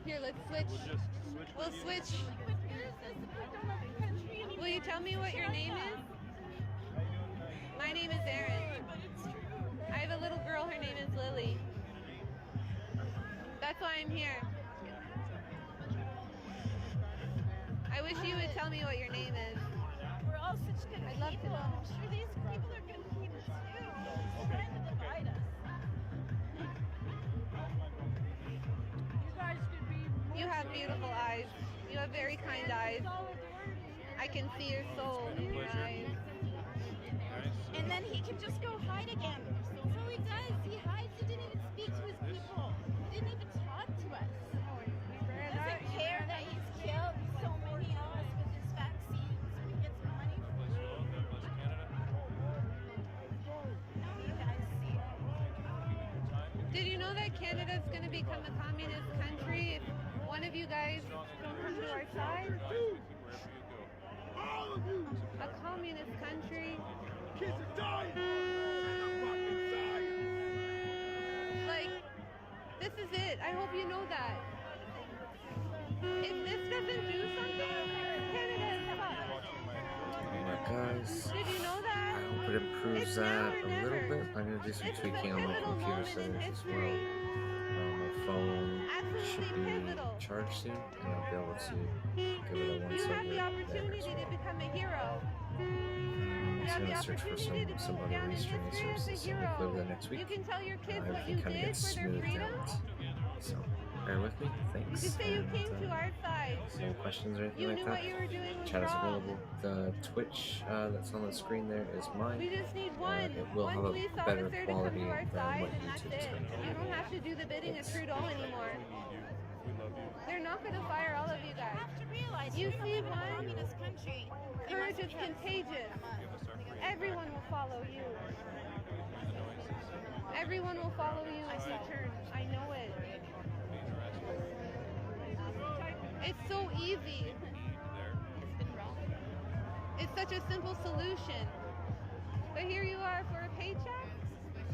Here, let's switch. We'll switch. Will you tell me what your name is? My name is Erin. I have a little girl, her name is Lily. That's why I'm here. I wish you would tell me what your name is. We're all such good people. I'd love to know. I'm sure these people are good people too. They're trying to divide us. You guys could be more. You have beautiful eyes. You have very kind eyes. I can see your soul in your eyes. And then he can just go hide again. So he does. He hides. He didn't even speak to his people. He didn't even talk to us. He doesn't care that he's killed so many of us with his vaccines. So he gets money for it. Now you guys see it. Did you know that Canada's going to become a communist country if one of you guys don't come to our side? A communist country. Kids are dying! Like, this is it. I hope you know that. If this doesn't do something, Canada is fucked. Alright guys, Did you know that? I hope it improves It's that now or a little never. bit. I'm going to do some This is a tweaking on my pivotal computer moment in settings as history. well. My phone should Absolutely be pivotal. charged soon, and I'll be able to give it a once You have over the there opportunity as to well. become a hero. I'm You just have going the to search for opportunity to some go other down in restreaming history as a services, and hopefully over the hero. next week You can tell your kids what everything you kind of did gets for their smoothed freedom. out. So bear with me, You thanks. can say you and, came to our side. no questions or anything You like knew that. what you were doing was Chat is wrong. available. The Twitch that's on the screen there is mine. We just need one It will have a police better officer to come quality to our than side, what and that's YouTube is it. going to You don't have to do the bidding of Trudeau anymore. They're not going to fire all of you You guys. have to realize You we see live in a one? communist country. Courage is contagious. Everyone will follow you. Everyone will follow you in return. I know it. It's so easy. It's such a simple solution. But here you are for a paycheck?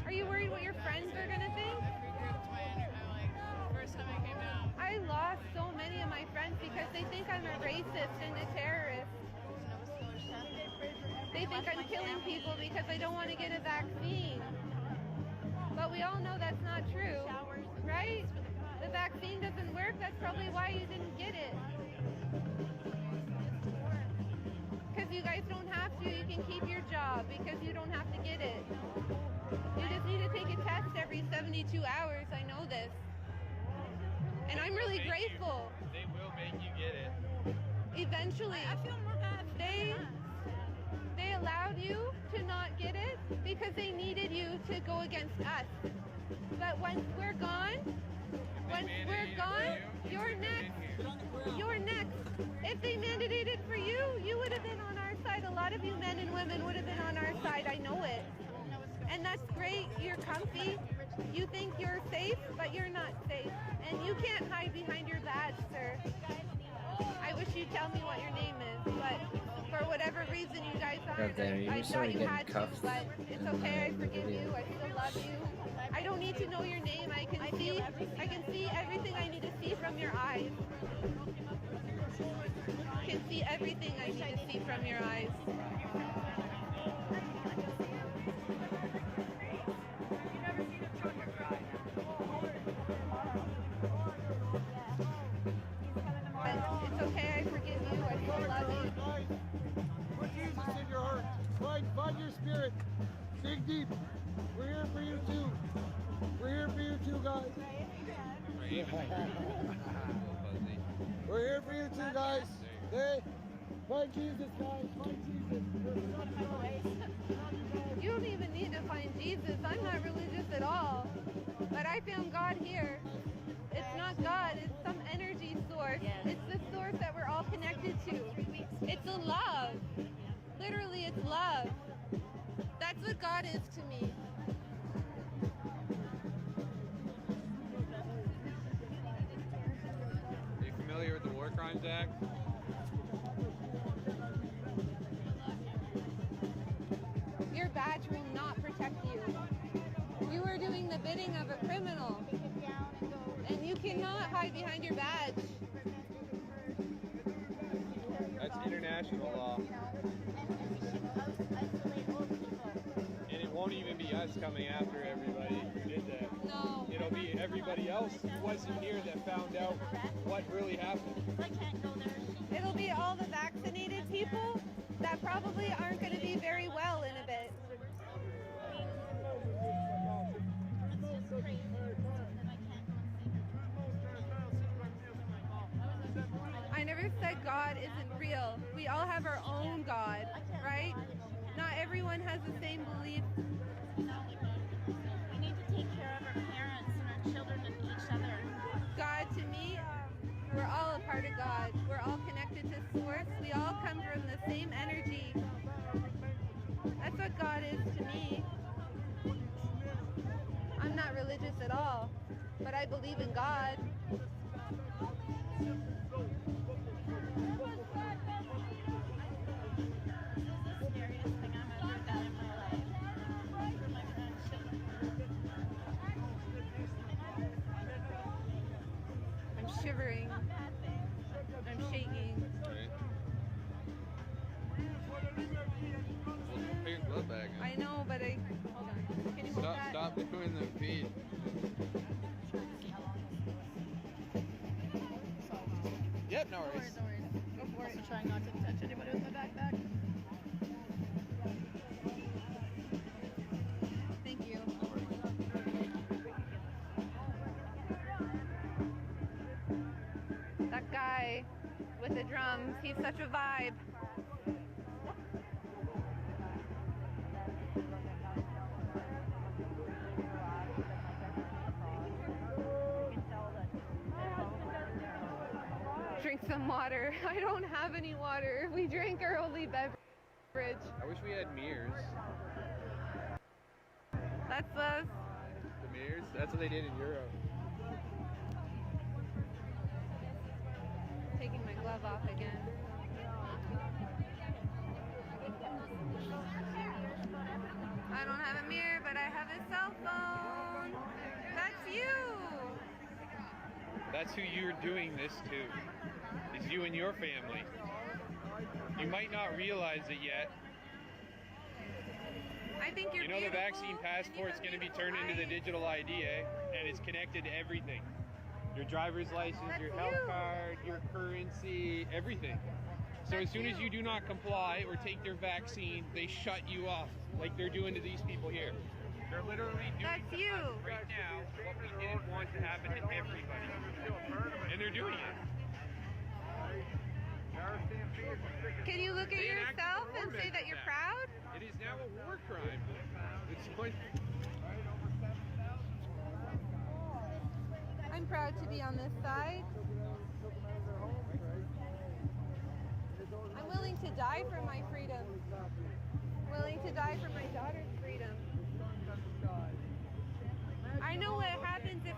Are you worried what your friends are going to think? First time I came down. I lost so many of my friends because they think I'm a racist and a terrorist. They think I'm killing people because I don't want to get a vaccine. But we all know that's not true, right? The vaccine doesn't work. That's probably why you didn't get it. Because you guys don't have to. You can keep your job because you don't have to get it. You just need to take a test every 72 hours. I know this. And I'm really grateful. They will make you get it. Eventually, I feel more bad for they allowed you to not get it because they needed you to go against us. But once we're gone, you're next. You're next. If they mandated it for you, you would have been on our side. A lot of you men and women would have been on our side. I know it. And that's great. You're comfy. You think you're safe, but you're not safe. And you can't hide behind your badge, sir. I wish you'd tell me what your name is, but for whatever reason you guys aren't. damn, you I just thought started you had getting to, cuffed but it's in okay. I the forgive video. you. I still love you. I don't need to know your name. I can see everything I need to see from your eyes. I can see everything I need to see from your eyes. But it's okay. I forgive you. I still love you. Guys, put Jesus in your heart. Find your spirit. Dig deep. We're here for you too. We're here for you too, guys. We're here for you too, guys. Hey, find Jesus, guys. Find Jesus. You don't even need to find Jesus. I'm not religious at all. But I found God here. It's not God, it's some energy source. It's the source that we're all connected to. It's a love. Literally, it's love. That's what God is to me. Are you familiar with the War Crimes Act? Your badge will not protect you. You are doing the bidding of a criminal. And you cannot hide behind your badge. That's international law. And it won't even be us coming after everybody who did that. No. It'll be everybody else who wasn't here that found out what really happened. It'll be all the vaccinated people that probably aren't going to be very well in a bit. I never said God isn't real. We all have our own God, right? Not everyone has the same belief. We need to take care of our parents and our children and each other. God, to me, we're all a part of God. We're all connected to Source. We all come from the same energy. That's what God is to me. I'm not religious at all, but I believe in God. I'm shivering. I'm shaking. Right. Well, put your glove back on. I know, but hold on. Can you hold that? Stop doing the feed. Yep, no worries. No worries. Go for it. Also trying not to touch anybody with my backpack. Thank you. That guy with the drums, he's such a vibe. Drink some water. I don't have any water. We drank our only beverage. I wish we had mirrors. That's us. The mirrors? That's what they did in Europe. Taking my glove off again. I don't have a mirror, but I have a cell phone. That's you. That's who you're doing this to. Is you and your family. You might not realize it yet. I think you're You know the beautiful, vaccine passport's and you going to be have turned into the beautiful digital ID, and it's connected to everything. Your driver's license, That's your health you. card, your currency, everything. So as That's soon as you. you do not comply or take their vaccine, they shut you off, like they're doing to these people here. They're literally doing That's to you. us right now what we didn't want to happen to everybody. And they're doing it. Can you look at They enacted yourself the and war say that you're measures proud? It is now a war crime. It's going. I'm proud to be on this side. I'm willing to die for my freedom. Willing to die for my daughter's freedom. I know what happens if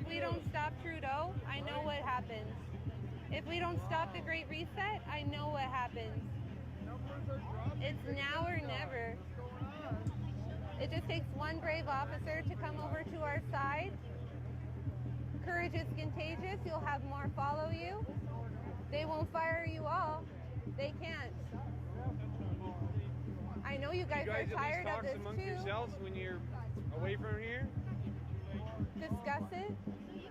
we don't stop Trudeau. I know what happens. If we don't stop the Great Reset, I know what happens. It's now or never. It just takes one brave officer to come over to our side. Courage is contagious. You'll have more follow you. They won't fire you all. They can't. I know you guys are tired of at least this talk amongst too. yourselves when you're away from here? Discuss it.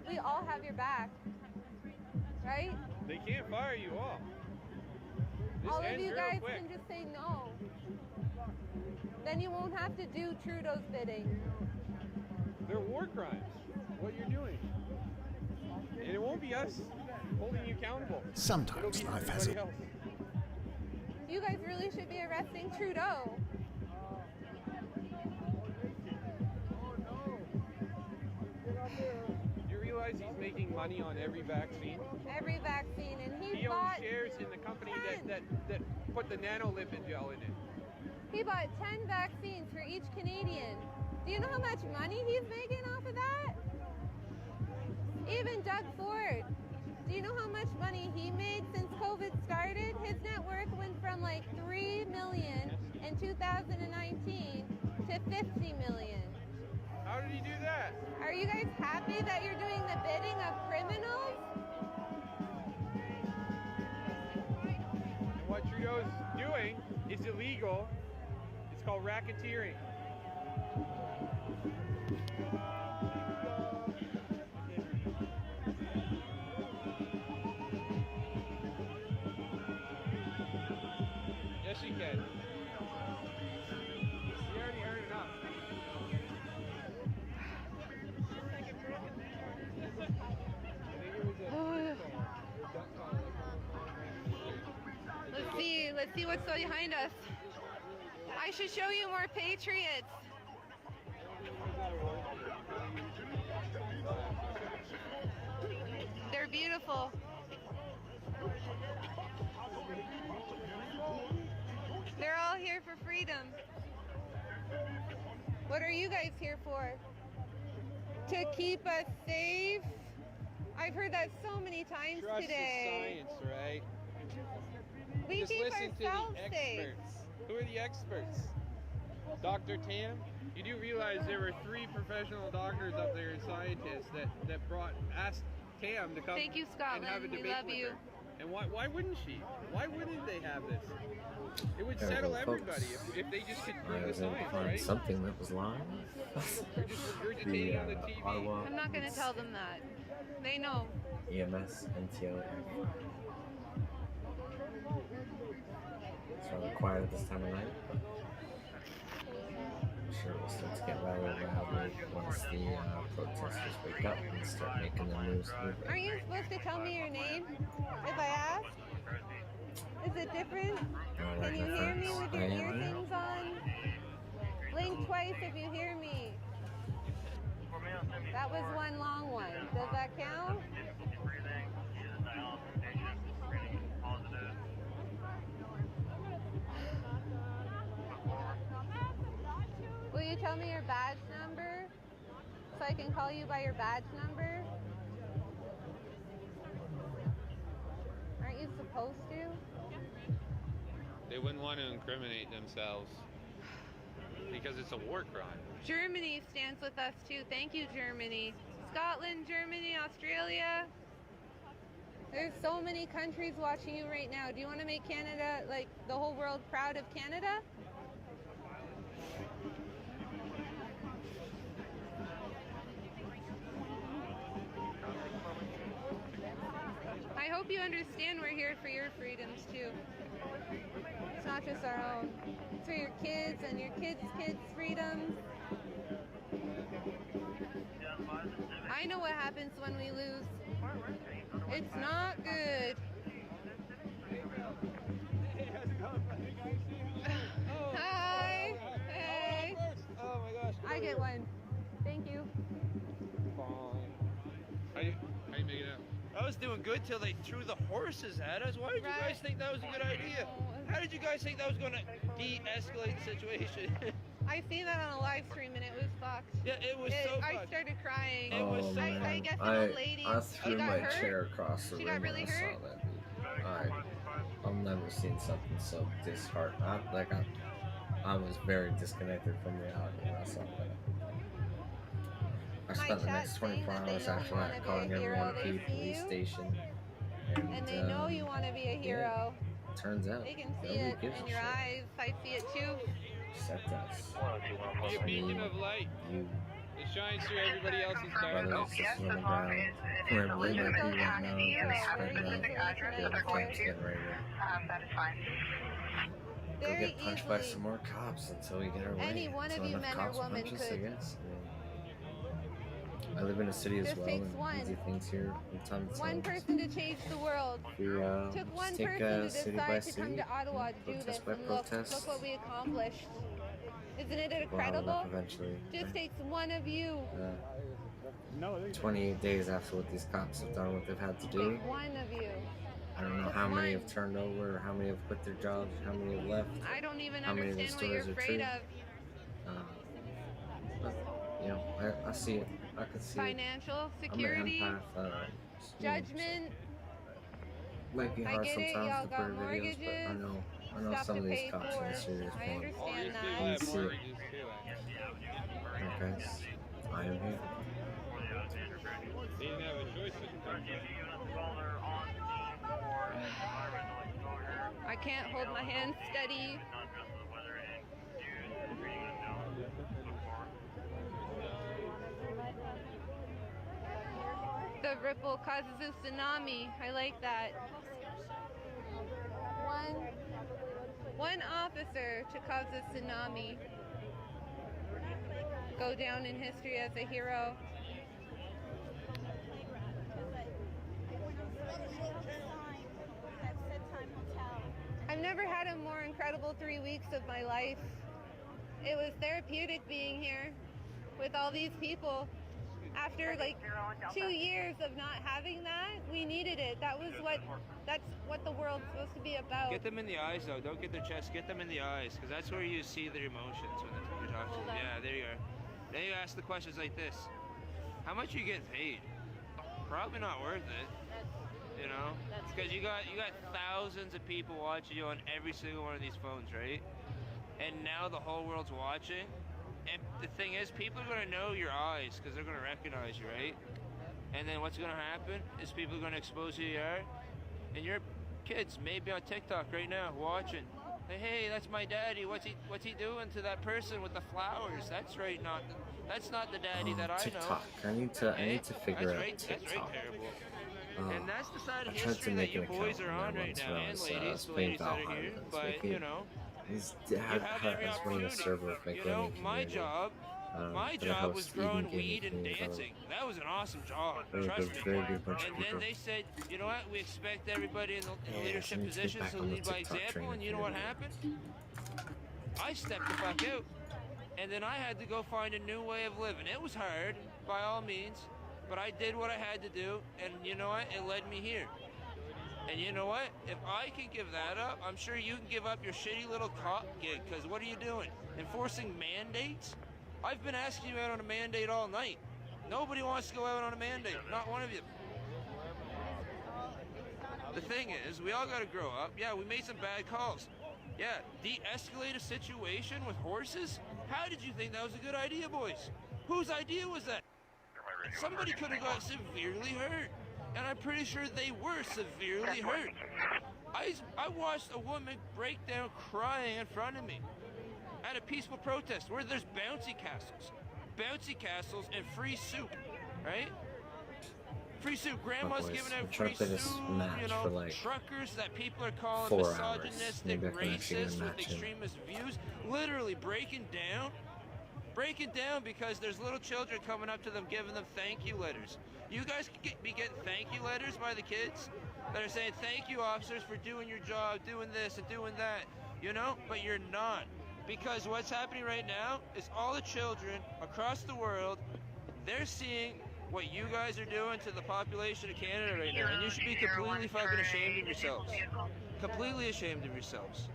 We all have your back. Right? They can't fire you all. This All of ends you real guys quick. can just say no. Then you won't have to do Trudeau's bidding. They're war crimes. What you're doing. And it won't be us holding you accountable. Sometimes It'll be life has everybody it. else. You guys really should be arresting Trudeau. You realize he's making money on every vaccine? Every vaccine, and He owns bought shares in the company that put the nanolipid gel in it. he bought 10 vaccines for each Canadian. Do you know how much money he's making off of that? Even Doug Ford. Do you know how much money he made since COVID started? His net worth went from like $3 million in 2019 to $50 million. How did he do that? Are you guys happy that you're doing the bidding of criminals? And what Trudeau's doing is illegal. It's called racketeering. Yes, you can. You already heard enough. Let's see what's behind us. I should show you more patriots. They're beautiful. They're all here for freedom. What are you guys here for? To keep us safe? I've heard that so many times Trust today. the science, right? We Just keep listen to ourselves the safe. experts. Who are the experts? Dr. Tam? You do realize there were 3 professional doctors up there and scientists that asked Tam to come Thank you, and have a Scotland. We debate love with you. her. And why wouldn't she? Why wouldn't they have this? It would There we settle go, everybody folks. if they just could I prove the was able to science, find right? something that was live. They're just regurgitating on the TV. Ottawa I'm not going to tell them that. They know. EMS NTO. It's rather quiet at this time of night, but I'm sure we'll start to get rather loud once the protesters wake up and start making their moves. Aren't you supposed to tell me your name if I ask? Is it different? Can you hear me with your ear things on? Blink twice if you hear me. That was one long one. Does that count? Will you tell me your badge number so I can call you by your badge number? Aren't you supposed to? They wouldn't want to incriminate themselves because it's a war crime. Germany stands with us too. Thank you, Germany. Scotland, Germany, Australia. There's so many countries watching you right now. Do you want to make Canada, like the whole world, proud of Canada? I hope you understand we're here for your freedoms too. It's not just our own. It's for your kids and your kids' kids' freedoms. I know what happens when we lose. It's not good. Hi. Hey. Oh my gosh. I get one. Thank you. How you make it out? I was doing good till they threw the horses at us. Why did you guys think that was a good idea? How did you guys think that was going to de-escalate the situation? I seen that on a live stream and it was fucked. Yeah, it was so I fucked. started crying. It was so man. I guess an old lady. I She threw got my hurt? chair across the She room got really when I saw hurt? that video. I've never seen something so disheartening. I was very disconnected from reality when I saw that. I spent the next 24 hours after that calling every MP police station. And they know you want to be a hero. Yeah, turns out They can see nobody it gives a in your shit. eyes. I see it too. Except us. Be a beacon of light. You, It shines through everybody else's brothers darkness. and sisters on the ground, wherever they might be right now, just spreading out, the camps getting ready to go Very get punched by easily. some more cops until we get our way. Any one of Until you enough men or cops will women punch us, I could. guess. I live in a city as Just well, takes and one. we do things here from time to time. One person to change the world. We Took one just take person to city by decide to city, come to Ottawa to do this, protest by and look protest. what we accomplished. Isn't it We'll have incredible? enough eventually. Just takes one of you. 28 days after what these cops have done, what they've had to do. Takes one of you. I don't know Just how many one. have turned over, or how many have quit their jobs, or how many have left. I don't even How many of understand these what you're stories are afraid true? of. But, you know, I see it. I can see it. Financial I'm security, an empath. judgment. Might be I hard get it, sometimes y'all to got put in videos, but I mortgages, know stuff some to of these pay cops for. are in serious I pain. understand Obviously, that. we'll have See it. mortgages too. Okay, I am here. They didn't have a choice. I can't hold my hand steady. The ripple causes a tsunami. I like that. One officer to cause a tsunami. Go down in history as a hero. I've never had a more incredible 3 weeks of my life. It was therapeutic being here with all these people. After like 2 years of not having that, we needed it. That's what the world's supposed to be about. Get them in the eyes though. Don't get their chest. Get them in the eyes, because that's where you see their emotions when you're talking to them. Yeah, there you are. Then you ask the questions like this: how much are you getting paid? Probably not worth it. You know, because you got thousands of people watching you on every single one of these phones, right? And now the whole world's watching. And the thing is, people are going to know your eyes because they're going to recognize you, right? And then what's going to happen is people are going to expose who you are. And your kids may be on TikTok right now watching. Hey, that's my daddy. What's he doing to that person with the flowers? That's right, that's not the daddy that I TikTok. know. I need to figure out TikTok. That's right terrible. And that's the side of I tried to history make that you an boys account are on when I right now, and was, ladies, the playing ladies that are Valheim. here. I was But making- you know, His you dad have was every running a opportunity. server of You know, my community. job that I was hosted growing evening weed and gaming communities. dancing. That was an awesome job. Very Trust good, me. very good bunch of And then people. they said, you know what? We expect everybody in the Yeah, leadership so we need to get positions back to on the lead by TikTok example. train And you know what happened? I stepped the fuck out. And then I had to go find a new way of living. It was hard, by all means, but I did what I had to do, and you know what? It led me here. And you know what? If I can give that up, I'm sure you can give up your shitty little cop gig, because what are you doing? Enforcing mandates? I've been asking you out on a mandate all night. Nobody wants to go out on a mandate. Not one of you. The thing is, we all got to grow up. Yeah, we made some bad calls. Yeah, de-escalate a situation with horses? How did you think that was a good idea, boys? Whose idea was that? Somebody could have got severely hurt. And I'm pretty sure they were severely hurt. I watched a woman break down crying in front of me at a peaceful protest where there's bouncy castles and free soup, right? Free soup. Grandma's boys, giving I'm out trying free to play this soup, match you know, for, like, truckers that people are calling 4 hours. misogynistic, Maybe I can actually get a racist, with match in. extremist views, literally breaking down because there's little children coming up to them giving them thank you letters. You guys could be getting thank you letters by the kids that are saying thank you officers for doing your job, doing this and doing that, you know, but you're not. Because what's happening right now is all the children across the world, they're seeing what you guys are doing to the population of Canada right now, and you should be completely fucking ashamed of yourselves. Completely ashamed of yourselves.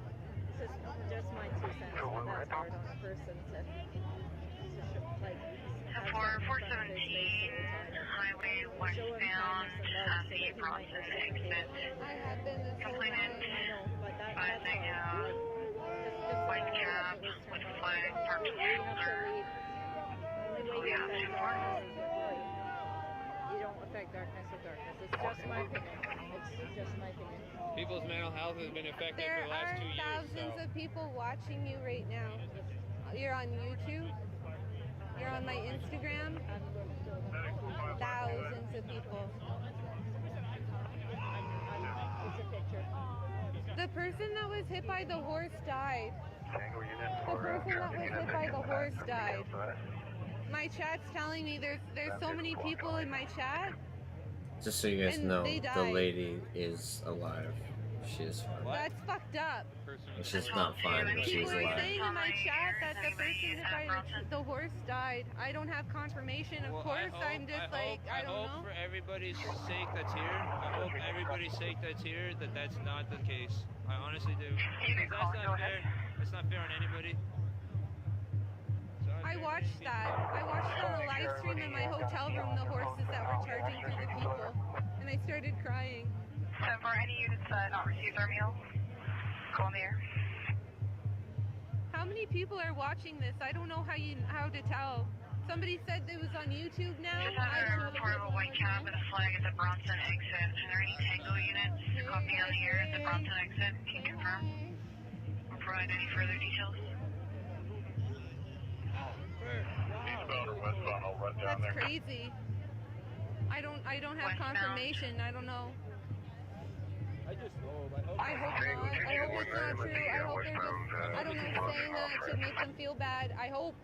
This is just my 2 cents, but that's hard on a person to like, have someone in front of his face all the time. Highway Show him westbound kindness and love so that he Bronson might reciprocate. exit. I have been this whole Completed. time. I know, but that's Passing hard. white cab with flag parked You have to shoulder. read. The only way you affect darkness is with light. You don't affect darkness with darkness. It's just my opinion. It's just my opinion. People's mental health has been affected There for the last are 2 years. thousands of people watching you right now. You're on YouTube. You're on my Instagram. Thousands of people. It's a picture. The person that was hit by the horse died. The person that was hit by the horse died. My chat's telling me there's so many people in my chat. Just so you guys And know, they the died. lady is alive. She is fine. That's fucked up. It's just not fine, but she's People are alive. saying in my chat that the person hit by the horse died. I don't have confirmation. Of course, I'm just like, I don't know. hope for everybody's sake that's here, I hope everybody's sake that's here that that's not the case. I honestly do. Because that's not fair. It's not fair on anybody. I watched that. I watched it on a live stream in my hotel room, the horses that were charging through the people. And I started crying. So for any units that not received their meals, call in the air. How many people are watching this? I don't know how to tell. Somebody said it was on YouTube now. Just had a report of a white cab with a flag at the Bronson exit. Is there any tango units? Copy on the air at the Bronson exit. Can you confirm? Or provide any further details? Eastbound or westbound, I'll run down That's there. crazy. I don't have Westbound. confirmation. I don't know. I just hope. I hope. I hope not. I hope it's not true. I hope they're just, I don't know, saying that should make them feel bad. I hope.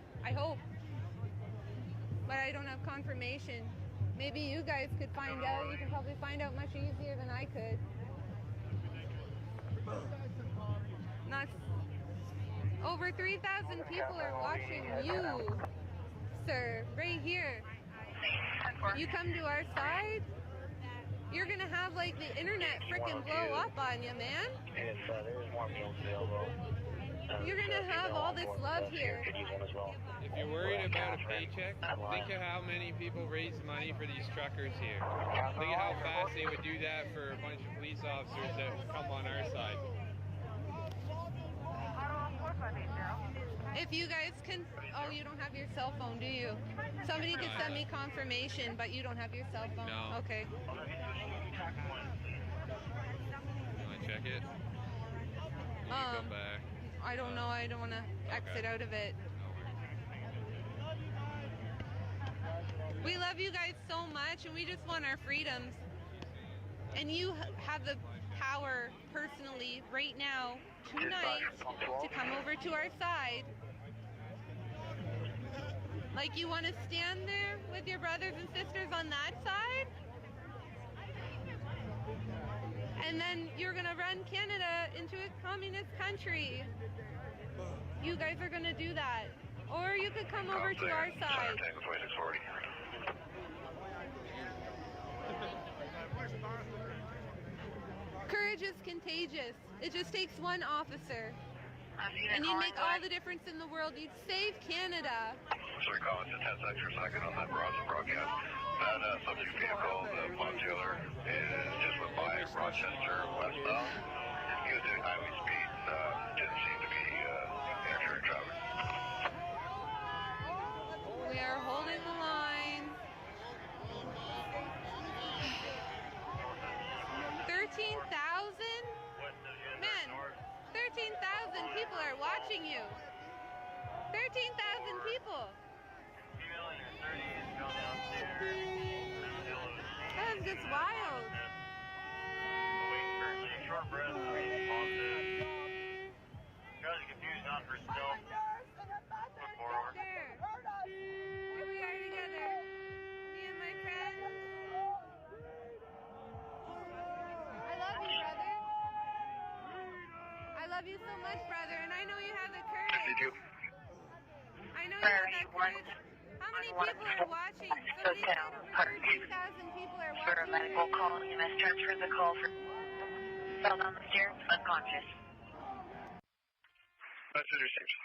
But I don't have confirmation. Maybe you guys could find out. You could probably find out much easier than I could. Not over 3,000 people are watching you, sir, right here. You come to our side, you're gonna have like the internet frickin' blow up on you, man. You're gonna have all this love here. If you're worried about a paycheck, think of how many people raise money for these truckers here. Think of how fast they would do that for a bunch of police officers that come on our side. If you guys can, oh, you don't have your cell phone, do you? Somebody could send me confirmation, but you don't have your cell phone. No. Okay. You want to check it? You can go back. I don't know. I don't want to exit out of it. We love you guys so much, and we just want our freedoms. And you have the power personally right now, tonight, to come over to our side. Like you want to stand there with your brothers and sisters on that side? And then you're going to run Canada into a communist country. You guys are going to do that. Or you could come over to our side. Courage is contagious. It just takes one officer. And you'd make all the difference in the world. You'd save Canada. Sorry, call it 10 seconds per second on that broadcast. That subject vehicle, the Modular, is just went by Rochester westbound. He was doing highway speed. Didn't seem to be interfering traffic. We are holding the line. 13,000? Man, 13,000 people are watching you. 13,000 people. That is just wild. Here we are together. Me and my friend. I love you, brother. I love you so much, brother, and I know you have the courage. I know you have that courage. How many people are watching? Somebody said over 13,000 people are For a watching. medical call, you must transfer the call for fell down the stairs, unconscious. Message received.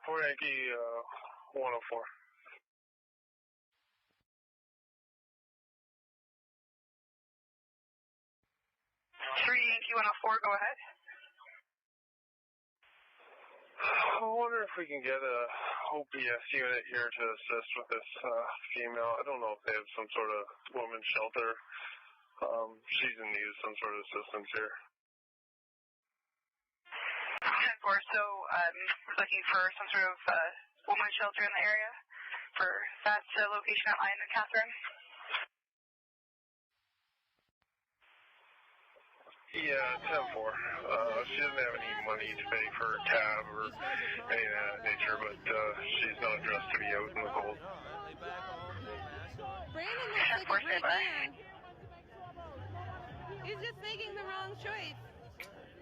For Yankee 104. 3 Yankee 104, go ahead. I wonder if we can get a OPS unit here to assist with this female. I don't know if they have some sort of women's shelter. She's in need of some sort of assistance here. 10-4, so we're looking for some sort of women's shelter in the area for that location at Lion and Catherine. Yeah, 10-4. She doesn't have any money to pay for a cab or any of that nature, but she's not dressed to be out in the cold. Brandon looks like a great man. He's just making the wrong choice.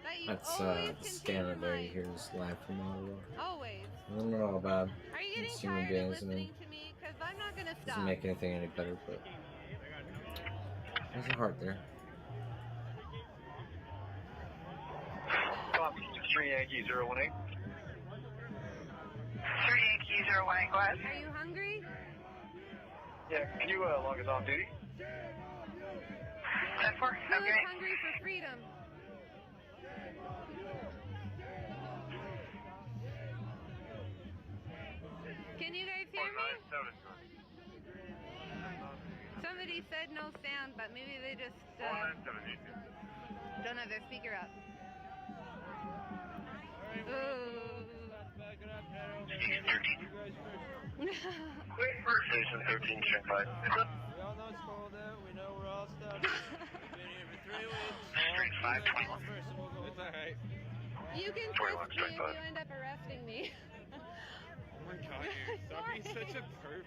That you That's always the scanner continue there life. you hear is live from Ottawa. Always. I don't know about Are you getting human tired of beings, and listening to me? Because I'm not going to it stop. doesn't make anything any better, but there's a heart there. 3 Yankee 018. 3 Yankee 018, go ahead. Are you hungry? Yeah, can you log us off duty? 10-4, Who is okay. hungry for freedom? Can you guys hear me? Somebody said no sound, but maybe they just don't have their speaker up. Ooh. Station 13, check 5. We all know it's cold out. We know we're all stuck. We've been here for 3 weeks. Straight 521. It's alright. You can frisk me if you end up arresting me. Oh my god, stop being such a pervert.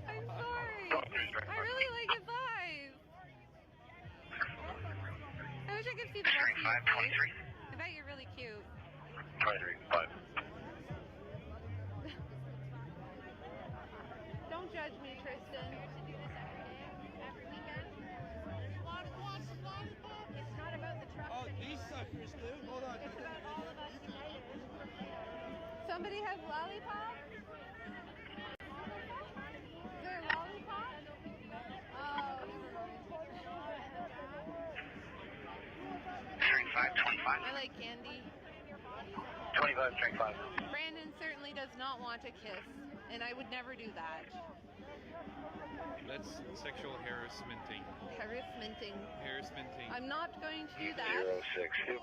I'm sorry. I really like his eyes. I wish I could see the rest of your face. I bet you're really cute. 23, 5. Don't judge me, Tristan. It's not about the truck. Oh, these suckers, dude. Hold on. It's about all of us united. Somebody has lollipop? Is there a lollipop? Oh. Straight 5, 25. I like candy. 25, straight 5. Brandon certainly does not want a kiss, and I would never do that. That's sexual harassmenting. Harassmenting. Harassmenting. I'm not going to do that. 062.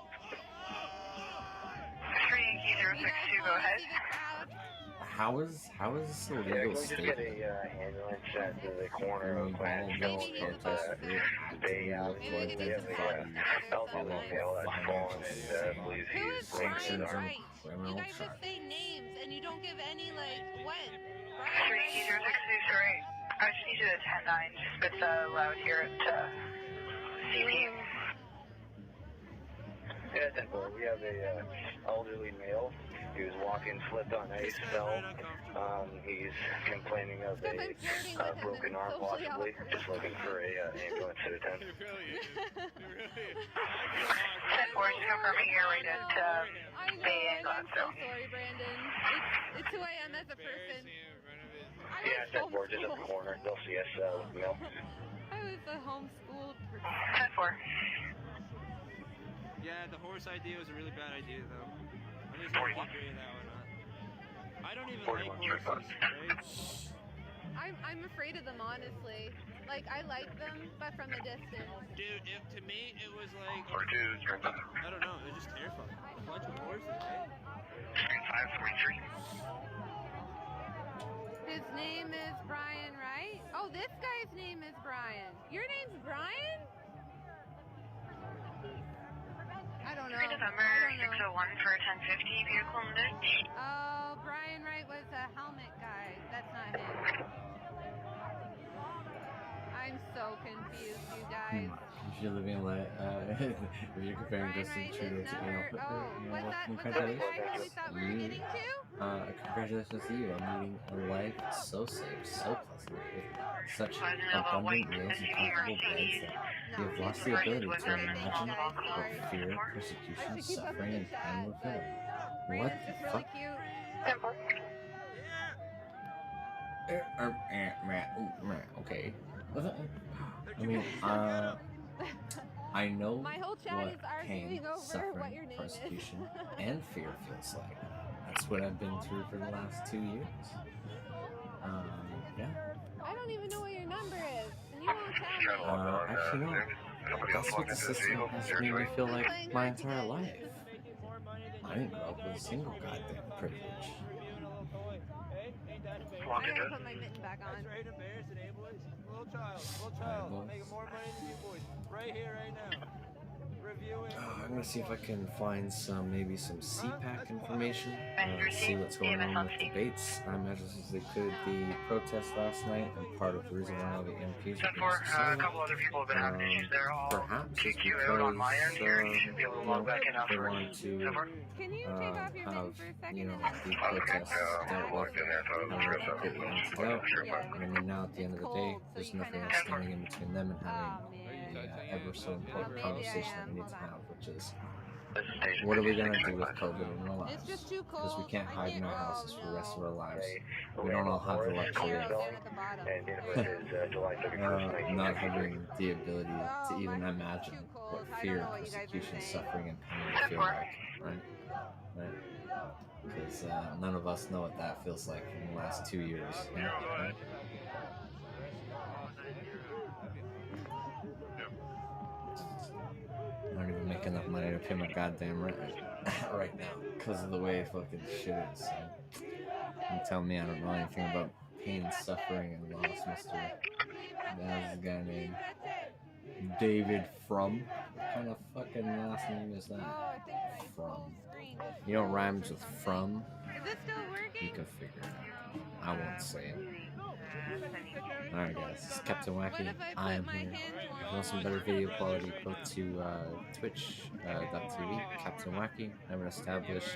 3 Yankee You guys 062, go want to ahead. see the crowd? How is this a Yeah, can legal we just state? get a ambulance at the corner of Plant Maybe Hill he's and supposed to. stay out? Maybe we could We do have some the fighting together elderly sometime. male that's fallen and believes Who he's is Brian linked to the Wright? You criminal guys just charge. say names and you don't give any, like, what? 3 Yankee 062, sorry. I just need you to 10-9, just a bit loud here at CP. Yeah, 10-4. We have a elderly male who's walking, slipped on ice, fell. He's complaining of Because I'm flirting with him broken and arm, socially possibly. awkward. Just looking for a ambulance to attend. It really is. It really is. 10-4, just confirming you're right at I know, Bay and and I'm so Glasgow. sorry, Brandon. It's who I am as a person. Embarrassing in front of his... I Yeah, was 10-4, just at the homeschooled. corner. They'll see us with the mail. I was a homeschooled person. 10-4. Yeah, the horse idea was a really bad idea, though. I'm just gonna keep doing that one, huh? I don't even like 41, horses, right? I'm afraid of them, honestly. Like, I like them, but from a distance. Dude, to me, it was like, Or 2, turn 5. I don't know, it was just terrifying. A bunch of horses, right? 543. His name is Brian, right? Oh, this guy's name is Brian. Your name's Brian? I don't know. November I don't 601 know. for 1050, vehicle in ditch. Oh, Brian Wright was a helmet guy. That's not him. I'm so confused, you guys. If you're living like, if you're comparing Brian Justin Wright is Trudeau to number. Oh, was that the congratulations. guy who we thought we were getting to? Congratulations to you on meeting a life so safe, so pleasant, with such Wasn't it about white abundant meals and SUV comfortable beds Mercedes? that No, you have lost thank the you. ability to Wasn't it imagine about what Sorry. fear, I persecution, should keep up suffering, with and the pain chat. will feel. What Brandon's the just really fuck? cute. 10-4. Okay. I mean, I know My whole chat is what arguing pain, over what suffering, your name persecution, is. and fear feels like. That's what I've been through for the last 2 years. Yeah. I don't even know what your number is, and you won't tell me. Actually, no. That's what the system has made me feel like my entire life. I didn't grow up with a single goddamn privilege. I gotta put my mitten back on. That's right, embarrassing, eh, boys? Little child, boys. making more money than you boys, right here, right now. Reviewing. I'm gonna see if I can find maybe some CPAC information. See what's going on with debates. I imagine since they cleared the protest last night, and part of the reason why all the MPs are 10-4, a being couple other people have been having issues there. I'll perhaps kick it's you out on my end here. You should be able to log back in they afterwards. want to 10-4. Can you take off your mitten have, for a second? you know, and then- the protests dealt with, completely emptied out. Yeah, And then now at the end of the day, cold, so there's you nothing kinda else have to- standing in between them and having Oh, man. the ever so important Maybe I conversation that am. we need Hold to on. have, which is What are we gonna do with COVID in our lives? It's just too cold. Because we can't hide in our houses for the rest of our lives. We We don't all have the luxury Arrow of down at the bottom. And date of birth is July 31st, not having the ability to Oh, even my- imagine too cold. what I don't fear, know what you guys are persecution, saying. suffering, and pain would feel like, right? Right? Because none of us know what that feels like in the last 2 years. You know, right? I don't even make enough money to pay my goddamn rent right now because of the way fucking shit is. So. You tell me I don't know anything about pain, suffering, and loss, Mr. There's a guy named David From. What kind of fucking last name is Oh, that? I think my From. full screen just You know froze rhymes or with something. from? Is it still You working? can figure it out. I won't say it. Alright guys, this is Captain What Wacky. if I I put am my here. hands If more you want some on better the video phone? quality, go to twitch.tv, Captain Wacky. I have an established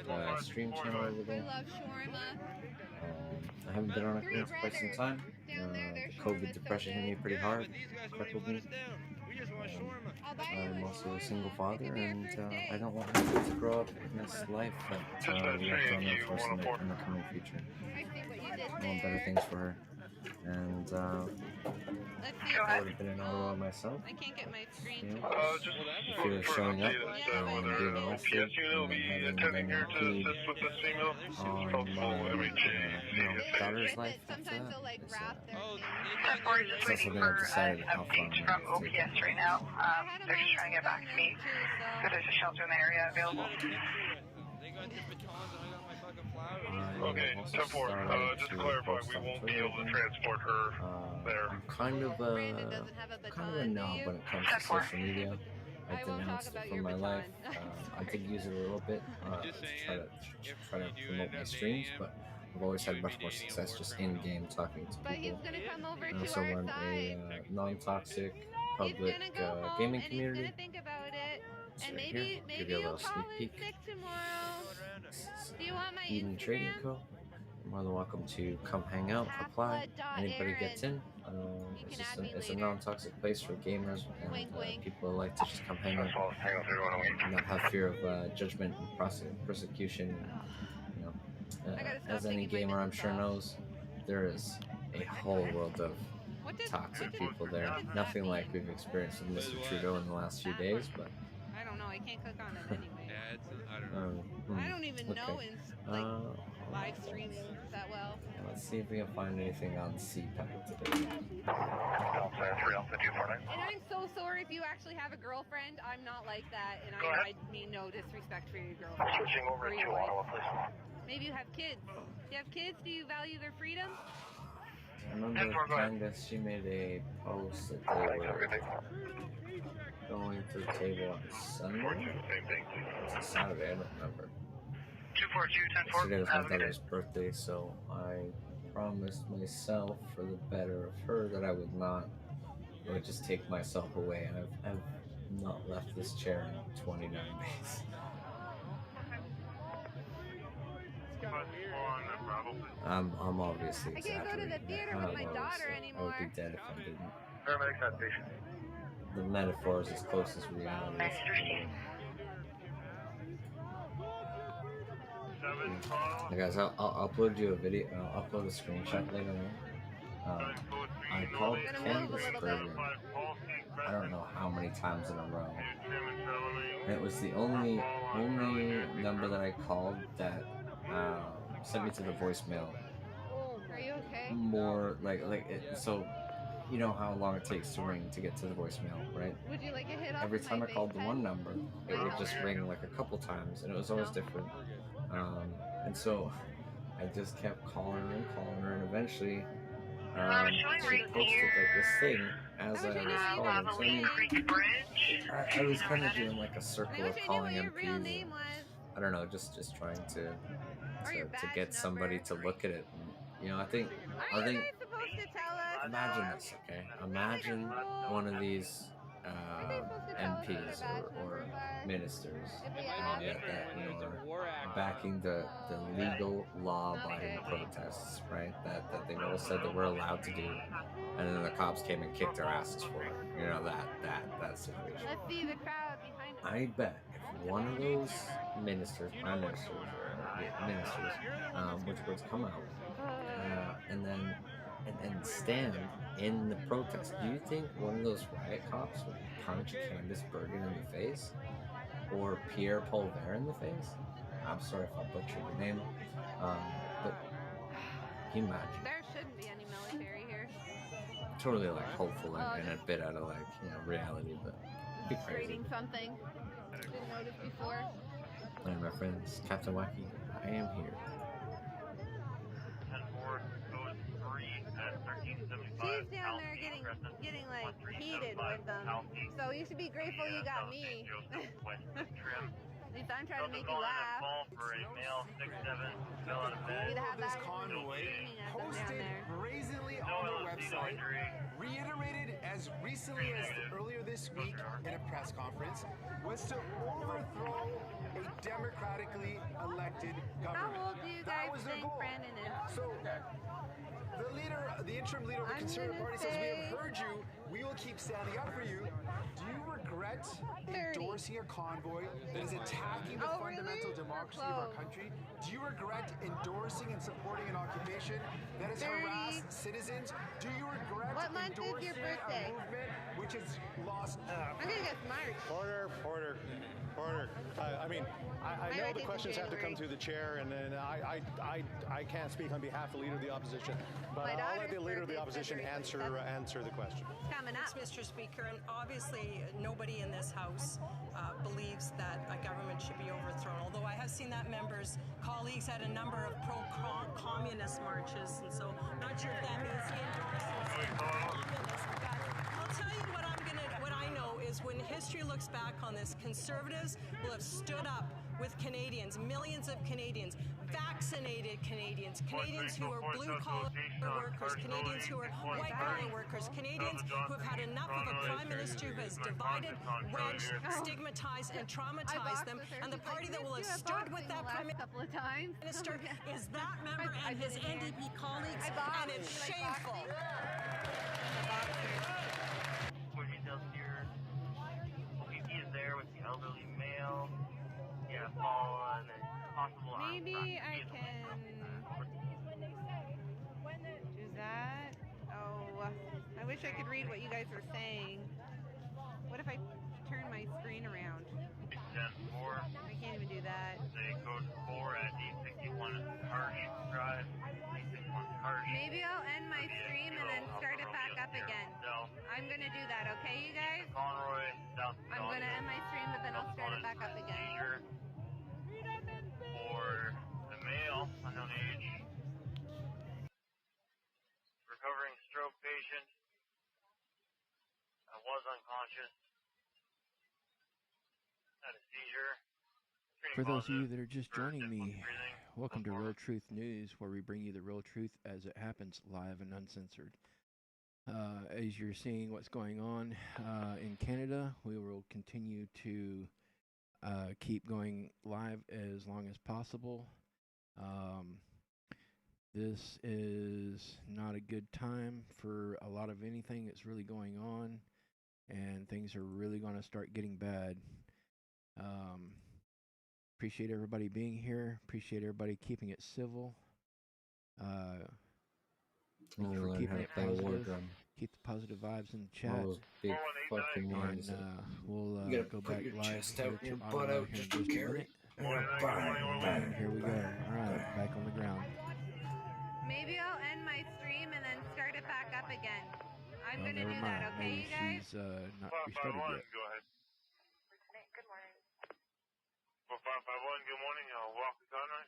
stream channel over I there. love shawarma. I haven't been on it 3 in quite some brothers time. down there. Their The COVID shawarma's so depression hit me good. pretty hard, But these guys won't crippled even me. let us down. We just want shawarma. I'll buy you I'm a also a shawarma. single It father, could be our and first date. I don't want my kids to grow up in this life that we have thrown out for us in the coming future. I see what you did I want better there. things for her. And Let's see. Go I ahead. would have been in Ottawa myself. I can't get my screen You to know, Just if you're showing up Yeah, and whether being the arrested OPS unit will and be having attending been here to included assist with this female. on my daughter's But life, sometimes they'll like wrap their Oh, things. they Of got course, their just It's waiting also for been decided an how far update I'm from going to take OPS right now. I had a They're just moment trying to get back to me. too, so. If there's a shelter in the area I available. got a picture with them. They got their batons and I got my fucking flowers. Okay, also 10-4. started Just to to clarify, post we on won't be Twitter able to again. transport her there. I'm kind of Brandon doesn't have a a baton, do knob you? when it comes to social media. I I won't talk denounced it about from your my baton. life. I did use it a little bit to Just saying, try to if try to you do promote end my up streams, dating him, but I've always had you much would be more dating a success war just criminal. in game talking to But he's people. gonna come over I to also our run side. a non-toxic He's public gonna go home gaming and community. he's gonna think about it. It's And right maybe here. Give maybe you a you'll little call sneak in peek. sick tomorrow. Do you want my Eden Trading Instagram? Co. You're more than welcome to come hang out, apply. Anybody gets in. You It's can just add me it's a later. non-toxic place for gamers and Wink, wink. people who like to just come hang out, Hang on, 31 a week. not have fear of judgment and persecution. You know, I gotta stop as any taking my gamer I'm mittens sure off. knows, there is a whole world of What toxic did- people there. what does Nothing that like mean? we've experienced with Mr. Trudeau in the last few That days, one. but I don't know. I can't click on it anyway. Yeah, it's, I don't know. I don't even know okay. in like Uh, live streaming that well. let's see if we can find anything on CPAC today. Alpha 3 Alpha 249. And I'm so sorry if you actually have a girlfriend. I'm not like that, and Go I ahead. mean no disrespect for your girlfriend. Switching over or to your wife. Ottawa, please. Maybe you have kids. Do you have kids? Do you value their freedom? I remember Candace, she made a post that they Thanks, have a were good day. going to the table on Sunday. Same thing. It's a Saturday, I don't remember. 242 Yesterday was 10-4. my Have a good day. daughter's birthday, so I promised myself, for the better of her, that I would just take myself away. I've not left this chair in 29 days. I'm obviously I can't go to the exaggerating. theater with my daughter I anymore. would be dead if I didn't. Paramedics at station. The metaphor is as close as reality is. Hey guys, I'll upload you a video. I'll upload a screenshot later on. I called I'm gonna move a Candace little Bergen. I don't know how many times in a row. And it was the only number that I called that sent me to the voicemail. Are you okay? More so, you know how long it takes to ring to get to the voicemail, right? Would you like a hit off Every of time my I called the vape one pen? number, it would just ring like a couple times, and it was always different. And so I just kept calling her, and eventually she posted like this thing as I was calling. So I was kind of doing like a I circle wish of I knew calling what your real MPs. name was. I don't know, just trying to Or your badge get somebody number. to look at it. You know, I think Are you guys supposed to tell us? imagine this, okay? Imagine one of these MPs or ministers that you know, are backing the legal law-abiding protests, right? That they all said that we're allowed to do, and then the cops came and kicked our asses for it. You know, that situation. Let's see the crowd behind us. I bet if one of those ministers, prime ministers, ministers, which would come out and stand in the protest. Do you think one of those riot cops would punch Candace Bergen in the face or Pierre Polver in the face? I'm sorry if I butchered your name, but can you imagine? There shouldn't be any military here. Totally like hopeful and a bit out of like reality, but it'd be crazy. Reading something. Didn't notice before. Hey, my friends, Captain Wacky, I am here. She's down there getting like heated with them. So you should be grateful you got me. At least I'm trying to make you laugh. You'd have that convoy posted brazenly on their website, reiterated as recently as earlier this week in a press conference, was to overthrow a democratically elected government. How old do you guys think Brandon is? So, the interim leader of the Conservative Party says, we have heard you, we will keep standing up for you. Do you regret endorsing a convoy that is attacking the fundamental democracy of our country? Do you regret endorsing and supporting an occupation that has harassed citizens? Do you regret endorsing a movement which has lost... I'm gonna guess March. Porter. I know the questions have to come through the chair, and then I can't speak on behalf of the Leader of the Opposition, but I'll let the Leader of the Opposition answer the question. Coming up. Mr. Speaker, and obviously nobody in this House believes that a government should be overthrown, although I have seen that members, colleagues had a number of pro-communist marches, and so I'm not sure if that means he endorses communism. I'll tell you what I know is when history looks back on this, Conservatives will have stood up with Canadians, millions of Canadians, vaccinated Canadians, Canadians who are blue-collar workers, Canadians who are white-collar workers, Canadians who have had enough of a Prime Minister who has divided, wedged, stigmatized, and traumatized them, and the party that will have stood with that Prime Minister is that member and his NDP colleagues, and it's shameful. He is there with the elderly male. Yeah, Paul, and possible. Maybe I can do that. Oh, I wish I could read what you guys are saying. What if I turn my screen around? I can't even do that. Code 4 at 861 Harsh Drive. Maybe I'll end my stream and then start it back up again. I'm gonna do that, okay, you guys? I'm gonna end my stream, but then I'll start it back up again. For the male, unknown age, recovering stroke patient, was unconscious, had a seizure. For those of you that are just joining me, welcome to Real Truth News, where we bring you the real truth as it happens, live and uncensored. As you're seeing what's going on in Canada, we will continue to keep going live as long as possible. This is not a good time for a lot of anything that's really going on, and things are really going to start getting bad. Appreciate everybody being here. Appreciate everybody keeping it civil. Thank you for keeping it positive. Keep the positive vibes in the chat. Big fucking and we'll go back live here to Ottawa here in just a minute. Here we go. Alright, back on the ground. Maybe I'll end my stream and then start it back up again. I'm gonna do that, okay, you guys? She's not restarted yet. Go ahead. Good morning. 4551, good morning. Walk the Conroy.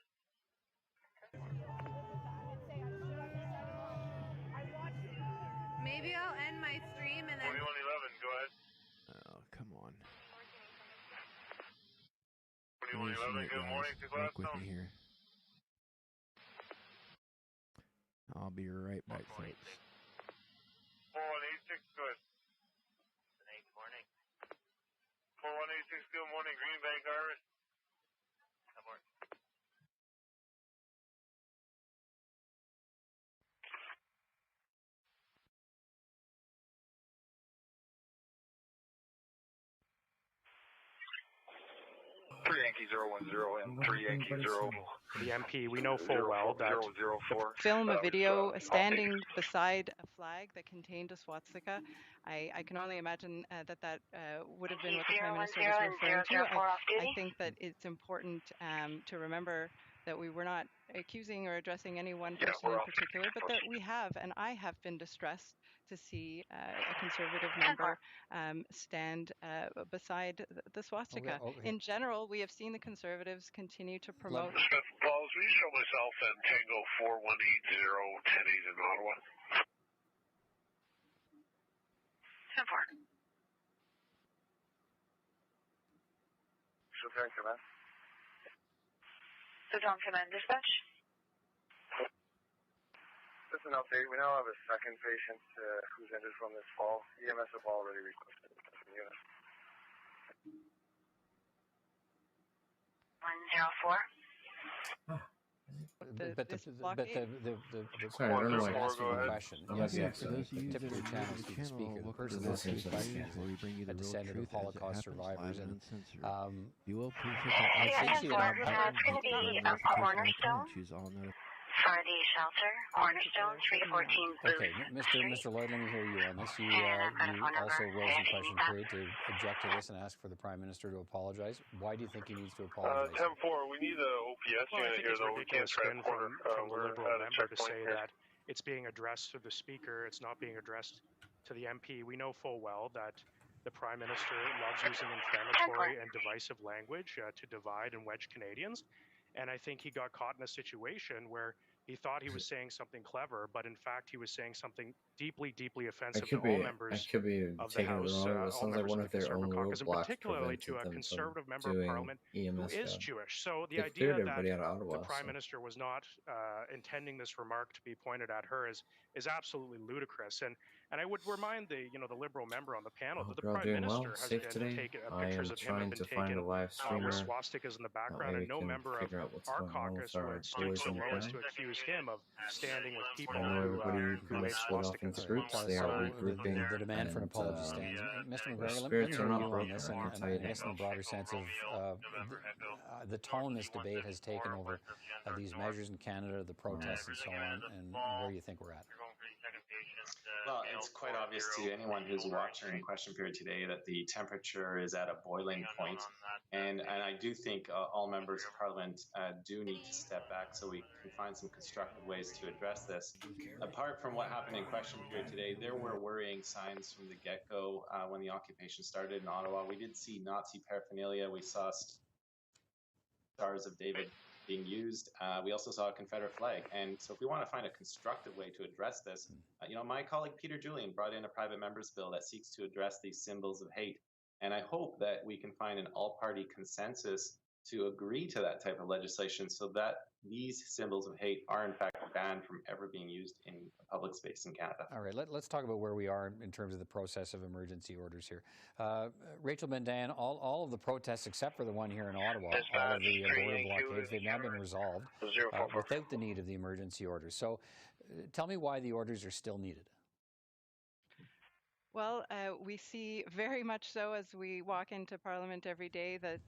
Maybe I'll end my stream and then... 4111, go ahead. Oh, come on. 4111, good morning to Gladstone. With me here. I'll be right back, folks. 4186, go ahead. Good morning. 4186, good morning. Green Bank Harvest. Good morning. Yankee 010 and 3 Yankee 0. The MP, we know full well that 004. Film a video standing beside a flag that contained a swastika. I can only imagine that would have been what the Prime Minister was referring to. I think that it's important to remember that we were not accusing or addressing any one person in particular, but that we have, and I have been distressed to see a Conservative member stand beside the swastika. Okay. In general, we have seen the Conservatives continue to promote. Balls, will you show myself and Tango 4180 in Ottawa? 10-4. Lieutenant Command. Lieutenant Command, dispatch. Just an update. We now have a second patient who's injured from this fall. EMS have already requested a unit. 104. But the Sorry, I don't know why. asking the question. I'm not the Yes, expert. typically channels to the speaker. The person to asking the listen to question the is where we bring you a the real descendant truth of Holocaust as it survivors, happens, and live and you will appreciate I that. think she had It's going to be a cornerstone Choose all notifications. for the shelter. Cornerstone, 314 Booth Okay, Mr. Lloyd, let me hear you on this. You also rose in question period to object to this and ask for the Prime Minister to apologize. Why do you think he needs to apologize? 10-4, we need the OPS Well, I unit think here, it's though. We can't ridiculous spin transport from the we're Liberal at a member to checkpoint say here. that it's being addressed to the Speaker. It's not being addressed to the MP. We know full well that the Prime Minister loves using inflammatory and divisive language to divide and wedge Canadians. And I think he got caught in a situation where he thought he was saying something clever, but in fact he was saying something deeply, deeply offensive to all members of the House, all members of the Conservative Caucus, and particularly to a Conservative member of Parliament who is Jewish. So the idea that the Prime Minister was not intending this remark to be pointed at her is absolutely ludicrous. And I would remind the Liberal member on the panel that the Prime Minister has been taking pictures of him have been taken with swastikas in the background, and no member of our caucus would stoop so low as to accuse him of standing with people who wave swastikas. The demand for an apology stands. Mr. McGregor, let me hear you on this, and I guess in the broader sense of the tone this debate has taken over these measures in Canada, the protests and so on, and where you think we're at. Well, it's quite obvious to anyone who's watching in question period today that the temperature is at a boiling point. And I do think all members of Parliament do need to step back so we can find some constructive ways to address this. Apart from what happened in question period today, there were worrying signs from the get-go when the occupation started in Ottawa. We did see Nazi paraphernalia. We saw Stars of David being used. We also saw a Confederate flag. And so if we want to find a constructive way to address this, my colleague Peter Julian brought in a private member's bill that seeks to address these symbols of hate. And I hope that we can find an all-party consensus to agree to that type of legislation so that these symbols of hate are in fact banned from ever being used in a public space in Canada. All right, let's talk about where we are in terms of the process of emergency orders here. Rachel Bendan, all of the protests except for the one here in Ottawa, all of the border blockades, they've now been resolved without the need of the emergency orders. So tell me why the orders are still needed. Well, we see very much so as we walk into Parliament every day that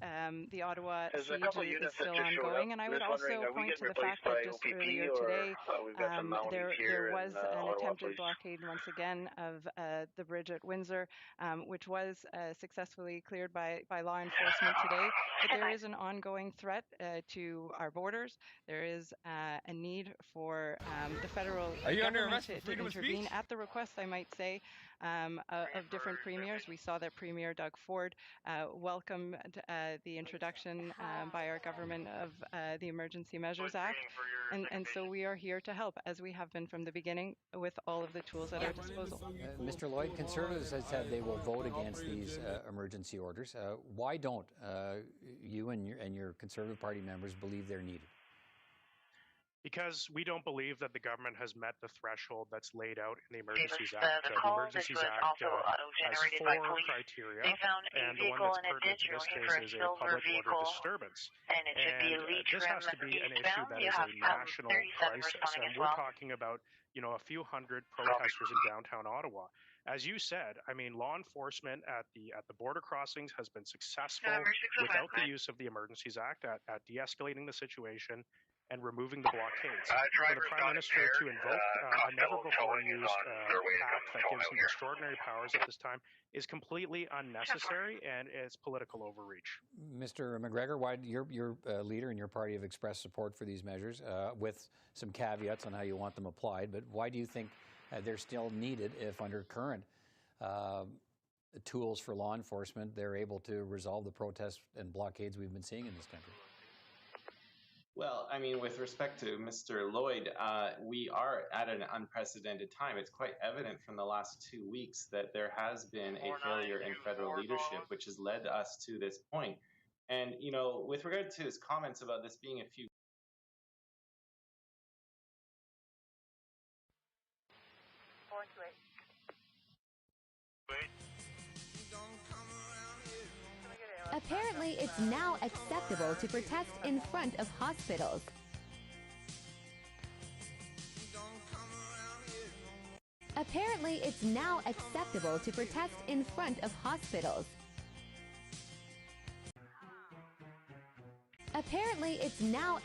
the Ottawa siege is still ongoing. And I would also point to the fact that just earlier today, there was an attempted blockade once again of the bridge at Windsor, which was successfully cleared by law enforcement today. But there is an ongoing threat to our borders. There is a need for the federal government to intervene at the request, I might say, of different premiers. We saw that Premier Doug Ford welcomed the introduction by our government of the Emergency Measures Act. And so we are here to help, as we have been from the beginning, with all of the tools at our disposal. Mr. Lloyd, Conservatives have said they will vote against these emergency orders. Why don't you and your Conservative Party members believe they're needed? Because we don't believe that the government has met the threshold that's laid out in the Emergencies Act. The Emergencies Act has 4 criteria, and the one that's pertinent to this case is a public order disturbance. And this has to be an issue that is a national crisis, and we're talking about a few hundred protesters in downtown Ottawa. as you said, I mean, law enforcement at the border crossings has been successful without the use of the Emergencies Act at de-escalating the situation and removing the blockades. For the Prime Minister to invoke a never-before-used act that gives him extraordinary powers at this time is completely unnecessary, and it's political overreach. Mr. McGregor, why your leader and your party have expressed support for these measures with some caveats on how you want them applied, but why do you think they're still needed if under current tools for law enforcement they're able to resolve the protests and blockades we've been seeing in this country? Well, I mean, with respect to Mr. Lloyd, we are at an unprecedented time. It's quite evident from the last 2 weeks that there has been a failure in federal leadership, which has led us to this point. And, you know, with regard to his comments about this being a few Apparently, it's now acceptable to protest in front of hospitals. Apparently, it's now acceptable to protest in front of hospitals. Apparently, it's now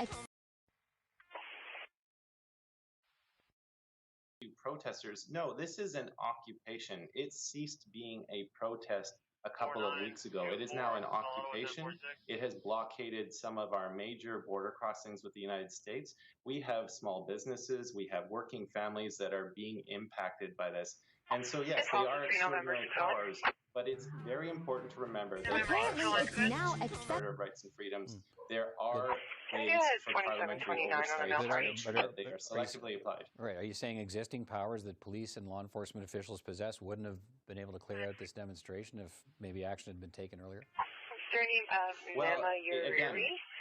protesters. No, this is an occupation. It ceased being a protest a couple of weeks ago. It is now an occupation. It has blockaded some of our major border crossings with the United States. We have small businesses, we have working families that are being impacted by this. And so, yes, they are extraordinary powers, but it's very important to remember that the Charter of Rights and Freedoms, there are ways for parliamentary oversight, but they are selectively applied. Right. Are you saying existing powers that police and law enforcement officials possess wouldn't have been able to clear out this demonstration if maybe action had been taken earlier? Well, again,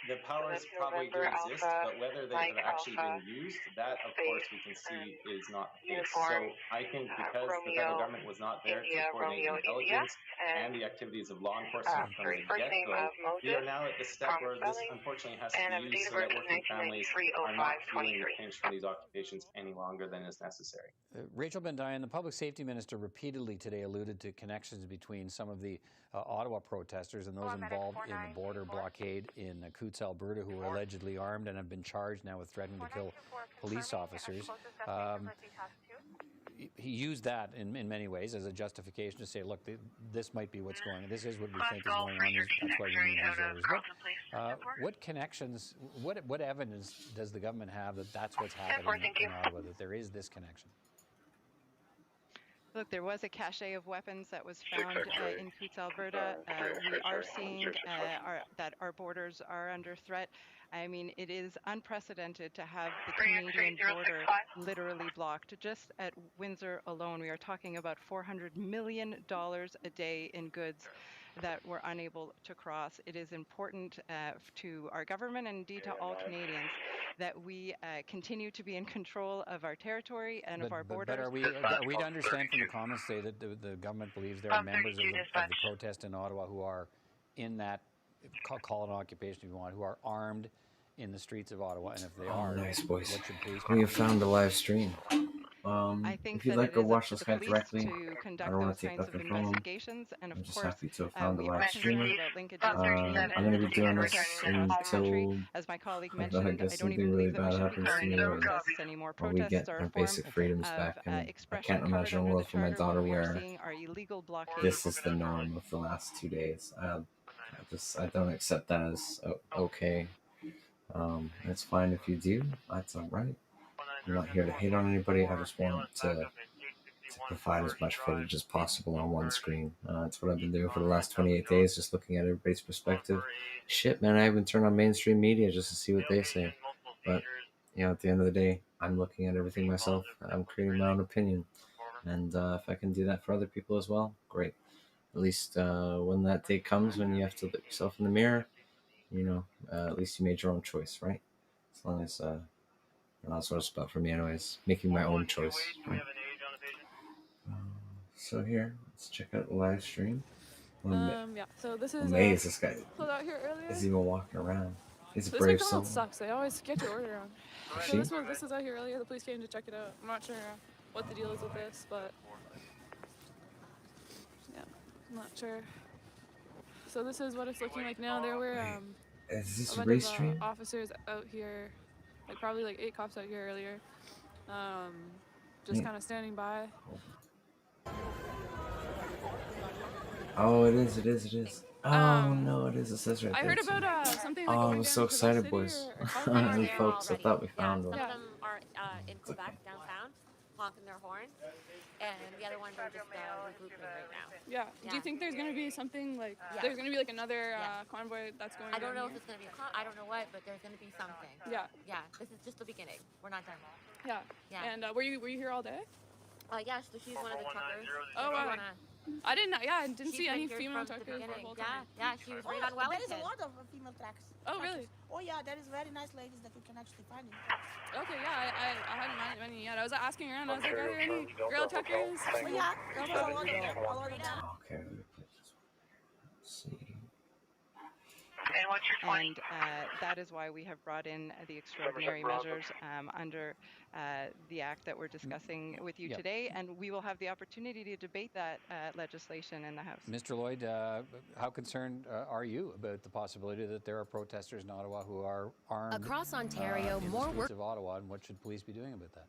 the powers probably do exist, but whether they have actually been used, that, of course, we can see is not the case. So I think because the federal government was not there to coordinate intelligence and the activities of law enforcement from the get-go, we are now at the step where this unfortunately has to be used so that working families are not feeling the pinch from these occupations any longer than is necessary. Rachel Bendayan, the public safety minister, repeatedly today alluded to connections between some of the Ottawa protesters and those involved in the border blockade in Coutts, Alberta, who are allegedly armed and have been charged now with threatening to kill police officers. He used that in many ways as a justification to say, look, this might be what's going on. This is what we think is going on. That's why we need these orders. What connections, what evidence does the government have that that's what's happening in Ottawa, that there is this connection? Look, there was a cache of weapons that was found in Coutts, Alberta. We are seeing that our borders are under threat. I mean, it is unprecedented to have the Canadian border literally blocked. Just at Windsor alone, we are talking about $400 million a day in goods that we're unable to cross. It is important to our government and indeed to all Canadians that we continue to be in control of our territory and of our borders. But are we to understand from the comments say that the government believes there are members of the protest in Ottawa who are in that, call it an occupation if you want, who are armed in the streets of Ottawa, and if they are, nice, boys. what should police We have found the live stream. I think if you'd that like to it is watch up to this the guy police directly, to conduct I don't want those to take kinds nothing of from him. investigations, and of I'm just course, happy to have found the we live are streamer. concerned about linkages between I'm going to be doing this until as my colleague I mentioned. I guess don't something even really believe that we bad should be happens to calling me, them or protests anymore. we Protests get are our a form basic freedoms of back. And I expression can't covered imagine a under the world for my Charter. daughter What we are where seeing are illegal blockades. this is the norm of the last 2 days. I don't accept that as okay. It's fine if you do. That's all right. I'm not here to hate on anybody. I just want to provide as much footage as possible on one screen. That's what I've been doing for the last 28 days, just looking at everybody's perspective. Shit, man, I even turn on mainstream media just to see what they say. But, you know, at the end of the day, I'm looking at everything myself. I'm creating my own opinion. And if I can do that for other people as well, great. At least when that day comes when you have to look yourself in the mirror, you know, at least you made your own choice, right? As long as, that's what it's about for me anyways, making my own choice, right? So here, let's check out the live stream. Yeah, so this is amazed this guy out here earlier. is even walking around. He's a This brave soul. McDonald's sucks. They always get your order wrong. So this was out here earlier. The police came to check it out. I'm not sure what the deal is with this, but I'm not sure. So this is what it's looking like now. There were Is this a a bunch race of stream? officers out here, like probably like 8 cops out here earlier, just kind of standing by. Oh, it is. Oh no, it is. It says right I there heard too. about something Oh, like I going was down so to Quebec excited, City boys. or Calgary. Hey, folks, I thought we found Some them. of them are in Quebec downtown, honking their horns, and the other ones are just regrouping right now. Yeah. Do you think there's gonna be something like there's gonna be like another convoy that's going? I don't know here? if it's gonna be I don't know what, but there's gonna be something. Yeah. Yeah. This is just the beginning. We're not done. Yeah. Yeah. And were you here all day? Yeah. So she's one of the truckers. Oh wow. I didn't see any female from the truckers the beginning. whole time. Yeah, she was right on Wellington. There is a lot of female tracks. Oh really? Oh yeah, there is very nice ladies that you can actually find in Okay, yeah, I hadn't met any yet. I was asking around. I was like, are there any girl truckers? Oh yeah, there's a lot of them. Okay, let me put this one. Let's see. And what's your 20? And that is why we have brought in the extraordinary measures under the act that we're discussing with you today, and we will have the opportunity to debate that legislation in the House. Mr. Lloyd, how concerned are you about the possibility that there are protesters in Ottawa who are armed Across Ontario, in more the work. streets of Ottawa, and what should police be doing about that?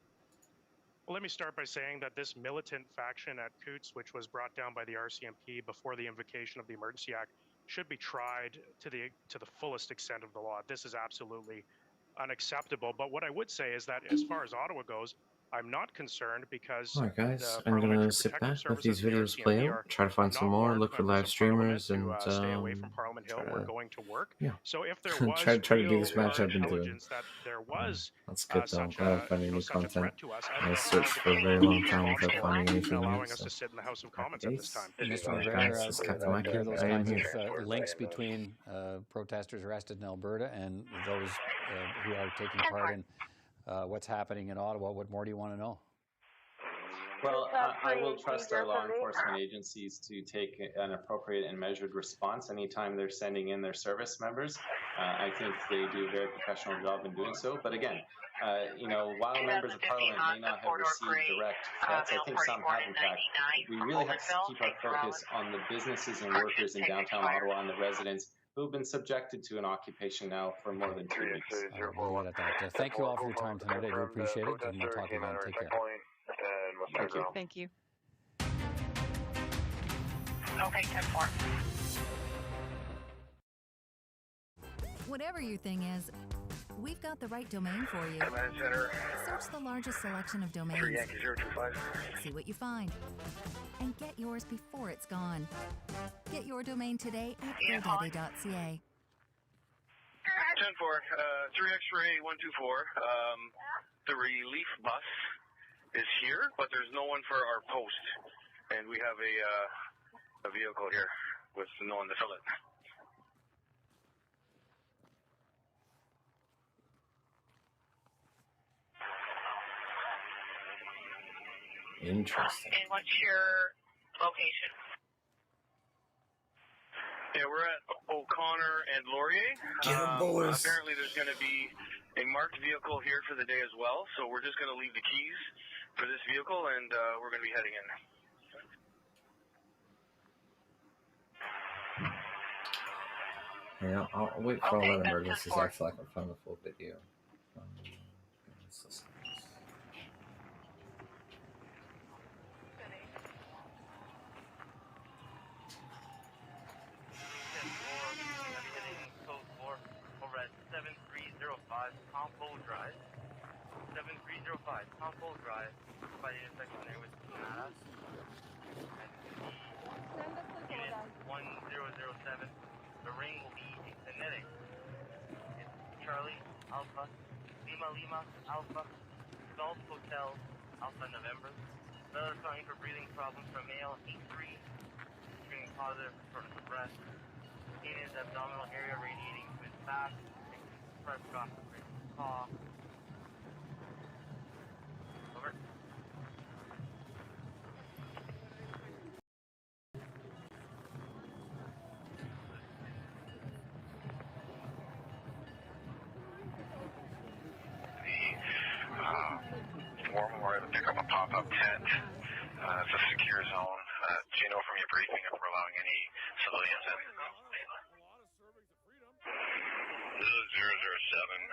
Well, let me start by saying that this militant faction at Coots, which was brought down by the RCMP before the invocation of the Emergency Act, should be tried to the fullest extent of the law. This is absolutely unacceptable. But what I would say is that as far as Ottawa goes, I'm not concerned because Alright guys, I'm gonna sit back, let these videos play out, try to find some more, look for live streamers, and stay away from Parliament Hill. We're going to work. Yeah. So if there was try to do this match I've been doing. intelligence that there was That's good though. I'm such glad a, I'm finding new such a content. threat to us, I searched for a very long time without finding anything allowing new. us So. to sit in the House of Commons at this time. Mr. Guys, this is Captain Mike. There are those I am kinds here. of links between protesters arrested in Alberta and those who are taking part in what's happening in Ottawa. What more do you want to know? Well, I will trust our law enforcement agencies to take an appropriate and measured response anytime they're sending in their service members. I think they do a very professional job in doing so. But again, while members of Parliament may not have received direct threats, I think some have in fact. We really have to keep our focus on the businesses and workers in downtown Ottawa and the residents who have been subjected to an occupation now for more than 2 weeks. We'll leave it at that. Thank you all for your time tonight. I do appreciate it, and we'll talk again. Take care. Thank you. Thank you. Okay, 10-4. Whatever your thing is, we've got the right domain for you. Command Center. Search the largest selection of domains. 3 Yankee 025. See what you find. And get yours before it's gone. Get your domain today at GoDaddy.ca. 10-4, 3 X-ray 124. The relief bus is here, but there's no one for our post. And we have a vehicle here with no one to fill it. Interesting. And what's your location? Yeah, we're at O'Connor and Laurier. Get 'em, boys. Apparently there's going to be a marked vehicle here for the day as well, so we're just going to leave the keys for this vehicle, and we're going to be heading in. Yeah, I'll wait for all that emergencies after I can find the full video. Let's listen to this. Over at 7305 Compo Drive. 7305 Compo Drive by the intersection there with Canada. Unit 1007. The ring will be kinetic. It's Charlie Alpha Lima Alpha Golf Hotel Alpha November. Another sign for breathing problems from male 83. Screening positive for shortness of breath. In his abdominal area radiating to his back. Press across the paw. Over. War Memorial to pick up a pop-up tent. It's a secure zone. Do you know from your briefing if we're allowing This is 007.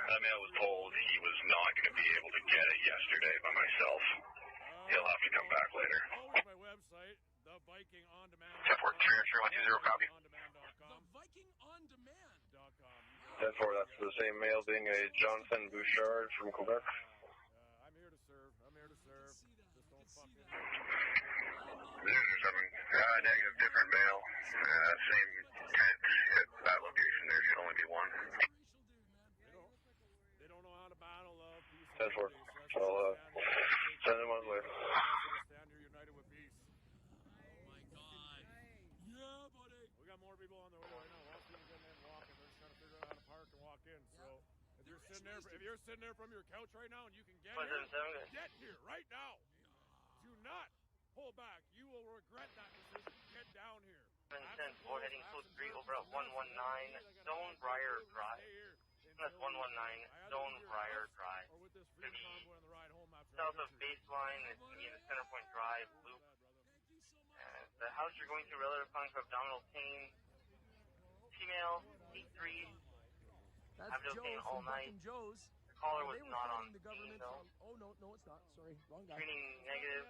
That man was told he was not going to be able to get it yesterday by myself. He'll have to come back later. My website, The Viking On Demand. 10-4, 120, copy. TheVikingOnDemand.com. 10-4, that's the same male being a Jonathan Bouchard from Quebec. I'm here to serve. I'm here to serve. Just don't fucking... 007, negative, different male. Same tent at that location. There should only be one. They don't know how to battle love, peace, 10-4. I'll send them on the way. stand here united with peace. Oh my God. Yeah, buddy. We got more people on the way right now. All people getting in and walking. They're just trying to figure out how to park and walk in. So if you're sitting there from your couch right now and you can get here right now. Do not pull back. You will regret that decision. Get down here. 4 heading code 3 over at 119 Stone Briar Drive. That's 119 Stone Briar Drive. South of baseline, it's going to be in the Centerpoint Drive loop. The house you're going to, relative cause of abdominal pain. Female, 83. Abdominal pain all night. The caller was not on scene though. Oh, no, it's not. Sorry, wrong guy. Screening negative.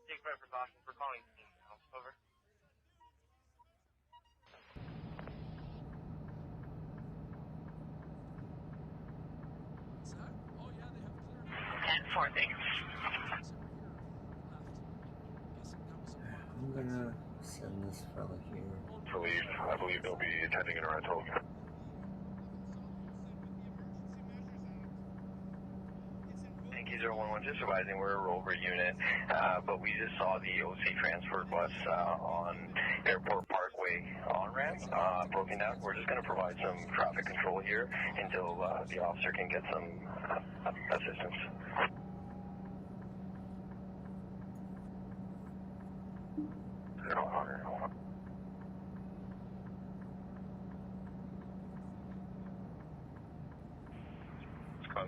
Take right precautions for calling team now. Over. Oh, yeah, they have clear. 10-4, thanks. I'm gonna send this fella here. I believe they'll be attending in a rental. Yankee 011, just advising we're a rover unit, but we just saw the OC transfer bus on Airport Parkway on-ramp broken down. We're just going to provide some traffic control here until the officer can get some assistance.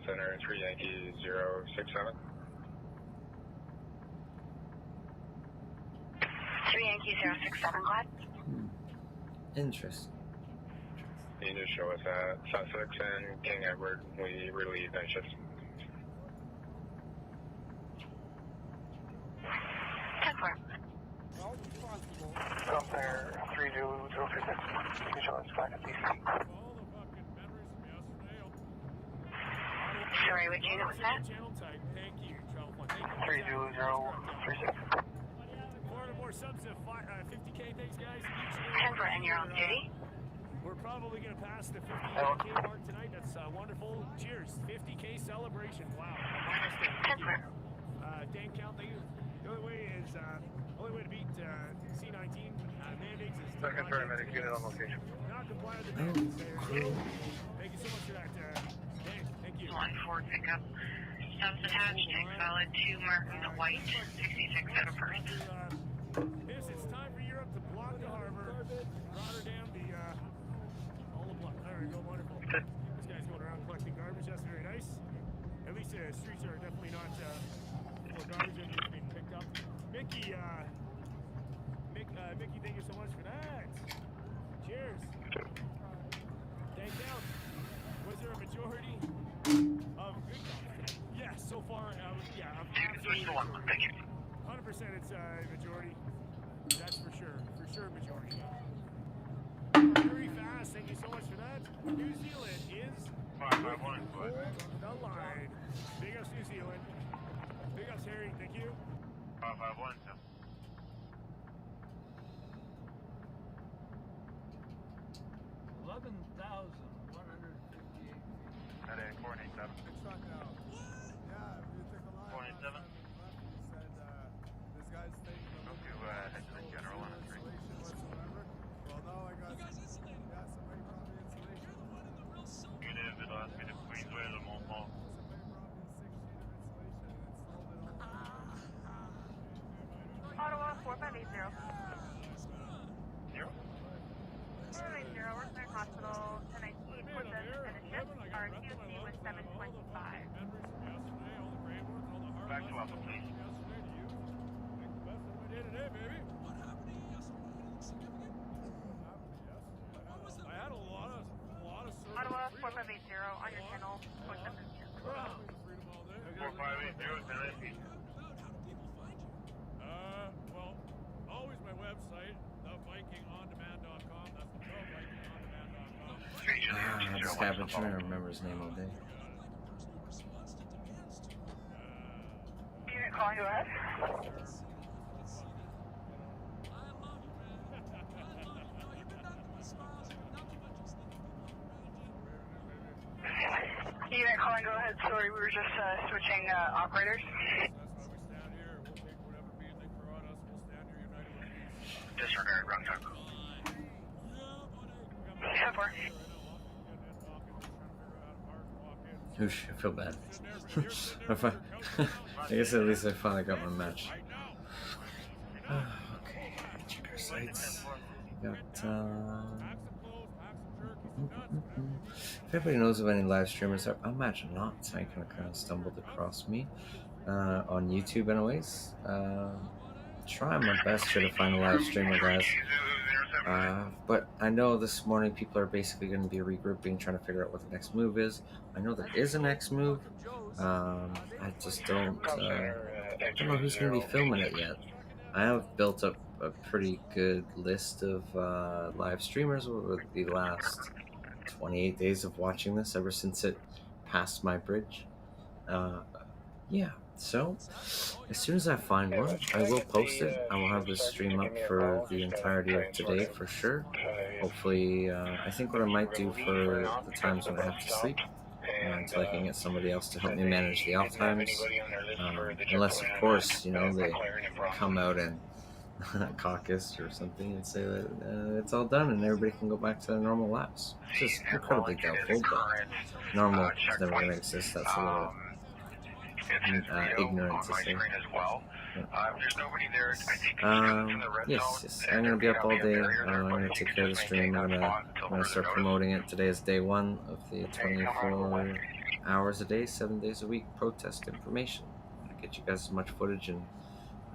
Center 3 Yankee 067. 3 Yankee 067, Glad. Interesting. You can just show us Sussex and King Edward. We relieve night shifts. 10-4. Center 3 Zulu 036. You can show us flag at DC. Sorry, what unit was that? 3 Zulu 036. More subs of 50K, thanks guys. 10-4, and you're on duty? We're probably going to pass the 50K mark tonight. That's wonderful. Cheers. 50K celebration. Wow. 10-4. Dan count, thank you. The only way to beat C-19 mandates is to Second paramedic unit on location. not comply with the mandates. Thank you so much for that, Dan. Thank you. 1-4 pickup. Subs attached, tank valid 2 Martin White, 66 out of first. It's time for Europe to block the harbor. Rotterdam, all the block. There we go, wonderful. This guy's going around collecting garbage. That's very nice. At least the streets are definitely not full of garbage and it's being picked up. Mickey, thank you so much for that. Cheers. Thank you. Was there a majority of good cops? Yeah, so far, absolutely. 100% it's a majority. That's for sure. For sure, majority. Very fast. Thank you so much for that. New Zealand is 551. The line. Big ups, New Zealand. Big ups, Harry. Thank you. 551, sir. 11,158. At a 487. It's not now. Yeah, we took a line. 487. He said, this guy's taking a Go to head to the general on a 3. whatsoever. Well, now I got some very property insulation. Negative, it'll ask me to Queensway to Montfort. Ottawa 4580. 0. 480, Workman Hospital, 1019, with us and a shift. Our QC was 725. Back to Alpha, please. What happened yesterday, baby? on your channel. 4580 well, always my website, thevikingondemand.com. That's thevikingondemand.com. This guy, I've been trying to remember his name all day. Unit calling, go ahead. Unit calling, go ahead. Sorry, we were just switching operators. Disregard, wrong time. 10-4. Oosh, I feel bad. I guess at least I finally got my match. Okay, check our sites. We got, if anybody knows of any live streamers, I imagine not. I kind of stumbled across me on YouTube anyways. Trying my best here to find a live streamer, guys. But I know this morning people are basically going to be regrouping, trying to figure out what the next move is. I know there is a next move. I just don't know who's going to be filming it yet. I have built up a pretty good list of live streamers over the last 28 days of watching this, ever since it passed my bridge. Yeah, so as soon as I find one, I will post it. I will have this stream up for the entirety of today for sure. Hopefully, I think what I might do for the times when I have to sleep, until I can get somebody else to help me manage the off times, unless of course, you know, they come out and caucus or something and say that it's all done and everybody can go back to their normal laps. It's just incredibly doubtful, but normal is never going to exist. That's a little ignorant to say. Yes, I'm going to be up all day. I'm going to take care of the stream. I'm going to start promoting it. Today is day 1 of the 24 hours a day, 7 days a week protest information. I get you guys as much footage, and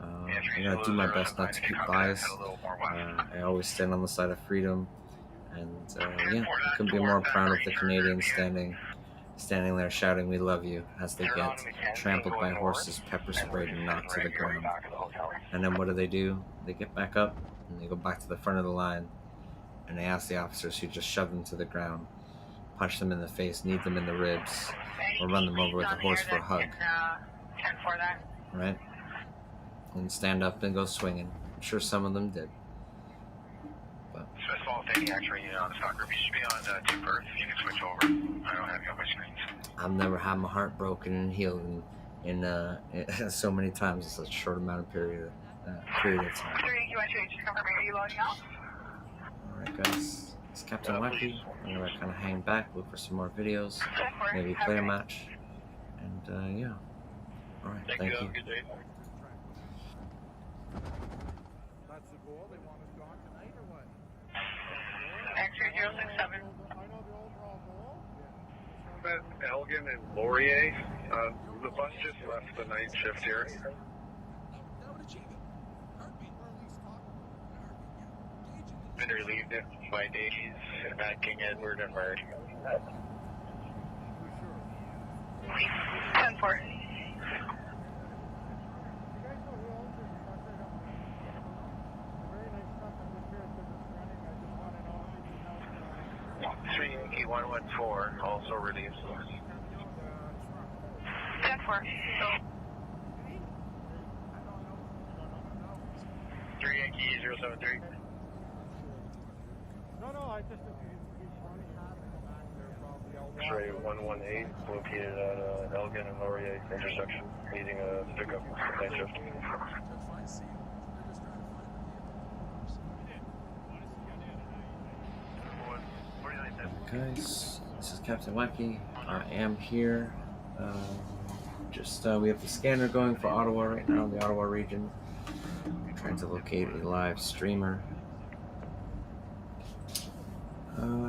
I'm going to do my best not to keep biased. I always stand on the side of freedom, and yeah, I couldn't be more proud of the Canadians standing there shouting "We love you" as they get trampled by horses, pepper sprayed, and knocked to the ground. And then what do? They get back up and they go back to the front of the line, and they ask the officers who just shoved them to the ground, punch them in the face, kneed them in the ribs, or run them over with a horse for a hug. Right? And stand up and go swinging. I'm sure some of them did. But I've never had my heart broken and healed in so many times in such a short amount of period of time. Alright guys, it's Captain Wacky. I'm gonna kind of hang back, look for some more videos, maybe play a match, and yeah. Alright, thank you. That's the goal. They want us gone tonight or what? X-ray 067. Elgin and Laurier. The bus just left the night shift here. Been relieved by Davies at King Edward and Murray. 10-4. Three Yankee 114, also released. 10-4. 3 Yankee 073. No, I just. X-ray 118, located at Elgin and Laurier intersection, needing a pickup night shift. Guys, this is Captain Wacky. I am here. We have the scanner going for Ottawa right now, in the Ottawa region. I'm trying to locate a live streamer.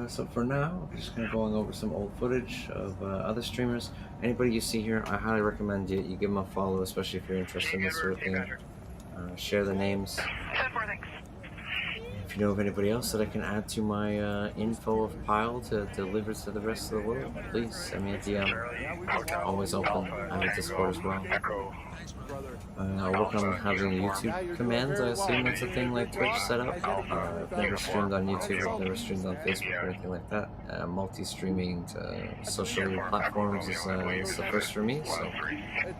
So for now, I'm just kind of going over some old footage of other streamers. Anybody you see here, I highly recommend you give them a follow, especially if you're interested in this sort of thing. Share the names. If you you know of anybody else that I can add to my info of pile to deliver to the rest of the world, please send me a DM. Always open. I have a Discord as well. I'll work on having YouTube commands. I assume that's a thing like Twitch set up. I've never streamed on YouTube. I've never streamed on Facebook or anything like that. Multi-streaming to social platforms is the first for me, so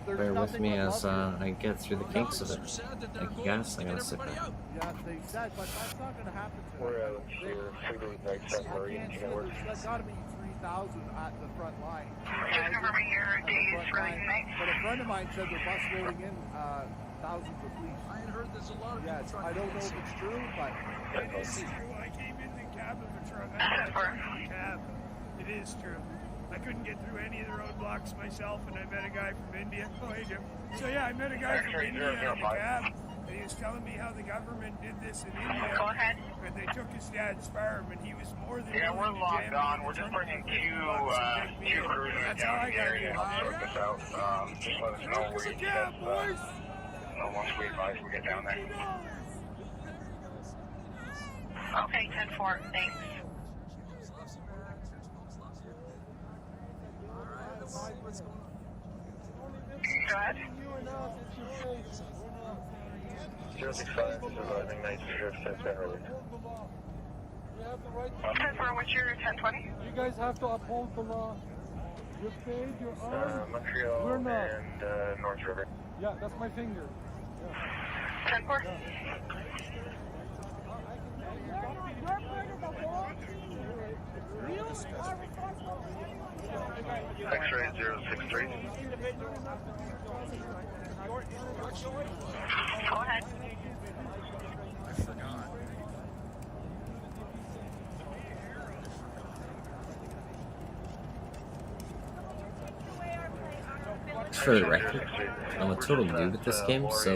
bear with me as I get through the kinks of it. Thank you guys. I gotta sit back. Yeah, they said, but that's not going to happen. We're That's got to be 3,000 at the front line. Just confirming your days for the night. But a friend of mine said they're bus loading in thousands of police. I had heard there's a lot of people. I don't know if it's true, but it is true. I came in the cab of a truck. Cab. It is true. I couldn't get through any of the roadblocks myself, and I met a guy from India. Oh, hey, Jim. So yeah, I met a guy from India in the cab, and he was telling me how the government did this in India. Go ahead. But they took his dad's sperm, and he was more than Yeah, we're logged on. We're just bringing two cruisers down here to help sort this out. Just let us know where you need us. Once we advise we get down there. Okay, 10-4. Thanks. Go ahead. 065 is arriving night shift since been released. 10-4, what's your 1020? You guys have to uphold the law. You're paid, you're armed. Montreal We're not. and North River. Yeah, that's my finger. 10-4. X-ray 063. Go ahead. I forgot. For the record, I'm a total noob at this game, so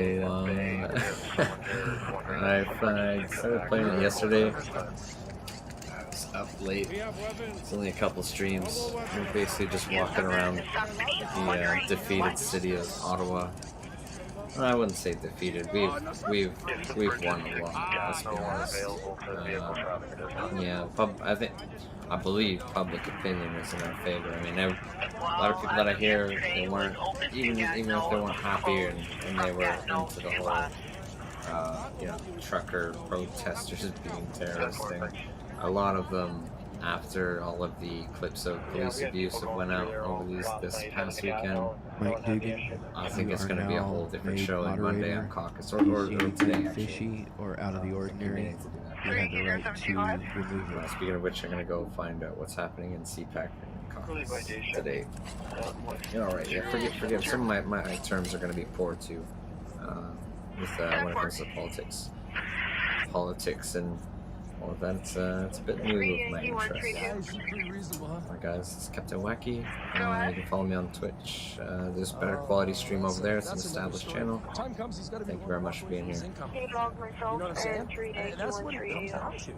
I started playing it yesterday. It's up late. It's only a couple streams. We're basically just walking around the defeated city of Ottawa. Well, I wouldn't say defeated. We've won a lot. Let's be honest. Yeah, I believe public opinion is in our favor. I mean, a lot of people that I hear, they weren't even if they weren't happy and they were into the whole trucker protesters being terrorist thing. A lot of them, after all of the clips of police abuse that went out over this past weekend, I think it's going to be a whole different show on Monday on Caucus or today. Fishy or out of the ordinary, you have the right to remove it. Speaking of which, I'm going to go find out what's happening in CPAC and Caucus today. Alright, yeah, forget. Some of my terms are going to be poor too, with when it comes to politics and all of that. It's a bit new of my interest. Alright guys, it's Captain Wacky. You can follow me on Twitch. There's a better quality stream over there. It's an established channel. Thank you very much for being here. You know what I'm saying? And that's what it comes down to.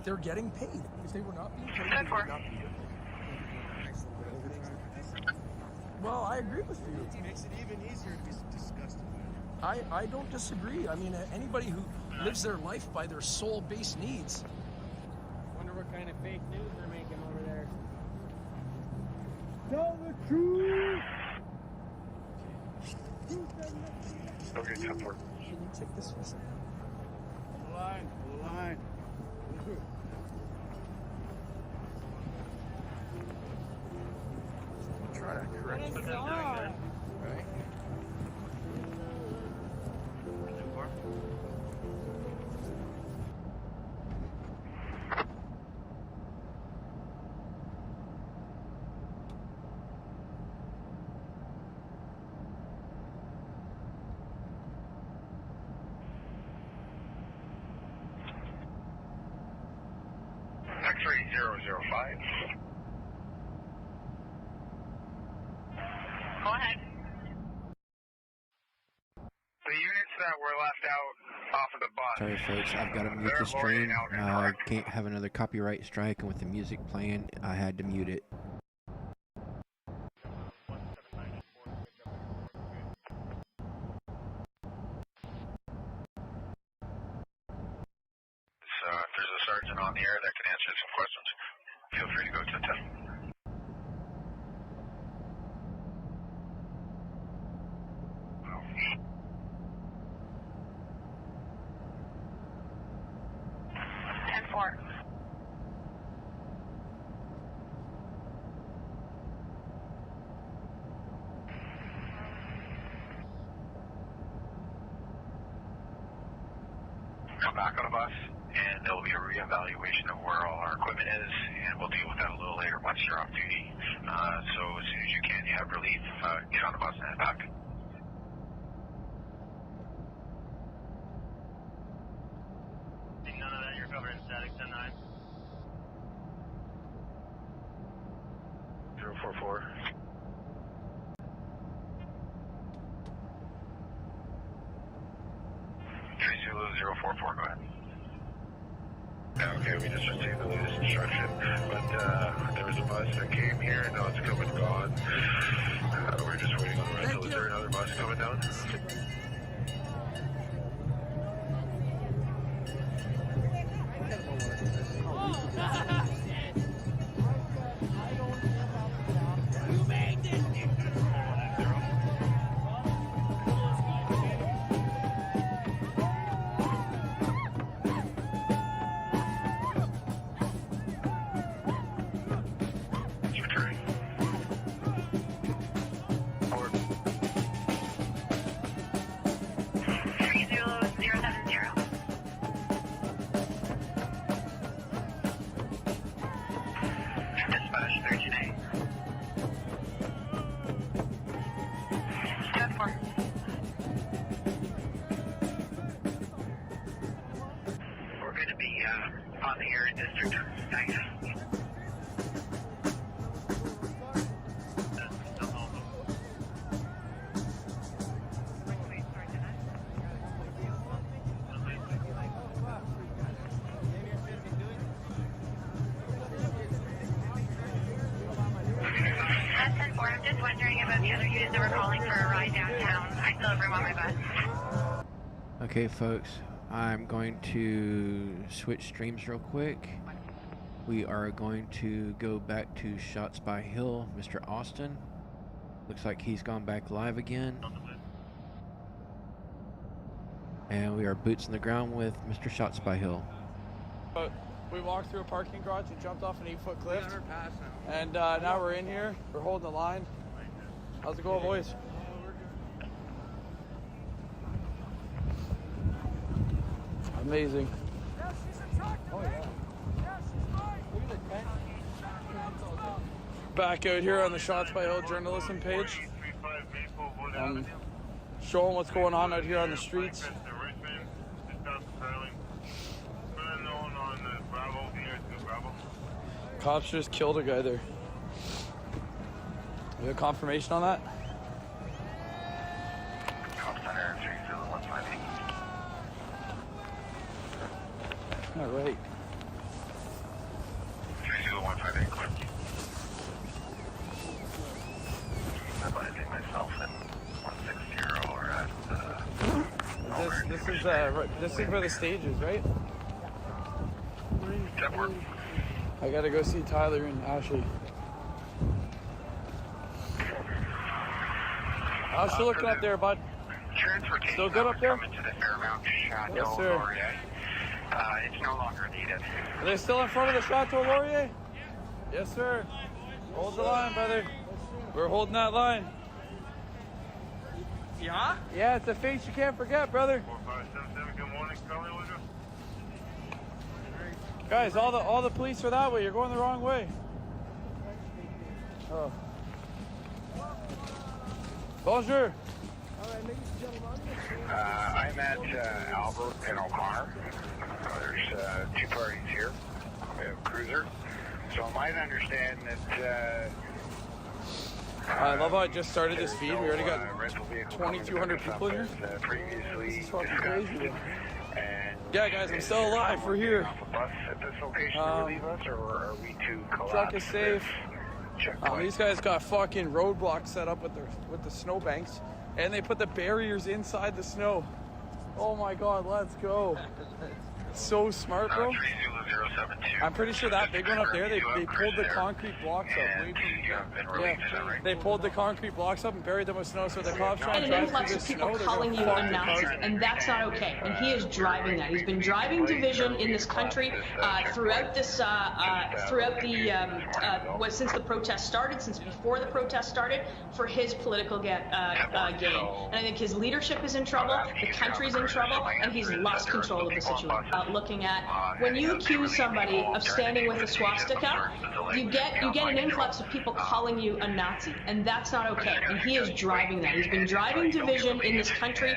They're getting paid. If they were not being paid, they would not be here. Well, I agree with you. It makes it even easier to be disgusted. I don't disagree. I mean, anybody who lives their life by their soul-based needs. Wonder what kind of fake news they're making over there. Tell the truth! Okay, 10-4. Can you take this for a second? Line. Try to correct it. Right? X-ray 005. Go ahead. The units that were left out off of the bus. Sorry folks, I've got to mute the stream. I can't have another copyright strike, and with the music playing, I had to mute it. sergeant on the air that can answer some questions. Feel free to go to 10. Come back on a bus, and there will be a reevaluation of where all our equipment is, and we'll deal with that a little later once you're off duty. So as soon as you can, you have relief, get on the bus and head back. None of that, you're covered in static 10-9. 044. Zulu 044, go ahead. Okay, we just received the latest instruction, but there was a bus that came here, and now it's come and gone. We're just waiting on the rental. Is there another bus coming down? You made this! On the area district. Thanks. I'm just wondering about the other units that were calling for a ride downtown. I still have room on my bus. Okay, folks, I'm going to switch streams real quick. We are going to go back to Shots by Hill, Mr. Austin. Looks like he's gone back live again. And we are boots on the ground with Mr. Shots by Hill. We walked through a parking garage and jumped off an 8-foot cliff. And now we're in here. We're holding the line. How's it going, boys? Amazing. Oh, yeah. Back out here on the Shots by Hill journalism page. Showing what's going on out here on the streets. Cops just killed a guy there. You have confirmation on that? Cop Center 30158. All right. 30158, clear. I'm landing myself in 160 or at This is where the stage is, right? Network. I gotta go see Tyler and Ashley. How's she looking up there, bud? Still good up there? To the Fairmount Chateau Yes, sir. Laurier. It's no longer needed. Are they still in front of the Chateau Laurier? Yes, sir. Hold the line, brother. We're holding that line. Yeah? Yeah, it's a face you can't forget, brother. 4577, good morning. Color with you? Guys, all the police are that way. You're going the wrong way. Oh. Bonjour. I'm at Albert and O'Connor. There's two parties here. We have a cruiser. So I might understand that... I love how I just started this feed. We already got 2,200 people in here. Previously this is fucking crazy. And yeah, guys, I'm still alive. We're here. Bus at this location to relieve us, or are we to collapse? Truck is safe. These guys got fucking roadblocks set up with the snowbanks, and they put the barriers inside the snow. Oh my God, let's go. so smart, bro. I'm pretty sure that big one up there, they pulled the concrete blocks up. They pulled the concrete blocks up and buried them with snow, so the cops trying to drive through the snow. People calling you a Nazi, and that's not okay. And he is driving that. He's been driving division in this country since the protest started, since before the protest started, for his political gain. And I think his leadership is in trouble, the country's in trouble, and he's lost control of the situation. Looking at when you accuse somebody of standing with a swastika, you get an influx of people calling you a Nazi, and that's not okay. And he is driving that. He's been driving division in this country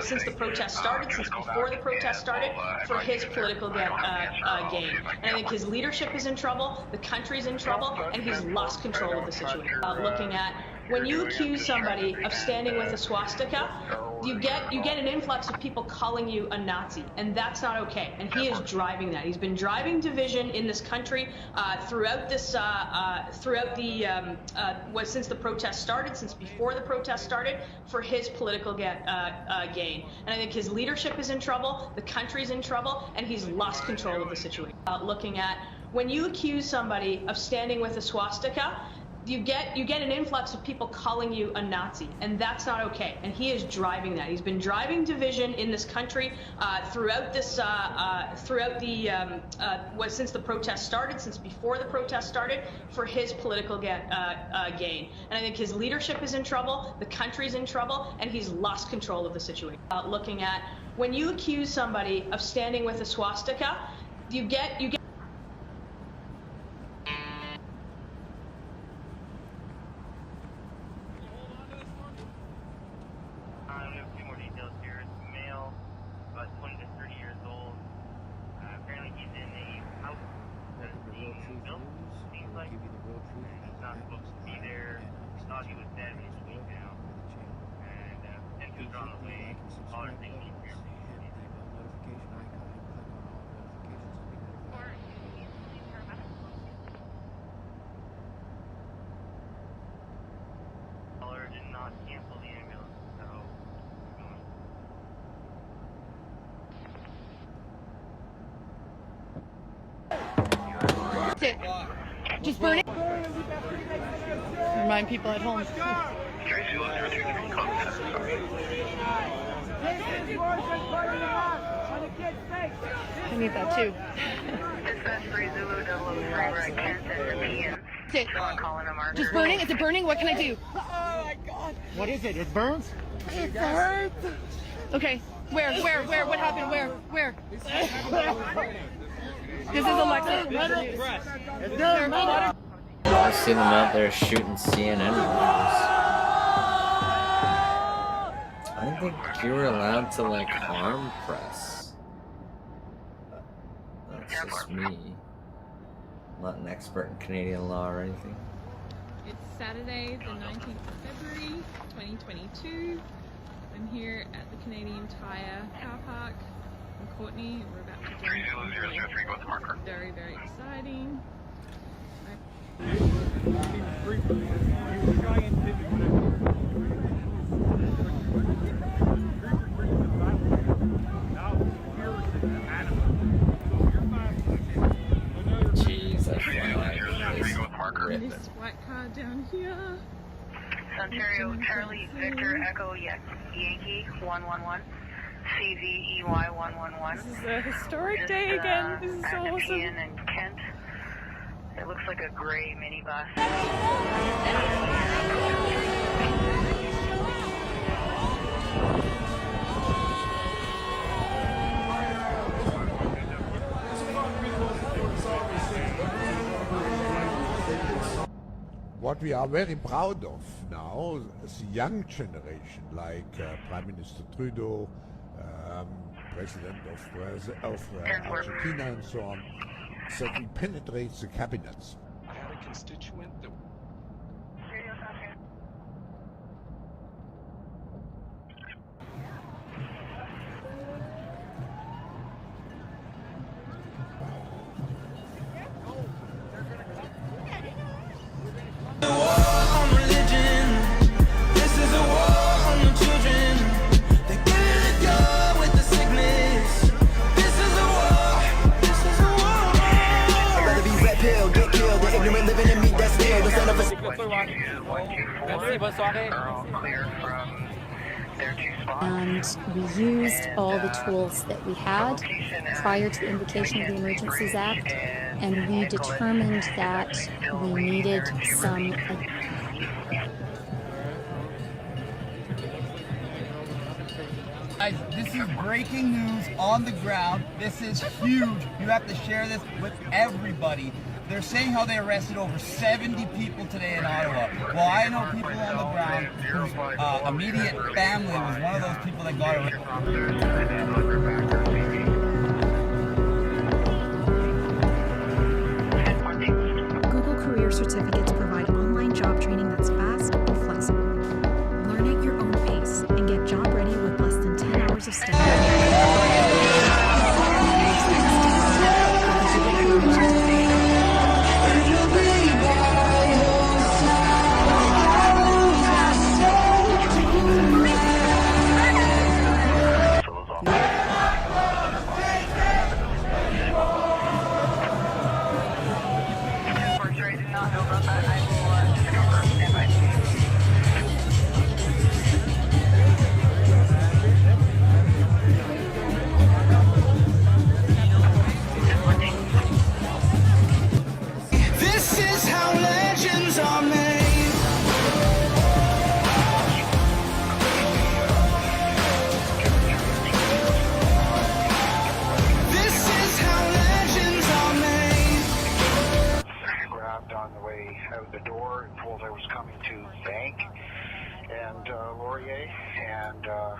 since the protest started, since before the protest started, for his political gain. And I think his leadership is in trouble, the country's in trouble, and he's lost control of the situation. Looking at when you accuse somebody of standing with a swastika, you get an influx of people calling you a Nazi, and that's not okay. And he is driving that. He's been driving division in this country since the protest started, since before the protest started, for his political gain. And I think his leadership is in trouble, the country's in trouble, and he's lost control of the situation. Looking at when you accuse somebody of standing with a swastika, you get an influx of people calling you a Nazi, and that's not okay. And he is driving that. He's been driving division in this country since the protest started, since before the protest started, for his political gain. And I think his leadership is in trouble, the country's in trouble, and he's lost control of the situation. Looking at when you accuse somebody of standing with a swastika, you get Just burn it. Remind people at home. I need that too. Just burning? Is it burning? What can I do? Oh my god. What is it? It burns? It burns. Okay. Where? What happened? Where? This is Alexa. I see them out there shooting CNN news. I didn't think you were allowed to like harm press. That's just me. I'm not an expert in Canadian law or anything. It's Saturday, the 19th of February, 2022. I'm here at the Canadian Tire car park in Courtney. We're about to join. Very, very exciting. Jeez, that's this white car down here. Ontario, Charlie, Victor, Echo, Yankee, 111, CVEY 111. This is a historic day again. This is so awesome. Ian and Kent. It looks like a gray minibus. What we are very proud of now is the young generation, like Prime Minister Trudeau, President of Argentina and so on, that we penetrate the cabinets. I had a constituent that... This is a war on the children. They give it And we used all the tools that we had prior to the invocation of the Emergencies Act, and we determined that we needed some. Guys, this is breaking news on the ground. This is huge. You have to share this with everybody. They're saying how they arrested over 70 people today in Ottawa. Well, I know people on the ground whose immediate family was one of those people that got arrested. Google Career Certificates provide online job training that's fast and flexible. Learn at your own pace and get job ready with less than 10 hours of study.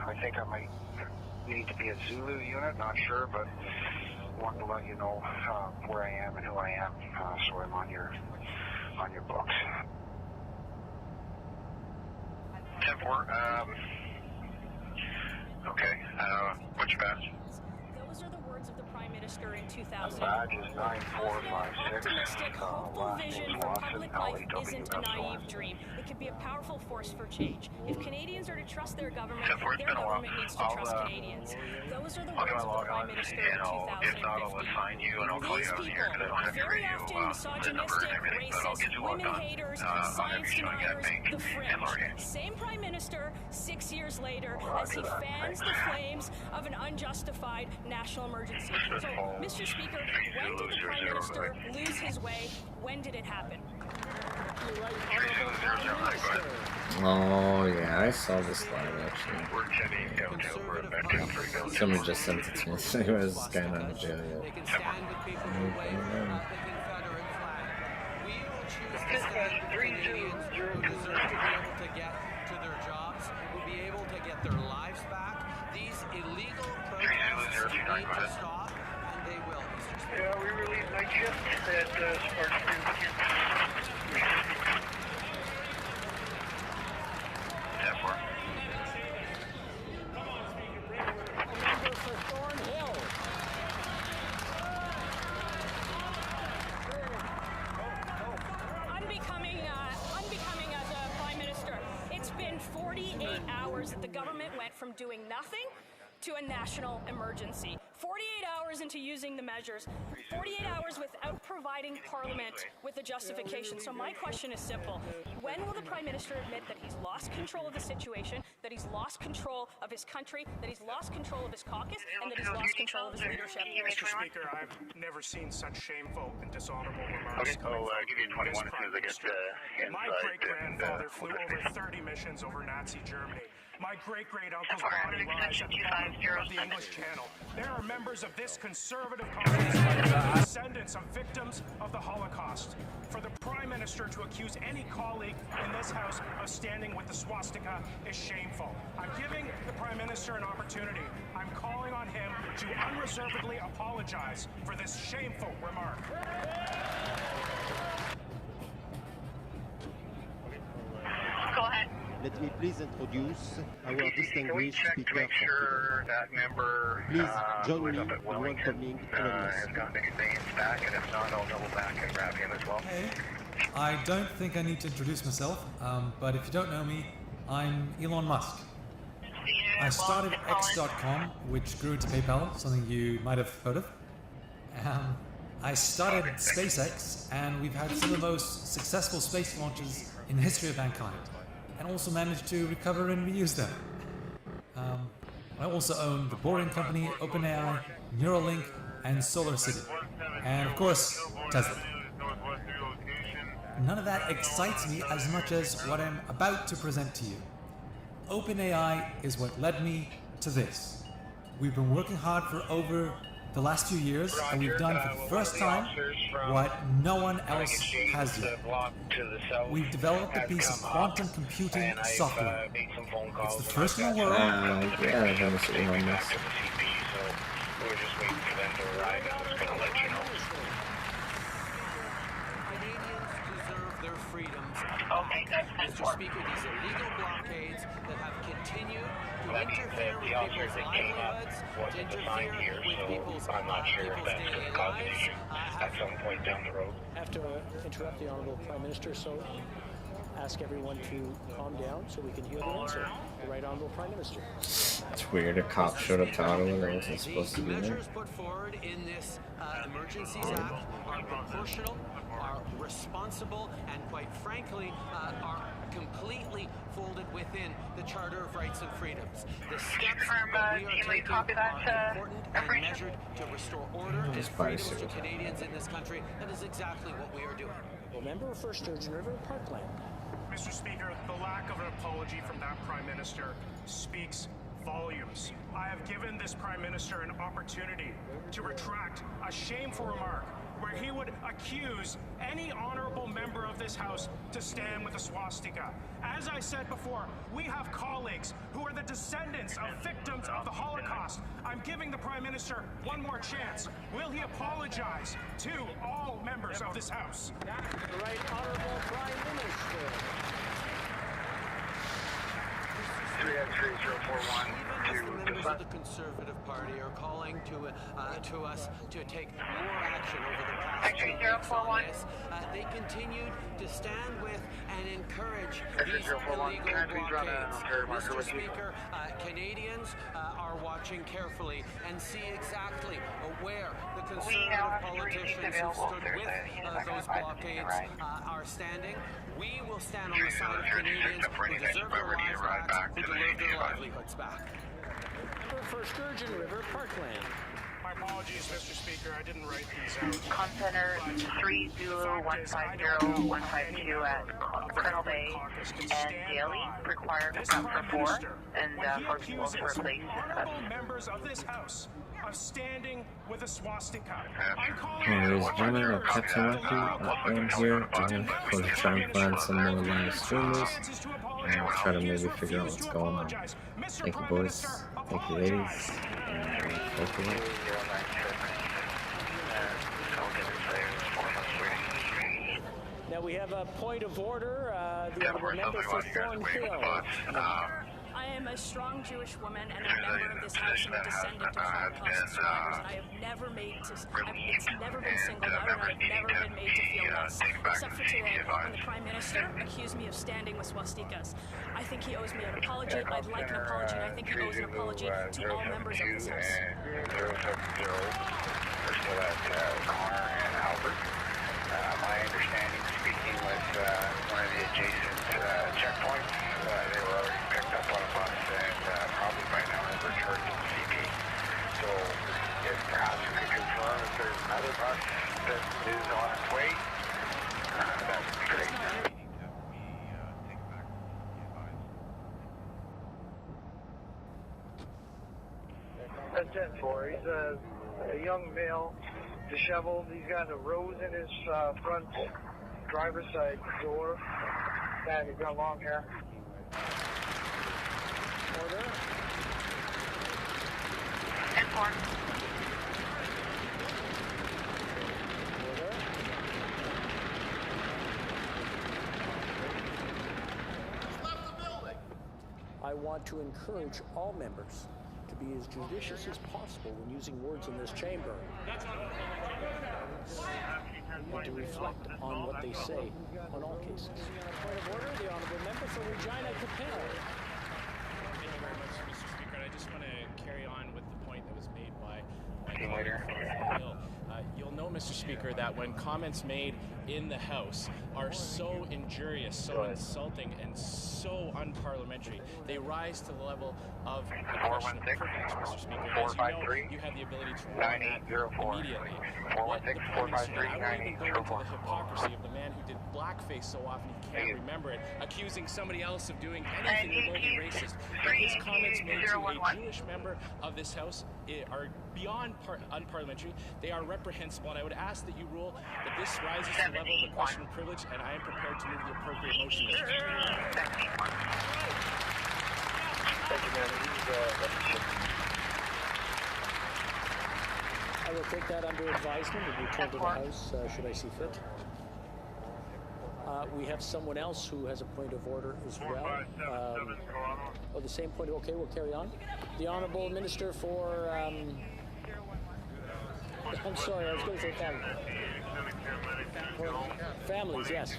I think I might need to be a Zulu unit, not sure, but wanted to let you know where I am and who I am, so I'm on your books. 10-4, okay, what's your badge? Those are the words of the Prime Minister in 2000. Badge is 9456. Optimistic, hopeful vision for public life isn't a naive dream. It can be a powerful force for change. If Canadians are to trust their government, their government needs to trust Canadians. Those are the words of the Prime Minister in 2015. These people, very often misogynistic, racist, women haters, science deniers, the fringe. Same Prime Minister 6 years later as he fans the flames of an unjustified national emergency. So, Mr. Speaker, when did the Prime Minister lose his way? When did it happen? Oh yeah, I saw this live actually. Someone just sent it to me. So he was kind of in jail yet. Yeah, we released night shift at Spartan. Unbecoming as a Prime Minister. It's been 48 hours that the government went from doing nothing to a national emergency. 48 hours into using the measures, 48 hours without providing Parliament with a justification. So my question is simple. When will the Prime Minister admit that he's lost control of the situation, that he's lost control of his country, that he's lost control of his caucus, and that he's lost control of his leadership? Mr. Speaker, I've never seen such shameful and dishonorable remarks. Okay, I'll give you 21 as soon as I get inside. My great-grandfather flew over 30 missions over Nazi Germany. My great-great-uncle's body lies at the bottom of the English Channel. There are members of this conservative Congress, descendants of victims of the Holocaust. For the Prime Minister to accuse any colleague in this House of standing with the swastika is shameful. I'm giving the Prime Minister an opportunity. I'm calling on him to unreservedly apologize for this shameful remark. Go ahead. Let me please introduce our distinguished speaker make sure that member please join me in welcoming has gotten the conveyance back, and if not, I'll double back and grab him as well. Hey, I don't think I need to introduce myself, but if you don't know me, I'm Elon Musk. I started X.com, which grew into PayPal, something you might have heard of. I started SpaceX, and we've had some of the most successful space launches in the history of mankind. and also managed to recover and reuse them. I also own the Boring Company, OpenAI, Neuralink, and SolarCity. And of course, Tesla. None of that excites me as much as what I'm about to present to you. OpenAI is what led me to this. We've been working hard for over the last few years, and we've done for the first time what no one else has yet. We've developed a piece of quantum computing software. It's the first in the world. Yeah, that was Elon Musk. We were just waiting for them to arrive, and I was going to let you know. Canadians deserve their freedoms. Okay, Mr. Speaker, these illegal blockades that have continued to interfere with people's livelihoods, to interfere with people's I'm not sure if that's going to cause an issue at some point down the road. I have to interrupt the Honourable Prime Minister, so ask everyone to calm down so we can hear the answer. The Right Honourable Prime Minister. It's weird, a cop showed up to Ottawa and wasn't supposed to be there. The measures put forward in this Emergencies Act are proportional, are responsible, and quite frankly, are completely folded within the Charter of Rights and Freedoms. The steps that we are taking are important and measured to restore order and freedoms to Canadians in this country. That is exactly what we are doing. Well, member for Sturgeon River Parkland. Mr. Speaker, the lack of an apology from that Prime Minister speaks volumes. I have given this Prime Minister an opportunity to retract a shameful remark where he would accuse any honorable member of this House to stand with a swastika. As I said before, we have colleagues who are the descendants of victims of the Holocaust. I'm giving the Prime Minister one more chance. Will he apologize to all members of this House? The Right Honourable Prime Minister. 3X3041 Even as the members of the Conservative Party are calling to us to take more action over the past 2 weeks on this, they continued to stand with and encourage these illegal blockades. Mr. Speaker, Canadians are watching carefully and see exactly where the Conservative politicians who stood with those blockades are standing. We will stand on the side of Canadians who deserve their lives back, who deserve their livelihoods back. For Sturgeon River Parkland. My apologies, Mr. Speaker. I didn't write these out. Center 30150-152 at Colonel Bay and Daly require pickup for 4 and 4 people to replace. Members of this House of standing with a swastika. Anyways, I'm gonna cut some up in here. I'm going to try and find some more live streamers and I'll try to maybe figure out what's going on. Thank you, boys. Thank you, ladies. And thank you. Now we have a point of order. The honourable member for Thornhill. I am a strong Jewish woman and a member of this House and a descendant of Holocaust survivors. I have never it's never been singled out, and I've never been made to feel less, except for today, when the Prime Minister accused me of standing with swastikas. I think he owes me an apology. I'd like an apology, and I think he owes an apology to all members of this House. 070, we're still at Connor and Albert. My understanding, speaking with one of the adjacent checkpoints, they were already picked up on a bus and probably by now have returned to the CP. So if perhaps you could confirm if there's another bus that is on its way, that would be great. That's 10-4. He's a young male, disheveled. He's got a rose in his front driver's side door. And he's got long hair. Order. 10-4. I want to encourage all members to be as judicious as possible when using words in this chamber. And to reflect on what they say on all cases. Point of order, the honourable member for Regina Capel. Thank you very much, Mr. Speaker. I just want to carry on with the point that was made by Team leader. You'll know, Mr. Speaker, that when comments made in the House are so injurious, so insulting, and so unparliamentary. They rise to the level of a question of privilege, Mr. Speaker. As you know, you have the ability to rule on that immediately. What the Prime Minister did, I won't even go into the hypocrisy of the man who did blackface so often he can't remember it, accusing somebody else of doing anything remotely racist. But his comments made to a Jewish member of this House are beyond unparliamentary. They are reprehensible, and I would ask that you rule that this rises to the level of a question of privilege, and I am prepared to move the appropriate motion, Mr. Speaker. Thank you, man. I will take that under advisement and return to the House should I see fit. We have someone else who has a point of order as well. The same point. Okay, we'll carry on. The Honourable Minister for... I'm sorry, I was going to say family. Families, yes.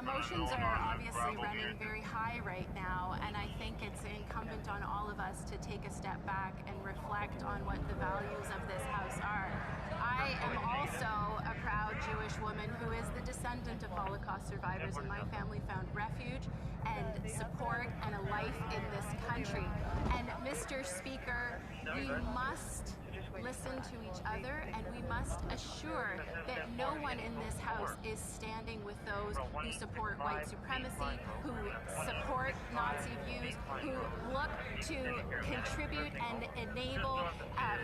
Emotions are obviously running very high right now, and I think it's incumbent on all of us to take a step back and reflect on what the values of this House are. I am also a proud Jewish woman who is the descendant of Holocaust survivors, and my family found refuge and support and a life in this country. And Mr. Speaker, we must listen to each other, and we must assure that no one in this House is standing with those who support white supremacy, who support Nazi views, who look to contribute and enable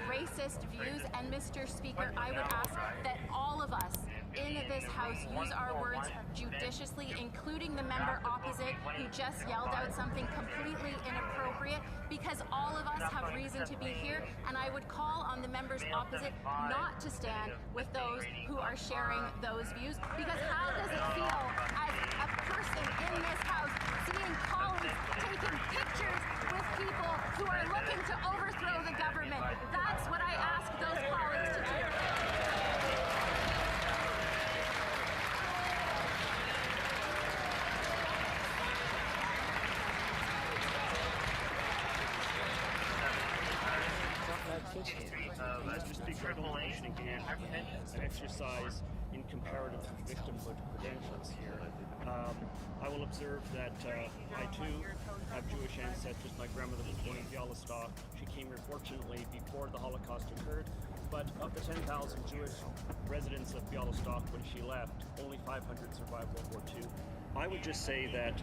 racist views. And Mr. Speaker, I would ask that all of us in this House use our words judiciously, including the member opposite who just yelled out something completely inappropriate, because all of us have reason to be here, and I would call on the members opposite not to stand with those who are sharing those views, because how does it feel as a person in this House seeing colleagues taking pictures with people who are looking to overthrow the government? That's what I ask those colleagues to do. Mr. Speaker, I don't mention again an exercise in comparative victimhood credentials here. I will observe that I too have Jewish ancestors. My grandmother was born in Bialystok. She came here fortunately before the Holocaust occurred, but of the 10,000 Jewish residents of Bialystok when she left, only 500 survived World War II. I would just say that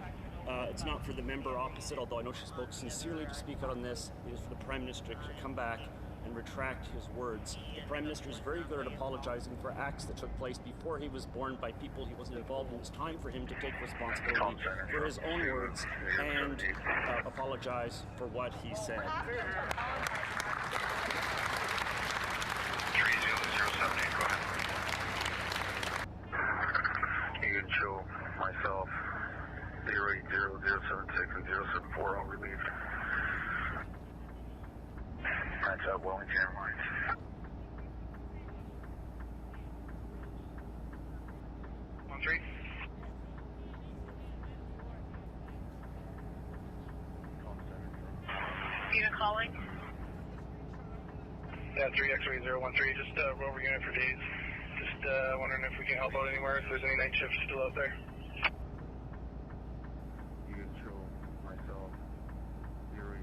it's not for the member opposite, although I know she spoke sincerely to speak out on this. It is for the Prime Minister to come back and retract his words. The Prime Minister is very good at apologizing for acts that took place before he was born by people he wasn't involved in. It's time for him to take responsibility for his own words and apologize for what he said. 3078, go ahead. You can show myself 080-076 and 074, all relieved. That's Wellington Airlines. One three. Unit calling. Yeah, 3 X-ray 013, just rover unit for days. Just wondering if we can help out anywhere, if there's any night shifts still out there. You can show myself 080.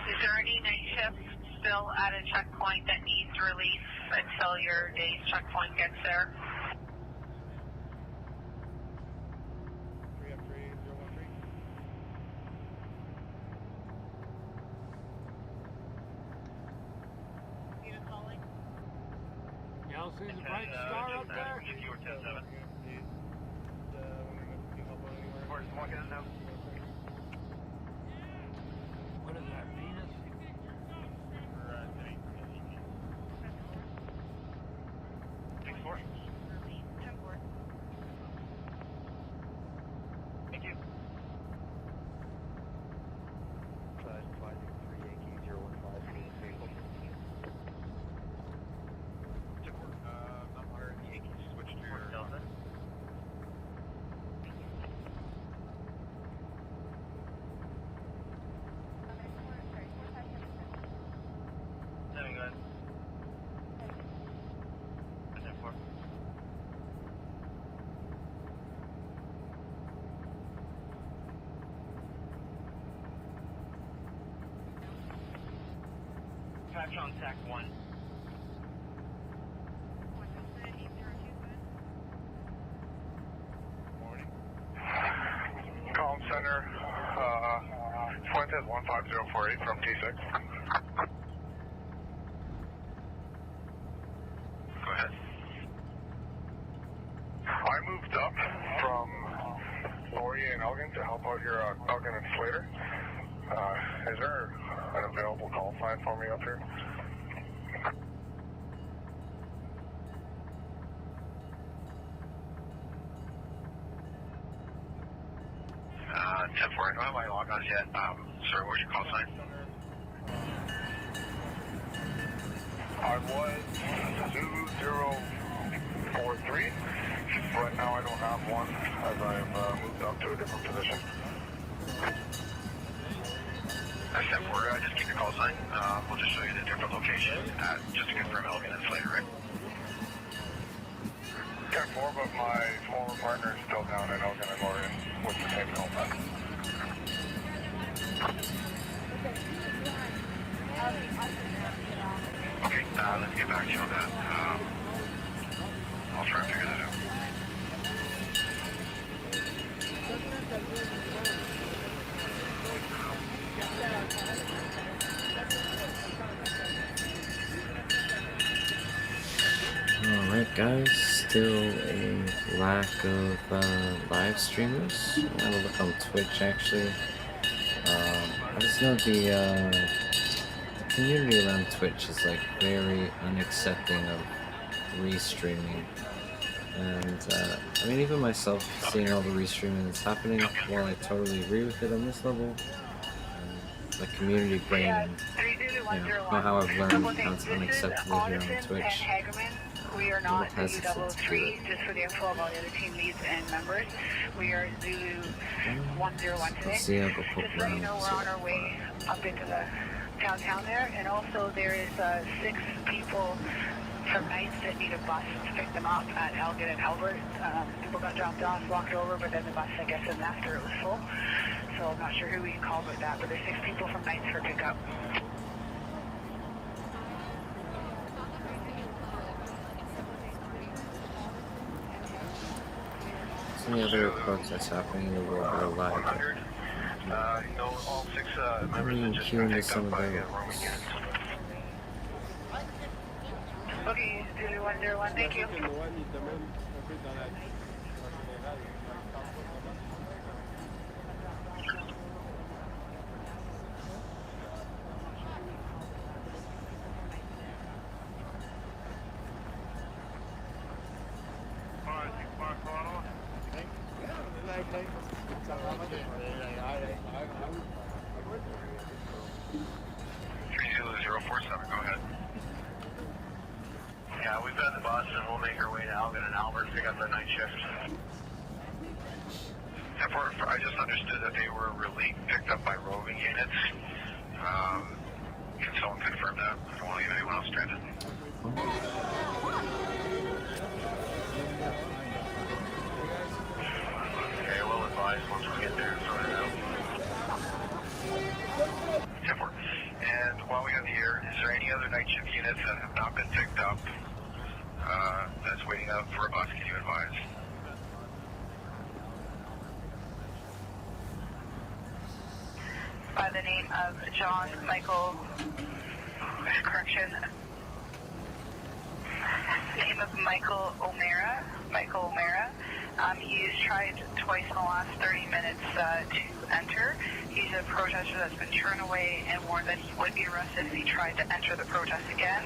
Is there any night shift still at a checkpoint that needs relief until your day's checkpoint gets there? 3 X-ray 013. Unit calling. Y'all see the bright star up there? You were 10-7. Wondering if we can help out anywhere. Where's the walk-in now? What is that, Venus? Thank you. Number Yankee, switch to your Delta. dispatch on TAC 1. Call center, Fuentes 15048 from T6. Go ahead. I moved up from Laurier and Elgin to help out your Elgin and Slater. Is there an available call sign for me up here? 10-4, I don't have my log on yet. Sorry, what's your call sign? I was Zulu 043. Right now I don't have one as I've moved up to a different position. That's 10-4, just keep your call sign. We'll just show you the different location just to confirm Elgin and Slater, right? 10-4, but my former partner is still down at Elgin and Laurier with the same call sign. Okay, let's get back to you on that. I'll try and figure that out. Alright guys, still a lack of live streamers. I'm gonna look on Twitch actually. I just know the community around Twitch is like very unaccepting of restreaming. And I mean, even myself seeing all the restreaming that's happening, while I totally agree with it on this level, the community brain and how I've learned how it's unacceptable here on Twitch. We are not Zulu 003, just for the info of all the other team leads and members. We are Zulu 101 today. See, I'll go poke just so you know, we're on our way up into the downtown there. And also there is 6 people from Knights that need a bus to pick them up at Elgin and Albert. People got dropped off, walked over, but then the bus, I guess, and after it was full. So I'm not sure who we can call about that, but there's 6 people from Knights for pickup. Any other protests happening in the world that are live? All 6 I'm members even have just queuing been into some picked of up by those. Roman units. Okay, Zulu 101, thank you. I just understood that they were really picked up by roving units. Can someone confirm that? I don't want to leave anyone else stranded. Okay, we'll advise once we get there and sort it out. 10-4. And while we have the air, is there any other night shift units that have not been picked up that's waiting out for a bus? Can you advise? By the name of John Michael, correction, name of Michael O'Mara. He's tried twice in the last 30 minutes to enter. He's a protester that's been turned away and warned that he would be arrested if he tried to enter the protest again.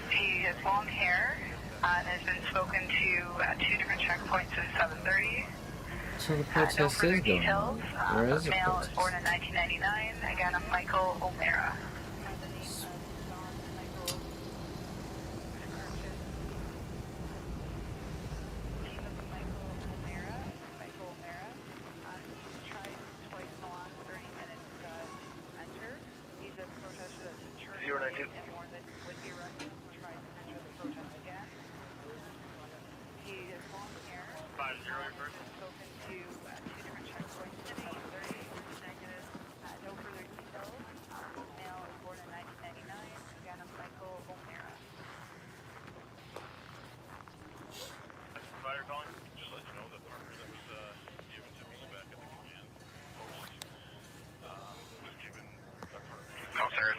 He has long hair and has been spoken to at 2 different checkpoints since 7:30. So the protest is going on. Where is the Male protest? is born in 1999. Again, I'm Michael O'Mara.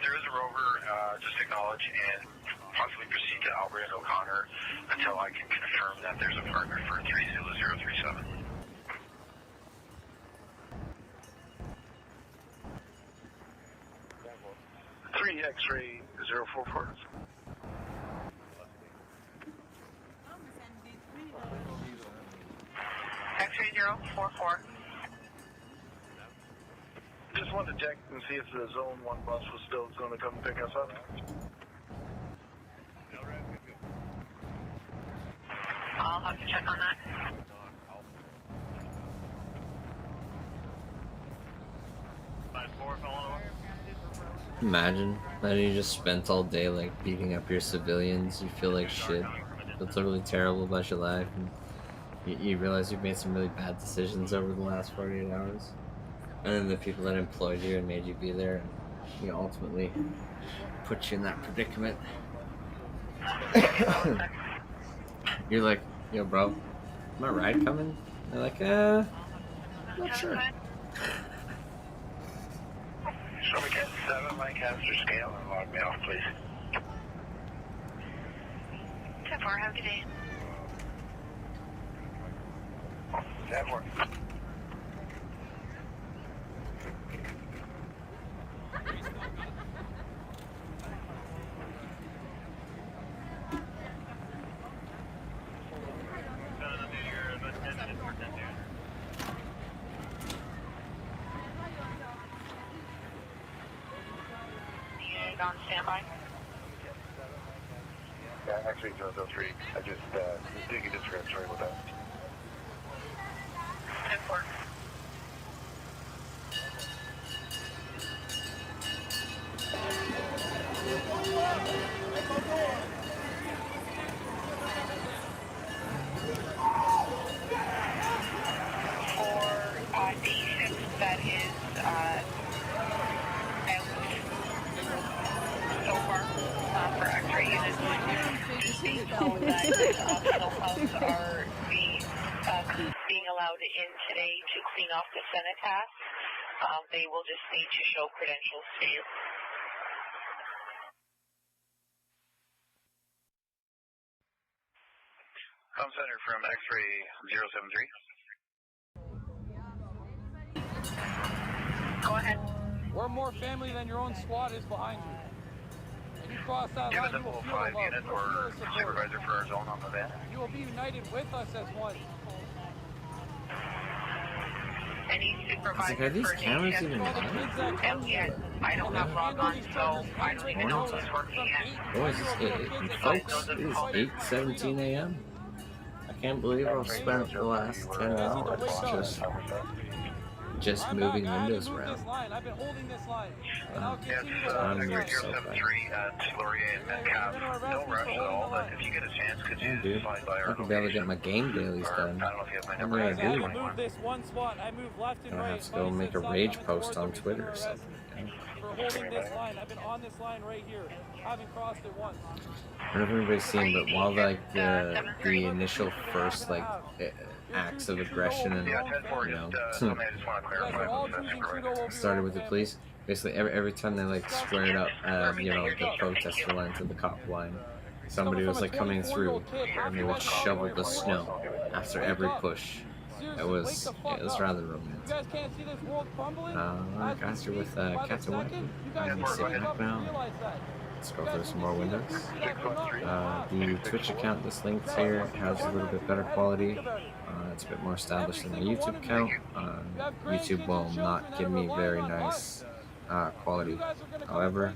there is a rover, just acknowledge and possibly proceed to Albert and O'Connor until I can confirm that there's a partner for 30037. 3 X-ray 044. X-ray 044. Just wanted to check and see if the Zone 1 bus was still going to come pick us up. I'll have to check on that. Imagine that you just spent all day like beating up your civilians. You feel like shit. You feel totally terrible about your life, and you realize you've made some really bad decisions over the last 48 hours. And then the people that employed you and made you be there, and ultimately put you in that predicament. You're like, yo, bro, my ride coming? They're like, not sure. So we get 7 Lancaster scale and log me off, please. 10-4, have a good day. 10-4. On standby. Yeah, actually, 003. I just didn't get this script. Sorry about that. 10-4. For day shift, that is out so far for X-ray units. Please know that snowplows are being allowed in today to clean off the Cenotaph. They will just need to show credentials to you. Com Center from X-ray 073. Go ahead. We're more family than your own squad is behind you. And you cross that line, you will feel the love. Unit or supervisor for our zone on the van. You will be united with us as one. Any supervisor are these for cameras day even shift? on? Yes, I don't have log on, so I don't even know if it's working yet. Boys, folks, it is 8:17 a.m. I can't believe I've spent the last 10 hours just moving windows around. I've been holding this line. Yes, I'm Sector so 073 at Laurier and Metcalf. No rush at all, but if you get a chance, could you slide by our I could be able to get my game dailies done. I'm gonna do one. Move this one spot. I move left and I'm gonna right. have to go make a rage post on Twitter or something. For holding this line. I've been on this line right here. I haven't crossed it once. I don't know if everybody's seen, but while like the initial first like acts of aggression and started with the police, basically every time they like squared up the protester line to the cop line, somebody was like coming through and they would shovel the snow after every push. It was rather romantic. You guys can't see this world crumbling? Guys are with Captain White. I'm sitting up now. Let's go through some more windows. The Twitch account that's linked here has a little bit better quality. It's a bit more established than my YouTube account. YouTube will not give me very nice quality. However,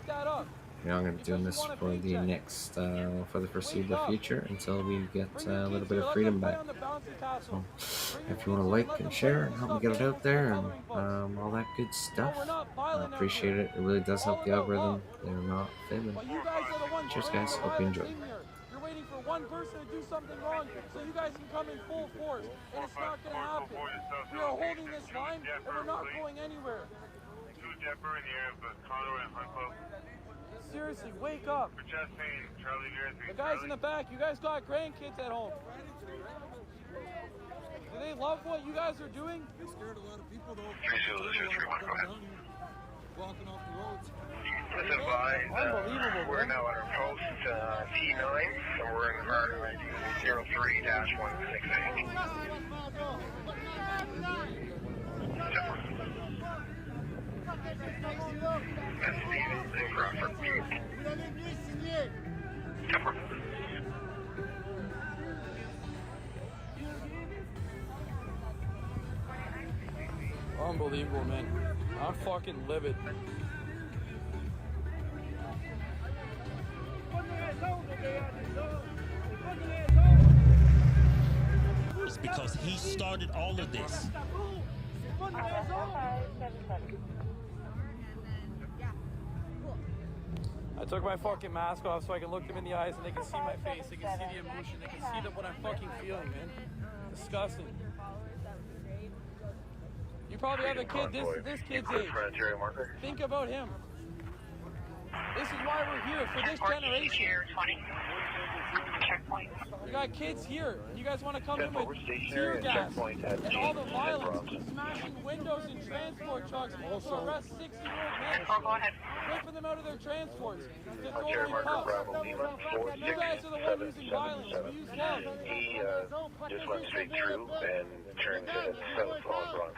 I'm going to be doing this for the next, for the foreseeable future until we get a little bit of freedom back. So, if you want to like and share and help me get it out there and all that good stuff, I appreciate it. It really does help the algorithm. They're not failing. Cheers, guys. Hope you enjoy. You're waiting for one person to do something wrong so you guys can come in full force, and it's not going to happen. We are holding this line, and we're not going anywhere. Seriously, wake up. The guys in the back, you guys got grandkids at home. Do they love what you guys are doing? They scared a lot of people though. Listen, we're now at our post T9, and we're in our 03-168. That's Steve in Crawford. Unbelievable, man. I'm fucking livid. It's because he started all of this. I took my fucking mask off so I can look them in the eyes and they can see my face, they can see the emotion, they can see what I'm fucking feeling, man. Disgusting. You probably have a kid this kid's age. Think about him. This is why we're here, for this generation. You got kids here. You guys want to come in with tear gas and all the violence, smashing windows in transport trucks to arrest 60-year-old men, ripping them out of their transports, to throw them in cuffs. You guys are the ones using violence. We use love. He just went straight through and turned to south on Bronx.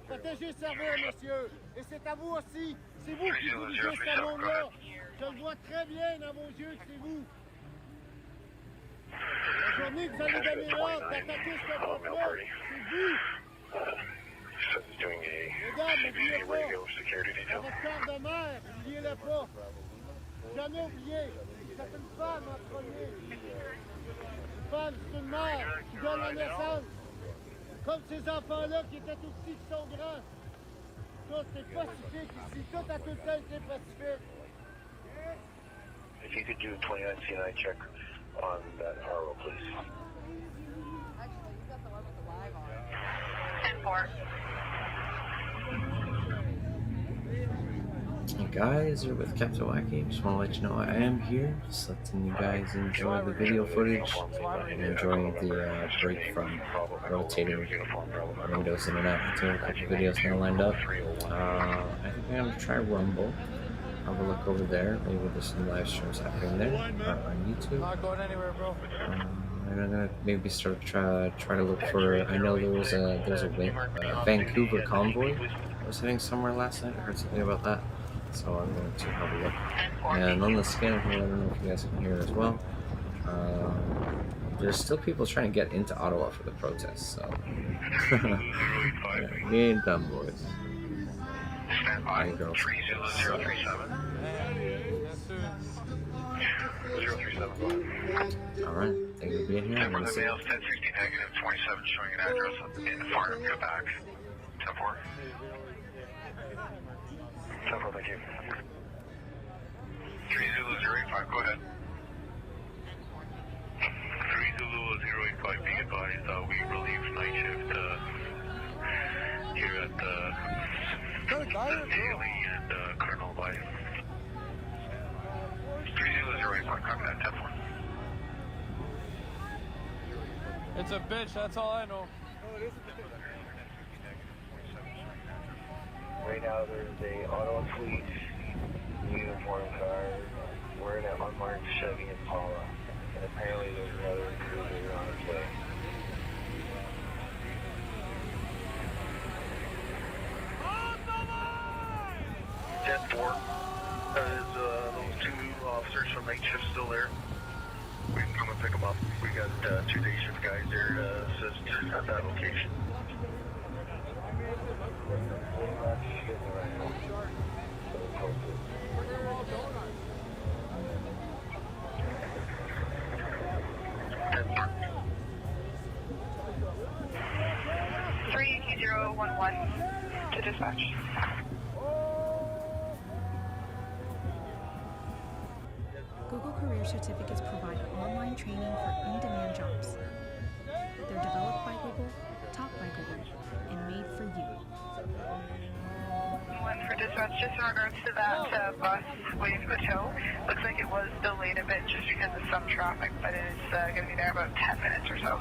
Protégez servir, monsieur. Et c'est à vous aussi. C'est vous qui dirigez ce monde-là. Je le vois très bien dans vos yeux que c'est vous. La journée que vous allez donner l'ordre d'attaquer ce groupe-là, c'est vous. Regarde, n'oubliez pas. Dans votre corps de mère, n'oubliez-le pas. Jamais oublié. C'est une femme en premier. Une femme, c'est une mère qui donne la naissance. Comme ces enfants-là qui étaient tout petits, qui sont grands. Tout est pacifique ici. Tout a tout le temps été pacifique. If you could do a 29 C9 check on that RO, please. Actually, you got the one with the live on. 10-4. Hey guys, you're with Captain Wacky. Just want to let you know I am here. Just letting you guys enjoy the video footage and enjoying the break from rotating Windows in and out. I have a couple videos now lined up. I think I'm going to try Rumble. Have a look over there. Maybe there's some live streams happening there on YouTube. Not going anywhere, bro. And I'm gonna maybe try to look for. I know there was a Vancouver convoy that was heading somewhere last night. I heard something about that. So I'm going to have a look. And on the scan here, I don't know if you guys can hear as well. There's still people trying to get into Ottawa for the protests, so yeah, we ain't done, boys. Hi, girls. 3037. Alright, thank you for being here. I'm going to see. 1060 negative 27 showing an address in Farnham, Quebec. 10-4. 10-4, thank you. 3085, go ahead. 3085, be advised, we relieve night shift here at Daily and Colonel by 3085, copy that, 10-4. It's a bitch, that's all I know. Right now there's a Ottawa Police uniform car wearing an unmarked Chevy Impala, and apparently there's another cruiser on its way. Jet 4, is those two officers from night shift still there? We can come and pick them up. We got 2 day shift guys there to assist at that location. to dispatch. Google Career Certificates provide online training for in-demand jobs. They're developed by Google, taught by Google, and made for you. One for dispatch, just in regards to that bus waiting for the tow, looks like it was delayed a bit just because of some traffic, but it is going to be there about 10 minutes or so.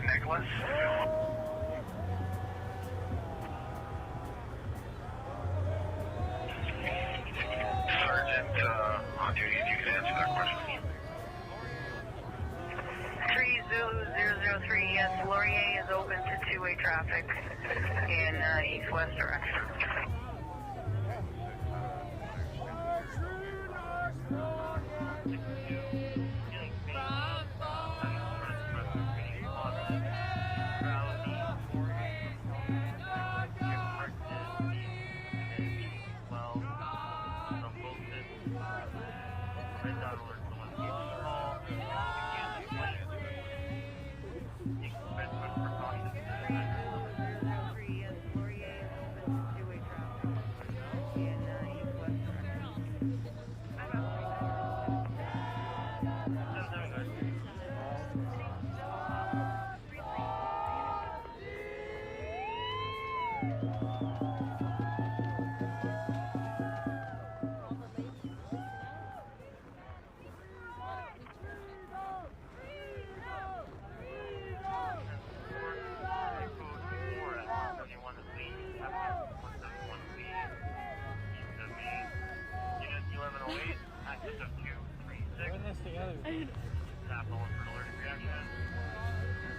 Nicholas. Sergeant on duty, if you can answer that question. 30003, yes, Laurier is open to two-way traffic in east-west direction.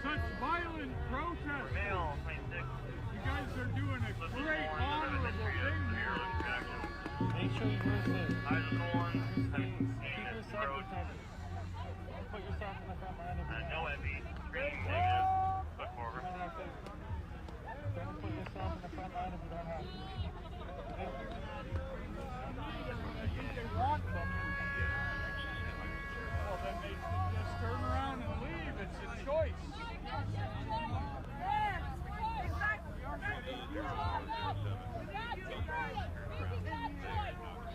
Such violent protest. You guys are doing a great, honorable thing here. Make sure you listen. Eyes on. Keep yourself protected. Don't put yourself in the front line of the No heavy. Negative. Look forward. Don't put yourself in the front line if you don't have to. They want them. Well, then they just turn around and leave. It's a choice.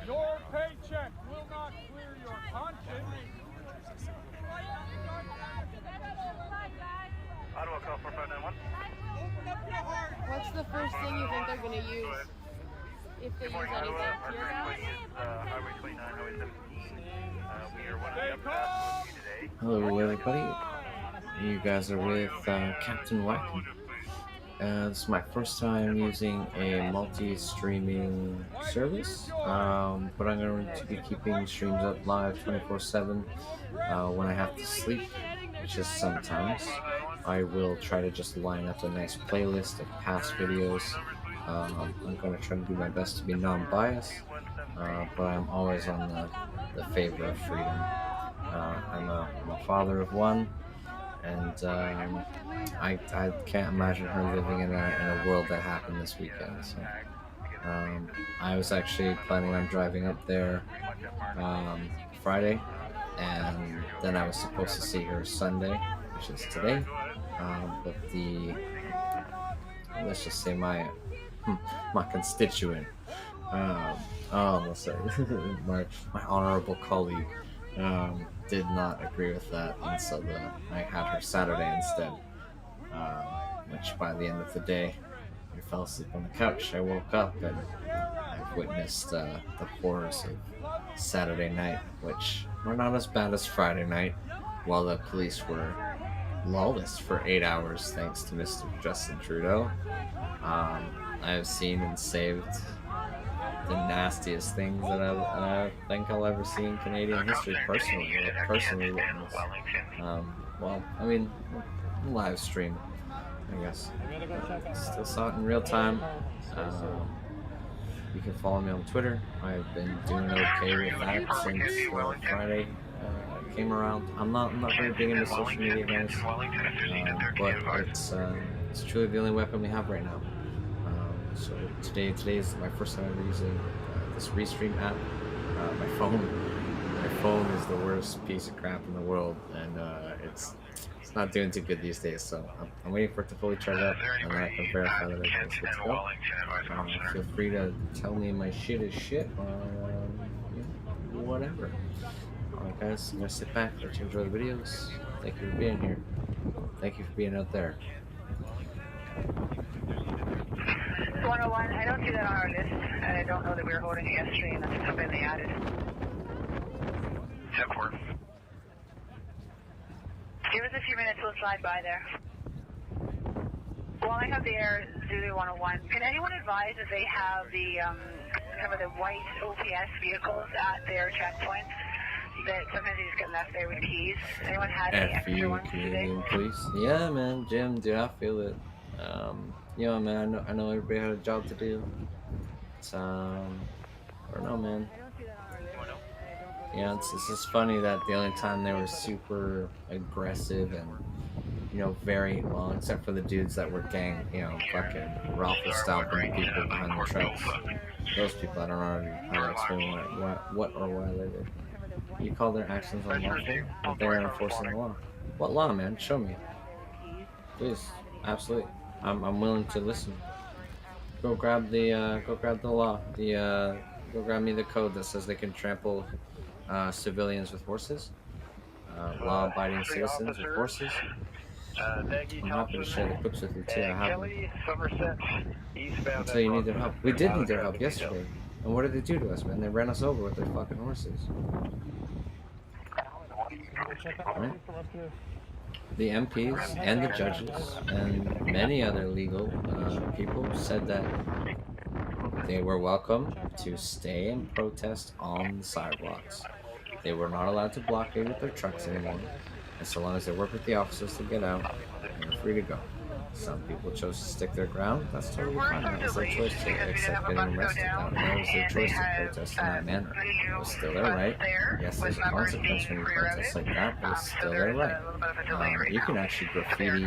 Your paycheck will not clear your conscience. Ottawa, call 4591. What's the first thing you think they're going to use? If they use anything, tear gas? Highway 29, Highway 17. We are one of the upper today. Hello everybody, you guys are with Captain Wacky. This is my first time using a multi-streaming service, but I'm going to be keeping streams up live 24/7 when I have to sleep, which is sometimes. I will try to just line up a nice playlist of past videos. I'm going to try to do my best to be non-biased, but I'm always on the favor of freedom. I'm a father of one, and I can't imagine her living in a world that happened this weekend. So I was actually planning on driving up there Friday, and then I was supposed to see her Sunday, which is today. But let's just say my constituent, let's say my honorable colleague, did not agree with that, and so I had her Saturday instead. Which by the end of the day, I fell asleep on the couch. I woke up and I've witnessed the horrors of Saturday night, which were not as bad as Friday night, while the police were lawless for 8 hours thanks to Mr. Justin Trudeau. I have seen and saved the nastiest things that I think I'll ever see in Canadian history personally witnessed. Well, I mean, live stream, I guess. Still saw it in real time. You can follow me on Twitter. I've been doing okay with that since Friday came around. I'm not very big into social media, guys, but it's truly the only weapon we have right now. So today is my first time ever using this Restream app. My phone is the worst piece of crap in the world, and it's not doing too good these days. So I'm waiting for it to fully charge up, and then I can verify that everything's good to go. Feel free to tell me my shit is shit, or whatever. Alright guys, I'm gonna sit back, let you enjoy the videos. Thank you for being here. Thank you for being out there. 101, I don't see that on our list, and I don't know that we were holding it yesterday, and that's something they added. 10-4. Give us a few minutes, we'll slide by there. Well, I have the Air Zulu 101. Can anyone advise if they have the some of the white OPS vehicles at their checkpoints that sometimes you just get left there with keys? Anyone had any extra ones today? Canadian police. Yeah, man, Jim, dude, I feel it. You know, man, I know everybody had a job to do. It's, I don't know, man. Yeah, it's just funny that the only time they were super aggressive and, you know, very, well, except for the dudes that were gang, you know, fucking raffle stomping people behind the trucks. Those people, I don't know how to explain what or why they did. You call their actions unlawful, but they're enforcing the law. What law, man? Show me. Please, absolutely. I'm willing to listen. Go grab the law. Go grab me the code that says they can trample civilians with horses. Law-abiding citizens with horses. I'm happy to share the clips with you too. I have them. Until you need their help. We did need their help yesterday. And what did they do to us, man? They ran us over with their fucking horses. Right? The MPs and the judges and many other legal people said that they were welcome to stay and protest on the sidewalks. They were not allowed to blockade with their trucks anymore. And so long as they work with the officers to get out, they're free to go. Some people chose to stick their ground. That's totally fine. That was their choice to accept getting arrested. That was their choice to protest in that manner. It was still their right. Yes, there's a consequence when you protest like that, but it's still their right. You can actually graffiti.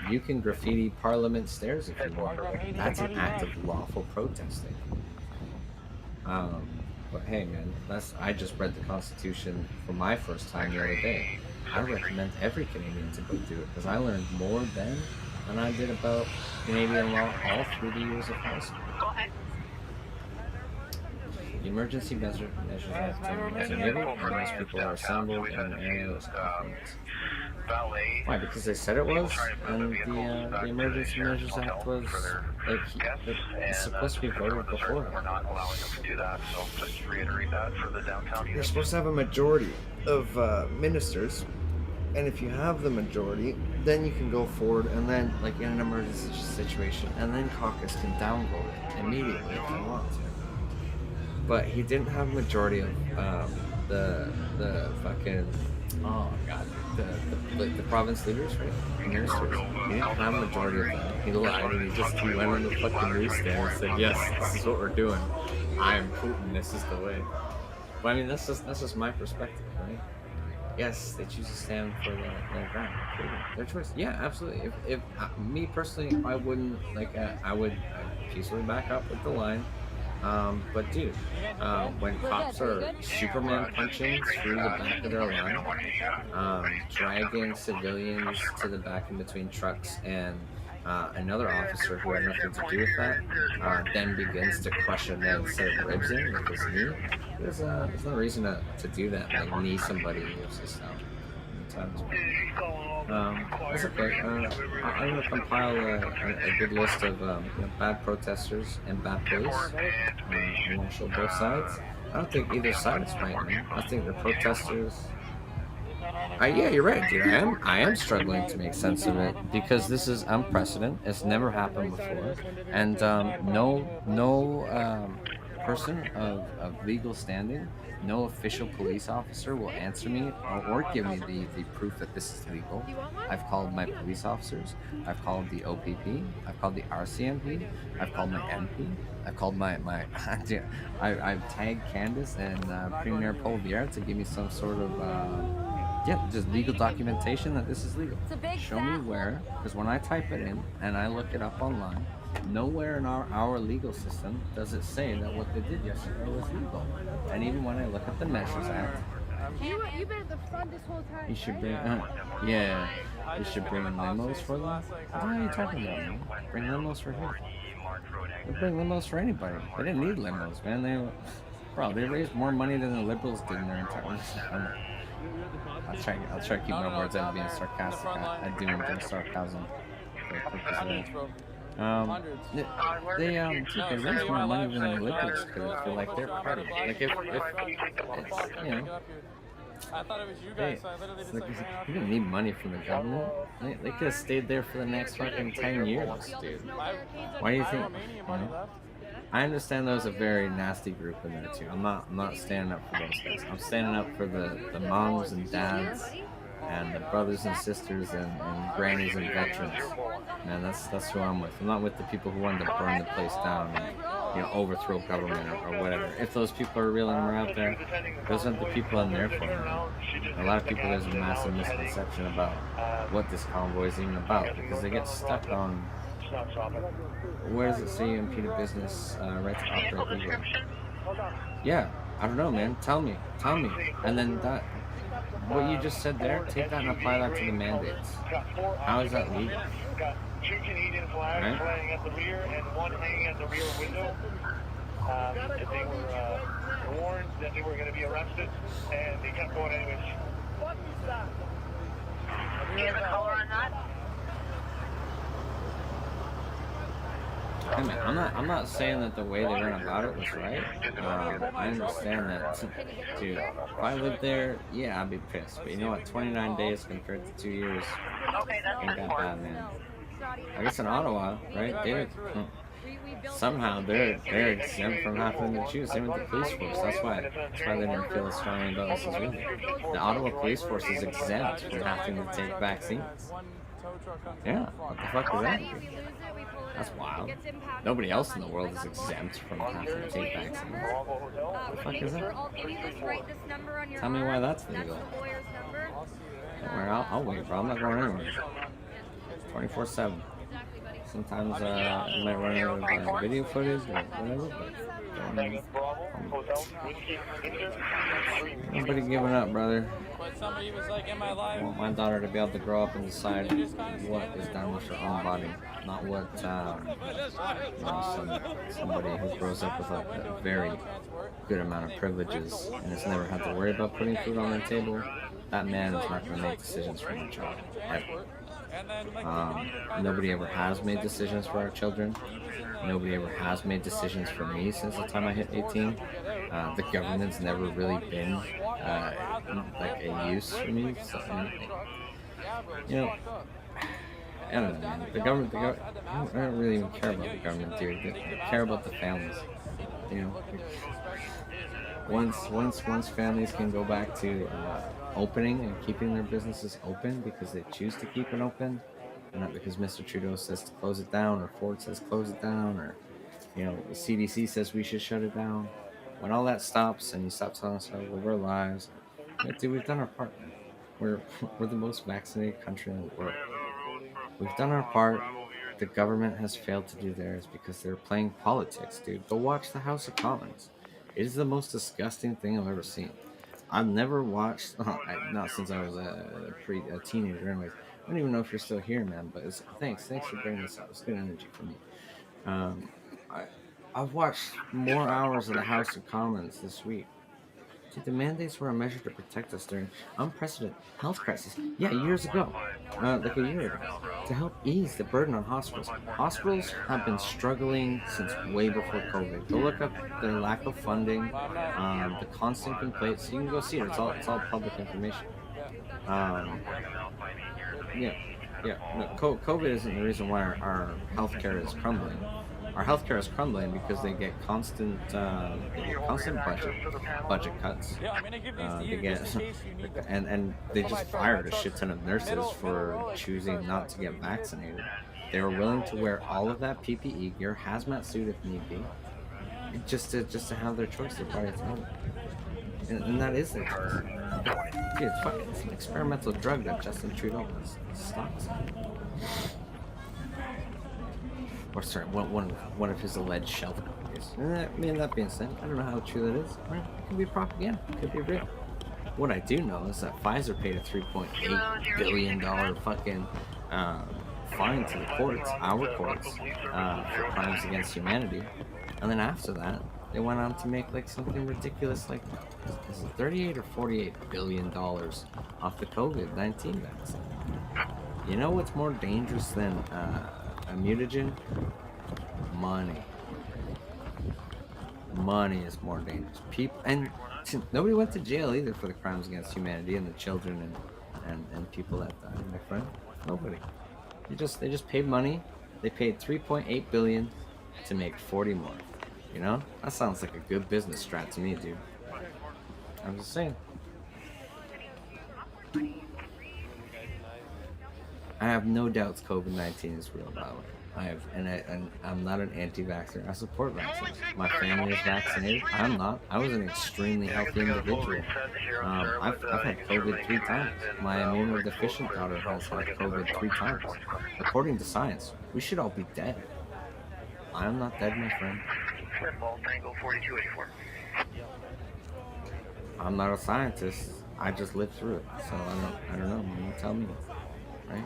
You can graffiti Parliament stairs if you want. That's an act of lawful protesting. But hey, man, I just read the Constitution for my first time the other day. I recommend every Canadian to go do it because I learned more then than I did about Canadian law all through the years of high school. The Emergency Measures Act is enabled and most people are assembled in an area that's compromised. Why? Because they said it was, and the Emergency Measures Act was like it's supposed to be voted before. We're not allowing them to do that, so just to reiterate that for the downtown. You're supposed to have a majority of ministers, and if you have the majority, then you can go forward, and then, like in an emergency situation, and then caucus can downvote it immediately if they want to. But he didn't have a majority of the fucking the province leaders, right? The ministers. He didn't have a majority of them. He lied and he went on the fucking news stand and said, "Yes, this is what we're doing. I am Putin. This is the way." But I mean, that's just my perspective, right? Yes, they choose to stand for their ground. Their choice. Yeah, absolutely. If me personally, I wouldn't I would peacefully back up with the line. But dude, when cops are Superman punching through the back of their line, dragging civilians to the back in between trucks, and another officer who had nothing to do with that, then begins to crush a man's ribs in with his knee, there's no reason to do that, like knee somebody in your system. That's okay. I'm going to compile a good list of bad protesters and bad police. I'm going to show both sides. I don't think either side is right, man. I think the protesters... yeah, you're right, dude. I am struggling to make sense of it because this is unprecedented. It's never happened before. And no person of legal standing, no official police officer will answer me or give me the proof that this is legal. I've called my police officers. I've called the OPP. I've called the RCMP. I've called my MP. I've called my I've tagged Candace and Premier Polvier to give me some sort of just legal documentation that this is legal. Show me where, because when I type it in and I look it up online, nowhere in our legal system does it say that what they did yesterday was legal. And even when I look at the Measures Act, You've been at the front this whole time. you should bring, you should bring limos for them. What are you talking about, man? Bring limos for who? They bring limos for anybody. They didn't need limos, man. They raised more money than the Liberals did in their entire life. I'll try to keep my words out of being sarcastic. I do enjoy sarcasm. They raise more money than the Liberals could for like their party. Like if I thought it was you guys, so I literally just like ran up. You didn't need money from the government. They could have stayed there for the next fucking 10 years, dude. Why do you think? I understand there's a very nasty group in there too. I'm not standing up for those guys. I'm standing up for the moms and dads and the brothers and sisters and grannies and veterans. Man, that's who I'm with. I'm not with the people who wanted to burn the place down and, you know, overthrow government or whatever. If those people are real and are out there, those aren't the people I'm there for. A lot of people, there's a massive misconception about what this convoy is even about, because they get stuck on, where does it say impeded business right to operate legal? Yeah, I don't know, man. Tell me. And then that, what you just said there, take that and apply that to the mandates. How is that legal? Got 2 Canadian flags flying at the rear and 1 hanging at the rear window. They were warned that they were going to be arrested, and they kept going anyways. What is that? Do you have a color on that? Hey man, I'm not saying that the way they went about it was right. I understand that, dude. If I lived there, yeah, I'd be pissed. But you know what? 29 days compared to 2 years ain't that bad, man. I guess in Ottawa, right? Somehow they're exempt from having to choose. Same with the police force. That's why they didn't feel as strongly about this as we did. The Ottawa police force is exempt from having to take vaccines. Yeah, what the fuck is that? That's wild. Nobody else in the world is exempt from having to take vaccines. What the fuck is that? Tell me why that's legal. Don't worry, I'll wait, bro. I'm not going anywhere. 24/7. Sometimes I might run out of video footage or whatever, but nobody giving up, brother. Somebody was like, "Am I live?" I want my daughter to be able to grow up and decide what is done with her own body, not what you know, somebody who grows up with like a very good amount of privileges and has never had to worry about putting food on their table. That man is not going to make decisions for their child, ever. Nobody ever has made decisions for our children. Nobody ever has made decisions for me since the time I hit 18. The government's never really been like a use for me. So, you know, I don't know, man. The government, I don't really even care about the government, dude. I care about the families. You know, once families can go back to opening and keeping their businesses open because they choose to keep it open, and not because Mr. Trudeau says to close it down, or Ford says close it down, or, you know, the CDC says we should shut it down. When all that stops and you stop telling us how we live our lives, dude, we've done our part. We're the most vaccinated country in the world. We've done our part. The government has failed to do theirs because they're playing politics, dude. Go watch the House of Commons. It is the most disgusting thing I've ever seen. I've never watched, not since I was a teenager anyways. I don't even know if you're still here, man, but thanks for bringing this up. It's good energy for me. I've watched more hours of the House of Commons this week. Dude, the mandates were a measure to protect us during unprecedented health crisis. Yeah, years ago, like a year ago, to help ease the burden on hospitals. Hospitals have been struggling since way before COVID. Go look up their lack of funding, the constant complaints. You can go see it. It's all public information. No, COVID isn't the reason why our healthcare is crumbling. Our healthcare is crumbling because they get constant budget cuts. They get and they just fired a shit ton of nurses for choosing not to get vaccinated. They were willing to wear all of that PPE gear, hazmat suit if need be, just to have their choice. Their body tell them. And that is their choice. Dude, it's an experimental drug that Justin Trudeau stocks. Or sorry, one of his alleged shelf companies. I mean, that being said, I don't know how true that is. It could be propaganda. It could be real. What I do know is that Pfizer paid a $3.8 billion fucking fine to the courts, our courts, for crimes against humanity. And then after that, they went on to make like something ridiculous, like is it 38 or 48 billion dollars off the COVID-19 vaccine. You know what's more dangerous than a mutagen? Money. Money is more dangerous. People, and Nobody went to jail either for the crimes against humanity and the children and people that died, my friend. Nobody. They just paid money. They paid $3.8 billion to make 40 more. You know? That sounds like a good business strat to me, dude. I'm just saying. I have no doubts COVID-19 is real, by the way. I'm not an anti-vaxxer. I support vaccines. My family is vaccinated. I'm not. I was an extremely healthy individual. I've had COVID 3 times. My immunodeficient daughter has had COVID 3 times. According to science, we should all be dead. I am not dead, my friend. I'm not a scientist. I just lived through it, so I don't know. You tell me, right?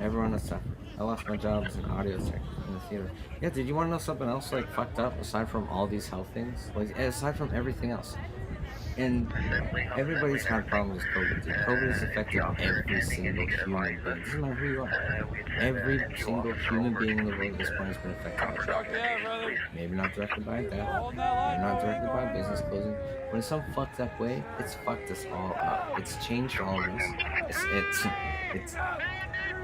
Everyone has suffered. I lost my job as an audio tech in the theater. Yeah, did you want to know something else like fucked up aside from all these health things? Like aside from everything else. And everybody's had problems with COVID, dude. COVID has affected every single human being. Doesn't matter who you are. Every single human being in the world at this point has been affected by it. Maybe not directly by death, maybe not directly by business closing, but in some fucked up way, it's fucked us all up. It's changed all of us. It's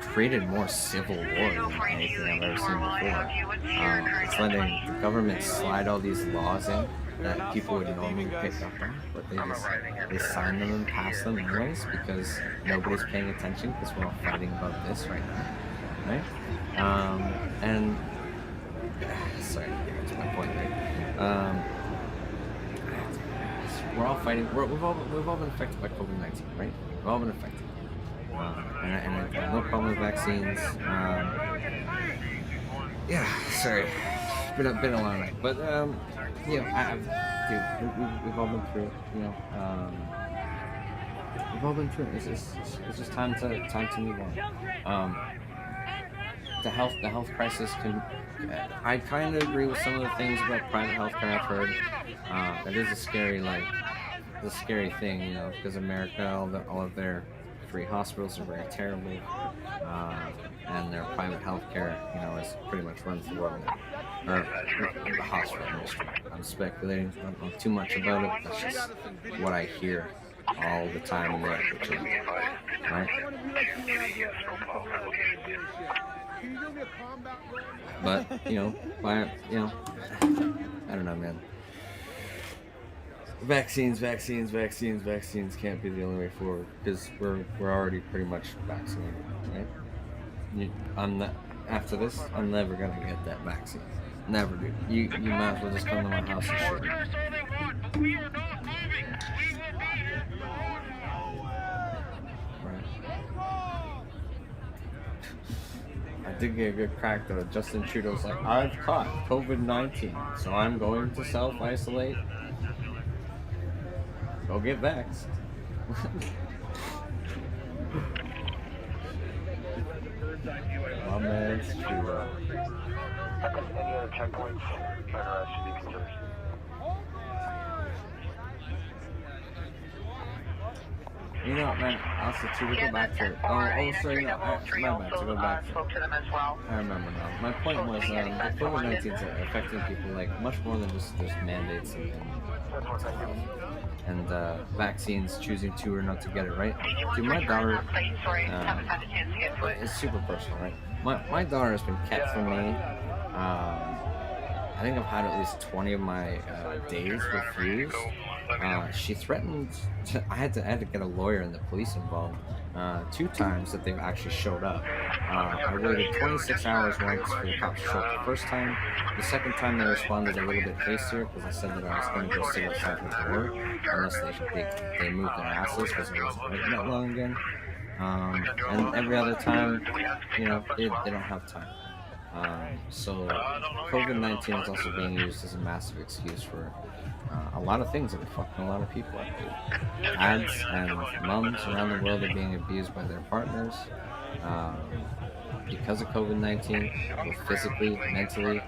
created more civil war than anything I've ever seen before. It's letting the government slide all these laws in that people would normally pick up on, but they sign them and pass them anyways because nobody's paying attention because we're all fighting about this right now, right? And sorry, that's my point, right? We're all fighting. We've all been affected by COVID-19, right? We've all been affected, and I have no problem with vaccines. Yeah, sorry, it's been a long night, but you know, we've all been through it. You know, we've all been through it. It's just time to move on. The health crisis can. I kind of agree with some of the things about private healthcare I've heard. That is a scary thing, you know, because America, all of their free hospitals are very terrible, and their private healthcare, you know, is pretty much runs the world, or the hospital industry. I'm speculating. I don't know too much about it. That's just what I hear all the time in the echo, right? But you know, I don't know, man. Vaccines can't be the only way forward because we're already pretty much vaccinated, right? After this, I'm never gonna get that vaccine. Never, dude. You might as well just come to my house and shit. Right. I did get a good crack though. Justin Trudeau's like, I've caught COVID-19, so I'm going to self-isolate. Go get vaxxed. My man's Trudeau. Any other checkpoints that should be considered? You know, man, also to go back to it. So you know, my bad, to go back to it. I remember now. My point was, the COVID-19 is affecting people like much more than just there's mandates and vaccines, choosing to or not to get it, right? Dude, my daughter, it's super personal, right? My daughter has been kept from me. I think I've had at least 20 of my days refused. She threatened. I had to get a lawyer and the police involved 2 times that they've actually showed up. I waited 26 hours once for the cops to show up the first time. The second time they responded a little bit hastier because I said that I was going to go sit outside the door unless they moved their asses because it wasn't waiting that long again. And every other time, you know, they don't have time. So COVID-19 is also being used as a massive excuse for a lot of things that are fucking a lot of people. Dads and moms around the world are being abused by their partners because of COVID-19, both physically, mentally.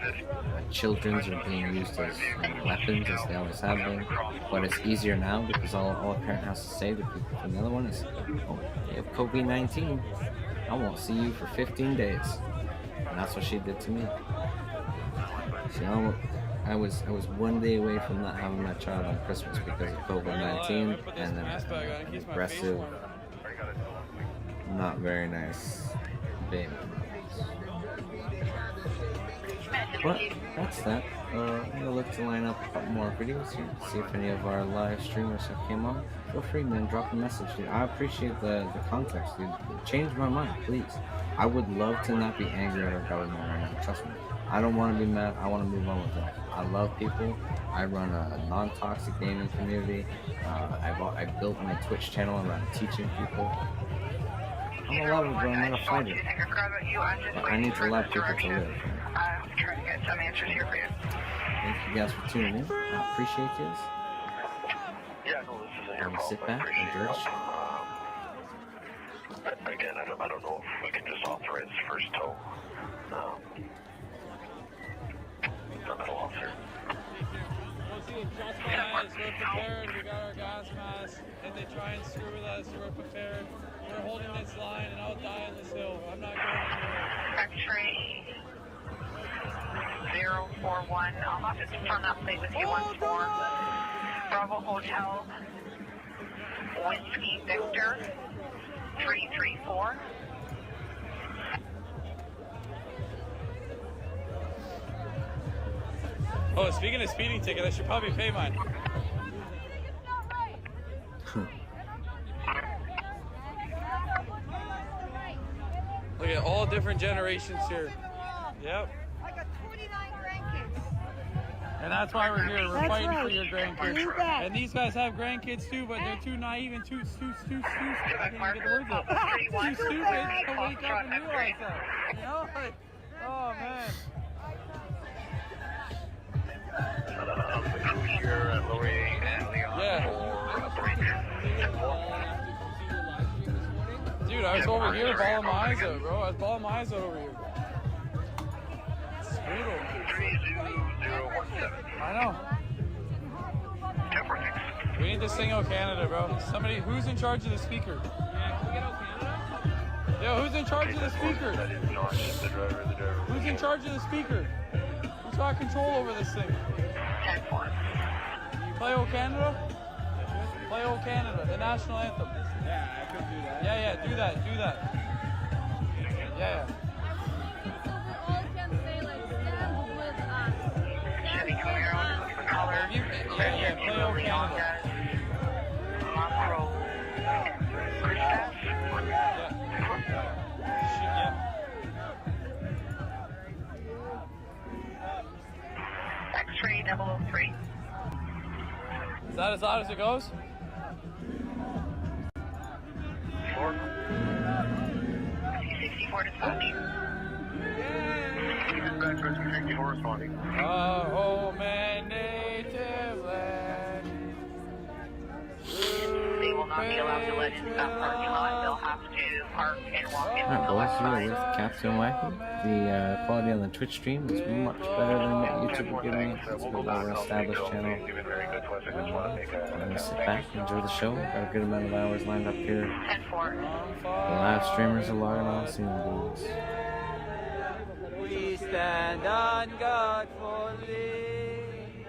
Children's are being used as weapons, as they always have been. But it's easier now because all a parent has to say to people from the other one is, oh, you have COVID-19, I won't see you for 15 days. And that's what she did to me. She almost, I was one day away from not having my child on Christmas because of COVID-19, and then an aggressive, not very nice baby. But that's that. I'm gonna look to line up a couple more videos here, see if any of our live streamers have came on. Feel free, man, drop a message, dude. I appreciate the context, dude. Change my mind, please. I would love to not be angry at our government right now, trust me. I don't want to be mad, I want to move on with life. I love people. I run a non-toxic gaming community. I built my Twitch channel around teaching people. I'm a lover, bro, I'm not a fighter. But I need to allow people to live. I'm trying to get some answers here for you. Thank you guys for tuning in. I appreciate this. Yeah, no, this is a And sit back and enjoy. Again, I don't know if we can just authorize first tow. The middle officer. We're prepared, we got our gas masks. If they try and screw with us, we're prepared. We're holding this line and I'll die on this hill. I'm not going anywhere. X-ray 041. I'll have to confirm that plate with you once more. Bravo Hotel, Whiskey Victor 334. Oh, speaking of speeding ticket, I should probably pay mine. Look at all different generations here. Yep. I got 29 grandkids. And that's why we're here. We're That's fighting right. for your grandkids. You bet. And these guys have grandkids too, but they're too naive and too stupid. I can't even get the words out. Too stupid to wake up and realize that. You know? Like, oh man. Here at Laurier and Leon Dude, I was over here balling my eyes out, bro. I was balling my eyes out over here. It's brutal. 30017. I know. We need to sing "O Canada," bro. Somebody, who's in charge of the speaker? Yeah, can we get "O Canada"? Yo, who's in charge of the speaker? Who's in charge of the speaker? Who's got control over this thing? Play "O Canada"? Play "O Canada," the national anthem. Yeah, I could do that. Yeah, do that. Yeah. All can say like stand with us. Chevy Camaro, Yeah, play "O Canada." X-ray 003. Is that as loud as it goes? C64 dispatch. C64 responding. Oh, man, native land. They will not be allowed to let into that parking lot. They'll have to park and walk in. Alright, boys, you are with Captain Wacky. The quality on the Twitch stream is much better than what YouTube would give me. It's a well-established channel. I'm gonna sit back, enjoy the show. Got a good amount of hours lined up here. The live streamers are logging on soon, dudes. We stand on God for thee.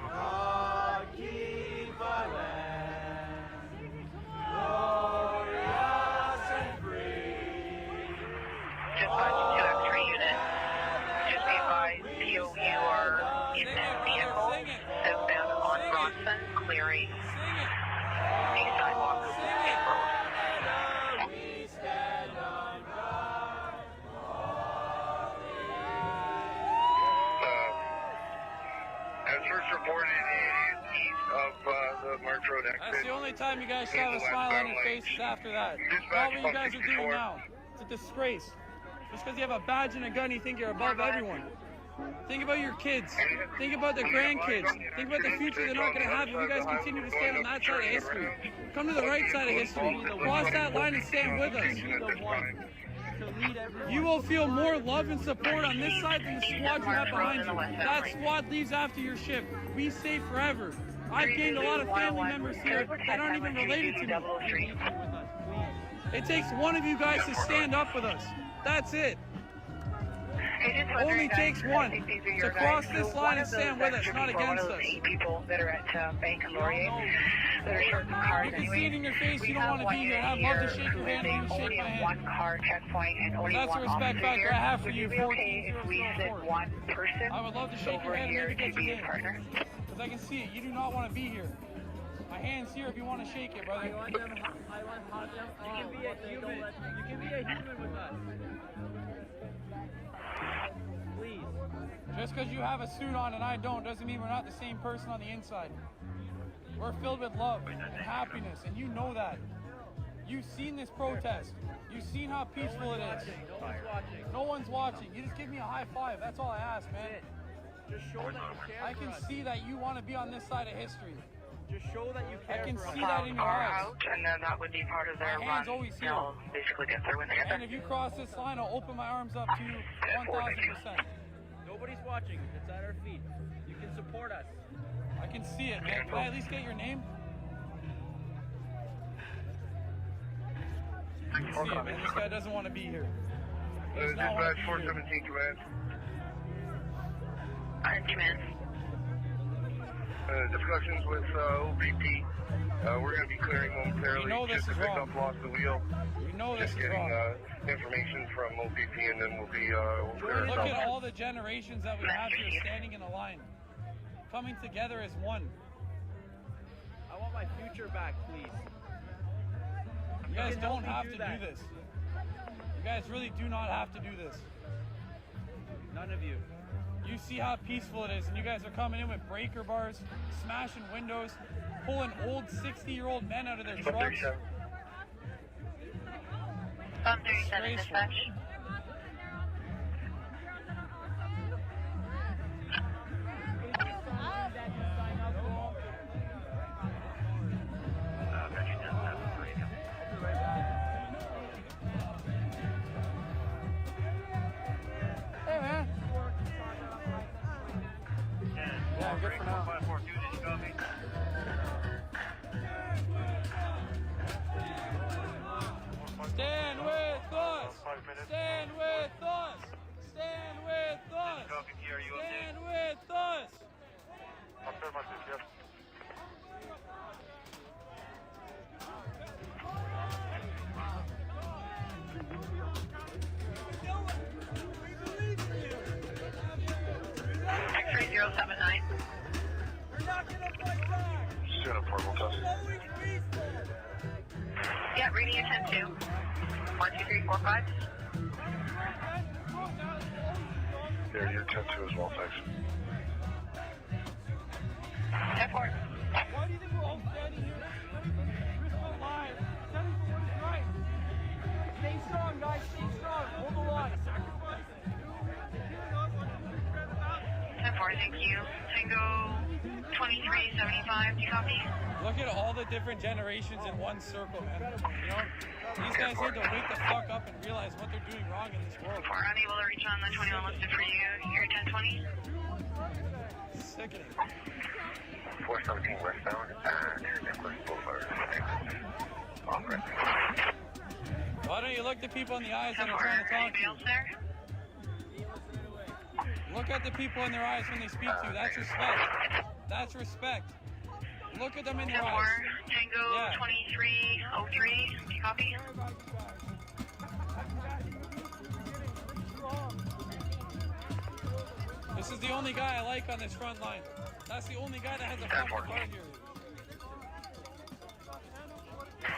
God keep our land glorious and free. Dispatch to X-ray unit. Just be advised, POU are in that vehicle, southbound on Bronson, clearing a sidewalk and road. As first reported, it is east of the March Road exit. That's the only time you guys should have a smile on your faces after that. Not what you guys are doing now. It's a disgrace. Just because you have a badge and a gun, you think you're above everyone. Think about your kids. Think about the grandkids. Think about the future they're not going to have if you guys continue to stand on that side of history. Come to the right side of history. Cross that line and stand with us. You will feel more love and support on this side than the squad you have behind you. That squad leaves after your shift. We stay forever. I've gained a lot of family members here that aren't even related to me. It takes one of you guys to stand up with us. That's it. Only takes one to cross this line and stand with us, not against us. 8 people that are at Bank and Laurier that are short cars. You can see it in your face, you don't want to be here. I'd love to shake your hand and you shake my hand. One car checkpoint and only that's one the respect factor I have for you. Would it be okay if we sent one person I would love to shake your hand and maybe get your name. Partner? Because I can see it. You do not want to be here. My hand's here if you want to shake it, brother. You can be a human. You can be a human with us. Please. Just because you have a suit on and I don't doesn't mean we're not the same person on the inside. We're filled with love and happiness, and you know that. You've seen this protest. You've seen how peaceful it is. No one's watching. No one's watching. You just give me a high five. That's all I ask, man. Just show that you care. I can see that you want to be on this side of history. Just show that you care. I can see that in your eyes. Out, and then that would be part of their my hand's always here. Basically get through when they get there. And if you cross this line, I'll open my arms up to you 1,000%. Nobody's watching. It's at our feet. You can support us. I can see it, man. Can I at least get your name? I can see it, man. This guy doesn't want to be here. Dispatch 417 command. Command. Discussions with OPP. We're going to be clearing momentarily. You know this is wrong. Lost the wheel. You know this is wrong. Getting information from OPP, and then we'll be clear. Look at all the generations that we have here standing in a line, coming together as one. I want my future back, please. You guys don't have to do this. You guys really do not have to do this. None of you. You see how peaceful it is, and you guys are coming in with breaker bars, smashing windows, pulling old 60-year-old men out of their trucks. 37 dispatch. Hey, man. Yeah, good for now. Stand with us! Stand with us! Stand with us! Stand with us! X-ray 079. Just doing a portable test. Yeah, reading at 10-2. 1, 2, 3, 4, 5. Yeah, you're 10-2 as well, thanks. 10-4. Why do you think we're all standing here? Risk our lives. Standing for what is right. Stay strong, guys. Stay strong. Hold the line. 10-4, thank you. Tango 2375, do you copy? Look at all the different generations in one circle, man. You know, these guys need to wake the fuck up and realize what they're doing wrong in this world. We're unable to reach on the 21 listed for you. You're 1020. Sickening. 417 westbound and Nicholas Boulevard. Why don't you look the people in the eyes that are trying to talk to you? Look at the people in their eyes when they speak to you. That's respect. That's respect. Look at them in their eyes. Tango 2303. Do you copy? This is the only guy I like on this front line. That's the only guy that has a fucking car here.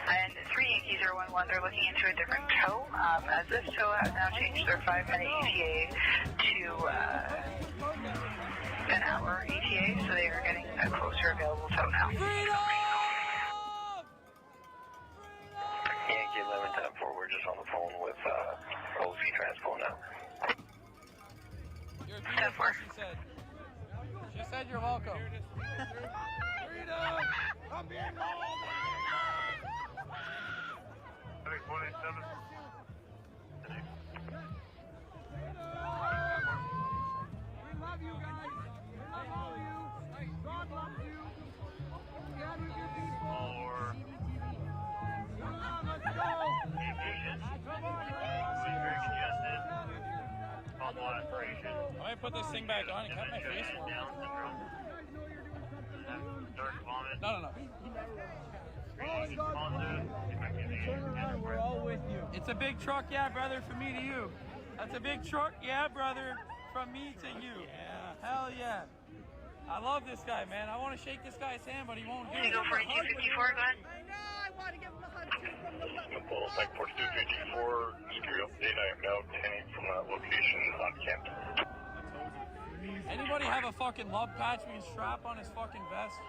And 38011, they're looking into a different tow. As this tow has now changed their 5-minute ETA to an hour ETA, so they are getting a closer available tow now. Yankee 11-4, we're just on the phone with OC Transport now. You're beautiful, she said. She said you're welcome. Freedom! I'm being home! 187. We love you guys. I love you. God loves you. Gather your people. Come on, let's go. Come on, On the last break. put this thing back on. It kept my face warm. No. Turn around, we're all with you. It's a big truck, yeah, brother, from me to you. That's a big truck, yeah, brother, from me to you. Yeah. Hell yeah. I love this guy, man. I want to shake this guy's hand, but he won't do it. Go for 254, go ahead. I know, I want to give him a hug too from the left. Full Tank Force 254, security update. I am now obtaining from that location on campus. Anybody have a fucking love patch we can strap on his fucking vest?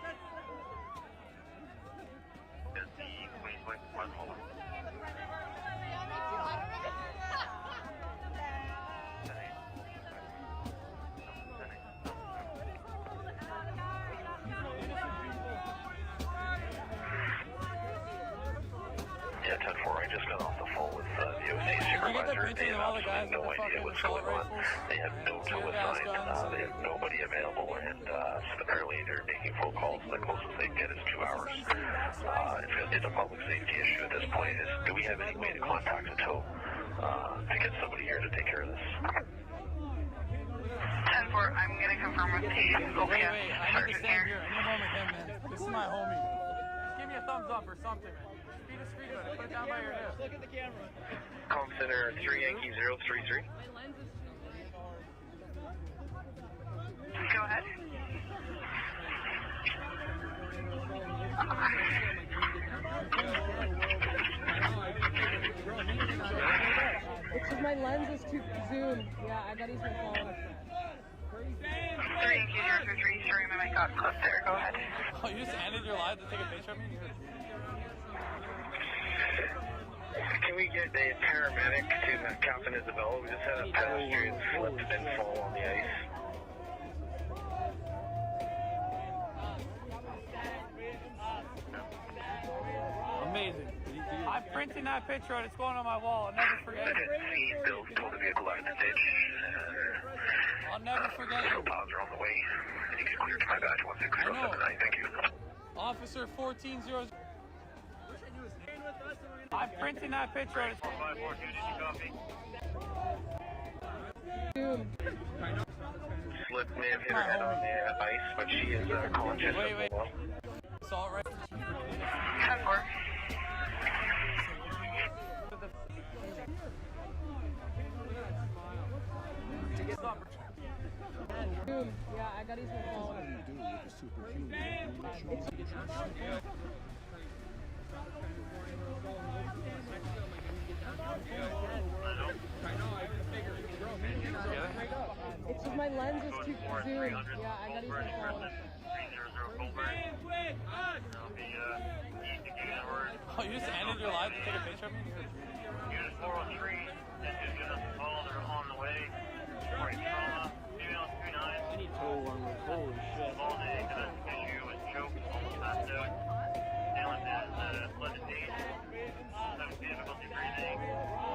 Yeah, 10-4, I just got off the phone with the OC supervisor. They have no idea what's going on. They have no tow assigned. They have nobody available, and apparently they're making phone calls. The closest they can get is 2 hours. It's a public safety issue at this point. Do we have any way to contact a tow to get somebody here to take care of this? 10-4, I'm going to confirm with the OPS Wait, I need to sergeant stand here. here. I need one with him, man. This is my homie. Just give me a thumbs up or something, man. Just be discreet with it. Put it down by your hip. Look at the camera. Calm Center 3 Yankee 033. Go ahead. It's just my lens is too zoomed. Yeah, I gotta use my phone. 3 Yankee 033, sorry, my mic got close there. Go ahead. Oh, you just ended your live to take a picture of me? Can we get a paramedic to Captain Isabella? We just had a pedestrian slip and fall on the ice. Amazing. I'm printing that picture and it's going on my wall. I'll never forget it. Bill told the vehicle out of the ditch. I'll never forget you. Pods are on the way. And you can clear to my badge 16079. Thank you. Officer 140. I'm printing that picture and it's Slip may have hit her head on the ice, but she is conscious. Wait. It's all right. 10-4. Yeah, I gotta use my phone. It's just my lens is too zoomed. Yeah, I gotta use my phone. Oh, you just ended your live to take a picture of me? Unit 403, that's just give us a call. They're on the way. Reporting trauma. Female 29. Any tow on the holy shit. All day, domestic issue with choke, almost passed out. Dylan has blood and days. Having difficulty breathing.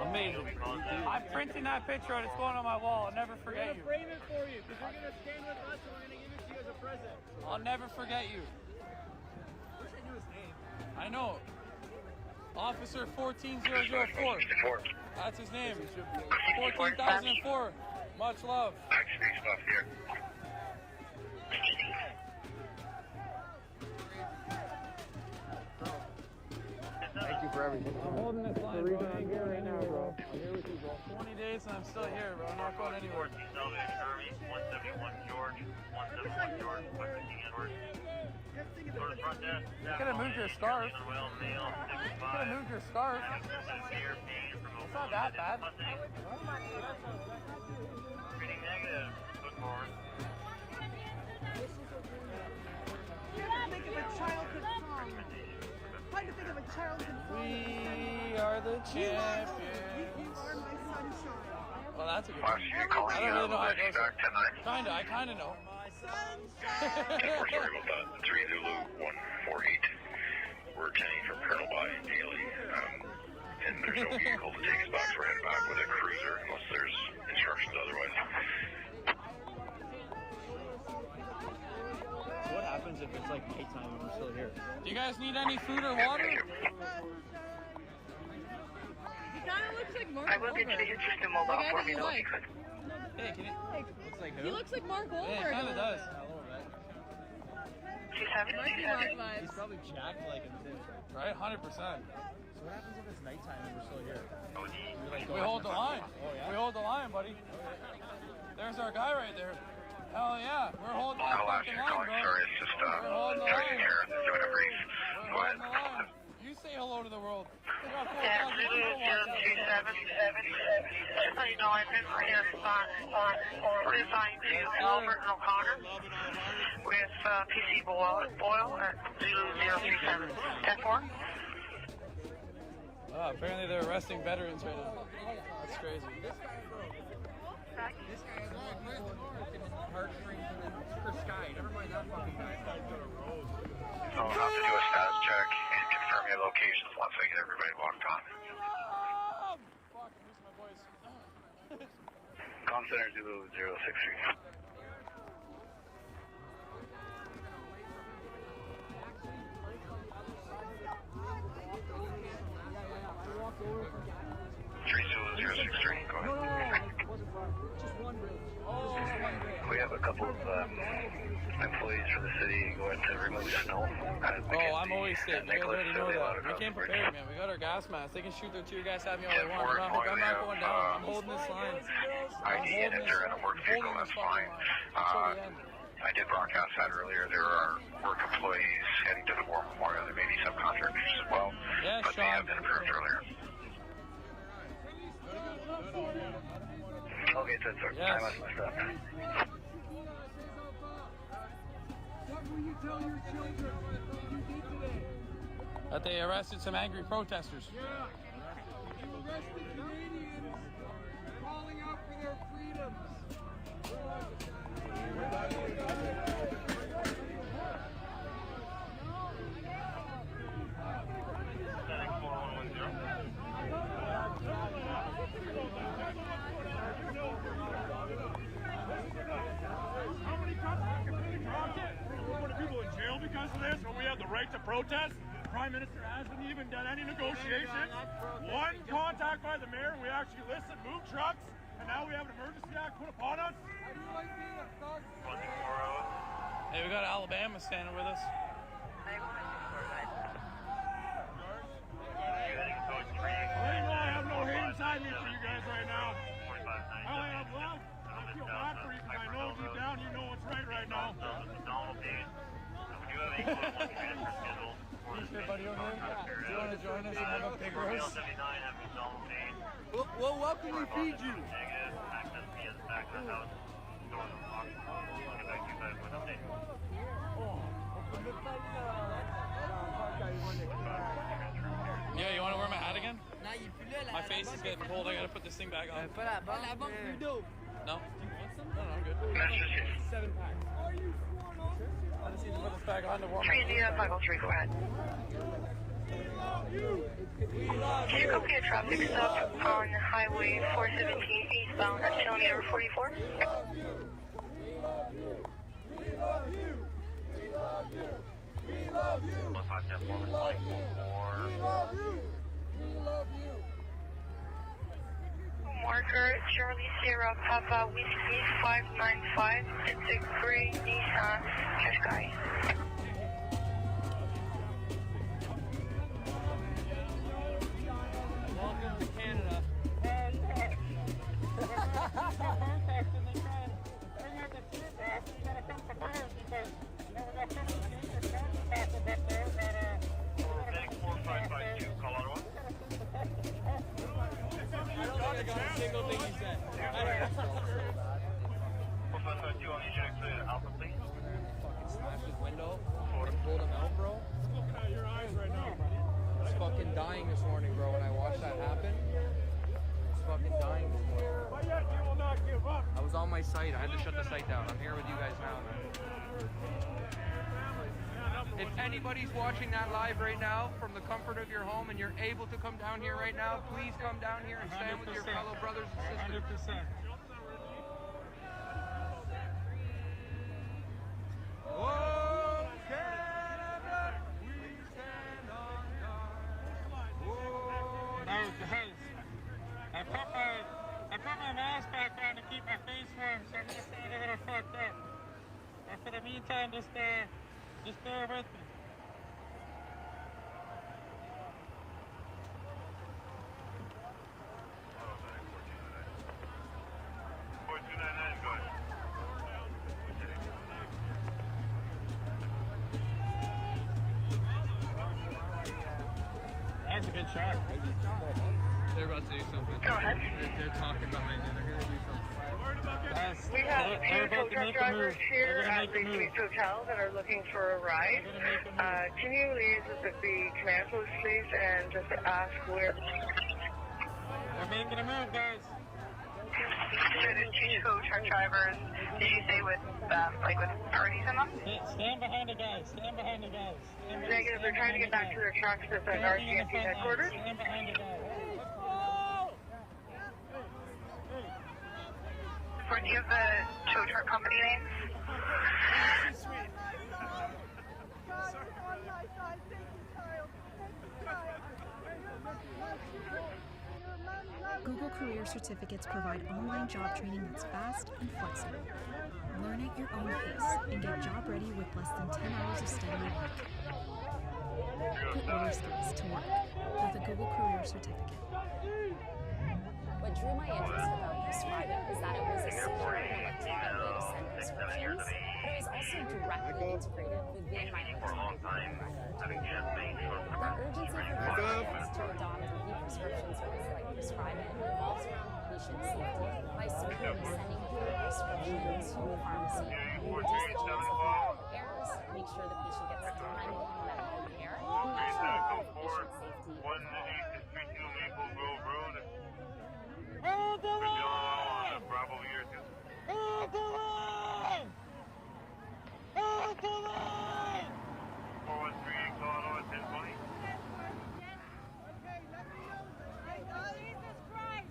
Amazing. I'm printing that picture and it's going on my wall. I'll never forget you. We're gonna frame it for you because you're gonna stand with us and we're gonna give it to you as a present. I'll never forget you. Wish I knew his name. I know. Officer 14004. That's his name. 14,004. Much love. Actually, stuff here. Thank you for everything. I'm holding this line, bro. I'm here right now, bro. I'm here with you, bro. 20 days and I'm still here, bro. I'm not going anywhere. 171 George, 171 George, 115 Edward. You could have moved your scarf. You could have moved your scarf. It's not that bad. Reading negative. Look forward. Think of a childhood song. Trying to think of a childhood song. We are the champions. You are my sunshine. Well, that's a good Last one. year, calling I don't really know how it you goes. back 10-9. I kinda know. We're sorry about that. 3 Zulu 148. We're attending from Colonel By and Daly. And there's no vehicle to take us back, so we're heading back with a cruiser unless there's instructions otherwise. So what happens if it's like nighttime and we're still here? Do you guys need any food or water? He kind of looks like Mark I will get to the hit system mobile Like, I for think you. you like. Hey, can it? Looks like who? He looks like Mark Wahlberg. Yeah, it kind of does. A little bit. Marky Mark vibes. He's probably jacked like him too. Right? 100%. So what happens if it's nighttime and we're still here? We hold the line. Oh, yeah? We hold the line, buddy. There's our guy right there. Hell yeah. We're holding that fucking line, bro. Sorry, it's just We're holding the line. here and doing a brief. We're holding the line. You say hello to the world. We got 4,000 Zulu people watching. 02777. So you know I've been here assigned to Albert and O'Connor with PC Boyle at Zulu 037. 10-4. Oh, apparently they're arresting veterans right now. That's crazy. Never mind that fucking guy. So I'll have to do a status check and confirm your locations once I get everybody locked on. Fuck, I'm losing my voice. Com Center Zulu 063. Go ahead. We have a couple of employees for the city going to remove snow. Oh, I'm always safe. You guys already know that. We came prepared, man. We got our gas masks. They can shoot their tear gas at me all they want. I'm not going down. I'm holding this line. ID and if they're in a work vehicle, that's fine. I did broadcast that earlier. There are work employees heading to the War Memorial. There may be some contractors as well, but they have been approved earlier. Okay, so it's yes. I must mess up. What will you tell your children you did today? That they arrested some angry protesters. Yeah. You arrested Canadians calling out for their freedoms. How many times can we put people in jail because of this when we have the right to protest? The Prime Minister hasn't even done any negotiation. One contact by the mayor, we actually listened, moved trucks, and now we have an emergency act put upon us. How do you like being a thug? Hey, we got Alabama standing with us. I have no hate inside me for you guys right now. I only have love. I feel bad for you because I know deep down you know what's right now. Hey, buddy, over here. Do you want to join us and have a pig roast? Well, what can we feed you? Yeah, you want to wear my hat again? My face is getting cold. I gotta put this thing back on. No? No, I'm good. 7 packs. I just need to put this back on to warm up. 503, go ahead. Can you come get a traffic stop on Highway 417 eastbound at County number 44? Marker Charlie Sierra Papa Whiskey 595. It's a gray Nissan Qashqai. Welcome to Canada. I don't think I got a single thing he said. Fucking smashed his window and pulled him out, bro. Looking at your eyes right now. I was fucking dying this morning, bro, when I watched that happen. I was fucking dying this morning. But yet you will not give up. I was on my site. I had to shut the site down. I'm here with you guys now, man. If anybody's watching that live right now from the comfort of your home and you're able to come down here right now, please come down here and stand with your fellow brothers and sisters. 100%. Oh, Canada, we stand on guard. Oh, I put my mask back on to keep my face your time. Just bear with me. That's a good shot. They're about to do something. Go ahead. They're talking behind you. They're going to do something. We have two tow truck drivers here at the Police Hotel that are looking for a ride. Can you liaise with the command post, please, and just ask where... They're making a move, guys. So the two tow truck drivers, did you say with parties in them? Stand behind the guys. Stand behind the guys. Negative, they're trying to get back to their trucks at the RCMP headquarters. Stand behind the guys. Do you have the tow truck company name? Google Career Certificates provide online job training that's fast and flexible. Learn at your own pace and get job ready with less than 10 hours of study a week. Put your skills to work with a Google Career Certificate. What drew my interest about prescribing is that it was a secure and electronic way to send prescriptions, but it was also directly integrated within my electronic record. The urgency for physicians to adopt e-prescription services like prescribing revolves around patient safety by securely sending prescriptions to a pharmacy. We reduce the chance of medical errors, make sure the patient gets timely medical care, and ensure patient safety. Hold the line! Hold the line! Hold the line! 413 Colorado 1020. Okay, let me know. Hey, God, Jesus Christ!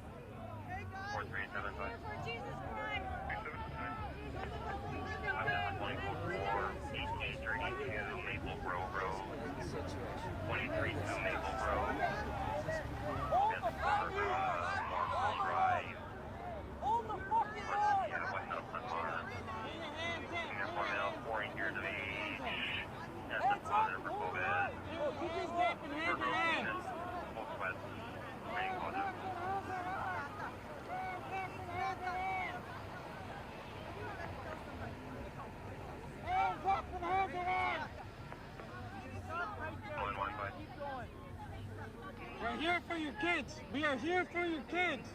Hey, God! 4375. For Jesus Christ! 23 Maple Grove Road. 23 Maple Grove. Hold the fucking line! Hands up! Hold on! You just tapping hand to hand! Hands up and hand to hand! We're here for your kids! We are here for your kids!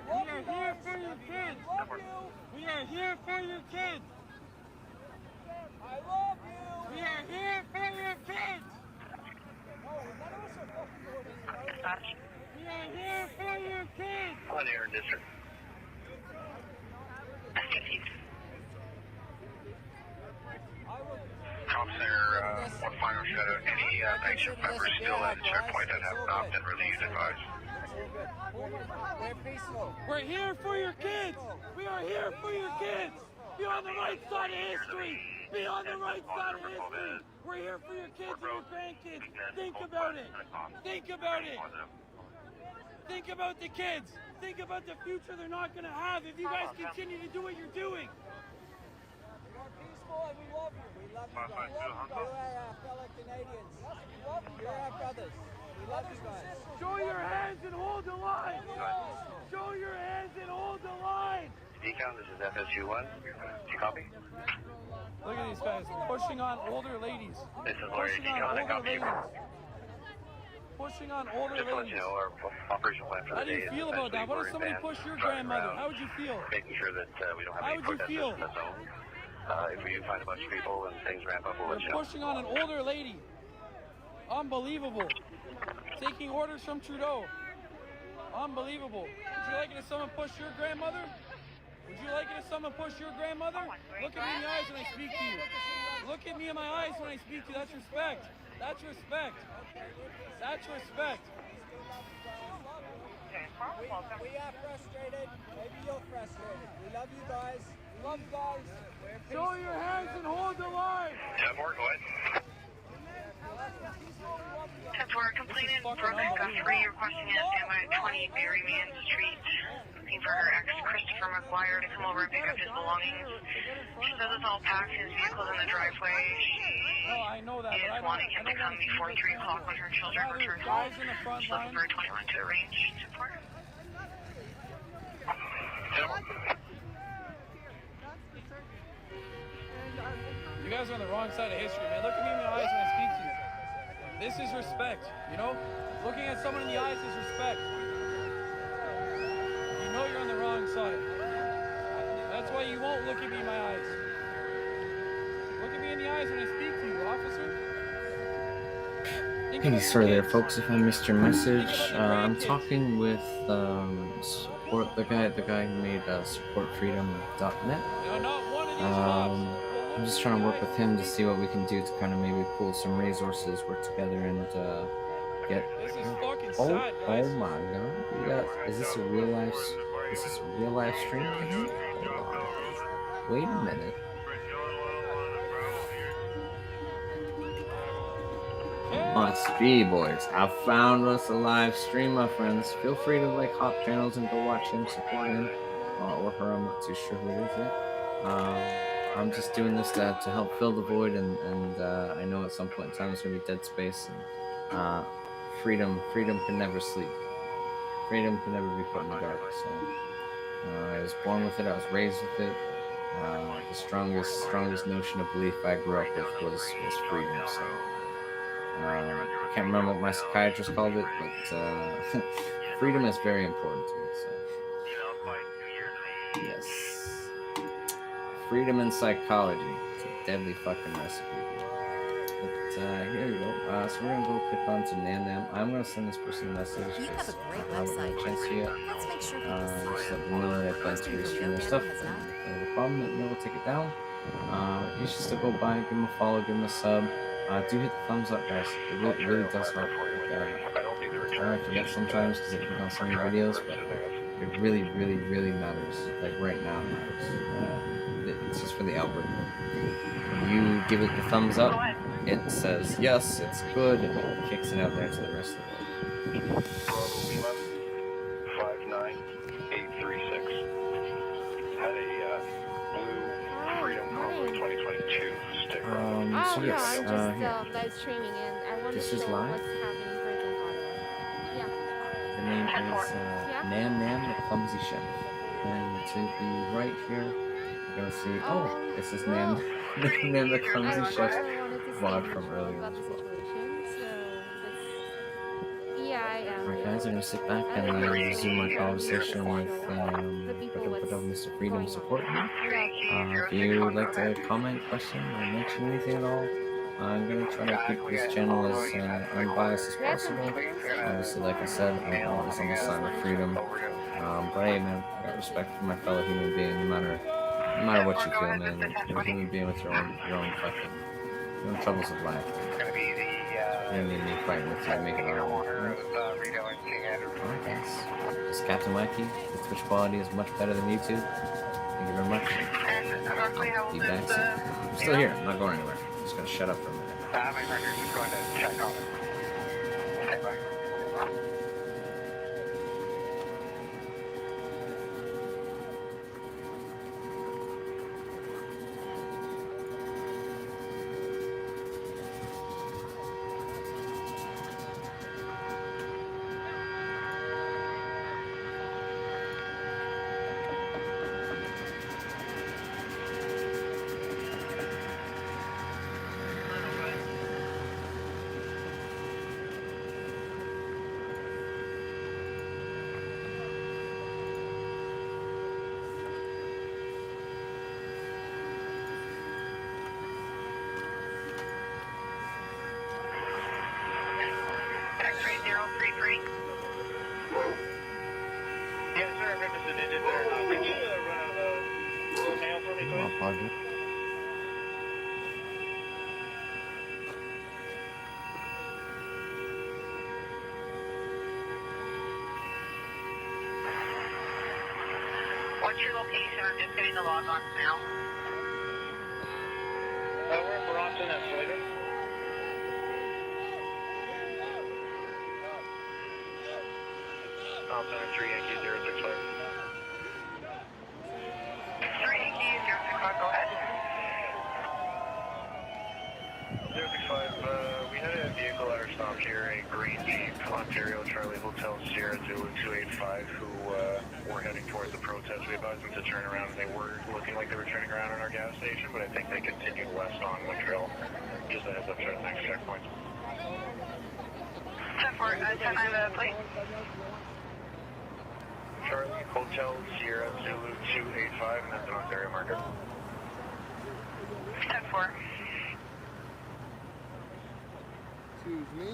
We are here for your kids! We are here for your kids! I love you! We are here for your kids! We are here for your kids! On air district. Cops there, one final shout out. Any night shift members still at checkpoint that have not been relieved, advised. We're here for your kids! We are here for your kids! Be on the right side of history! Be on the right side of history! We're here for your kids and your grandkids! Think about it! Think about it! Think about the kids! Think about the future they're not going to have if you guys continue to do what you're doing! We're peaceful and we love you. We love you guys. You're our fellow Canadians. You're our brothers. We love you guys. Show your hands and hold the line! Show your hands and hold the line! Decon, this is FSU-1. Do you copy? Look at these guys pushing on older ladies. This is Larry Decon. I copy you. Pushing on older Just to let ladies. you know, our operation plan for How the do day you is feel about that? What if essentially somebody we're pushed your driving grandmother? around, How would you feel? making sure that we don't have How any would you protesters feel? in the zone. If we do find a bunch of people and things ramp up, we'll let you They're know. pushing on an older lady. Unbelievable. Taking orders from Trudeau. Unbelievable. Would you like it if someone pushed your grandmother? Would you like it if someone pushed your grandmother? Look at me in the eyes when I speak to you. Look at me in my eyes when I speak to you. That's respect. That's respect. That's respect. We are frustrated. Maybe you're frustrated. We love you guys. We love you guys. Show your hands and hold the line. Yeah, more, go ahead. We're complaining Brooke Guthrie requesting a standby at 20 Berryman Street, looking for her ex, Christopher McGuire, to come over and pick up his belongings. She says it's all packed, his vehicle's in the driveway. She is wanting him to come before 3 o'clock when her children return home. She's looking for a 21 to arrange support. You guys are on the wrong side of history, man. Look at me in the eyes when I speak to you. This is respect, you know? Looking at someone in the eyes is respect. You know you're on the wrong side. That's why you won't look at me in my eyes. Look at me in the eyes when I speak to you, officer. Hey, sorry there, folks, if I missed your message. I'm talking with support the guy who made supportfreedom.net. I'm just trying to work with him to see what we can do to kind of maybe pull some resources, work together, and get. Oh my God! Is this a real life? Is this a real life stream? Hold on. Wait a minute. Must be, boys. I found us a live stream, my friends. Feel free to like hop channels and go watch him, support him, or her. I'm not too sure who it is yet. I'm just doing this to help fill the void, and I know at some point in time there's gonna be dead space, and freedom can never sleep. Freedom can never be put in the dark. So I was born with it. I was raised with it. The strongest notion of belief I grew up with was freedom. So. I can't remember what my psychiatrist called it, but freedom is very important to me. So, yes, freedom in psychology. It's a deadly fucking recipe. But here we go. So we're gonna go click on to Nam. I'm gonna send this person a message. You have a great website. Let's make sure just let them know that I plan to restream their stuff. And the problem that we'll take it down. You should still go by, give them a follow, give them a sub. Do hit the thumbs up, guys. It really does help. I forget sometimes because I click on so many videos, but it really matters. Like right now matters. It's just for the algorithm. When you give it the thumbs up, it says yes, it's good, and it kicks it out there to the rest of the world. 59836 had a blue Freedom Convoy 2022 sticker. So yes, I'm just live streaming, and I want to show live? what's happening right in Ottawa. Yeah. The name is Nam the Clumsy Chef. And to the right here, you're gonna see, this is Nam the Clumsy Chef's vlog from earlier as well. Yeah, I am. Alright guys, I'm gonna sit back and resume my conversation with Mr. Freedom support me. If you would like to comment, question, or mention anything at all, I'm gonna try to keep this channel as unbiased as possible. Obviously, like I said, I'm always on the side of freedom. But hey man, I got respect for my fellow human being, no matter what you feel, man. You're a human being with your own troubles of life. You need me fighting with you to make it all right. Alright guys, this is Captain Wacky. The Twitch quality is much better than YouTube. Thank you very much. I'll be back soon. I'm still here, I'm not going anywhere. I'm just gonna shut up for a minute. My partner's just going to check on it. Okay, bye. Pardon? What's your location? I'm just getting the log on now. We're in Bronson and Slater. Stop center 3 Yankee 065. 3 Yankee 065, go ahead. 065, we had a vehicle at our stop here, a green Jeep, Ontario Charlie Hotel Sierra Zulu 285, who were heading towards the protest. We advised them to turn around, and they were looking like they were turning around in our gas station, but I think they continued west on Montreal. Just a heads up for the next checkpoint. 10-9, please. Charlie Hotel Sierra Zulu 285, and that's an Ontario marker. 10-4. Excuse me.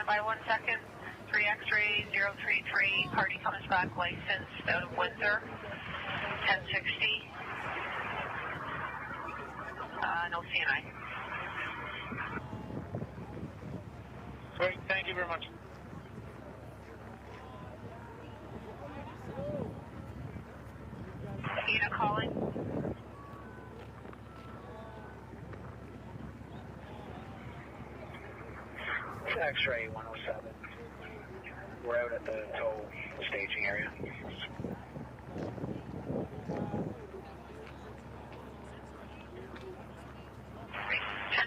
By 1 second, 3 X-ray 033, party comes back licensed out of Windsor, 1060. No CNI. Great, thank you very much. Ina calling. X-ray 107. We're out at the tow staging area.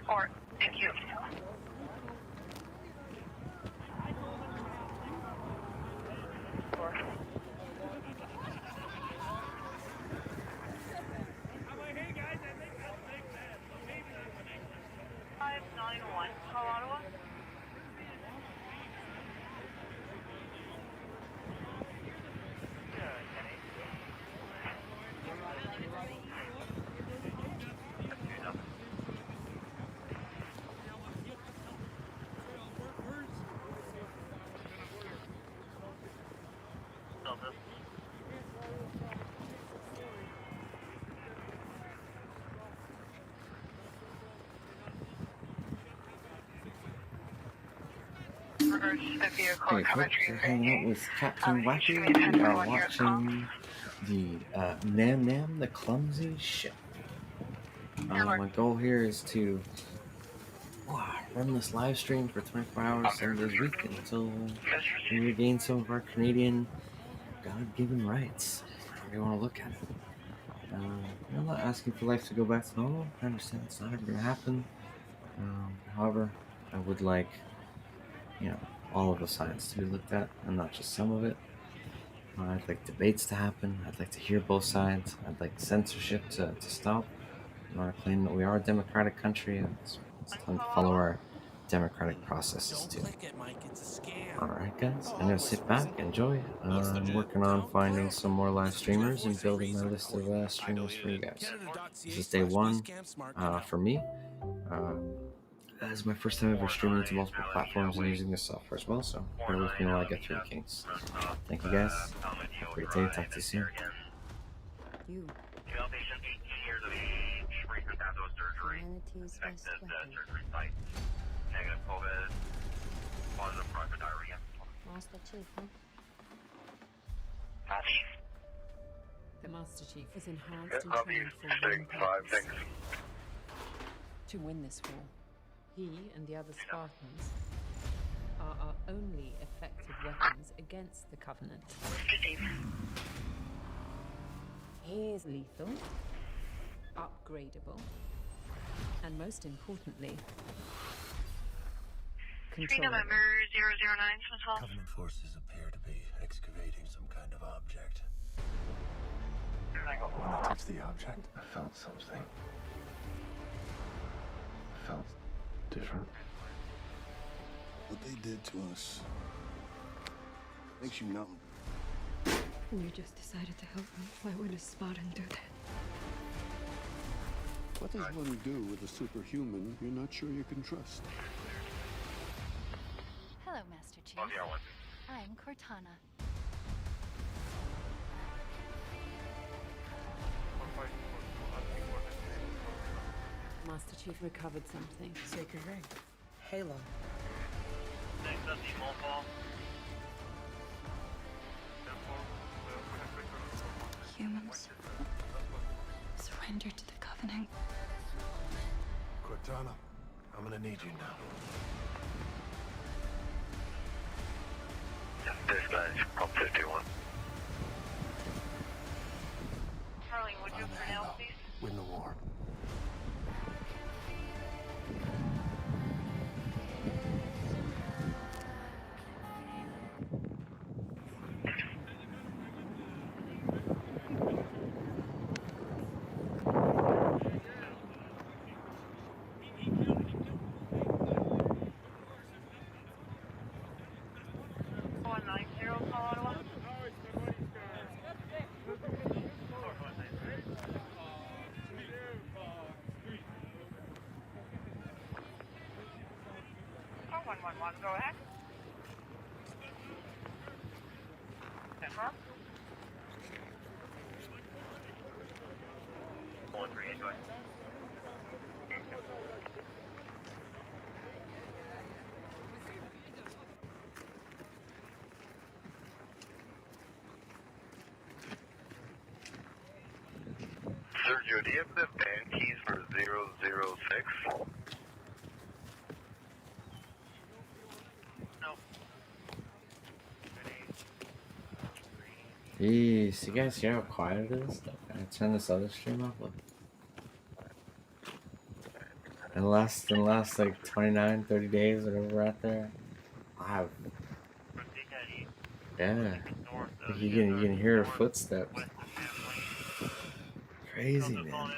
10-4, thank you. Hey folks, you're hanging out with Captain Wacky. We are watching the Nam Nam the Clumsy Ship. My goal here is to run this live stream for 24 hours 7 days a week until we regain some of our Canadian God-given rights, however you want to look at it. I'm not asking for life to go back to normal. I understand it's not ever going to happen. However, I would like, all of the sides to be looked at, and not just some of it. I'd like debates to happen. I'd like to hear both sides. I'd like censorship to stop. I want to claim that we are a democratic country, and it's time to follow our democratic processes too. Alright guys, I'm going to sit back, enjoy. I'm working on finding some more live streamers and building my list of streamers for you guys. This is day one for me. This is my first time ever streaming to multiple platforms and using this software as well, so bear with me while I get through the kinks. Thank you guys. Have a great day. Talk to you soon. You. Patient 18 years of age, recent surgery. Humanity's best weapon. Surgery site. Negative COVID. Positive private diarrhea. Master Chief, huh? The Master Chief is enhanced and trained for one purpose. To win this war. He and the other Spartans are our only effective weapons against the Covenant. He is lethal, upgradable, and most importantly, controllable. Number 009, Smith Hall. Covenant forces appear to be excavating some kind of object. When I touched the object, I felt something. I felt different. What they did to us makes you numb. You just decided to help me. Why would a Spartan do that? What does one do with a superhuman you're not sure you can trust? Hello, Master Chief. I'm Cortana. Master Chief recovered something. Sacred ring. Halo. Humans surrender to the Covenant. Cortana, I'm gonna need you now. This guy's Pump 51. Charlie, would you pronounce please? Win the war. Go ahead. Sergio, do you have the van keys for 006? Jeez, you guys hear how quiet it is? Can I turn this other stream up? Look. In the last like 29, 30 days, whatever we're at there, wow. Yeah. You can hear her footsteps. Crazy, man.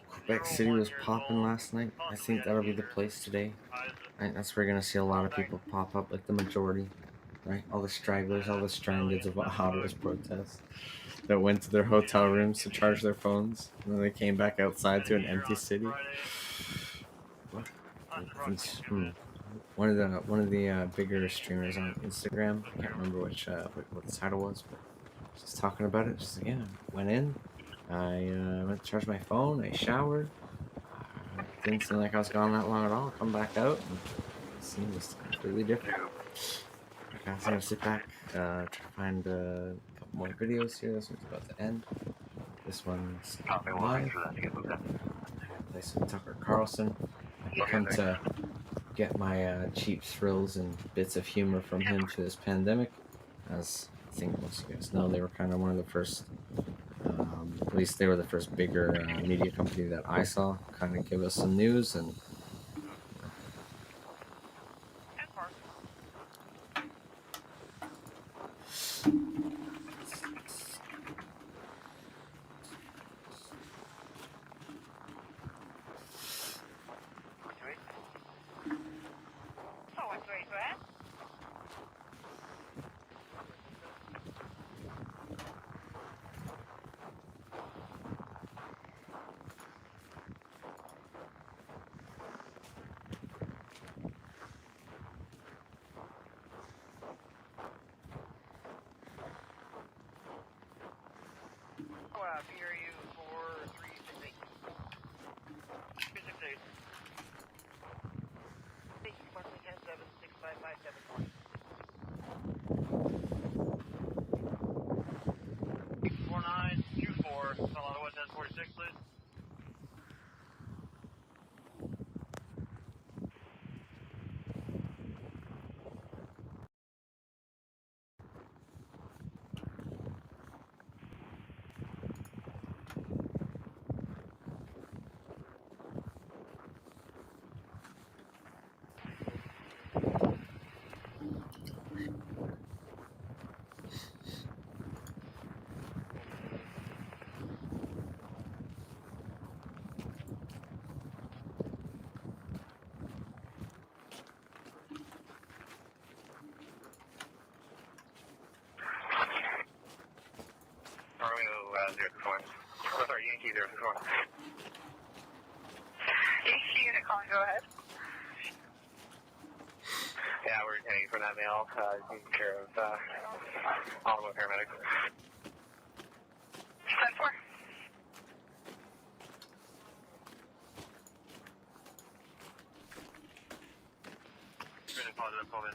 Quebec City was popping last night. I think that'll be the place today. Right, that's where you're gonna see a lot of people pop up, like the majority, right? All the stragglers, all the strandeds of Ottawa's protests that went to their hotel rooms to charge their phones, and then they came back outside to an empty city. One of the bigger streamers on Instagram, I can't remember what the title was, but she's talking about it. She's like, yeah, went in, I went to charge my phone, I showered. Didn't seem like I was gone that long at all. Come back out, and the scene was completely different. Okay, I'm gonna sit back, try to find a couple more videos here. This one's about to end. This one's live. Play some Tucker Carlson. I've come to get my cheap thrills and bits of humor from him through this pandemic. As I think most of you guys know, they were kind of one of the first. At least they were the first bigger media company that I saw kind of give us some news and Sorry, Yankee 061. Yankee unit calling, go ahead. Yeah, we're heading for that male, taking care of Ottawa paramedics. 10-4. Really positive, call in.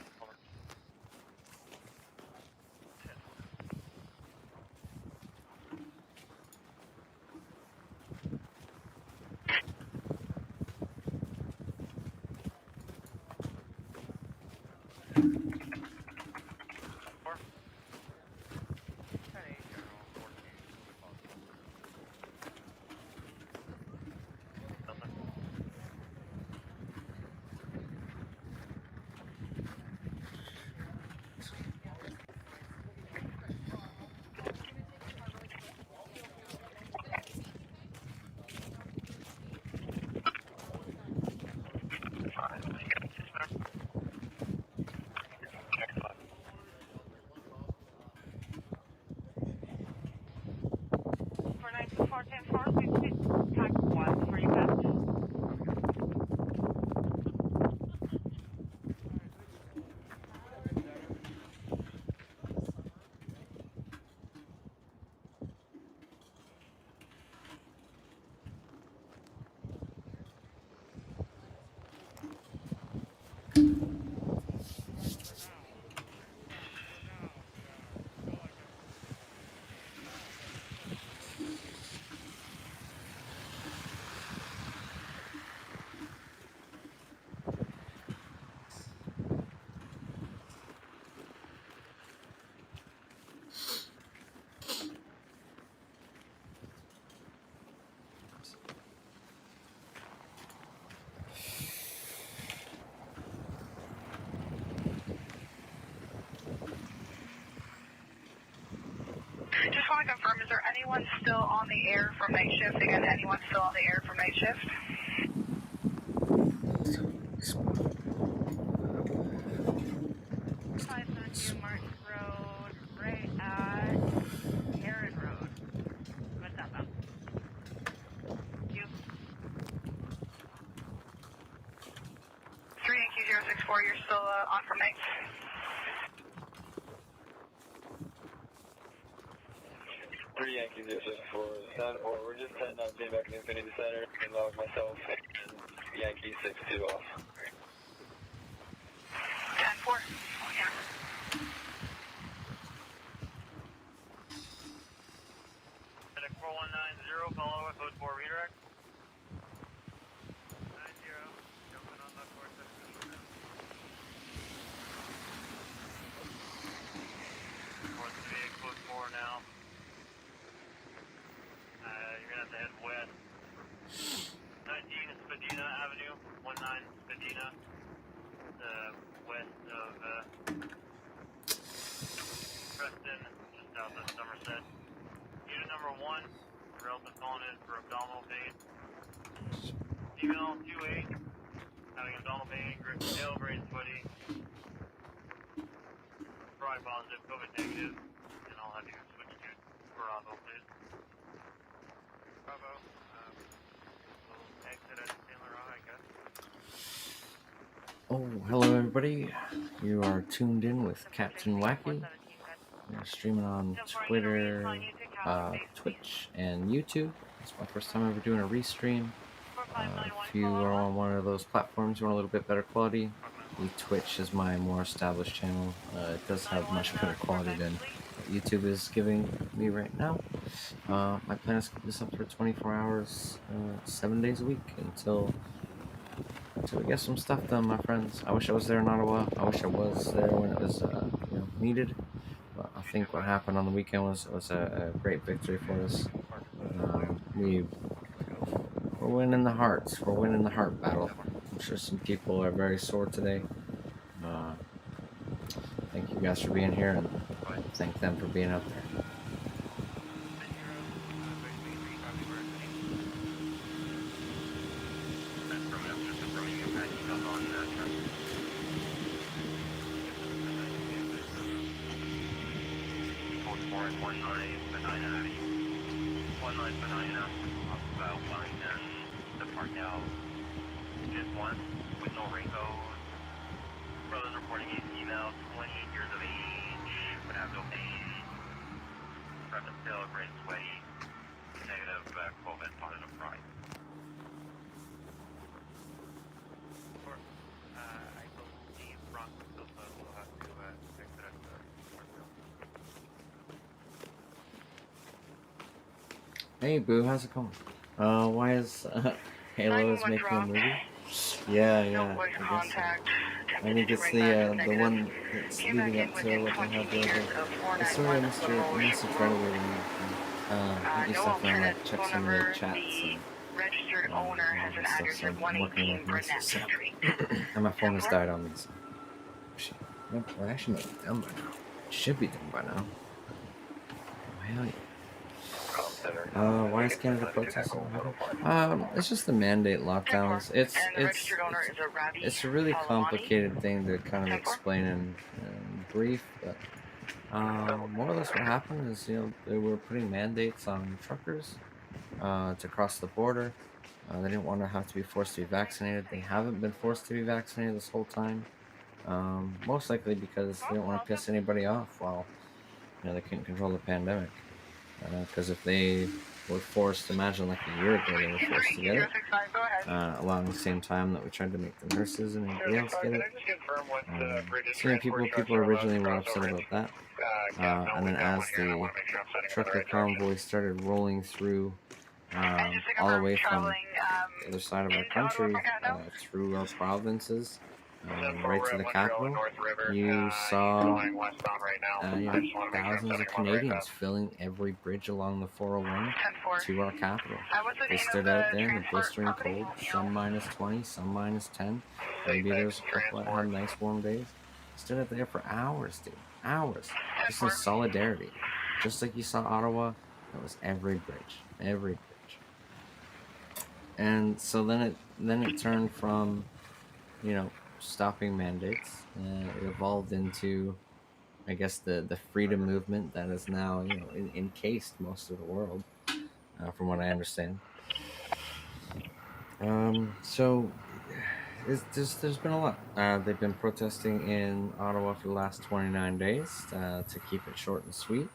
Just want to confirm, is there anyone still on the air from night shift? Again, anyone still on the air from night shift? 572 Martin Road, right at Heron Road. What's that about? You? 3 Yankee 064, you're still on from nights? Yankee 064, we're just heading out back in Infinity Center and log myself and Yankee 62 off. 10-4. Yeah. Medic 4190, follow up, code 4 redirect. 90, jumping on the 4 section. 438, code 4 now. You're gonna have to head west. 19 Spadina Avenue, 19 Spadina, west of Preston, just south of Somerset. Unit number 1, relative calling in for abdominal pain. Female 28, having abdominal pain, grip tail, brain sweaty. Probably positive, COVID negative, and I'll have you switch to Bravo, please. Bravo. We'll exit at Saint Laurent, I guess. Oh, hello everybody. You are tuned in with Captain Wacky. We're streaming on Twitter, Twitch, and YouTube. It's my first time ever doing a restream. If you are on one of those platforms, you want a little bit better quality, Twitch is my more established channel. It does have much better quality than what YouTube is giving me right now. My plan is to keep this up for 24 hours, 7 days a week until we get some stuff done, my friends. I wish I was there in Ottawa. I wish I was there when it was needed. But I think what happened on the weekend was a great victory for us. We're winning the hearts. We're winning the heart battle. I'm sure some people are very sore today. Thank you guys for being here, and thank them for being out there. 19 Banana, off Wellington, the Parkdale. Just one, with no raincoat. Brothers reporting a female, 28 years of age, would have no pain. Present still great sweaty, negative COVID, positive pride. I believe Bronx will have to fix it at the Hey Boo, how's it going? Why is Halo is making a movie? Yeah, I guess so. And it's the one that's leading up to what they have there. Sorry, Mr. Message right away. Get you stuff and like check some of the chats and stuff. So I'm working on this. So, and my phone has died on me. So. Shit. Nope, well, actually might be done by now. It should be done by now. Oh, hell yeah. Why is Canada protesting? It's just the mandate lockdowns. It's a really complicated thing to kind of explain in brief, but more or less what happened is, they were putting mandates on truckers to cross the border. They didn't want to have to be forced to be vaccinated. They haven't been forced to be vaccinated this whole time, most likely because they don't want to piss anybody off while they couldn't control the pandemic. Because if they were forced, imagine like a year ago they were forced to get it, along the same time that we tried to make the nurses and everybody else get it. So people originally were upset about that, and then as the trucker convoy started rolling through all the way from the other side of our country, through our provinces, right to the capital, you saw thousands of Canadians filling every bridge along the 401 to our capital. They stood out there in the blistering cold, some -20, some -10. Maybe there's a couple that had nice warm days. Stood out there for hours, dude. Hours. Just in solidarity. Just like you saw Ottawa, it was every bridge. Every bridge. And so then it turned from, stopping mandates, it evolved into, I guess, the freedom movement that is now encased most of the world, from what I understand. So there's been a lot. They've been protesting in Ottawa for the last 29 days to keep it short and sweet.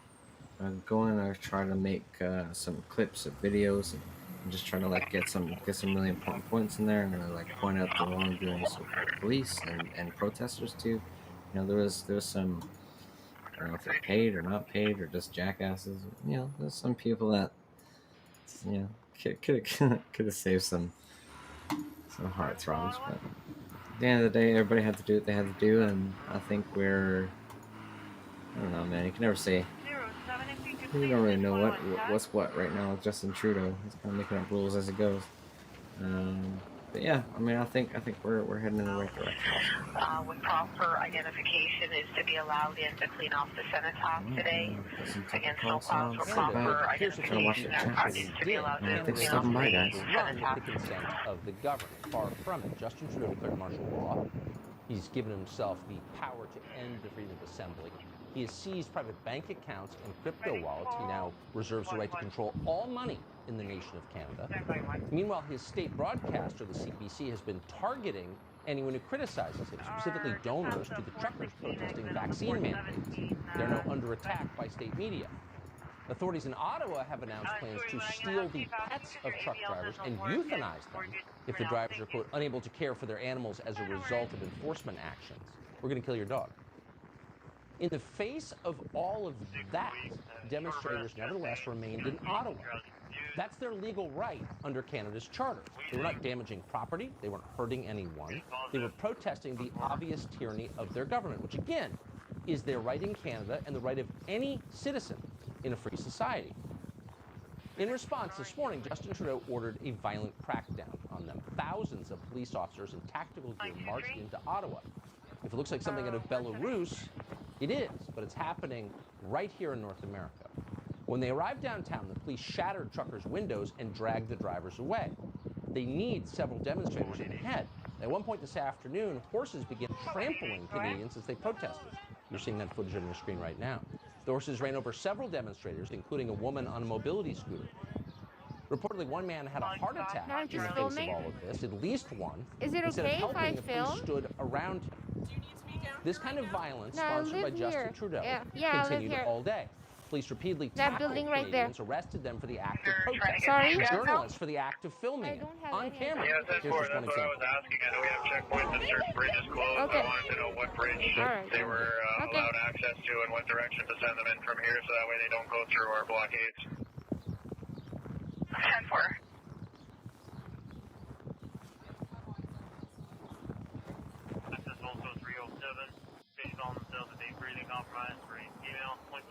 Going to try to make some clips of videos and just try to get some really important points in there, and then point out the wrongdoings of the police and protesters too. There was some, I don't know if they're paid or not paid or just jackasses. There's some people that could have saved some heartthrobs, but at the end of the day, everybody had to do what they had to do, and I think I don't know, man. You can never say. You don't really know what's what right now with Justin Trudeau. He's kind of making up rules as it goes. But yeah, I think we're heading in the right direction. With proper identification is to be allowed in to clean off the cenotaph today. Again, snowplows with proper identification is to be allowed in to clean off the cenotaph. The consent of the government. Far from it. Justin Trudeau declared martial law. He's given himself the power to end the freedom of assembly. He has seized private bank accounts and crypto wallets. He now reserves the right to control all money in the nation of Canada. Meanwhile, his state broadcaster, the CBC, has been targeting anyone who criticizes him, specifically donors to the truckers protesting vaccine mandates. They're now under attack by state media. Authorities in Ottawa have announced plans to steal the pets of truck drivers and euthanize them if the drivers are, quote, unable to care for their animals as a result of enforcement actions. We're going to kill your dog. In the face of all of that, demonstrators nevertheless remained in Ottawa. That's their legal right under Canada's charter. They were not damaging property. They weren't hurting anyone. They were protesting the obvious tyranny of their government, which again is their right in Canada and the right of any citizen in a free society. In response, this morning, Justin Trudeau ordered a violent crackdown on them. Thousands of police officers in tactical gear marched into Ottawa. If it looks like something out of Belarus, it is, but it's happening right here in North America. When they arrived downtown, the police shattered truckers' windows and dragged the drivers away. They kneed several demonstrators in the head. At one point this afternoon, horses began trampling Canadians as they protested. You're seeing that footage on your screen right now. The horses ran over several demonstrators, including a woman on a mobility scooter. Reportedly, one man had a heart attack Now I'm in just the face of filming. all of this, at least one. Is it Instead okay of if I helping, the police film? stood around him. This kind of violence, No, I sponsored by live Justin here. Trudeau, Yeah, I live continued here. all day. Police repeatedly That tackled building right there. Canadians, arrested them for the act of You're trying to protest. get Sorry? these guys Journalists for the act of filming I it don't have on any camera. Yeah, Here's 10-4, just one that's what I was example. asking. I know we have checkpoints and certain bridges closed. Okay. I wanted to know what bridge Alright. they were Okay. allowed access to and what direction to send them in from here so that way they don't go through our blockades. 10-4. Access also 307. Patient found themselves with a breathing compromise for a female, 22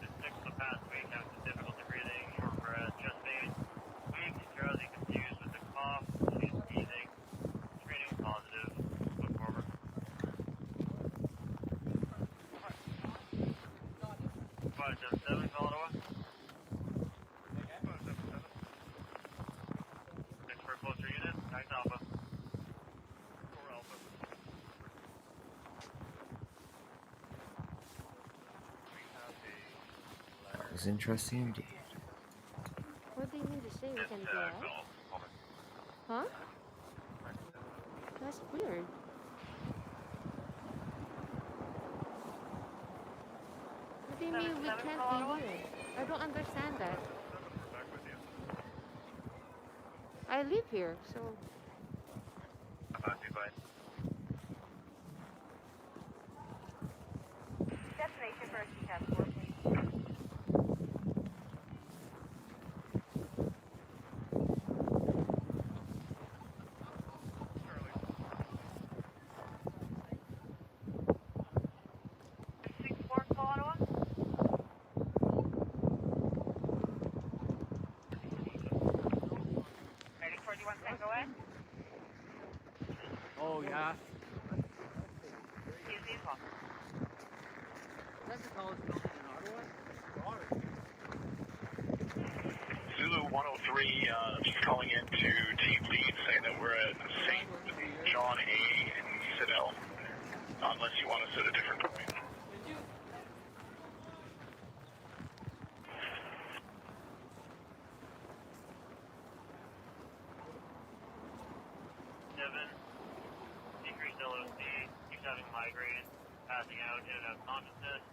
to 6 of the past week, having some difficulty breathing, short breath, chest pain, weak, drowsy, confused with a cough, she's sneezing, screening positive, look forward. 577, Ottawa. 577. Next for a closer unit, Tax Alpha. 4 Alpha. That was interesting indeed. What do you mean to say we can go out? Huh? That's weird. What do you mean we can't be here? I don't understand that. I live here, so... Destination for a task force. Ready for you one second, go ahead. Oh, yeah. Excuse me, Paul. That's the tallest building in Ottawa? Zulu 103, just calling in to team lead saying that we're at St. John A in Sidell, unless you want us at a different point. Devin, decreased LOC, keeps having migraine, passing out, in and out of consciousness.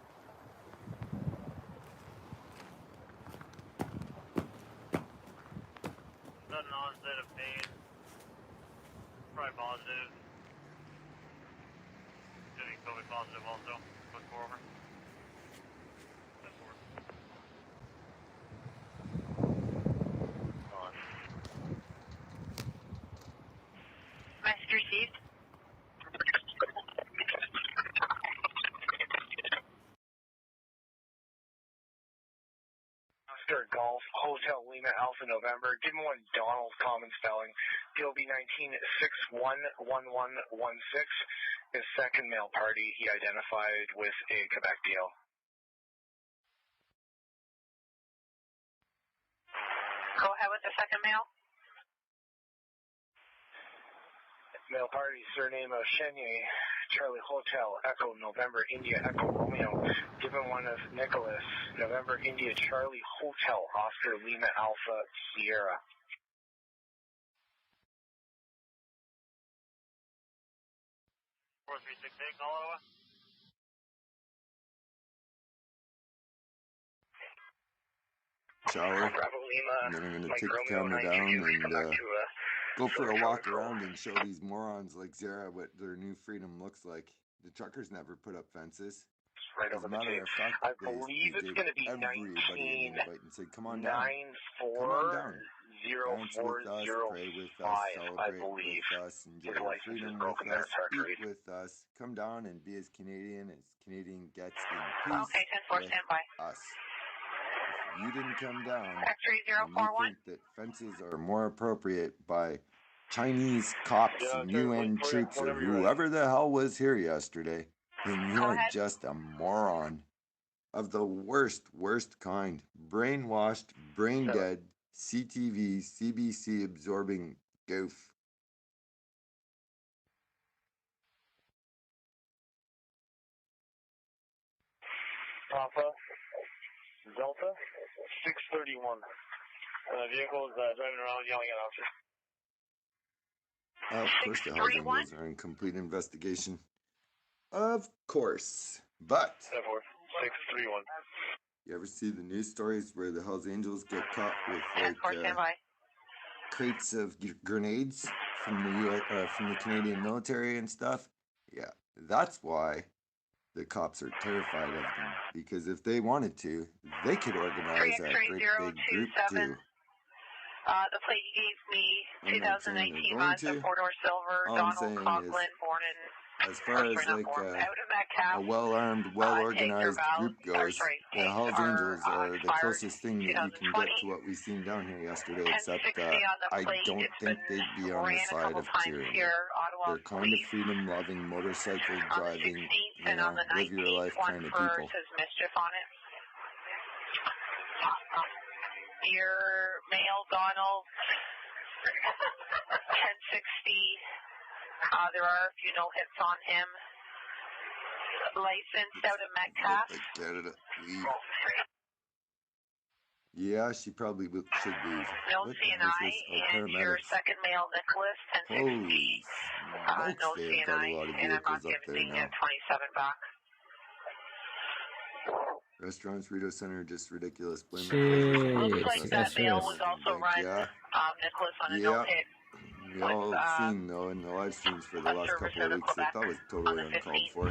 Sudden onset of pain, probably positive. Should be COVID positive also. Look forward. Message received. Oscar Golf, Hotel Lima Alpha November. Give me one Donald common spelling. POB 19611116. His second male party he identified with a Quebec deal. Go ahead with the second male. Male party, surname of Chenier, Charlie Hotel, Echo, November, India, Echo, Romeo. Given one of Nicholas, November, India, Charlie Hotel, Oscar, Lima, Alpha, Sierra. Four 368, Ottawa. Shower. Bravo Lima, And then I'm going to Mike take the Romeo, camera 922, down and come back to go for a Charlie walk Control. around and show these morons like Zara what their new freedom looks like. The truckers never put up fences. Right As over a the matter tape. of fact, I they believe it's gave going to be everybody an invite and said, come on down. 1994 Come on down. Dance with us, pray with us, celebrate with us, enjoy your freedom with us, eat with us. Come down and be as Canadian gets in peace Okay, 10-4, with stand by. us. If you didn't come down and you 3041. think that fences are more appropriate by Chinese cops and UN troops or whoever the hell was here yesterday, then you're just a moron of the worst kind. Brainwashed, brain dead, CTV, CBC absorbing goof. Papa, Delta, 631. Vehicles driving around yelling at officers. Of course, the Hells Angels are in complete investigation. Of course. But 631. you ever see the news stories where the Hells Angels get caught with like crates of grenades from the Canadian military and stuff? Yeah, that's why the cops are terrified of them, because if they wanted to, they could organize a great big group too. The plate you gave me, 2019 Mazda 4-door silver, Donald Coughlin, born in... As far as like a well-armed, well-organized group goes, the Hells Angels are the closest thing that you can get to what we've seen down here yesterday, except I don't think they'd be on the side of tyranny. They're kind of freedom-loving, motorcycle driving, live your life kind of people. Your male Donald, 1060. There are a few no hits on him. Licensed out of Metcalf. Canada, leave. Yeah, she probably should leave. No CNI, and your second male Nicholas, 1060. Holy smokes, no they've CNI, got a lot of and I'm not vehicles up there giving now. 27 back. Restaurants, Rito Center, just ridiculous. Blame Looks like that male was also run, Nicholas, on a no hit. We all seen though in the live streams for the last couple of weeks that was totally uncalled for.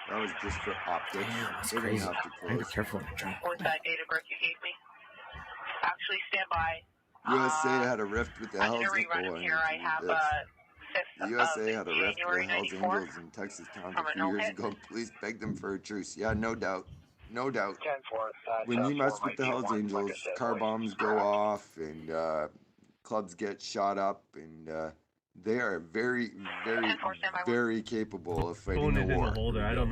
That was just for optics. Damn, that's They crazy. didn't have to I gotta close. be careful when I drive. What was that date of birth you gave me? Actually, stand by. USA had a rift with the Hells Angels. The USA had a rift with the Hells Angels in Texas towns a few years ago. Police begged them for a truce. Yeah, no doubt. No doubt. When you mess with the Hells Angels, car bombs go off and clubs get shot up, and they are very, very, very capable of fighting a war.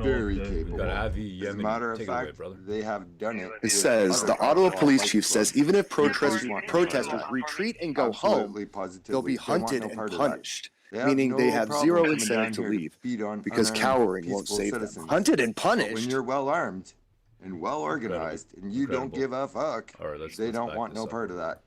Very capable. As a matter of fact, they have done it. It says the Ottawa police chief says even if protesters retreat and go home, they'll be hunted and punished. Meaning they have zero incentive to leave because cowering won't save them. Hunted and punished. When you're well armed and well organized and you don't give a fuck, they don't want no part of that.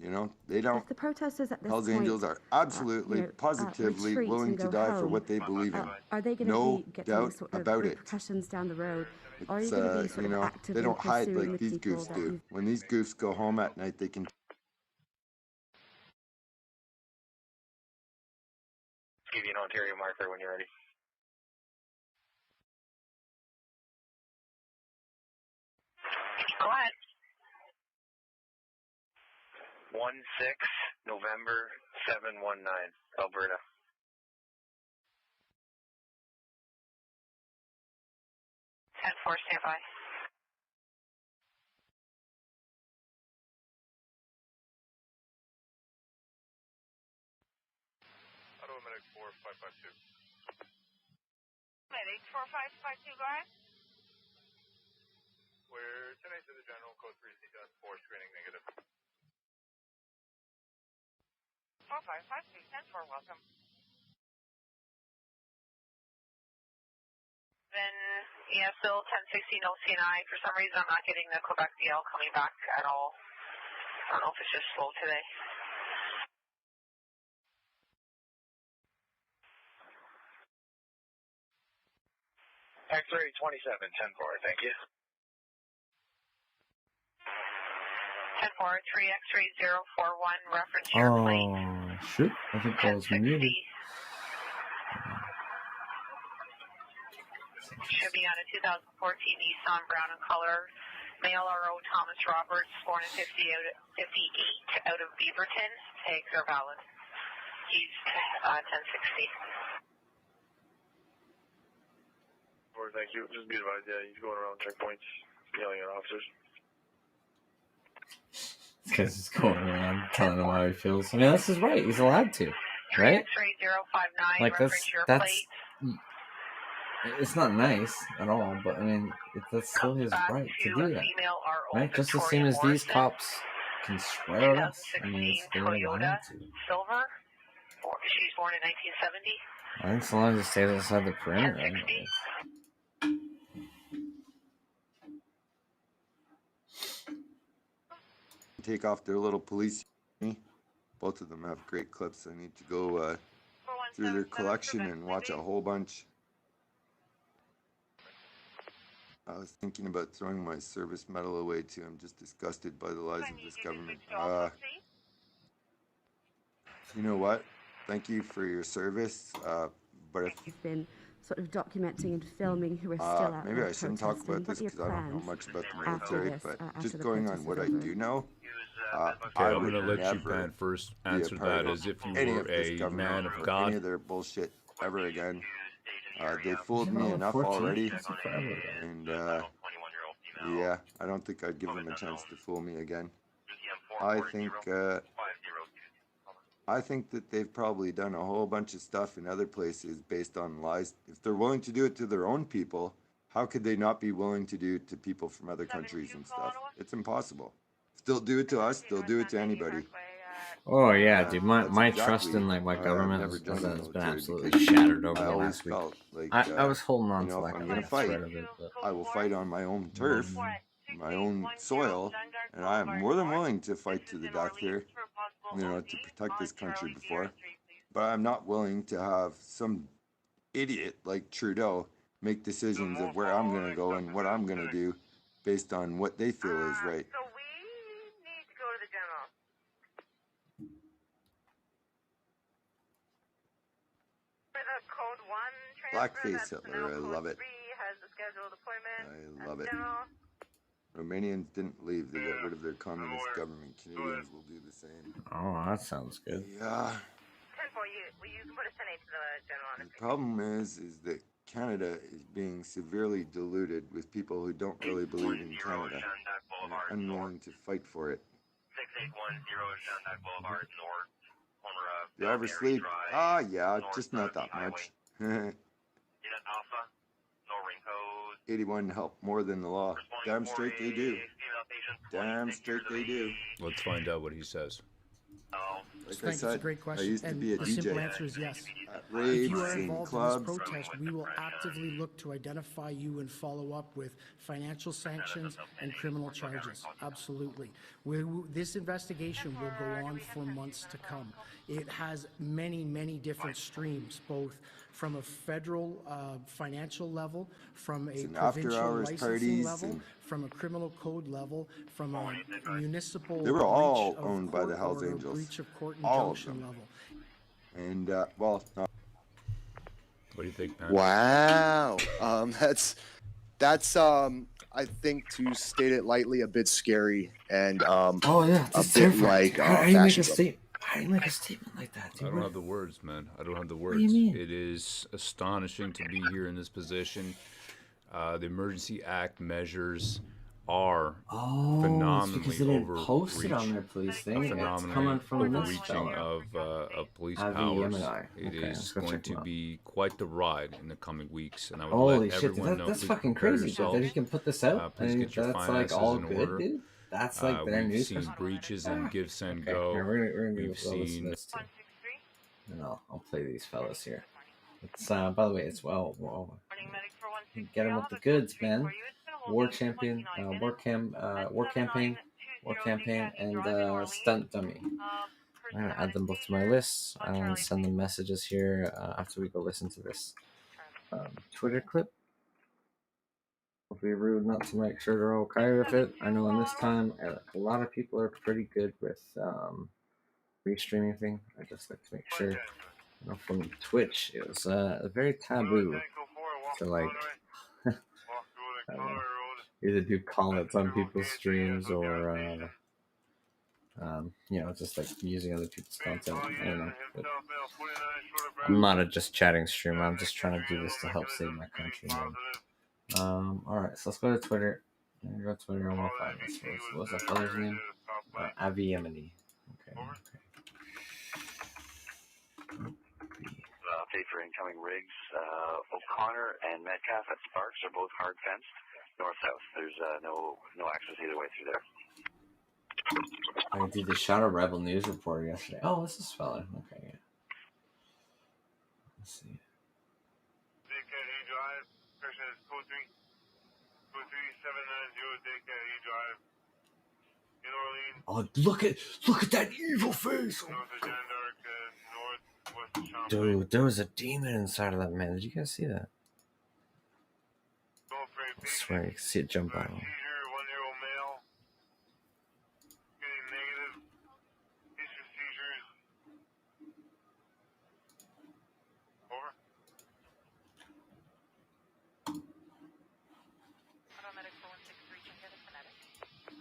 You know, they don't. If the protesters at this Hells point, Angels are absolutely, positively retreat willing and to go die for home, what they believe in. Are they going No to be getting doubt sort of about it. repercussions down the road? Or are you It's, going to be sort you of know, actively they don't hide pursuing like the these people goofs that do. you've... When these goofs go home at night, they can. Give you an Ontario marker when you're ready. Go ahead. 16 November 719, Alberta. And 4, stand by. Ottawa Medic 4552. Medic 4552, go ahead. We're 10 to the general, code 3C-4, screening negative. 4552, 10-4, welcome. Then, yeah, still 1060, no CNI. For some reason, I'm not getting the Quebec DL coming back at all. I don't know if it's just slow today. X-ray 27, 10-4, thank you. 10-4, 3 X-ray 041, reference your plate. Oh, shoot. I think that was muted. Should be on a 2014 Nissan, brown in color. Male RO Thomas Roberts, born in 58 out of Beaverton. Tags are valid. He's 1060. Thank you. Just be advised, yeah, he's going around checkpoints, yelling at officers. This guy's just going around telling him how he feels. I mean, this is right. He's allowed to, right? Like, that's it's not nice at all, but I mean, that's still his right to do that, right? Just as soon as these cops can swear at us, I mean, they're allowed to. Silver. She's born in 1970. I think so long as it stays outside the perimeter, anyways. take off their little police. Both of them have great clips. I need to go through their collection and watch a whole bunch. I was thinking about throwing my service medal away too. I'm just disgusted by the lies of this government. You know what? Thank you for your service. But if You've been sort of documenting and filming who are still out maybe there I shouldn't talk about this because I don't know much about the military, but just going on what I do know, I I'm would going to let you, never Pan, first be a answer part that as if you any were of this a government man of or God. any of their bullshit ever again. They fooled You me know, enough 14, already, that's forever ago. and yeah, I don't think I'd give them a chance to fool me again. I think that they've probably done a whole bunch of stuff in other places based on lies. If they're willing to do it to their own people, how could they not be willing to do it to people from other countries and stuff? It's impossible. If they'll do it to us, they'll do it to anybody. Oh yeah, dude. My That's trust exactly in like my why I've government never joined the has been military, absolutely because shattered over I the always last week. felt like I was holding on you know, to if like I'm a gonna fight, thread of it, but I will fight on my own turf, my own soil, and I am more than willing to fight to the death here, you know, to protect this country before. But I'm not willing to have some idiot like Trudeau make decisions of where I'm gonna go and what I'm gonna do based on what they feel is right. So we need to go to the general. For the code 1 transfer, Blackface that's Hitler, now I code love it. 3 has the scheduled appointment. I love it. Romanians didn't leave, they got rid of their communist government. Canadians will do the same. oh, that sounds good. Yeah. 10-4, you can put a 10-8 to the general. The problem is that Canada is being severely diluted with people who don't really believe in Canada and are unwilling to fight for it. 6810 Shandak Boulevard North, corner of Do I ever sleep? Yeah, just not that much. 81 help more than the law. Damn straight they do. Damn straight they do. Let's find out what he says. Like I said, it's a great question. I used to be a DJ. The simple answer is yes. At raves if you are and involved clubs. in this protest, we will actively look to identify you and follow up with financial sanctions and criminal charges. Absolutely. This investigation will go on for months to come. It has many, many different streams, both from a federal financial level, from a provincial licensing level, from a criminal code level, from a municipal they were all breach owned of by the court Hells order, Angels. breach of court All of injunction them. level. And well, no. What do you think, Pat? Wow. That's I think, to state it lightly, a bit scary and oh yeah, a bit like how do you make a fascism. How do you make a statement like that, dude? I don't have the words, man. I don't have the words. What do you mean? It is astonishing to be here in this position. The Emergency Act measures are phenomenally because they didn't post it on their police thing. It's coming from this overreaching fella. of police Avi powers. Yemeni. It Okay, is let's go going check to him out. be quite the ride in the coming weeks, and I would Holy let shit, everyone know. that's Please fucking prepare crazy, dude, yourselves. that he can put this out. Please get your that's finances like all in good, order. dude. That's like their We've news. seen breaches and give, send, Okay, go. here, we're gonna We've go listen to seen. this too. And I'll play these fellas here. It's by the way, it's well get him with the goods, man. War champion, war campaign, and stunt dummy. I'm gonna add them both to my list and send them messages here after we go listen to this Twitter clip. It'll be rude not to make sure they're okay with it. I know in this time a lot of people are pretty good with restreaming thing. I just like to make sure. You know, from Twitch, it was very taboo to like I don't know, either do comments on people's streams or you know, just like using other people's content. I don't know. But I'm not a just chatting streamer. I'm just trying to do this to help save my country, man. All right, so let's go to Twitter. Go to Twitter. I want to find this. What's that feller's name? Avi Yemeni. Okay. Update for incoming rigs. O'Connor and Metcalf at Sparks are both hard fenced north-south. There's no access either way through there. I did the Shadow Rebel news reporter yesterday. Oh, this is fella. Okay, yeah. Let's see. DKE Drive. Person is code 3. Code 3790 DKE Drive. In Orleans. Oh, look at that evil face! Oh, dude, there was a demon inside of that man. Did you guys see that? I swear, you can see it jump out.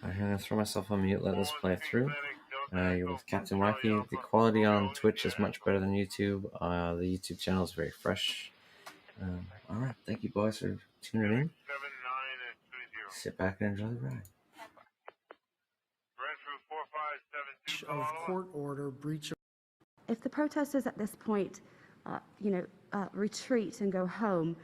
I'm gonna throw myself on mute, let this play through. You're with Captain Wacky. The quality on Twitch is much better than YouTube. The YouTube channel is very fresh. Alright, thank you boys for tuning in. Sit back and enjoy the ride. Of court order, breach of... If the protesters at this point, retreat and go home,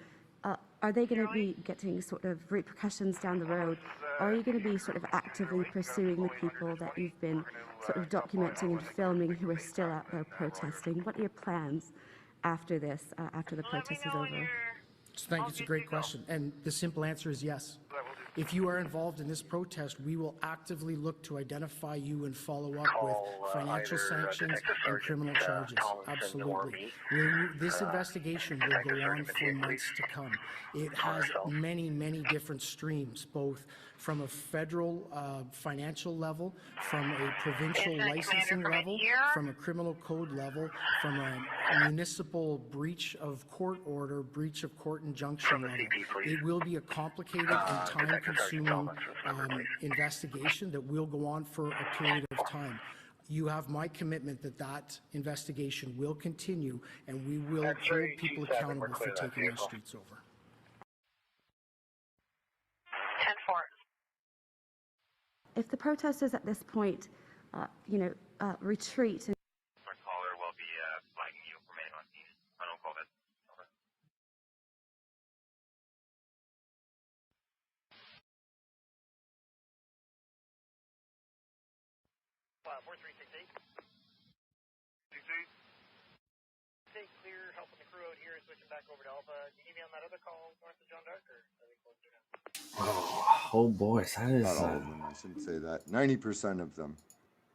are they going to be getting sort of repercussions down the road? Or are you going to be sort of actively pursuing the people that you've been sort of documenting and filming who are still out there protesting? What are your plans after this, after the protest is over? I think it's a great question, and the simple answer is yes. If you are involved in this protest, we will actively look to identify you and follow up with financial sanctions and criminal charges. Absolutely. This investigation will go on for months to come. It has many, many different streams, both from a federal financial level, from a provincial licensing level, from a criminal code level, from a municipal breach of court order, breach of court injunction level. It will be a complicated and time-consuming investigation that will go on for a period of time. You have my commitment that that investigation will continue, and we will hold people accountable for taking our streets over. 10-4. If the protesters at this point, retreat... Our caller will be flagging you for remaining on scene. I don't call that. Over. 4368. 68. Take clear, helping the crew out here, switching back over to Alpha. Can you give me on that other call north of John Dark, or are they closer now? Oh boys, that is... Not all of them, I shouldn't say that. 90% of them.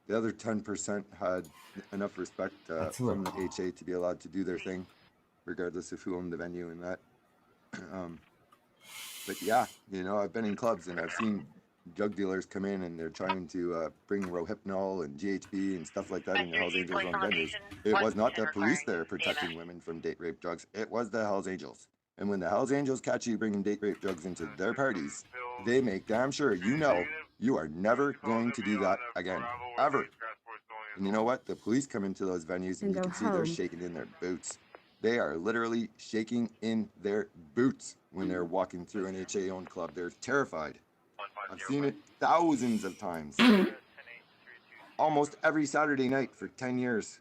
The other 10% had enough respect from the HA to be allowed to do their thing, regardless of who owned the venue and that. But yeah, I've been in clubs and I've seen drug dealers come in and they're trying to bring Rohypnol and GHB and stuff like that in the Hells Angels on venues. It was not the police there protecting women from date rape drugs. It was the Hells Angels. And when the Hells Angels catch you bringing date rape drugs into their parties, they make damn sure you are never going to do that again, ever. And you know what? The police come into those venues and you can see they're shaking in their boots. They are literally shaking in their boots when they're walking through an HA-owned club. They're terrified. I've seen it thousands of times. Almost every Saturday night for 10 years.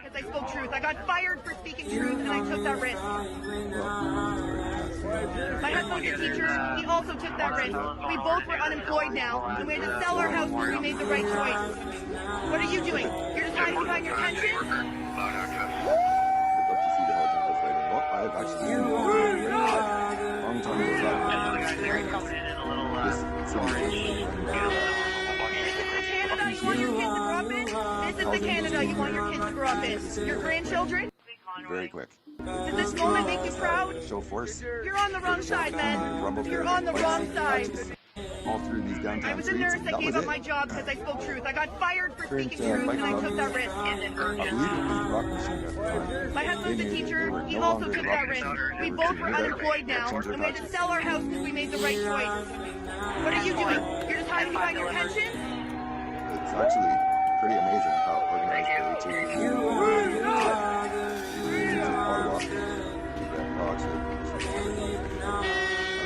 Because I spoke truth. I got fired for speaking truth, and I took that risk. My husband's a teacher. He also took that risk. We both were unemployed now, and we had to sell our house because we made the right choice. What are you doing? You're just hiding behind your pension? I'd love to see the Hells Angels fighting. Well, I've actually seen it a long time ago. This is the Canada you want your kids to grow up in. Your grandchildren? Very quick. Does this moment make you proud? Show force. You're on the wrong side, man. You're on the wrong side. All through these downtown I was a nurse. I gave up my job because I spoke truth. I got fired for speaking truth, and I took that risk. I believe it was Rock Machine at the time. My husband's a teacher. He also took that risk. We both were unemployed now, and we had to sell our house because we made the right choice. What are you doing? You're just hiding behind your pension? It's actually pretty amazing how organized the HA is.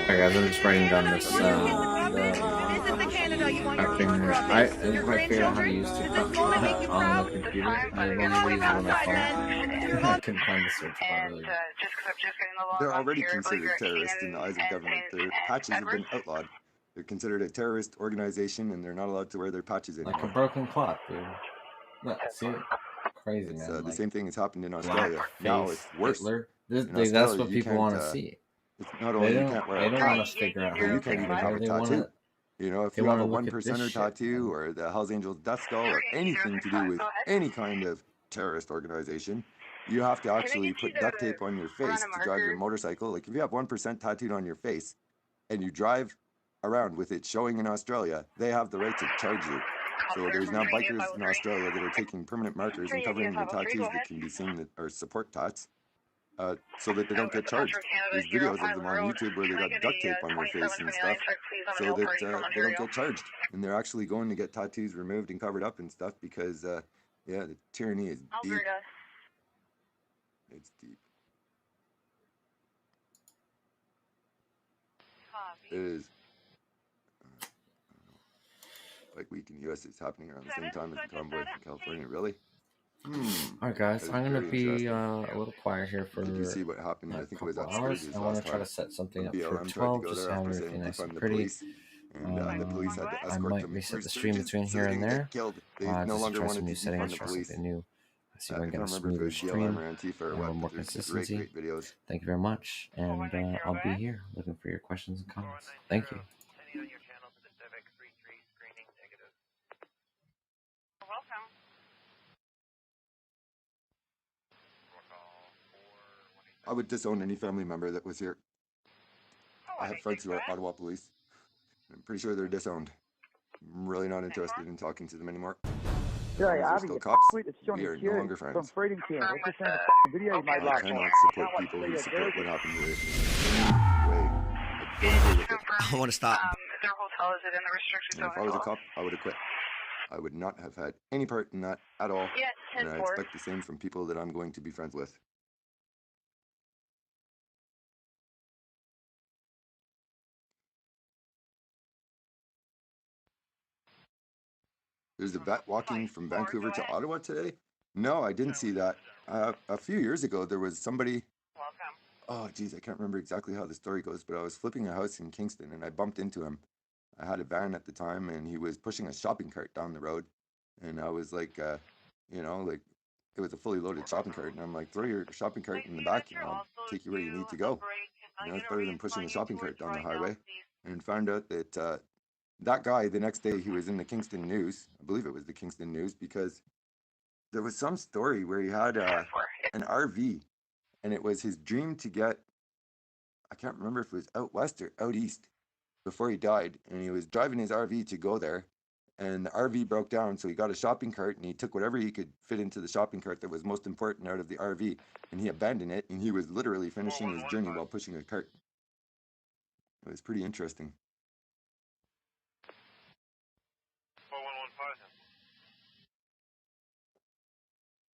Alright guys, I'm just writing down this, This is the Canada you want your kids to grow up in. I couldn't figure out how to use TikTok on the computer. I only used it on my phone. I couldn't find the search bar really. They're already considered terrorists in the eyes of government. Their patches have been outlawed. They're considered a terrorist organization, and they're not allowed to wear their patches anymore. Like a broken clock, dude. Look, see? Crazy, It's, man. the Like, same thing has happened in Australia. Now it's blackface worse. Hitler. In That's Australia, what you people can't. want to see. It's not They only you don't. can't wear They a don't patch, want to figure out but how you to can't think even about have it. a They want tattoo. to. You know, if They you have want a to look one at this percenter shit. tattoo or the Hells Angels death skull or anything to do with any kind of terrorist organization, you have to actually put duct tape on your face to drive your motorcycle. Like if you have 1% tattooed on your face and you drive around with it showing in Australia, they have the right to charge you. So there's now bikers in Australia that are taking permanent markers and covering the tattoos that can be seen that are support tats, so that they don't get charged. There's videos of them on YouTube where they got duct tape on their face and stuff so that they don't get charged. And they're actually going to get tattoos removed and covered up and stuff because, yeah, the tyranny is deep. It's deep. It is. Bike week in the U.S. is happening around the same time as the convoy in California. Really? Alright, guys, I'm gonna be a little quiet here for Did you see what happened? I think it was couple at hours. Sturgis I want last to try time. to set something When up for BLM tried to 12, go just there to have after saying everything nice defund and the pretty. police, and the police had to I escort might them reset for the stream Sturgis between so here they and didn't there. get killed. They no Just to longer try wanted some new to settings, defund the try police. something new. See if I I can can't get a remember if it smoother was stream BLM or Antifa or and what, more but there's consistency. great videos. Thank you very much, and I'll be here looking for your questions and comments. Thank you. I would disown any family member that was here. I have friends who are Ottawa police. I'm pretty sure they're disowned. I'm really not interested in talking to them anymore. As long as they're still cops, we are no longer friends. I cannot support people who support what happened here. Way. I don't agree with it. I want to stop. Their hotel is it in the restricted And zone if I was a cop, I would have quit. I would not have had any part in that at all. Yeah, And I 10-4. expect the same from people that I'm going to be friends with. There's a vet walking from Vancouver to Ottawa today? No, I didn't see that. A few years ago, there was somebody. Oh, geez, I can't remember exactly how the story goes, but I was flipping a house in Kingston and I bumped into him. I had a van at the time and he was pushing a shopping cart down the road. And I was like, like it was a fully loaded shopping cart. And I'm like, throw your shopping cart in the back and I'll take you where you need to go. It's better than pushing a shopping cart down the highway. And found out that that guy, the next day, he was in the Kingston News. I believe it was the Kingston News because there was some story where he had an RV and it was his dream to get, I can't remember if it was out west or out east before he died. And he was driving his RV to go there and the RV broke down. So he got a shopping cart and he took whatever he could fit into the shopping cart that was most important out of the RV and he abandoned it. And he was literally finishing his journey while pushing a cart. It was pretty interesting.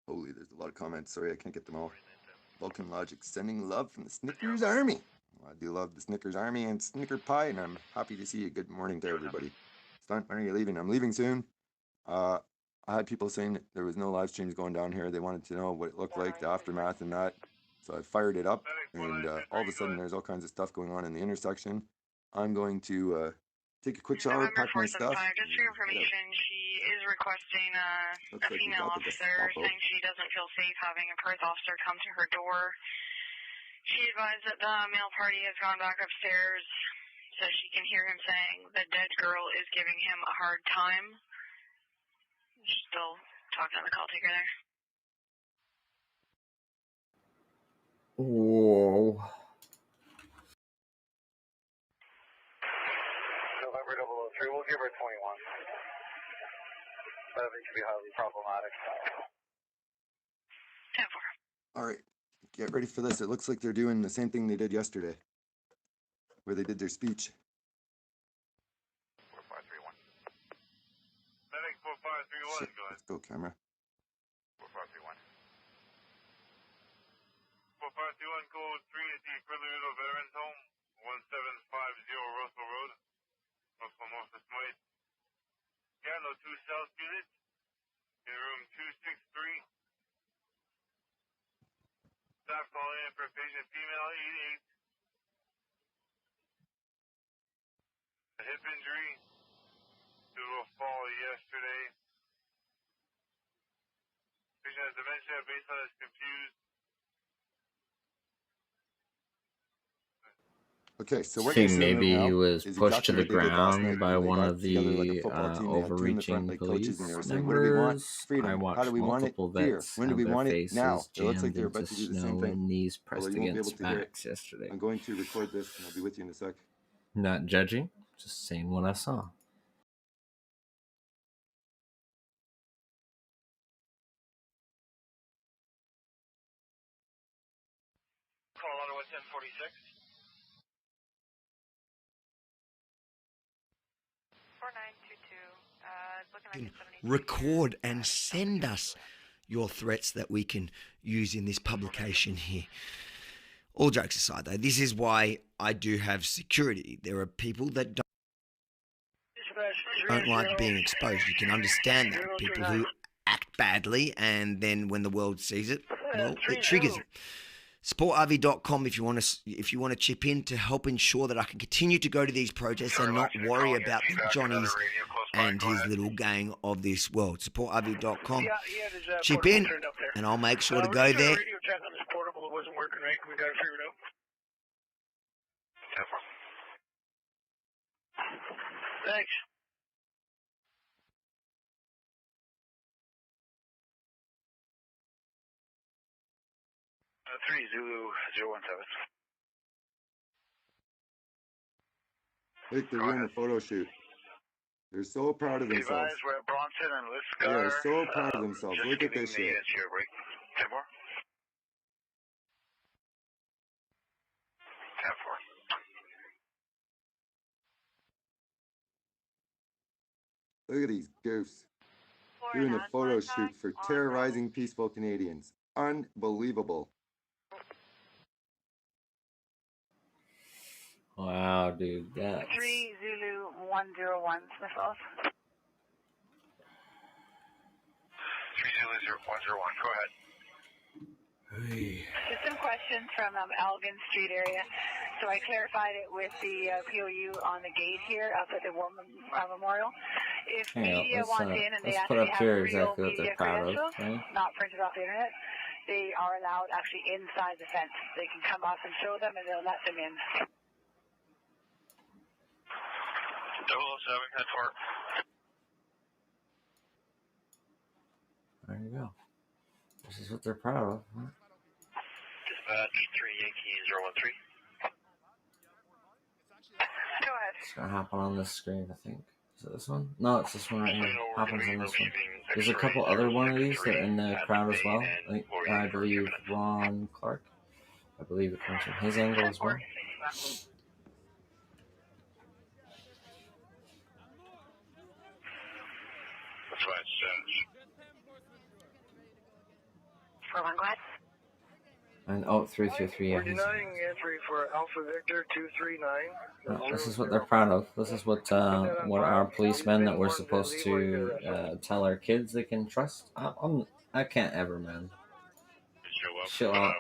Holy, there's a lot of comments. Sorry, I can't get them all. Vulcan Logic sending love from the Snickers Army. Well, I do love the Snickers Army and Snicker Pie, and I'm happy to see you. Good morning to everybody. Stunt, when are you leaving? I'm leaving soon. I had people saying that there was no live streams going down here. They wanted to know what it looked like, the aftermath and that. So I fired it up, and all of a sudden there's all kinds of stuff going on in the intersection. I'm going to take a quick shower, pack my stuff. Just for your information, she is requesting a female officer saying she doesn't feel safe having a Perth officer come to her door. She advised that the male party has gone back upstairs so she can hear him saying the dead girl is giving him a hard time. She's still talking to the call taker there. Whoa. November 003, we'll give her 21. That could be highly problematic. 10-4. All right, get ready for this. It looks like they're doing the same thing they did yesterday, where they did their speech. 4531. Medic 4531, Shit, go ahead. let's go, camera. 4531. 4531, code 3 is the Further Veterans Home, 1750 Russell Road, Russell North of Smythe. Gano 2 South unit, in room 263. Staff calling in for patient female 88. hip injury due to a fall yesterday. Patient has dementia, baseline is confused. Okay, so I what you're think seeing right maybe he now was is pushed to exactly the what they did last ground night by when they one got of together like a the football team. They had two in the front overreaching like coaches, and they were police saying, "What do we want? members. I Freedom. How do watched we want it? multiple Here. vets When do have we their want it? Now." faces It looks like jammed they're into about to do the same snow thing. and knees Although pressed you won't be able against to hear it. backs yesterday. I'm going to record this, and I'll be with you in a sec. Not judging, just saying what I saw. Colorado 1046. 4922. Record and send us your threats that we can use in this publication here. All jokes aside, though, this is why I do have security. There are people that don't like being exposed. You can understand that. People who act badly, and then when the world sees it, well, it triggers it. SupportRV.com if you want to chip in to help ensure that I can continue to go to these protests and not worry about the Johnnies and his little gang of this world. SupportRV.com. Chip in, and I'll make sure to go there. Radio check on this portable. It wasn't working right. We got it figured out. Thanks. 3 Zulu 017. Look, they're doing a photo shoot. They're so proud of themselves. We're at Bronson and They Liscar. are so proud of themselves. Just Look at giving this the shit. chair break. 10 more. 10-4. Look at these goofs doing a photo shoot for terrorizing peaceful Canadians. Unbelievable. Wow, dude, that's... 3 Zulu 101, Smithville. 3 Zulu 101. Go ahead. Just some questions from Elgin Street area. So I clarified it with the POU on the gate here up at the War Memorial. If media wants in and they actually have real media credentials, not printed off the internet, they are allowed actually inside the fence. They can come up and show them and they'll let them in. 007, 10-4. There you go. This is what they're proud of. Huh? Dispatch 3 Yankee 013. Go ahead. It's gonna happen on this screen, I think. Is it this one? No, it's this one right here. Happens on this one. There's a couple other one of these that are in the crowd as well. I believe Ron Clark. I believe it comes from his angle as well. That's why it's For one, go ahead. And oh, 333. Yeah, We're denying entry for Alpha Victor 239. this is what they're proud of. This is what our policemen that we're supposed to tell our kids they can trust. I can't ever, man. Chill out.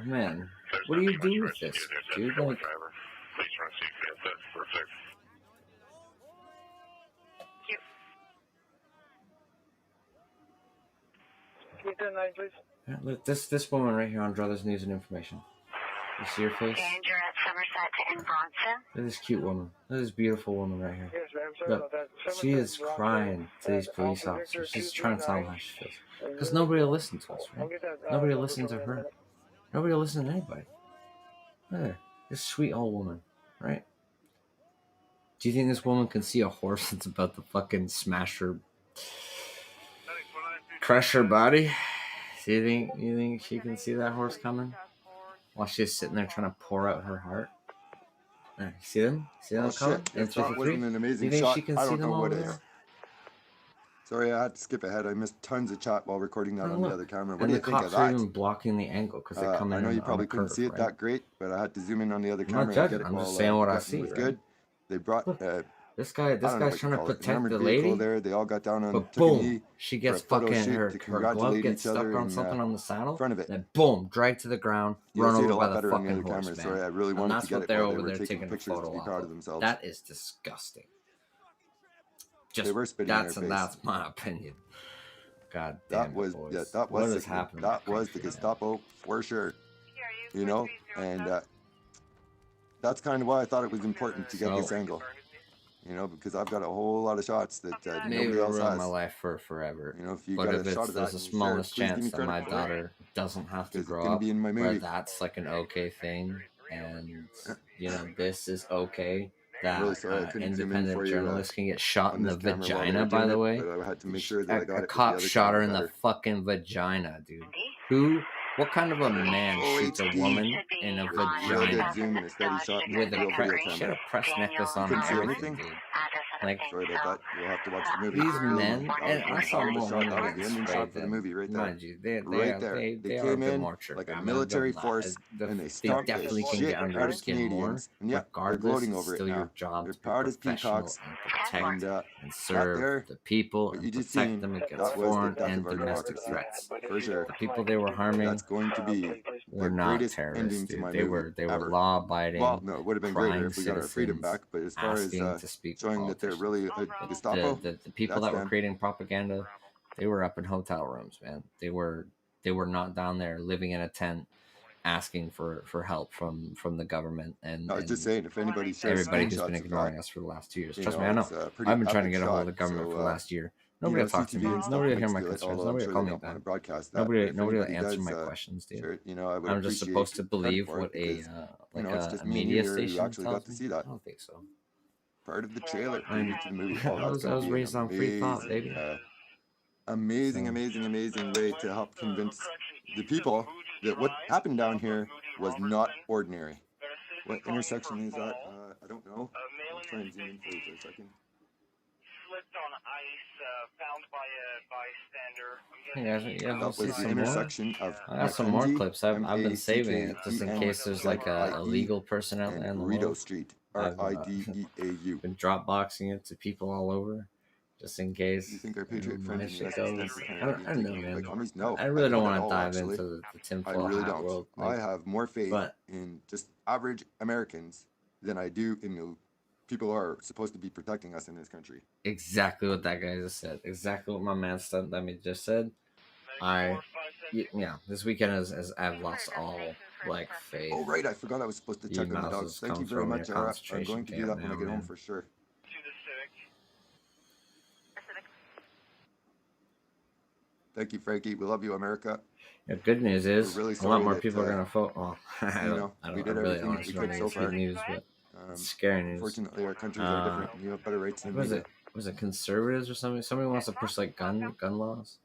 Man, what do you do with this, dude? Like, yeah, look, this woman right here on Brothers News and Information. You see her face? Danger at Somerset and Bronson. Look at this cute woman. Look at this beautiful woman right here. Yes, ma'am. Sorry Look, about that. she is crying to these police officers. She's trying to tell them how she feels. Because nobody will listen to us, right? Nobody will listen to her. Nobody will listen to anybody. Look at her. This sweet old woman, right? Do you think this woman can see a horse that's about to fucking smash her, crush her body? Do you think she can see that horse coming? While she's sitting there trying to pour out her heart. Right, see them? See them coming? That shot wasn't an amazing shot. She can I see don't them know what over is. there? Sorry, I had to skip ahead. I missed tons of chat while recording that on the other camera. What And do you the think of cops are that? even blocking the angle because they come in. I know you on probably a couldn't curve, see it right? that great, but I had to zoom in on the other I'm not camera. judging. And get it I'm just while, saying what I Quentin see, was right? good. They brought This I don't know guy's what trying you to call it, an protect armored the vehicle lady. there. They all got down on, But took a boom, knee she for a gets photo fucking shoot her to glove congratulate gets each stuck other on in something on the saddle. front of it. Then boom, dragged to the ground, You'll run see it over a by lot the better on the fucking other horse, cameras. man. Sorry, I really And wanted that's to get what it they're while they over were there taking taking a pictures to photo be of. proud of themselves. That is disgusting. They Just were spitting in their face. that's my opinion. God damn it, boys. Yeah, that What was is sickening. happening? That was the Gestapo for sure. You know, and that's kind of why I thought it was important to get this angle. You know, because I've got a whole lot of shots that Maybe nobody else ruin has. my life for forever. You know, if you But got if a shot it's of there's that the and you share it, smallest please give me chance that credit my for it. daughter doesn't have to Because it's grow gonna up be in my where movie. that's like an okay thing, and you know this is okay. That I'm really sorry I couldn't zoom in independent for you journalists can get shot on in the this camera while they vagina. were By doing the it, way, but I had to make sure that I got a it with the cop other shot her camera in the better. fucking vagina, dude. Who? What kind of a man Full shoots a HD woman in a with real good vagina zoom and a steady shot with a real video she had camera. a press necklace You on couldn't and see everything, anything? dude. Like Sorry about that. You'll have to watch the movie. these But believe men, me, that and was I one saw hell of a more shot. That women was the get ending shot sprayed for the than, movie right there. mind you, they Right are there. they They are a came bit in more tricky. like a I'm gonna military give them force that. and they They stomped the definitely can shit get under out your of skin more. Canadians. And yeah, they're Regardless, gloating it's over it still your now. job They're to be proud as professional peacocks. and protect And and that serve there, the people what and you just protect seen, them against that was the foreign death and of our domestic democracy. threats. For sure. The people they were harming That's going to be were the not greatest terrorists, ending to dude. my They movie were ever. law-abiding, Well, no, it would have been greater crying if we got our freedom citizens back. But as far as asking to speak to showing that they're really a Gestapo, the people that's that were them. creating propaganda, they were up in hotel rooms, man. They were not down there living in a tent asking for help from the government I was just saying, if anybody shares everybody who's been screenshots of ignoring that, us for the last 2 years. you Trust me, know, I know. it's a pretty I've been trying to epic get a hold shot. of the government So, for the last year. you Nobody know, will talk to CTV me. and stuff Nobody will hear likes my to do it, concerns. although I'm Nobody sure will call they me don't want to back. broadcast that. Nobody But if will anybody answer does, my questions, dude. sure, you know, I would I'm just appreciate supposed to credit believe for it what a because, you like know, it's a just me and media you here who station actually tells got to me. see that. I don't think so. Part of the trailer I preview to the movie. Oh, I that's was going to be an raised on free thought, amazing, baby. amazing, So amazing, amazing way to help convince the people that what happened down here was not ordinary. What intersection is that? I don't know. I'll try and zoom in for you for a second. Slipped on ice, found by a bystander. you guys That want to see was the some more? intersection of I got some more Mackenzie, clips. I've been saving it just in case there's like a illegal person out and there in the Rideau world. Street, I've Rideau. been Dropboxing it to people all over, just in case. You think our patriot my friends in the shit US goes. extend to I Canada don't being know, taken man. by commies? No, I really don't don't want at to all, dive actually. into the I tinfoil really hat don't. world. I have more faith but in just average Americans than I do in the people who are supposed to be protecting us in this country. exactly what that guy just said. Exactly what my man just said. This weekend is I've lost all like faith. Oh right, I forgot I was supposed to check on the dogs. Thank you very much, Ara. I'm going to do that when I get home for sure. Thank you, Frankie. We love you, America. The good news is really a lot more that, people are gonna vote. Well, I we did really everything don't we could so it's far. good news, but it's scary news. Unfortunately, our countries are different, and you have better rights than we do. Was it conservatives or something? Somebody wants to push like gun laws.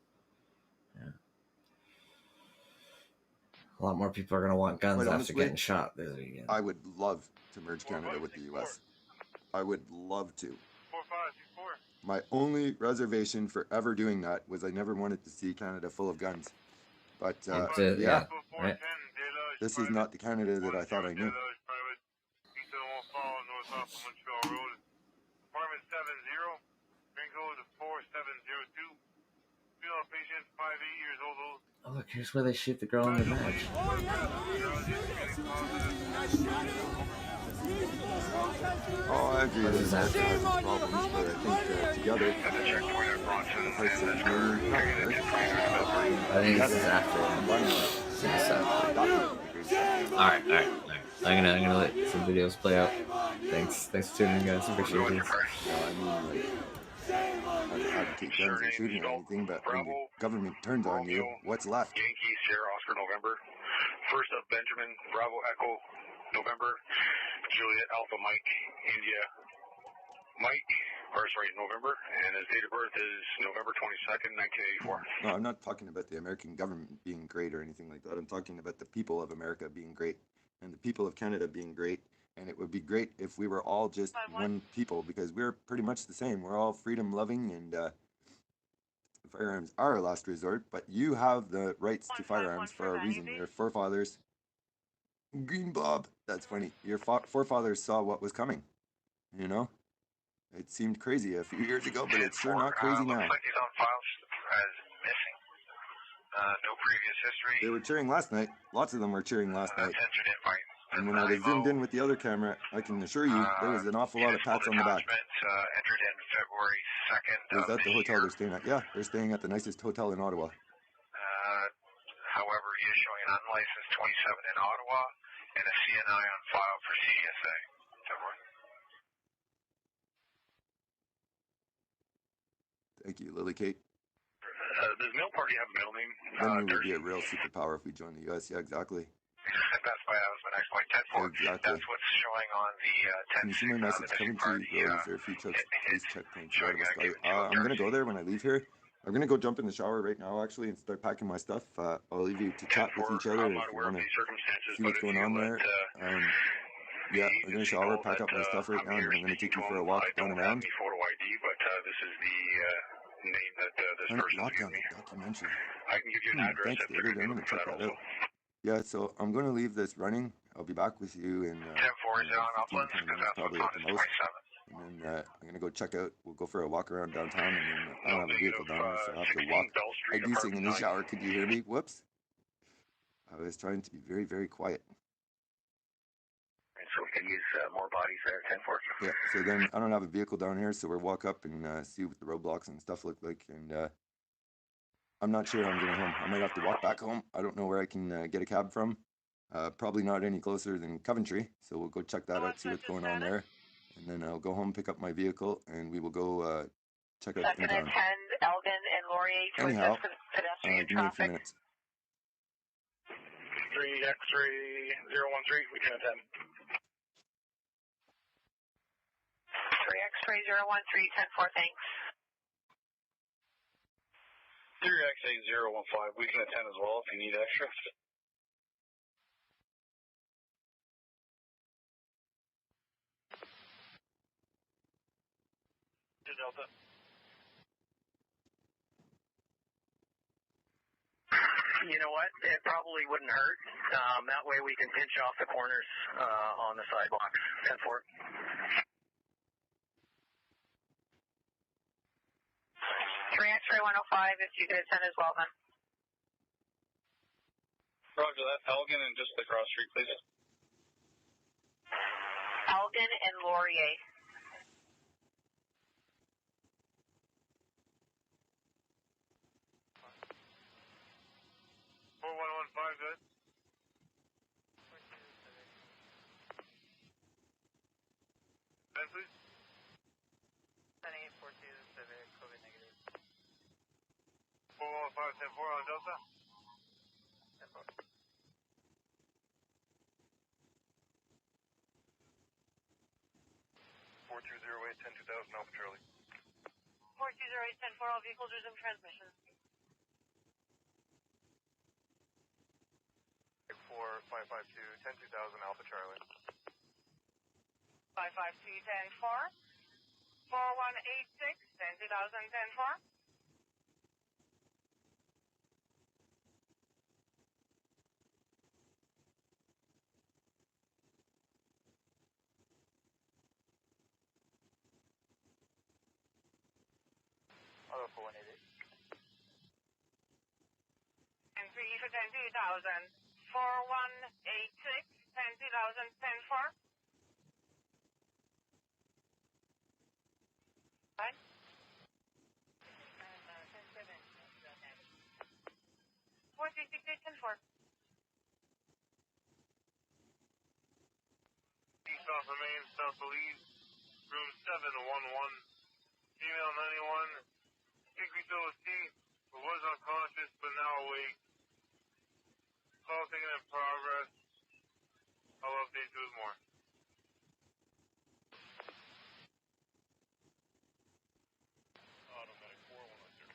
Yeah. A lot more people are gonna want guns after getting shot this weekend. I would love to merge Canada with the U.S. I would love to. My only reservation for ever doing that was I never wanted to see Canada full of guns. But yeah, right. This is not the Canada that I thought I knew. Oh look, here's where they shoot the girl in the badge. Oh, I agree. This is after problems, but I think together, I think this is after. All right. I'm gonna let some videos play out. Thanks for tuning in, guys. Appreciate it. Not to advocate guns and shooting or anything, but when the government turns on you, what's left? Yankee, Sierra, Oscar, November. First up, Benjamin, Bravo, Echo, November. Juliet, Alpha, Mike, India, November. And his date of birth is November 22nd, 1984. No, I'm not talking about the American government being great or anything like that. I'm talking about the people of America being great and the people of Canada being great. And it would be great if we were all just one people, because we're pretty much the same. We're all freedom loving, and firearms are our last resort, but you have the rights to firearms for a reason. Your forefathers, Green Bob, that's funny. Your forefathers saw what was coming, you know? It seemed crazy a few years ago, but it's sure not crazy now. Looks like he's on file as missing. No previous history. They were cheering last night. Lots of them were cheering last night. Entered in by And when I was zoomed in with the other camera, I can assure you there was an awful lot of pats on the back. Entered in February 2nd. It was at the hotel they're staying at. Yeah, they're staying at the nicest hotel in Ottawa. However, he is showing an unlicensed 27 in Ottawa and a CNI on file for CSA. Thank you, Lily Kate. Does Mill Party have a middle name? Then we would be a real superpower if we joined the U.S. Yeah, exactly. That's my next point. 10-4. Exactly. That's what's showing on the 10. Can you see my message? Coventry Road, is there a few police checkpoints right of us? I'm going to go there when I leave here. I'm going to go jump in the shower right now, actually, and start packing my stuff. I'll leave you to chat with each other if you want to see what's going on there. Yeah, I'm going to shower, pack up my stuff right now, and I'm going to take you for a walk down and around. Photo ID, but this is the name that this person is Lockdown documentary. I can give you an address. Thanks, David. I'm going to check that out. Yeah, so I'm going to leave this running. I'll be back with you in 10-4 is on Uplands, 20 minutes, probably at the most. And then I'm going to go check out. We'll go for a walk around downtown, and then I don't have a vehicle down here, so I have to walk. I do sing in the shower. Could you hear me? Whoops. I was trying to be very, very quiet. So we can use more bodies there, 10-4. Yeah, so then I don't have a vehicle down here, so we'll walk up and see what the roadblocks and stuff look like. And I'm not sure I'm getting home. I might have to walk back home. I don't know where I can get a cab from. Probably not any closer than Coventry, so we'll go check that out, see what's going on there. And then I'll go home, pick up my vehicle, and we will go check out in town. 10, Elgin and Laurier. Anyhow, give me a few minutes. 3 X-ray 013, we can attend. 3 X-ray 013, 10-4, thanks. 3 X-ray 015, we can attend as well if you need extra. Delta. You know what? It probably wouldn't hurt. That way we can pinch off the corners on the sidewalks. 10-4. 3 X-ray 105, if you could attend as well, then. Roger that. Elgin and just the cross street, please. Elgin and Laurier. 4115, good. Ben, please. 7842 Civic, COVID negative. 4115, 10-4 on Delta. 10-4. 4208, 10-2000, Alpha Charlie. 4208, 10-4, all vehicles resume transmission. 4552, 10-2000, Alpha Charlie. 552, 10-4. 4186, 10-2000, 10-4. Auto 4188. And 3 for 10-2000. 4186, 10-2000, 10-4. Fine. And 10-7. 4368, 10-4. East off of Main, South Belize, room 711, female 91, think we still asleep, but was unconscious, but now awake. Call taken in progress. I'll update you with more. Automatic 4110.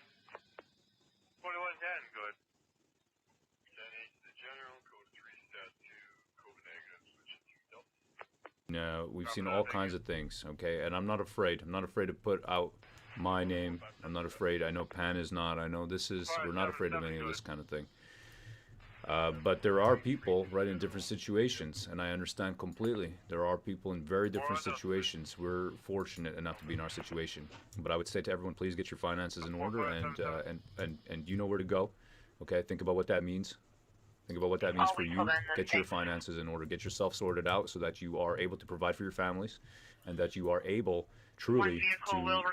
4110, good. 10-8 to the general, code 3 stat 2, COVID negative, switch to Delta. No, we've seen all kinds of things, okay? And I'm not afraid. I'm not afraid to put out my name. I'm not afraid. I know Pan is not. I know this is. We're not afraid of any of this kind of thing. But there are people right in different situations, and I understand completely. There are people in very different situations. We're fortunate enough to be in our situation. But I would say to everyone, please get your finances in order, and you know where to go. Okay, think about what that means. Think about what that means for you. Get your finances in order. Get yourself sorted out so that you are able to provide for your families, and that you are able truly to live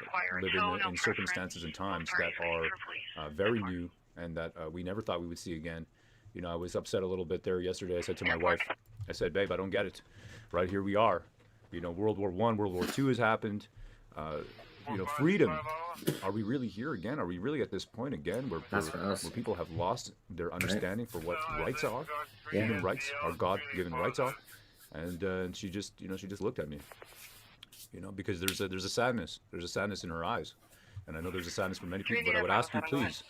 in circumstances and times that are very new and that we never thought we would see again. You know, I was upset a little bit there yesterday. I said to my wife, I said, babe, I don't get it. Right here we are. You know, World War I, World War II has happened. You know, freedom. Are we really here again? Are we really at this point again where people have lost their understanding for what rights are? Human rights, our God-given rights are. And she just looked at me. You know, because there's a sadness. There's a sadness in her eyes. And I know there's a sadness for many people, but I would ask you, please,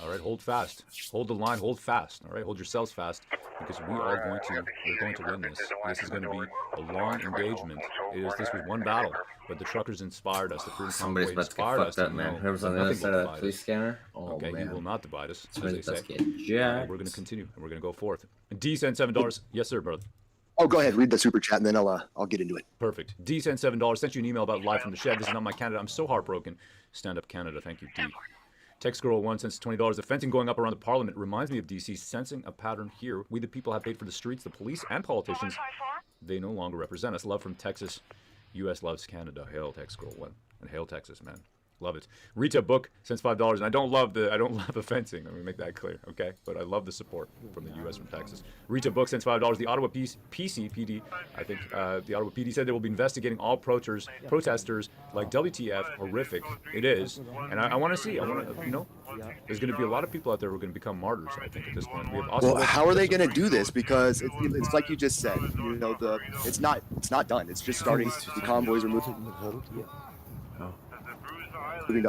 all right, hold fast. Hold the line, hold fast, all right? Hold yourselves fast, because we're going to win this. This is going to be a long engagement. This was one battle, but the truckers inspired us. The Freedom Convoy inspired us to know Whoever's on the other side of that police scanner, okay, he will not divide us, as Somebody's they say. Yeah. We're going to continue, and we're going to go forth. D sent $7. Yes, sir, brother. Oh, go ahead. Read the super chat, and then I'll get into it. Perfect. D sent $7. Sent you an email about live from the shed. This is not my Canada. I'm so heartbroken. Stand up, Canada. Thank you, D. Text Girl 1 cents $20. The fencing going up around the Parliament reminds me of DC, sensing a pattern here. We the people have paid for the streets, the police, and politicians. They no longer represent us. Love from Texas. U.S. loves Canada. Hail Text Girl 1. And hail Texas, man. Love it. Rita Book sends $5, and I don't love the fencing. Let me make that clear, okay? But I love the support from the U.S. from Texas. Rita Book sends $5. The Ottawa PCPD, I think the Ottawa PD said they will be investigating all protesters like WTF. Horrific. It is, and I want to see. I want to, you know, there's going to be a lot of people out there who are going to become martyrs. I think at this point. We have also well, how are they going to do this? Because it's like you just said. You know, it's not done. It's just starting. The convoys are moving to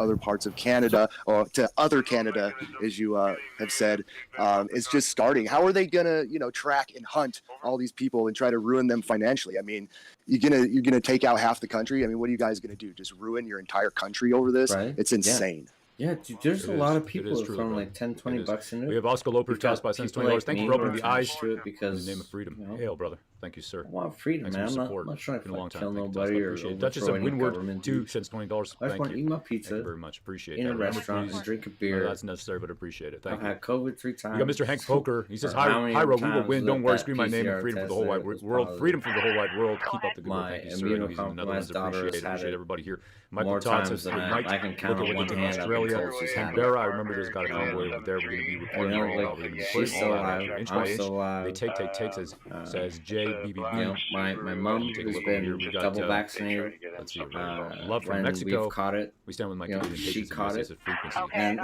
other parts of Canada, or to other Canada, as you have said. It's just starting. How are they gonna, you know, track and hunt all these people and try to ruin them financially? I mean, you're gonna take out half the country. I mean, what are you guys gonna do? Just ruin your entire country over this? Right. It's insane. Yeah, dude, there's a lot of people throwing like 10, 20 bucks into it. We have Oscar Lopez tossed by cents $20. Thank you for opening the eyes to it because in the name of freedom. You know, hail, brother. Thank you, sir. I want freedom, man. I'm not trying to kill nobody or Duchess of Windward, 2 cents $20. I just want to eat my pizza. Thank you very much. Appreciate in that. a restaurant and drink a beer. That's necessary, but appreciate it. Thank I've you. had COVID 3 times. You got Mr. Hank Poker. He says, "Hi, Ro, we will win. Don't worry. Scream my name and freedom for the whole wide world. Freedom for the whole wide world. Keep up the good work. Thank you, sir. He's in the Netherlands. Appreciate everybody here. Michael Todd says, "Mike, look at what they did in Australia. Canberra. I remember there's got a convoy over there. We're going to be reporting all that. We're going to be pushing all that inch by inch. They take, says JBBB. My mom who's been double vaccinated. Let's see. Love from Mexico. We've caught it. We stand with my Canadian she patients. caught it. And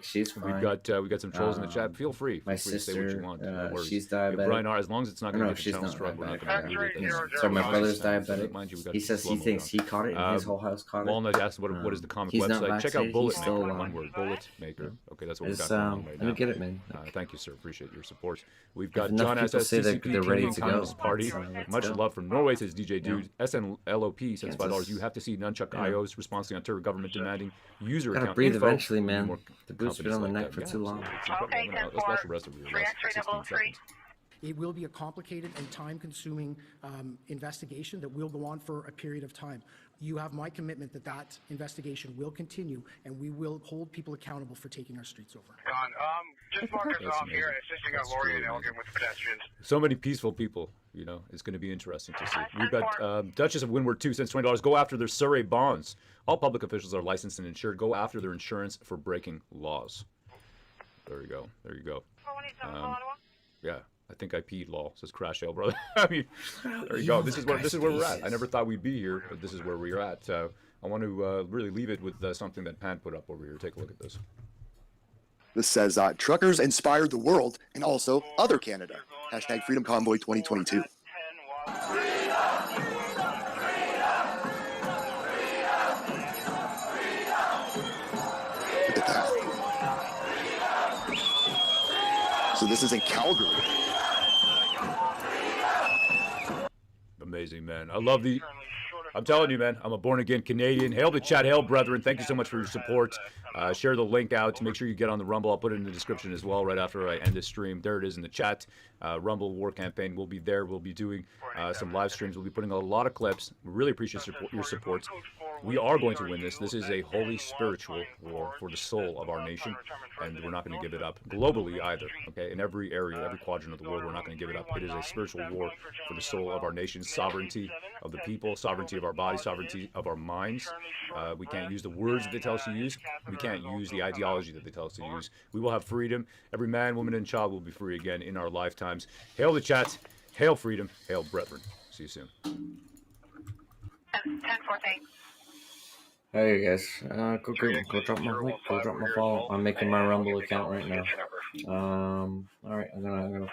she's fine. we got some trolls in the chat. Feel free. My sister, say what you want. No she's diabetic. Brian R, as long as it's not going to get the channel struck, we're not going to do it. So my brother's diabetic. He says he thinks he caught it and his whole house caught it. Walnut asked what is the comic website. Check out Bullet Maker. One word. Bullet Maker. Okay, that's what we got going on right now. Let me get it, man. Thank you, sir. Appreciate your support. We've got John SSCCP, they're ready to go. Party. Much love from Norway, says DJ Dude. SNLOP says $5. You have to see Nunchuck IO's response to the Ontario government demanding user account gotta breathe info. eventually, man. The boot's been on the neck for too long. Let's watch the rest of your last 16 seconds. It will be a complicated and time-consuming investigation that will go on for a period of time. You have my commitment that that investigation will continue, and we will hold people accountable for taking our streets over. Just mark us off here and assisting on Laurie and Elgin with pedestrians. So many peaceful people, you know, it's going to be interesting to see. We've got Duchess of Windward 2 cents $20. Go after their Surrey bonds. All public officials are licensed and insured. Go after their insurance for breaking laws. There you go. There you go. Yeah. I think I peed, lol, says Crash Ale, brother. I mean, there you go. This is where we're at. I never thought we'd be here, but this is where we're at. I want to really leave it with something that Pan put up over here. Take a look at this. This says, truckers inspired the world and also other Canada. Hashtag Freedom Convoy 2022. Look at that. So this is in Calgary. Amazing, man. I love the I'm telling you, man, I'm a born-again Canadian. Hail the chat, hail brethren. Thank you so much for your support. Share the link out to make sure you get on the Rumble. I'll put it in the description as well right after I end this stream. There it is in the chat. Rumble War Campaign. We'll be there. We'll be doing some live streams. We'll be putting a lot of clips. We really appreciate your support. We are going to win this. This is a holy spiritual war for the soul of our nation, and we're not going to give it up globally either, okay? In every area, every quadrant of the world, we're not going to give it up. It is a spiritual war for the soul of our nation, sovereignty of the people, sovereignty of our body, sovereignty of our minds. We can't use the words that they tell us to use. We can't use the ideology that they tell us to use. We will have freedom. Every man, woman, and child will be free again in our lifetimes. Hail the chat. Hail freedom. Hail brethren. See you soon. 10-4, thanks. Hey guys, go drop my link, go drop my follow. I'm making my Rumble account right now. Alright, I'm gonna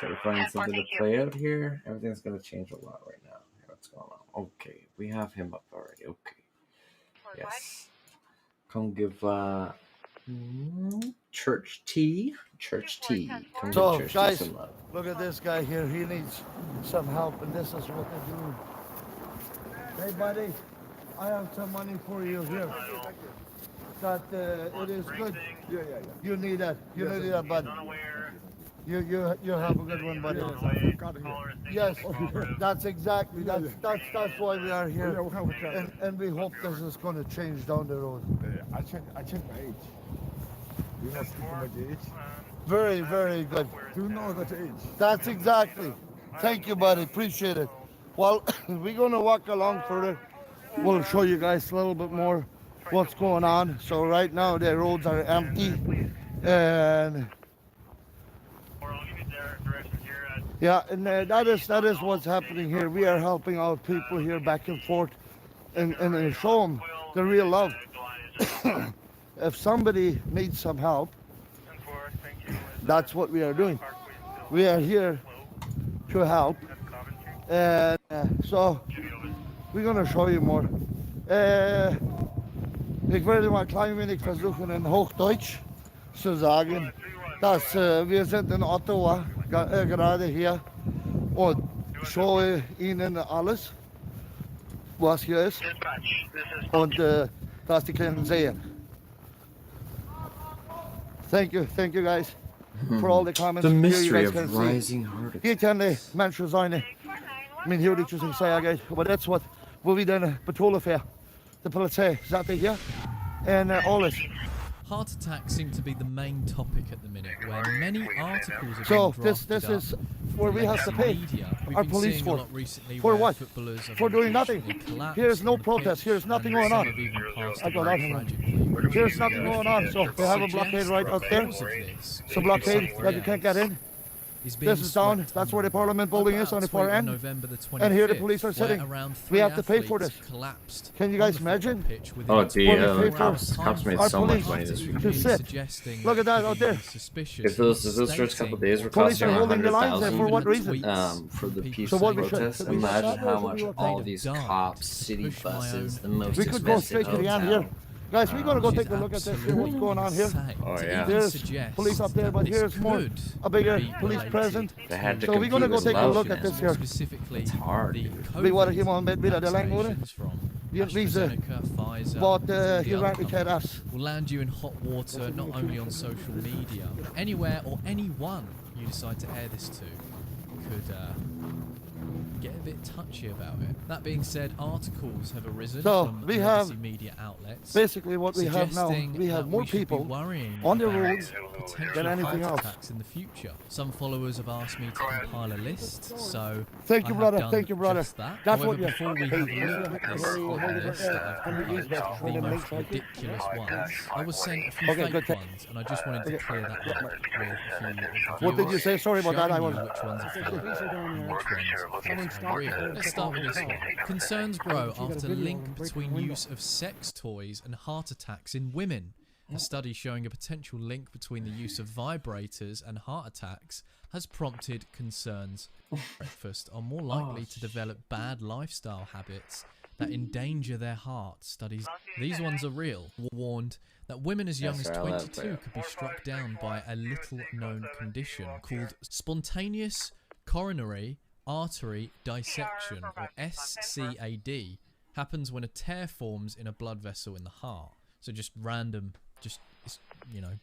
try to find something to play out here. Everything's gonna change a lot right now. What's going on? Okay, we have him up already. Okay. Yes. Come give church tea. Come So, give church guys, tea some love. look at this guy here. He needs some help, and this is what they do. Hey, buddy, I have some money for you here. That it is good. Yeah. You need that. You need that, buddy. You have a good one, buddy. Yes, that's exactly. That's why we are here, and we hope this is going to change down the road. I check my age. You must speak my age. Very, very good. Do you know that age? That's exactly. Thank you, buddy. Appreciate it. Well, we're going to walk along further. We'll show you guys a little bit more what's going on. So right now the roads are empty, and yeah, and that is what's happening here. We are helping out people here back and forth, and show them the real love. If somebody needs some help, that's what we are doing. We are here to help, and so we're gonna show you more. Ich werde mal klein wenig versuchen in Hochdeutsch zu sagen, dass wir sind in Ottawa gerade hier und schaue Ihnen alles, was hier ist, und dass die können sehen. Thank you guys for all the comments. The mystery of rising heart attack. Hier kan de mensen zijn, min heel dit zich zeggen, maar dat is wat we dan betonen voor. De politie zat hier en alles. Heart attacks seem to be the main topic at the minute, where many articles have So been this drafted is where we have to pay our police for. For what? For doing nothing. Here's no protest. Here's nothing going on. I got out here. Here's nothing going on. So they have a blockade right out there. It's a blockade that you can't get in. This is down. That's where the Parliament building is on the far end. And here the police are sitting. We have to pay for this. Can you guys imagine? Oh, the cops made so much money this week. To sit. Look at that out there. If those first couple of days were Police costing are holding the lines there for what reason? For the peaceful protests, imagine how much all these cops, city buses, the most We could go straight to the end here. Guys, we're going to go take a look at this here, what's going on here. Oh, yeah. There's police up there, but here's more, a bigger police present. So we're going to go take a look at this here. It's hard. Vi var hier maar met binnen de lijn worden. Die visa wat hier werkelijkheid is. Will land you in hot water not only on social media, but anywhere or anyone you decide to air this to could get a bit touchy about it. That being said, articles have arisen from we have media outlets. Basically what we have now, we have more people on the roads than anything else. In the future. Some followers have asked me to compile a list, so thank you, brother. Thank you, brother. That's what before we have a look at this list that I've compiled the most ridiculous ones, I was sent a few fake ones, and I just wanted to clear that up with a few of the viewers. What did you say? Sorry about that. I was. Which ones are fake and which ones are real. Let's start with this one. Concerns grow after link between use of sex toys and heart attacks in women. A study showing a potential link between the use of vibrators and heart attacks has prompted concerns. Breakfast are more likely to develop bad lifestyle habits that endanger their heart. Studies, these ones are real, warned that women as young as 22 could be struck down by a little known condition called spontaneous coronary artery dissection, or SCAD, happens when a tear forms in a blood vessel in the heart. So just random, it's, you know,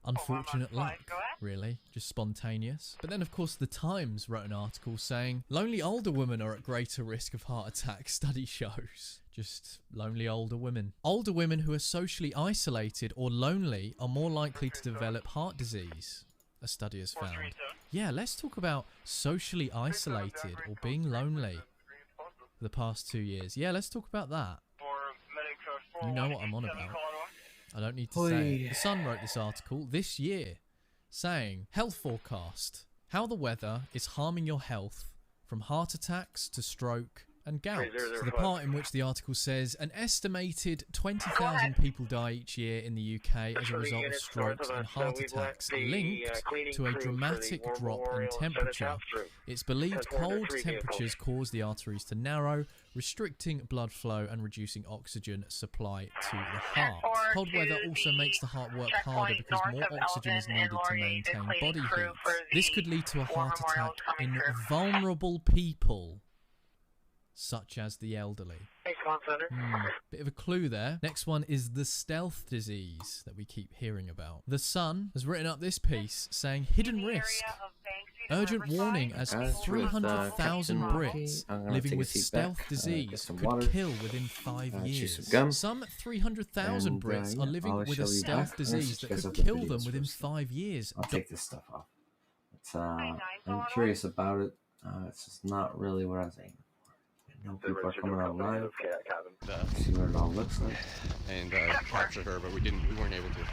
unfortunate luck, really, just spontaneous. But then, of course, the Times wrote an article saying lonely older women are at greater risk of heart attack, study shows. Just lonely older women. Older women who are socially isolated or lonely are more likely to develop heart disease, a study has found. Yeah, let's talk about socially isolated or being lonely for the past 2 years. Yeah, let's talk about that. You know what I'm on about. I don't need to say it. The Sun wrote this article this year saying, health forecast, how the weather is harming your health from heart attacks to stroke and gout. So the part in which the article says an estimated 20,000 people die each year in the UK as a result of strokes and heart attacks linked to a dramatic drop in temperature. It's believed cold temperatures cause the arteries to narrow, restricting blood flow and reducing oxygen supply to the heart. Cold weather also makes the heart work harder because more oxygen is needed to maintain body heat. This could lead to a heart attack in vulnerable people, such as the elderly. Bit of a clue there. Next one is the stealth disease that we keep hearing about. The Sun has written up this piece saying hidden risk. Urgent warning as 300,000 Brits living with stealth disease could kill within 5 years. Some 300,000 Brits are living with a stealth disease that could kill them within 5 years. I'll take this stuff off. I'm curious about it. It's just not really what I was aiming. No people are coming out live. See what it all looks like. And capture her, but we weren't able to.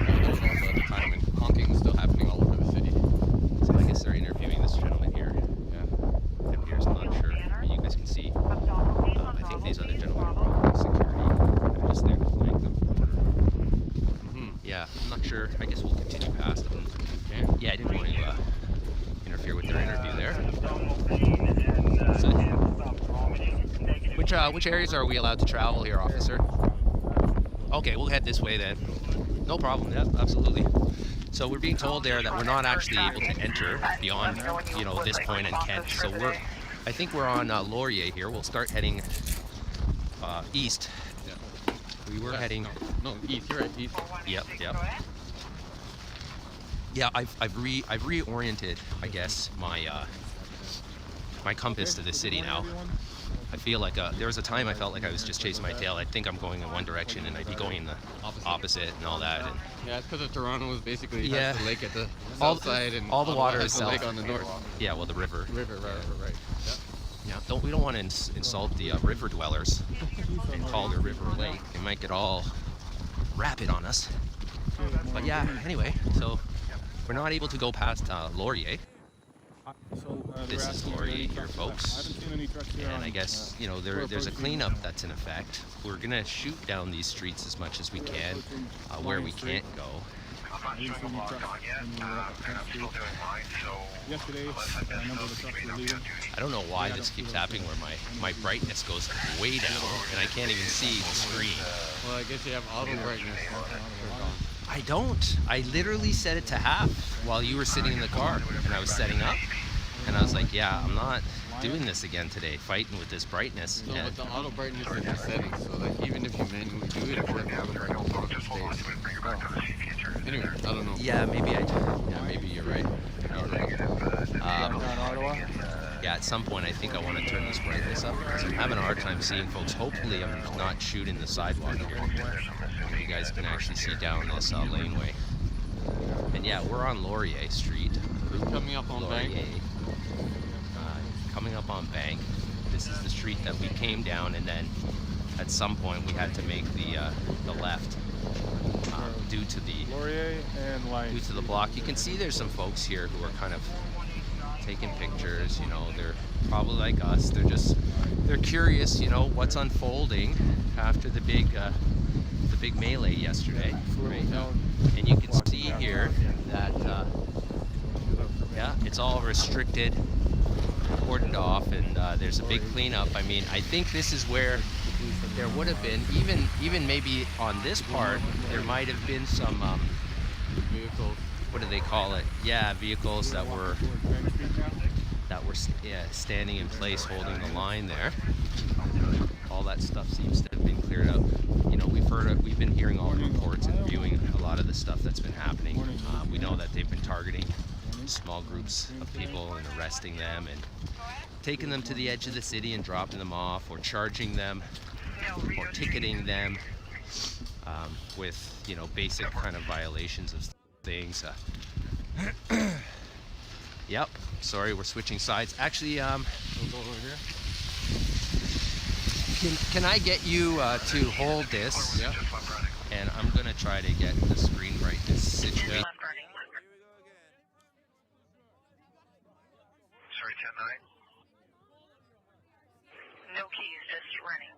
There was also at the time, and honking was still happening all over the city. So I guess they're interviewing this gentleman here. Yeah. It appears, I'm not sure. You guys can see. I think these other gentlemen are security. They're just there to flank them. Yeah, I'm not sure. I guess we'll continue past them. Yeah, I didn't want to interfere with their interview there. Which areas are we allowed to travel here, officer? Okay, we'll head this way then. No problem. Yeah, absolutely. So we're being told there that we're not actually able to enter beyond, this point in Kent. So I think we're on Laurier here. We'll start heading east. Yeah. We were heading. No, east. You're right. East. Yep. Yeah, I've reoriented, I guess, my compass to the city now. I feel like there was a time I felt like I was just chasing my tail. I think I'm going in one direction and I'd be going in the opposite and all that. And yeah, it's because of Toronto was basically the lake at the south side and all the water is the south. lake on the north. Yeah, well, the river. Right. Yeah, we don't want to insult the river dwellers and call their river a lake. They might get all rapid on us. But yeah, anyway, so we're not able to go past Laurier. This is Laurier here, folks. And I guess, there's a cleanup that's in effect. We're going to shoot down these streets as much as we can where we can't go. I don't know why this keeps happening where my brightness goes way down and I can't even see the screen. Well, I guess you have auto brightness. I don't. I literally set it to half while you were sitting in the car and I was setting up. And I was like, yeah, I'm not doing this again today, fighting with this brightness. No, but the auto brightness is in settings, so like even if you manually do it, if you have auto brightness, it stays. Anyway, I don't know. Yeah, maybe you're right. Yeah, at some point I think I want to turn this brightness up because I'm having a hard time seeing folks. Hopefully I'm not shooting the sidewalk here. You guys can actually see down this laneway. And yeah, we're on Laurier Street. Coming up on Bank. Coming up on Bank. This is the street that we came down, and then at some point we had to make the left due to the Laurier and due to the block. You can see there's some folks here who are kind of taking pictures. They're probably like us. They're curious. What's unfolding after the big melee yesterday. Right? And you can see here that it's all restricted, cordoned off, and there's a big cleanup. I mean, I think this is where there would have been, even maybe on this part, there might have been some vehicles. What do they call it? Yeah, vehicles that were that were standing in place holding the line there. All that stuff seems to have been cleared up. You know, we've been hearing all the reports and viewing a lot of the stuff that's been happening. We know that they've been targeting small groups of people and arresting them and taking them to the edge of the city and dropping them off, or charging them or ticketing them with, you know, basic kind of violations of things. Yep, sorry, we're switching sides. Actually, We'll go over here. Can I get you to hold this? Yeah. And I'm gonna try to get the screen brightness situated. Sorry, 10-9. No keys, just running.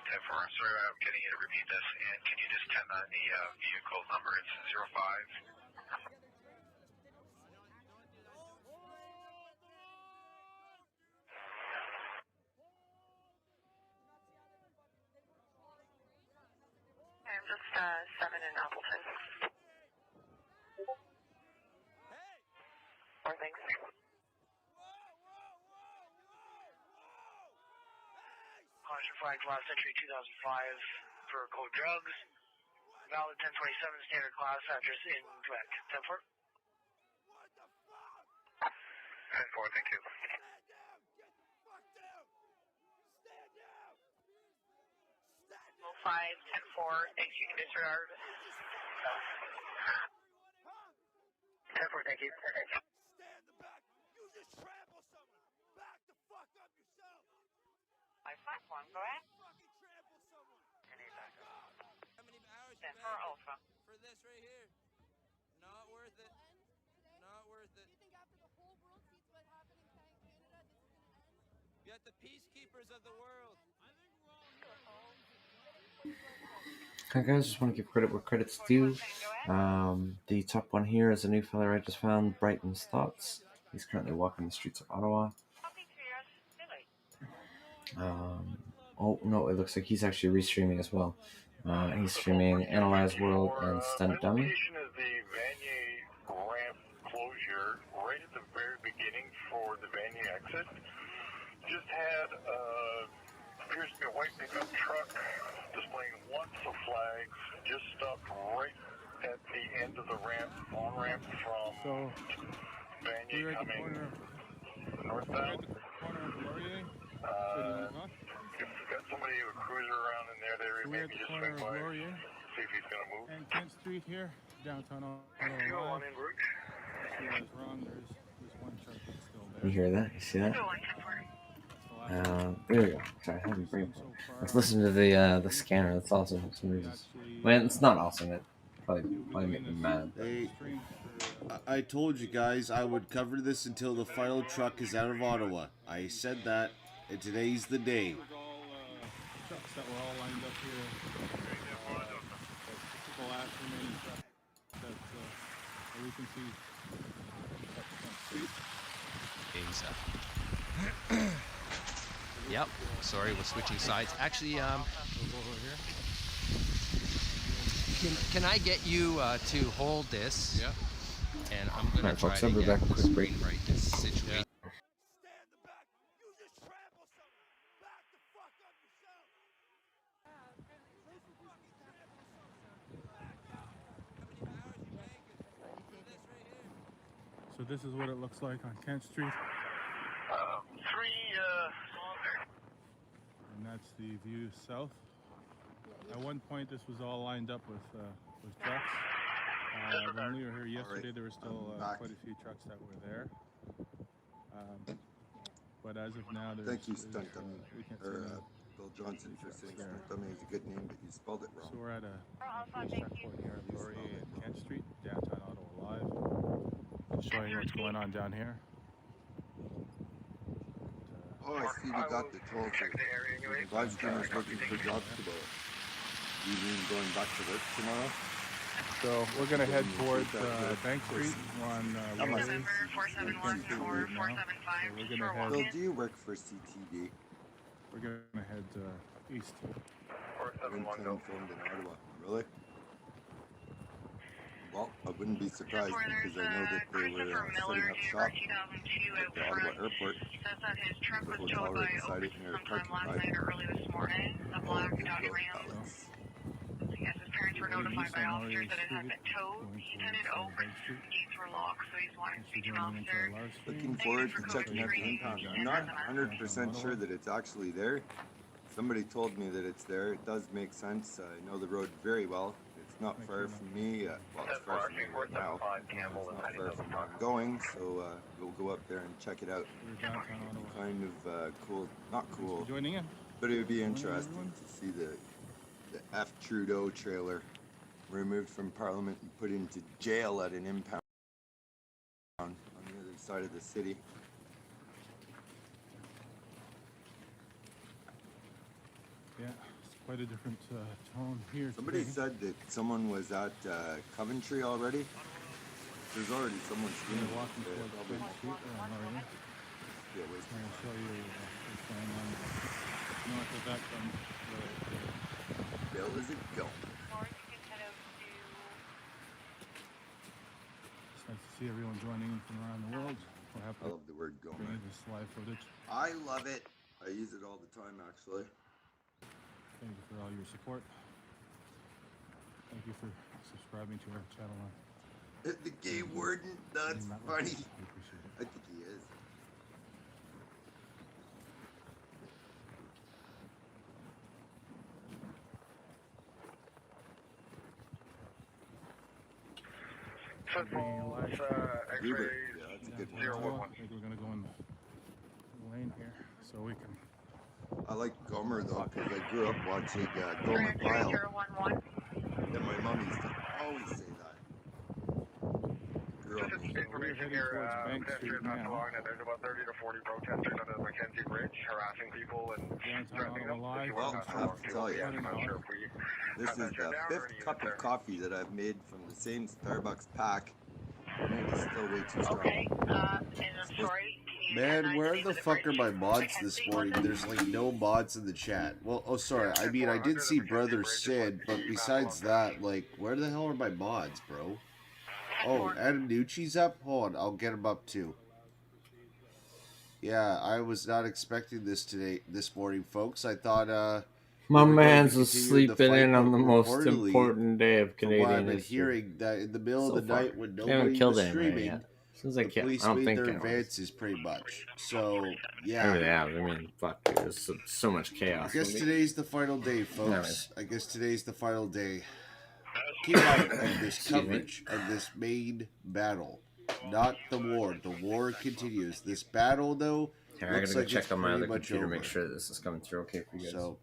10-4, sorry, I'm getting you to repeat this. And can you just 10-9 the vehicle number? It's 05. I'm just 7 in Appleton. Or things. Caution flag last entry 2005 for code drugs. Valid 1027 standard class, address in Quebec. 10-4. 10-4, thank you. 5, 10-4, thanks, you can disregard. 10-4, thank you. Platform, go ahead. For Alpha. For this right here. Not worth it. Not worth it. You think after the whole world sees what happened in Canada, this is going to end? You got the peacekeepers of the world. Hi guys, just want to give credit where credit's due. The top one here is a new fella I just found, Brighton's Thoughts. He's currently walking the streets of Ottawa. Oh no, it looks like he's actually restreaming as well. He's streaming Analyze World and Stunt Dummy. Location is the Vanier ramp closure right at the very beginning for the Vanier exit. Just had appears to be a white pickup truck displaying lots of flags. Just stopped right at the end of the ramp, on ramp from Vanier coming northbound. If you've got somebody with a cruiser around in there, maybe just swing by, see if he's going to move. And 10th Street here, downtown Ottawa. Fuel on en route. See what's wrong, there's one truck that's still there. You hear that? You see that? There we go. Sorry, I haven't brain. Let's listen to the scanner. That's awesome for some reasons. Man, it's not awesome. It probably make me mad. Hey, I told you guys I would cover this until the final truck is out of Ottawa. I said that, and today's the day. Trucks that were all lined up here. The last remaining truck that we can see. Yep, sorry, we're switching sides. Actually, can I get you to hold this? Yeah. And I'm going to try to get the screen brightness situated. So this is what it looks like on 10th Street. And that's the view south. At one point this was all lined up with trucks. When we were here yesterday there were still quite a few trucks that were there. But as of now there's... Thank you, Stunt Dummy. Bill Johnson for saying Stunt Dummy is a good name, but you spelled it wrong. So we're at a checkpoint here at Laurier and Kent Street, downtown Ottawa Live. Just showing what's going on down here. Oh, I see we got the toll. Live streamers looking for jobs tomorrow. You mean going back to work tomorrow? So we're going to head towards Bank Street on Laurier. Bill, do you work for CTV? We're going to head east. Filmed in Ottawa. Really? Well, I wouldn't be surprised because I know that they were setting up shop at the Ottawa airport. The hotel right beside it near a parking lot. Oh, here we go, Alex. Yes, his parents were notified by officers that it had been towed. He's headed over. Gates were locked, so he's wanting to speak to an officer. Looking forward to checking out the impound. I'm not 100% sure that it's actually there. Somebody told me that it's there. It does make sense. I know the road very well. It's not far from me. Well, it's far from me right now. It's not far from where I'm going, so we'll go up there and check it out. Kind of cool, not cool, but it would be interesting to see the F. Trudeau trailer removed from Parliament and put into jail at an impound on the other side of the city. Yeah, it's quite a different tone here. Somebody said that someone was at Coventry already. There's already someone screaming walking there. towards the street already. Yeah, wait. I'm going to show you what's going on north of that from Bill, is it go? It's nice to see everyone joining in from around the world. I love the word go. Bringing this live footage. I love it. I use it all the time, actually. Thank you for all your support. Thank you for subscribing to our channel. The gay warden? That's funny. I think he is. Football, X-ray, yeah, that's a good one. 011. I think we're going to go in the lane here so we can. I like Gomer though, because I grew up watching Gomer Pyle. And my mom used to always say that. Grew up with Information here, Bank Street now. There's about 30 to 40 protesters on the Mackenzie Bridge harassing people and threatening them. Well, I have to tell you, this is the 5th cup of coffee that I've made from the same Starbucks pack, and it is still way too strong. Okay, and I'm sorry. Man, where the fuck are my mods this morning? There's like no mods in the chat. Well, oh sorry, I mean I did see Brother Sid, but besides that, like, where the hell are my mods, bro? Oh, Adanucci's up? Hold on, I'll get him up too. Yeah, I was not expecting this morning, folks. I thought, my man's was sleeping in on the most important day of Canadian I've been history. hearing that in the middle of the night when They haven't nobody killed was anybody streaming, yet. Seems like the police I don't made think their anyone. advances pretty much. So, yeah. Maybe they have. I mean, fuck, dude, there's so much chaos. I guess Maybe. today's the final day, folks. I guess today's the final day. Keep on of this coverage of this main battle. Not the war. The war continues. This battle, though, Here, I gotta go like check on my other computer, over. make sure this is coming through okay for you guys. So,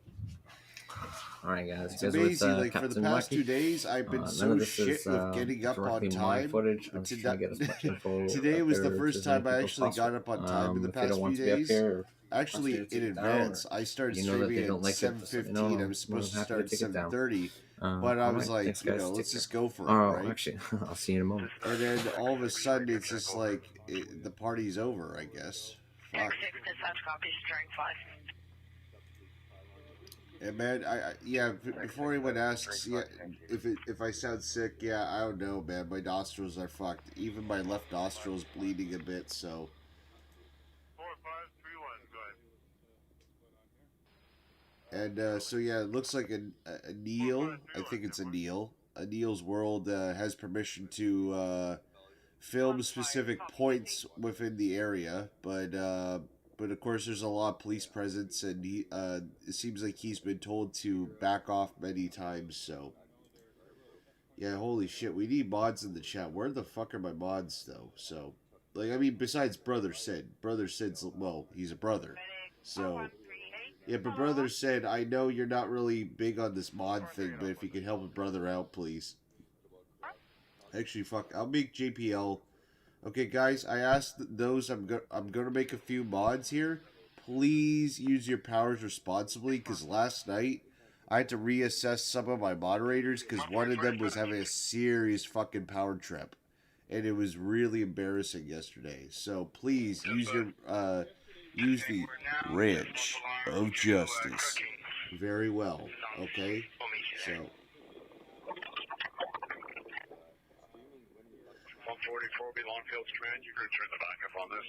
alright, guys. it's You guys amazing. with, like for Captain the past Wacky? 2 days, I've been None so of this shit is, with getting up on directly my time. footage. I'm just trying to get as much info Today up was the there first as many time I people actually as got up on time in the possible. If they past don't want few to be up days. here, Actually, ask you to in take it down, advance, I started you know that they streaming don't at like it, just let me 7:15. know. I was supposed to I'm start happy at to take it down. 7:30, but I was like, Thanks, you guys. know, Take let's care. just go for it, Oh, right? actually, I'll see you in a moment. And then all of a sudden, it's just like the party's over, I guess. Fuck. And man, before anyone asks, if I sound sick, I don't know, man. My nostrils are fucked. Even my left nostril's bleeding a bit, so. 4531, go ahead. And so it looks like a Neil. I think it's a Neil. A Neil's World has permission to film specific points within the area, but of course there's a lot of police presence, and it seems like he's been told to back off many times. So yeah, holy shit, we need mods in the chat. Where the fuck are my mods though? So like, I mean, besides Brother Sid, he's a brother, so. Yeah, but Brother Sid, I know you're not really big on this mod thing, but if you could help a brother out, please. Actually, fuck, I'll make JPL. Okay, guys, I asked those, I'm gonna make a few mods here. Please use your powers responsibly, because last night I had to reassess some of my moderators, because one of them was having a serious fucking power trip. And it was really embarrassing yesterday. So please use your, use the wrench of justice very well, okay? So, 44 will be Longfield's trend. You're going to turn the backup on this.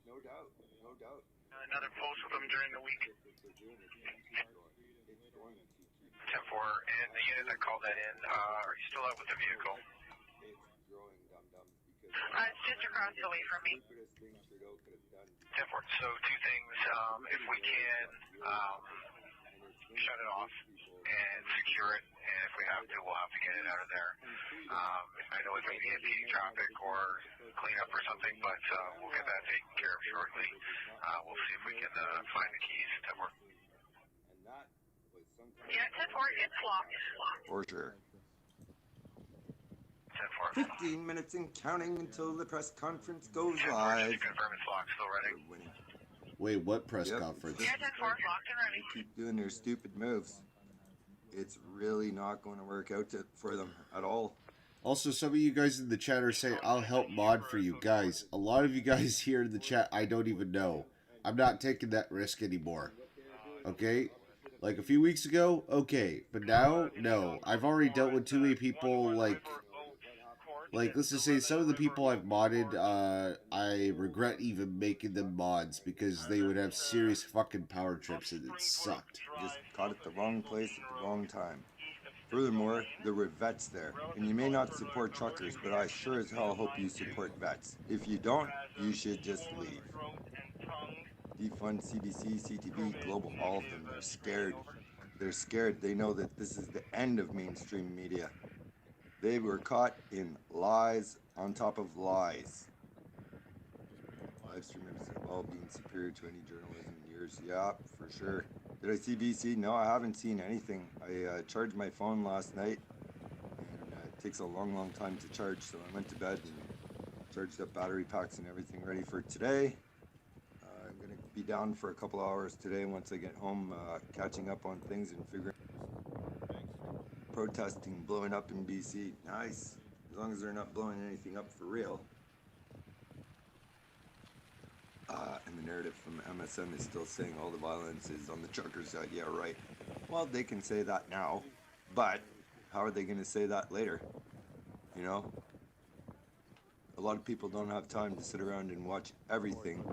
No doubt, no doubt. Another post with them during the week. 10-4, and the unit that called that in, are you still out with the vehicle? It's just across the way from me. 10-4, so two things. If we can shut it off and secure it, and if we have to, we'll have to get it out of there. I know it may be impeding traffic or clean up or something, but we'll get that taken care of shortly. We'll see if we can find the keys that work. Yeah, 10-4, it's locked. For sure. 10-4. 15 minutes and counting until the press conference goes 10-4, live. just to confirm it's locked, still running. Wait, what press conference? Yeah, 10-4, locked and running. They keep doing their stupid moves. It's really not going to work out for them at all. Also, some of you guys in the chat are saying, I'll help mod for you guys. A lot of you guys here in the chat, I don't even know. I'm not taking that risk anymore. Okay? Like a few weeks ago, okay. But now, no. I've already dealt with too many people, like let's just say some of the people I've modded, I regret even making them mods because they would have serious fucking power trips and it sucked. Just caught at the wrong place at the wrong time. Furthermore, there were vets there, and you may not support truckers, but I sure as hell hope you support vets. If you don't, you should just leave. Defund CBC, CTV, Global, all of them, they're scared. They're scared. They know that this is the end of mainstream media. They were caught in lies on top of lies. Live streamers have all been superior to any journalism in years. Yeah, for sure. Did I see BC? No, I haven't seen anything. I charged my phone last night, and it takes a long, long time to charge, so I went to bed and charged up battery packs and everything ready for today. I'm going to be down for a couple hours today once I get home, catching up on things and figuring protesting blowing up in BC. Nice. As long as they're not blowing anything up for real. And the narrative from MSM is still saying all the violence is on the trucker side. Yeah, right. Well, they can say that now, but how are they going to say that later? You know? A lot of people don't have time to sit around and watch everything.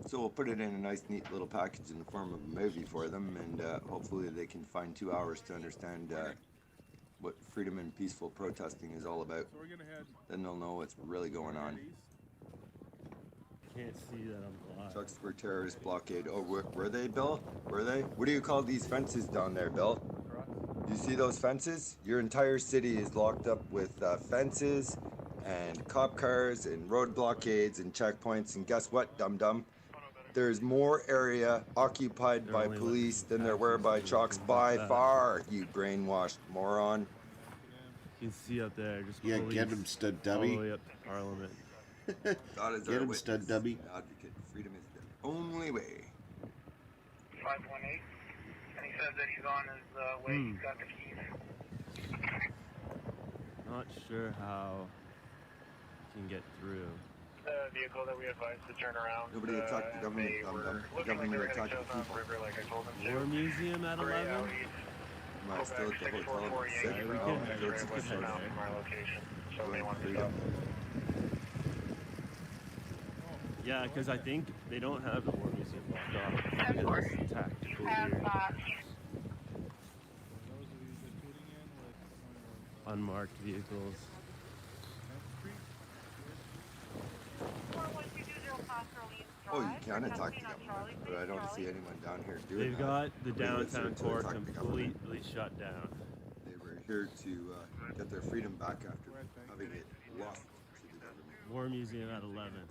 So we'll put it in a nice, neat little package in the form of a movie for them, and hopefully they can find 2 hours to understand what freedom and peaceful protesting is all about. Then they'll know what's really going on. Can't see that I'm blind. Trucks were terrorist blockade. Oh, were they, Bill? Were they? What do you call these fences down there, Bill? You see those fences? Your entire city is locked up with fences and cop cars and road blockades and checkpoints. And guess what, dum-dum? There's more area occupied by police than there were by trucks by far, you brainwashed moron. You can see up there, just yeah, get him, stud dummy. All the way up to Parliament. Get him, stud dummy. Advocate, freedom is the only way. 518, and he says that he's on his way. He's got the keys. Not sure how he can get through. The vehicle that we advised to turn around. Nobody attacked the government, The government attacked the people. War Museum at 11? Am I still at the hotel at 6? We can head there. Yeah, because I think they don't have the War Museum locked off. It's tactical here. Unmarked vehicles. Oh, you can attack the government, but I don't see anyone down here doing They've that. got the downtown core attack the completely shut down. They were here to get their freedom back after having it lost to the government. War Museum at 11.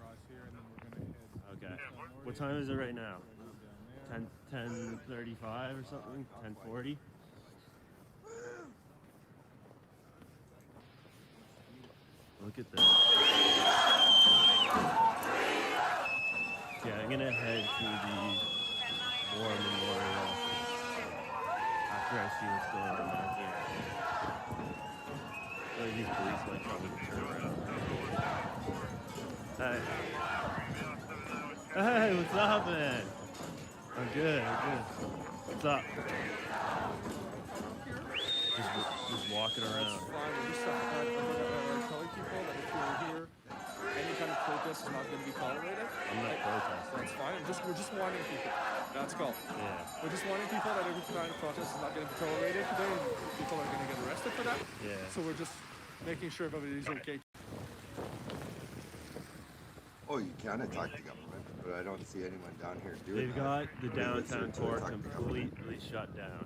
Okay. What time is it right now? 10:35 or something? 10:40? Look at that. Yeah, I'm gonna head to the War Memorial after I see what's going on down here. Like these police might probably turn around. Hey. Hey, what's up, man? I'm good, What's up? Just walking around. protest is not going to be tolerated. I'm not protesting. That's fine. We're just warning people. That's all. Yeah. We're just warning people that every kind of protest is not going to be tolerated today, and people are going to get arrested for that. Yeah. So we're just making sure everybody's okay. Oh, you can attack the government, but I don't see anyone down here doing They've that. got the downtown core completely shut down.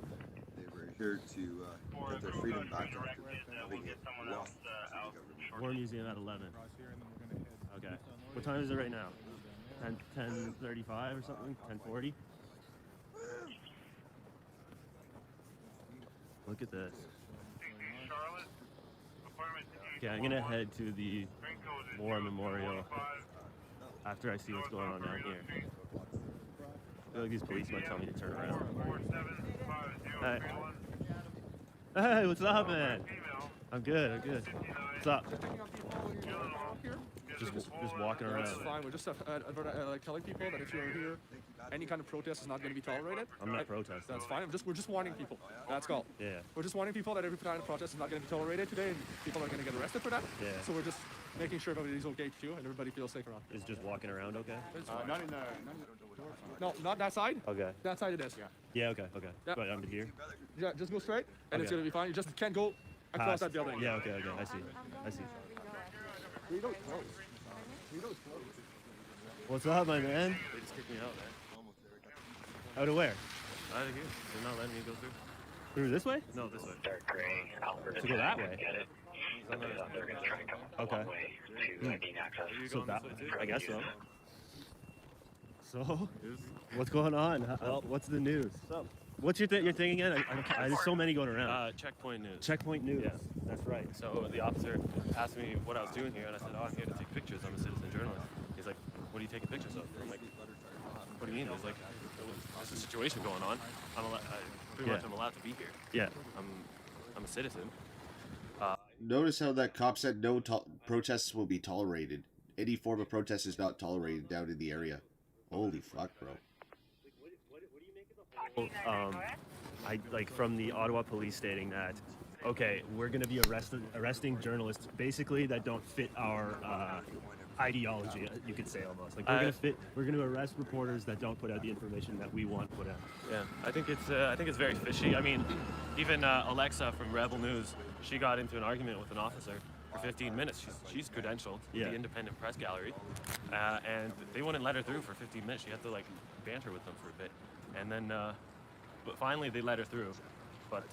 They were here to get their freedom back after having it lost. War Museum at 11. Okay. What time is it right now? 10:35 or something? 10:40? Look at this. Okay, I'm gonna head to the War Memorial after I see what's going on down here. I feel like these police might tell me to turn around. Hey. Hey, what's up, man? I'm good. What's up? Just walking around. That's fine. We're just telling people that if you're here, any kind of protest is not going to be tolerated. I'm not protesting. That's fine. We're just warning people. That's all. Yeah. We're just warning people that every kind of protest is not going to be tolerated today, and people are going to get arrested for that. Yeah. So we're just making sure everybody's okay too, and everybody feels safe around. Is just walking around okay? Not in the. No, not that side. Okay. That side it is. Yeah, okay. Yeah. But I'm here. Yeah, just go straight, and it's going to be fine. You just can't go across Past. that building. Yeah, okay. I see. We don't close. What's up, my man? They just kicked me out, man. Out of where? Out of here. They're not letting me go through. Through this way? No, this way. Dark gray, Alfred. To go that way? They're going to try and come Okay. one way to gain access. So that, I guess so. So, what's going on? What's the news? What's your thing again? There's so many going around. Checkpoint News. Checkpoint News. Yeah. That's right. So the officer asked me what I was doing here, and I said, "Oh, I'm here to take pictures. I'm a citizen journalist." He's like, "What are you taking pictures of?" I'm like, "What do you mean?" He's like, "There's a situation going on. I'm allowed to be here. Yeah. I'm a citizen." Notice how that cop said no protests will be tolerated. Any form of protest is not tolerated down in the area. Holy fuck, bro. I like from the Ottawa police stating that, okay, we're going to be arresting journalists basically that don't fit our ideology, you could say almost. Like we're going to arrest reporters that don't put out the information that we want put out. Yeah, I think it's very fishy. I mean, even Alexa from Rebel News, she got into an argument with an officer for 15 minutes. She's credentialed to the Independent Press Gallery, and they wouldn't let her through for 15 minutes. She had to like banter with them for a bit, and then but finally they let her through. But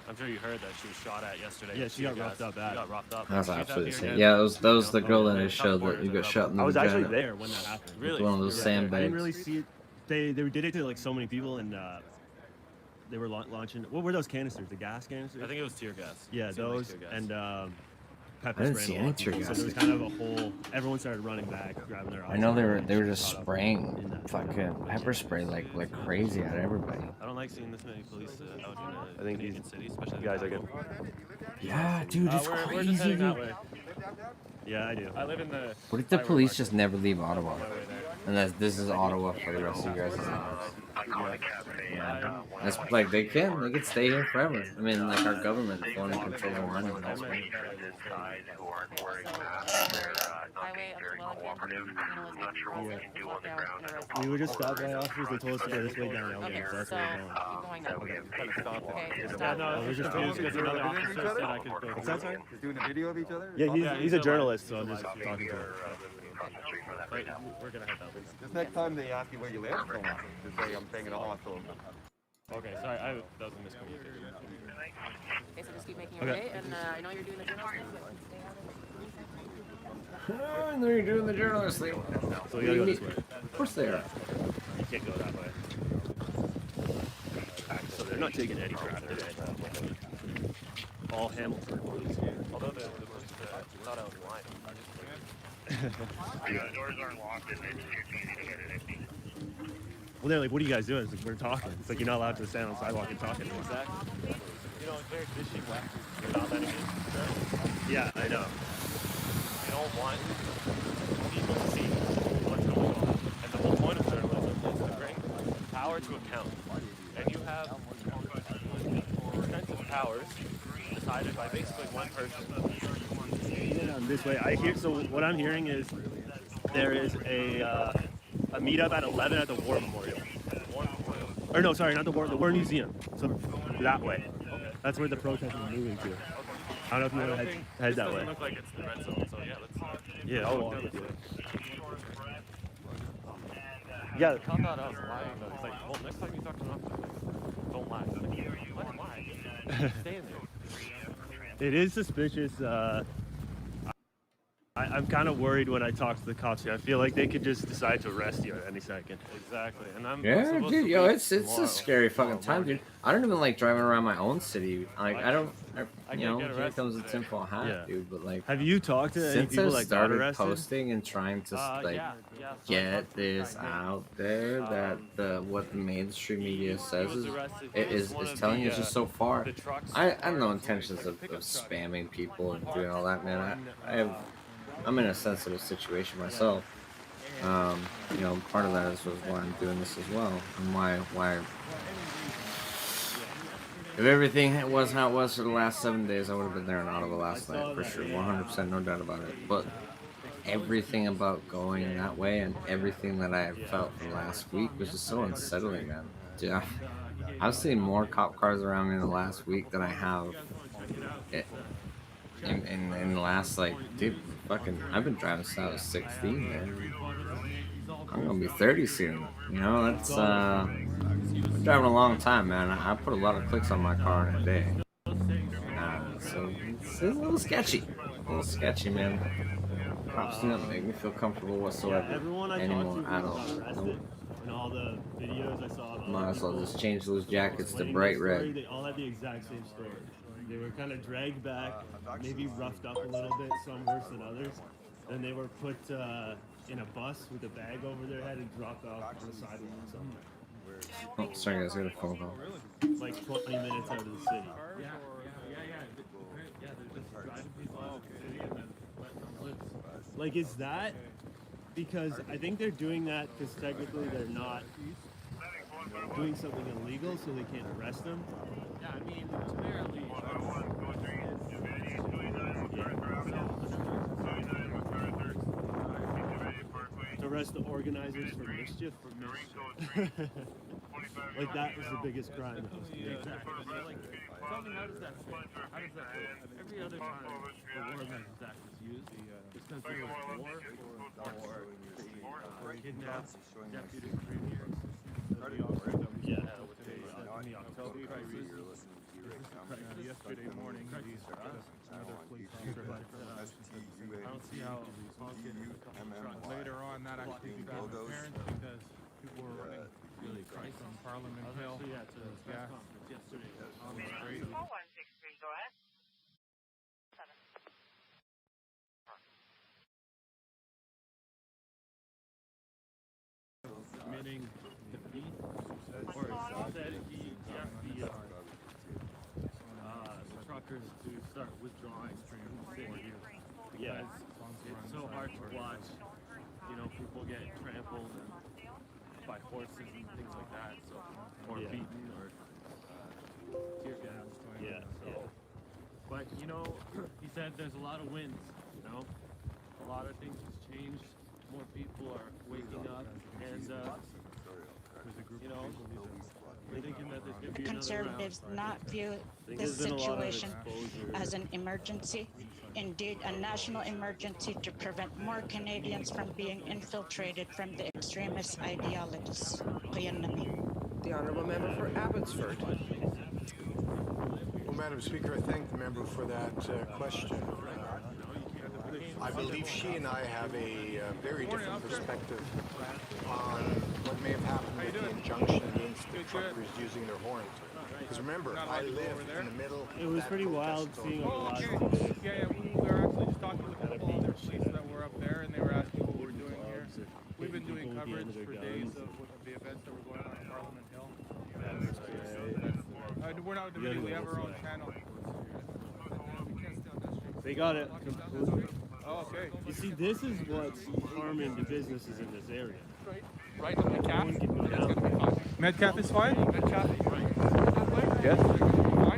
I'm sure you heard that she was shot at yesterday. Yeah, she got roughed up bad. She got roughed up. That's absolutely insane. Yeah, that was the girl that I showed that you got shot in the I was vagina. actually there when that happened. Really? One of those sandbags. I didn't really see it. They did it to like so many people, and they were launching. What were those canisters? The gas canisters? I think it was tear gas. Yeah, those tear gas. and pepper I didn't spray. see any tear So gas. there was kind of a whole. Everyone started running back, grabbing their. I know they were just spraying fucking pepper spray like crazy at everybody. I don't like seeing this many police out in a I think Canadian city, especially guys are good. Yeah, dude, it's we're just crazy. heading that Dude. way. Yeah, I do. I live in the. What if the police just never leave Ottawa? And this is Ottawa for the rest of you guys' lives. Yeah. That's like they can stay here forever. I mean, like our government won't control their money. That's right. We were just stopped by officers. They told us to go this way down Elgin. So that's where we're going. No, we're just confused because another officer said I could go. What's that, sorry? Doing a video of each other? Yeah, he's a journalist, so I'm just talking to him. We're gonna head that way. Just next time they ask you where you live, just say I'm staying in Ottawa. Okay, sorry, that was a miscommunication. Okay, so just keep making your way, and I know you're doing the journalist thing, so stay out of it. I know you're doing the journalist thing. So we gotta go this way. Of course they are. You can't go that way. So they're not taking any crap today. All Hamilton police here. Although the police thought I was lying. The doors aren't locked and it's easy to get it empty. Well, they're like, what are you guys doing? It's like, we're talking. It's like, you're not allowed to stand on the sidewalk and talk anymore. Exactly. You know, it's very fishy when you're not letting it. Yeah, I know. You don't want people to see what's going on. And the whole point of journalism is to bring power to account. And you have extensive powers decided by basically one person. down this way. I hear. So what I'm hearing is there is a meetup at 11 at the War Memorial. Or no, sorry, not the War Museum. So that way. Okay. That's where the protest is moving to. I don't know if you want to head that way. It doesn't look like it's the red zone, so yeah, let's. Yeah, I'll walk with you. Yeah. I thought I was lying, though. It's like, well, next time you talk to an officer, don't lie. It's like, let him lie. Stay in there. It is suspicious. I'm kind of worried when I talk to the cops here. I feel like they could just decide to arrest you at any second. Exactly. And I'm Yeah, dude, yo, it's a scary fucking time, dude. I don't even like driving around my own city. Like, you know, here comes the tinfoil hat, dude. But like, have you talked to any people that got arrested? Since I started posting and trying to get this out there, that what the mainstream media says is telling you just so far. I have no intentions of spamming people and doing all that, man. I'm in a sensitive situation myself. You know, part of that is why I'm doing this as well, and why. If everything was how it was for the last 7 days, I would have been there in Ottawa last night for sure, 100%, no doubt about it. But everything about going that way and everything that I have felt for the last week was just so unsettling, man. Yeah, I've seen more cop cars around me in the last week than I have in the last, like, dude, fucking, I've been driving since I was 16, man. I'm gonna be 30 soon. You know, that's been driving a long time, man. I put a lot of clicks on my car in a day. So it's a little sketchy. Man. Cops do not make me feel comfortable whatsoever anymore at all. Nope. In all the videos I saw, might as well just change those jackets to bright red. They all had the exact same story. They were kind of dragged back, maybe roughed up a little bit, some worse than others. Then they were put in a bus with a bag over their head and dropped off on the sidewalk somewhere. Oh, sorry guys, I got a phone call. Like 20 minutes out of the city. Yeah, they're just driving people out of the city and then letting them loose. Like, is that because I think they're doing that because technically they're not doing something illegal, so they can't arrest them? Yeah, I mean, apparently. To arrest the organizers for mischief? Like, that was the biggest crime that was committed. Exactly. Like, tell me, how does that fit? How does that fit? Every other time the War Amendment Act was used, it's because there was war or kidnapped deputy premiers. Yeah. In the October crisis. Yesterday morning, another police officer I don't see how later on that actually became apparent because people were running really from Parliament Hill. Yeah, to the press conference yesterday on the street. 4163, go ahead. Admitting defeat, or said he asked the truckers to start withdrawing from the city because it's so hard to watch, you know, people get trampled by horses and things like that, so, or beaten or tear gas. Yeah. So, but you know, he said there's a lot of wins. You know, a lot of things has changed. More people are waking up, and you know, we're thinking that there's going to be Conservatives not view this situation as an emergency, indeed a national emergency to prevent more Canadians from being infiltrated from the extremist ideologies. The Honourable Member for Abbotsford. Well, Madam Speaker, I thank the member for that question. I believe she and I have a very different perspective on what may have happened with the injunction against the truckers using their horns. Because remember, I live in the middle. It was pretty wild seeing a lot of Yeah, we were actually just talking with a couple other police that were up there, and they were asking what we're doing here. We've been doing coverage for days of the events that were going on in Parliament Hill. We're not doing it. We have our own channel. They got it completely. Oh, okay. You see, this is what's harming the businesses in this area. Right, the Metcalf? Metcalf is fine? Metcalf is fine. Yes? Fine?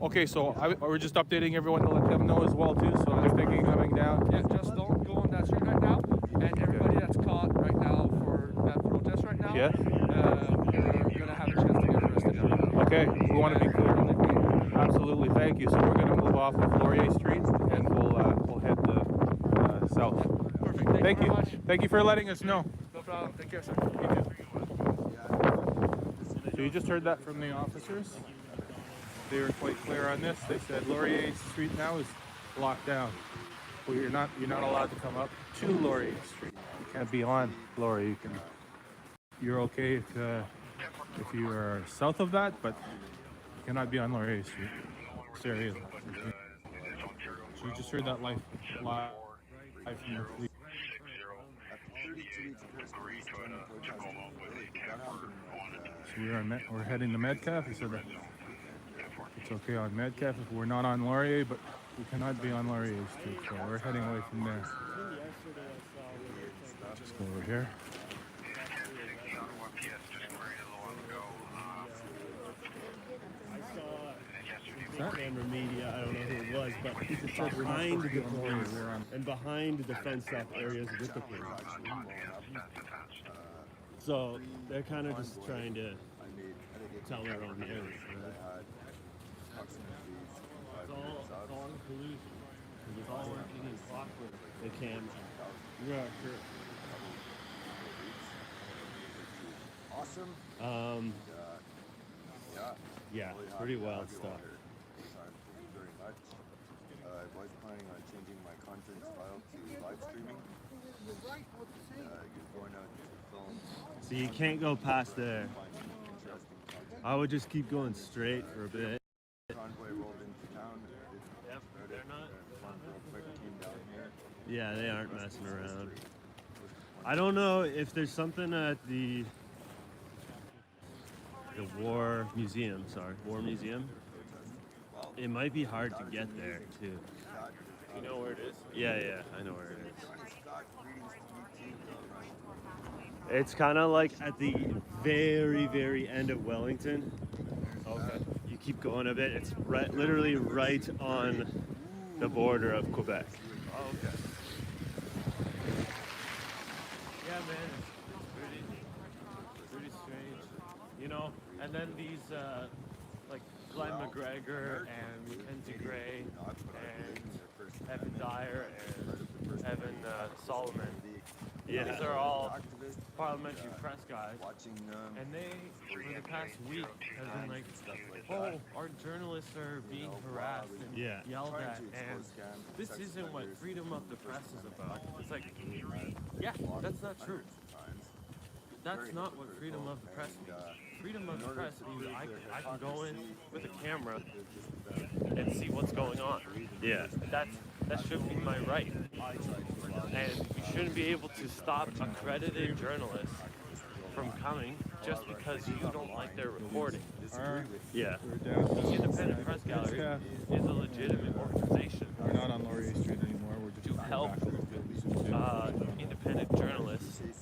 Okay. Okay, so we're just updating everyone to let them know as well too. So they're thinking coming down. Yeah, just don't go on that street right now. And everybody that's caught right now for that protest right now, Yeah. you're gonna have a chance to get arrested. Okay, we want to be clear. Absolutely, thank you. So we're going to move off of Laurier Street and we'll head south. Perfect. Thank you very much. Thank you for letting us know. No problem. Take care, sir. So you just heard that from the officers. They were quite clear on this. They said Laurier Street now is locked down. Well, you're not allowed to come up to Laurier Street. You can't be on Laurier. You're okay if you are south of that, but you cannot be on Laurier Street. Serious. So you just heard that live from the police. So we're heading to Metcalf. He said that it's okay on Metcalf if we're not on Laurier, but we cannot be on Laurier Street. So we're heading away from there. Just go over here. Member media, I don't know who it was, but he said behind the police and behind the fenced-off areas with the police. So they're kind of just trying to tell their own narrative. It's all collusion. It's all working in clockwork. The camera. Yeah, sure. Awesome. Yeah, pretty wild stuff. I was planning on changing my content style to live streaming. You're going out to film. So you can't go past there. I would just keep going straight for a bit. Convoy rolled into town. Yep, they're not. Came down here. Yeah, they aren't messing around. I don't know if there's something at the War Museum. War Museum. It might be hard to get there too. You know where it is? Yeah, I know where it is. It's kind of like at the very, very end of Wellington. Okay. You keep going a bit. It's literally right on the border of Quebec. Oh, okay. Yeah, man, it's pretty strange. You know, and then these, like Glenn McGregor and Mackenzie Gray and Evan Dyer and Evan Solomon. Yeah. These are all parliamentary press guys, and they, for the past week, have been like, oh, our journalists are being harassed and yelled at, and this isn't what freedom of the press is about. It's like, yeah, that's not true. That's not what freedom of the press means. Freedom of the press means I can go in with a camera and see what's going on. Yeah. That should be my right. And you shouldn't be able to stop accredited journalists from coming just because you don't like their reporting. Yeah. The Independent Press Gallery is a legitimate organization. We're not on Laurier Street anymore. We're just to help independent journalists into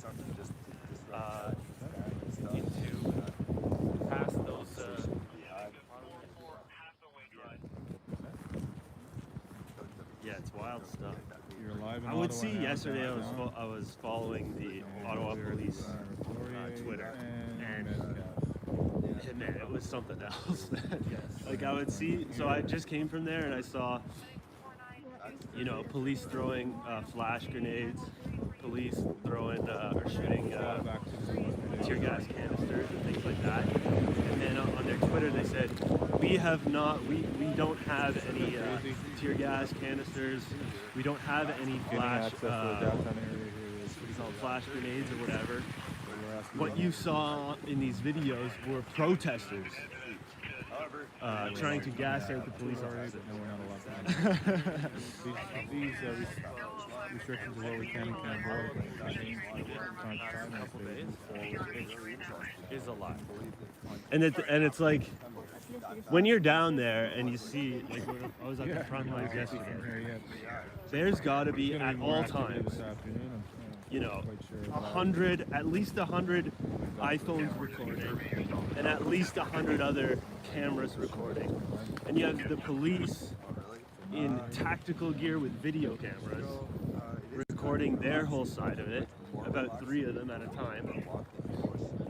pass those. Yeah, it's wild stuff. You're live in I would Ottawa see now. yesterday. I was following the Ottawa Police Twitter, and man, it was something else. Like I would see. So I just came from there, and I saw, police throwing flash grenades, police throwing or shooting tear gas canisters and things like that. And then on their Twitter they said, we don't have any tear gas canisters, we don't have any flash flash grenades or whatever. What you saw in these videos were protesters trying to gas out the police officers. These restrictions are what we can and can't avoid. A couple days is a lot. And it's like when you're down there and you see, like I was at the front lines yesterday. There's got to be at all times, 100, at least 100 iPhones recording, and at least 100 other cameras recording, and you have the police in tactical gear with video cameras recording their whole side of it, about 3 of them at a time.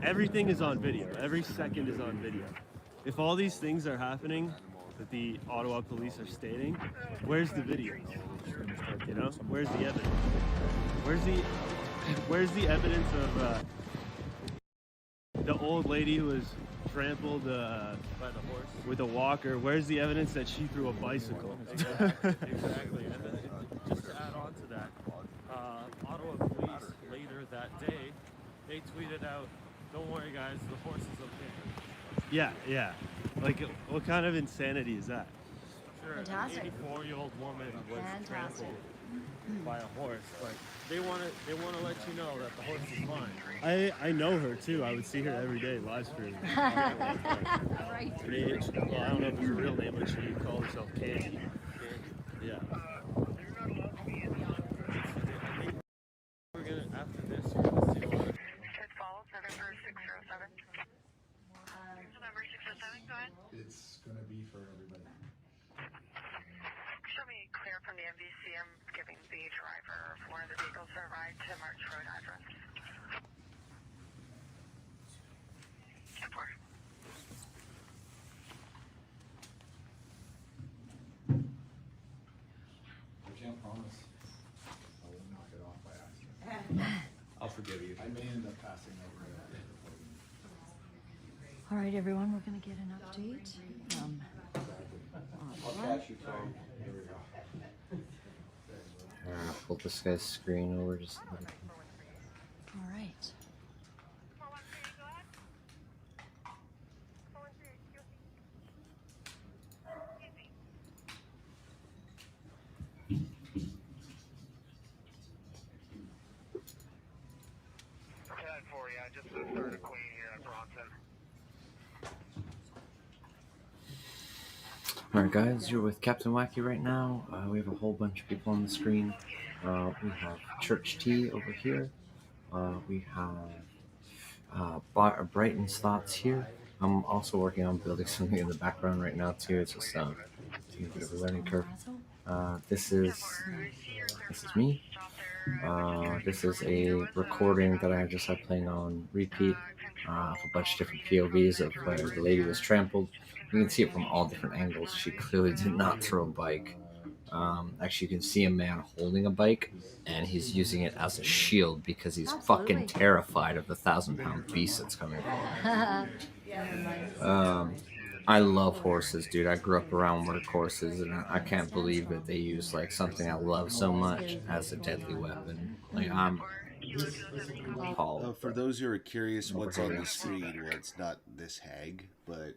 Everything is on video. Every second is on video. If all these things are happening that the Ottawa police are stating, where's the video? You know, where's the evidence? Where's the evidence of the old lady who was trampled by the horse with a walker? Where's the evidence that she threw a bicycle? Exactly. And then just to add on to that, Ottawa police later that day, they tweeted out, "Don't worry guys, the horse is okay." Yeah. Like, what kind of insanity is that? Sure, Fantastic. an 84-year-old woman was Fantastic. trampled by a horse, but they want to let you know that the horse is fine. I know her too. I would see her every day live streaming. Right. Well, I don't know if it's her real name, but she called herself Candy. Yeah. We're gonna, after this, we're gonna see a lot of November 607. November 607, go ahead. It's going to be for everybody. Show me clear from the MVC. I'm giving the driver of one of the vehicles a ride to March Road address. 10-4. I can't promise I won't knock it off by accident. I'll forgive you. I may end up passing over it. All right, everyone, we're going to get an update. I'll catch you, Tom. Here we go. Pull this guy's screen over just a little bit. All right. Just the third of Queen here at Bronson. Alright guys, you're with Captain Wacky right now. We have a whole bunch of people on the screen. We have Church T over here. We have Brighton's Thoughts here. I'm also working on building something in the background right now too. It's just a bit of a learning curve. This is me. This is a recording that I just had playing on repeat of a bunch of different POVs of where the lady was trampled. You can see it from all different angles. She clearly did not throw a bike. Actually, you can see a man holding a bike, and he's using it as a shield because he's fucking terrified of the 1,000-pound beast that's coming for him. I love horses, dude. I grew up around workhorses, and I can't believe that they use like something I love so much as a deadly weapon. Like, I'm appalled. For those who are curious what's on the screen, well, it's not this hag, but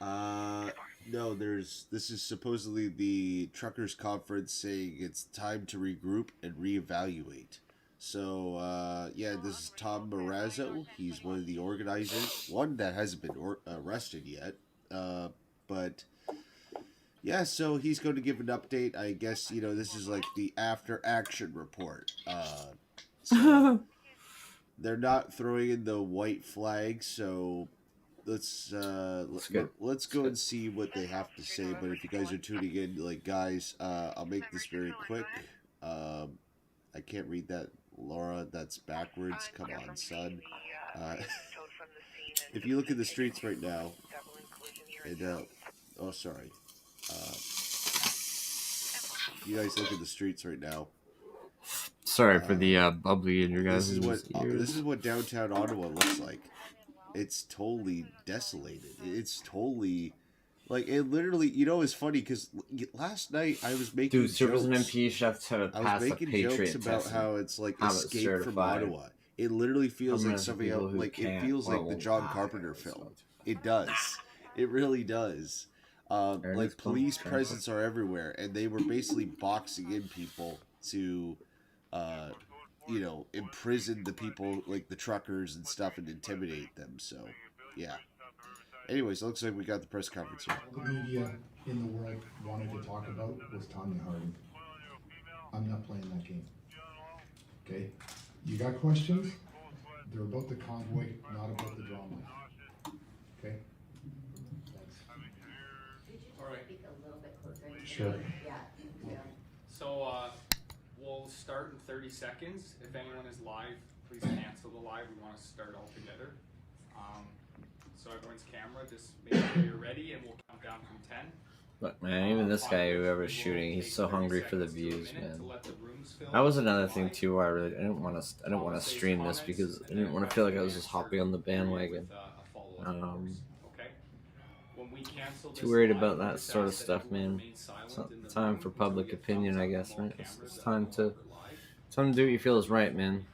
no, this is supposedly the truckers conference saying it's time to regroup and reevaluate. So yeah, this is Tom Marazzo. He's one of the organizers, one that hasn't been arrested yet. But yeah, so he's going to give an update. I guess, you know, this is like the after action report. So they're not throwing in the white flag, so let's go and see what they have to say. But if you guys are tuning in, like, guys, I'll make this very quick. I can't read that, Laura. That's backwards. Come on, son. If you look at the streets right now, and oh, sorry. You guys look at the streets right now. Sorry for the bubbly in your guys' ears. This is what downtown Ottawa looks like. It's totally desolated. It's totally, like, it literally, you know, it's funny because last night I was making jokes. Dude, an MP should have to pass a Patriot jokes about test how it's like Escape from Ottawa. It literally feels like something else. Like, it feels like the John Carpenter film. It does. It really does. Like, police presence are everywhere, and they were basically boxing in people to, you know, imprison the people, like the truckers and stuff, and intimidate them. So, yeah. Anyways, it looks like we got the press conference here. The media in the world wanted to talk about was Tanya Harding. I'm not playing that game. Okay? You got questions? They're about the convoy, not about the drama. Okay? right. Speak a little bit closer to the Sure. mic. Yeah. So we'll start in 30 seconds. If anyone is live, please cancel the live. We want to start all together. So everyone's camera, just make sure you're ready, and we'll count down from 10. Look, man, even this guy, whoever's shooting, he's so hungry for the views, man. That was another thing too, where I didn't want to stream this because I didn't want to feel like I was just hopping on the bandwagon. Too worried about that sort of stuff, man. It's not time for public opinion, I guess, right? It's time to do what you feel is right, man.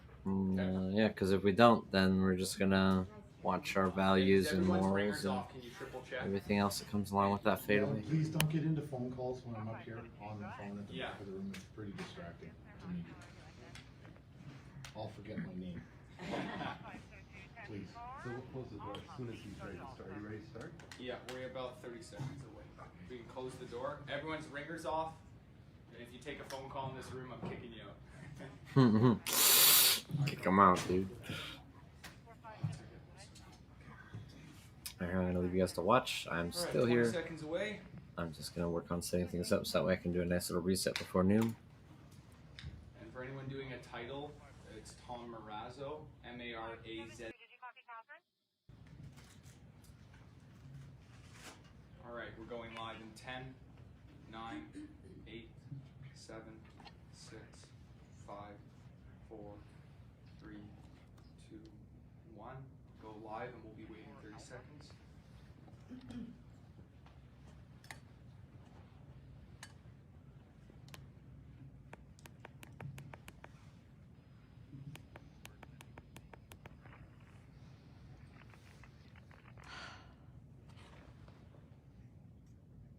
Yeah, because if we don't, then we're just gonna watch our values and morals and everything else that comes along with that fade away. Please don't get into phone calls when I'm up here on the phone at the back of the room. It's pretty distracting to me. I'll forget my name. Please. So we'll close the door as soon as he's ready to start. Are you ready to start? Yeah, we're about 30 seconds away. We can close the door. Everyone's ringers off. And if you take a phone call in this room, I'm kicking you out. Kick him out, dude. I'm gonna leave you guys to watch. I'm still here. 20 seconds away. I'm just gonna work on setting things up so that way I can do a nice little reset before noon. And for anyone doing a title, it's Tom Marazzo, M-A-R-A-Z. All right, we're going live in 10, 9, 8, 7, 6, 5, 4, 3, 2, 1. Go live, and we'll be waiting 30 seconds.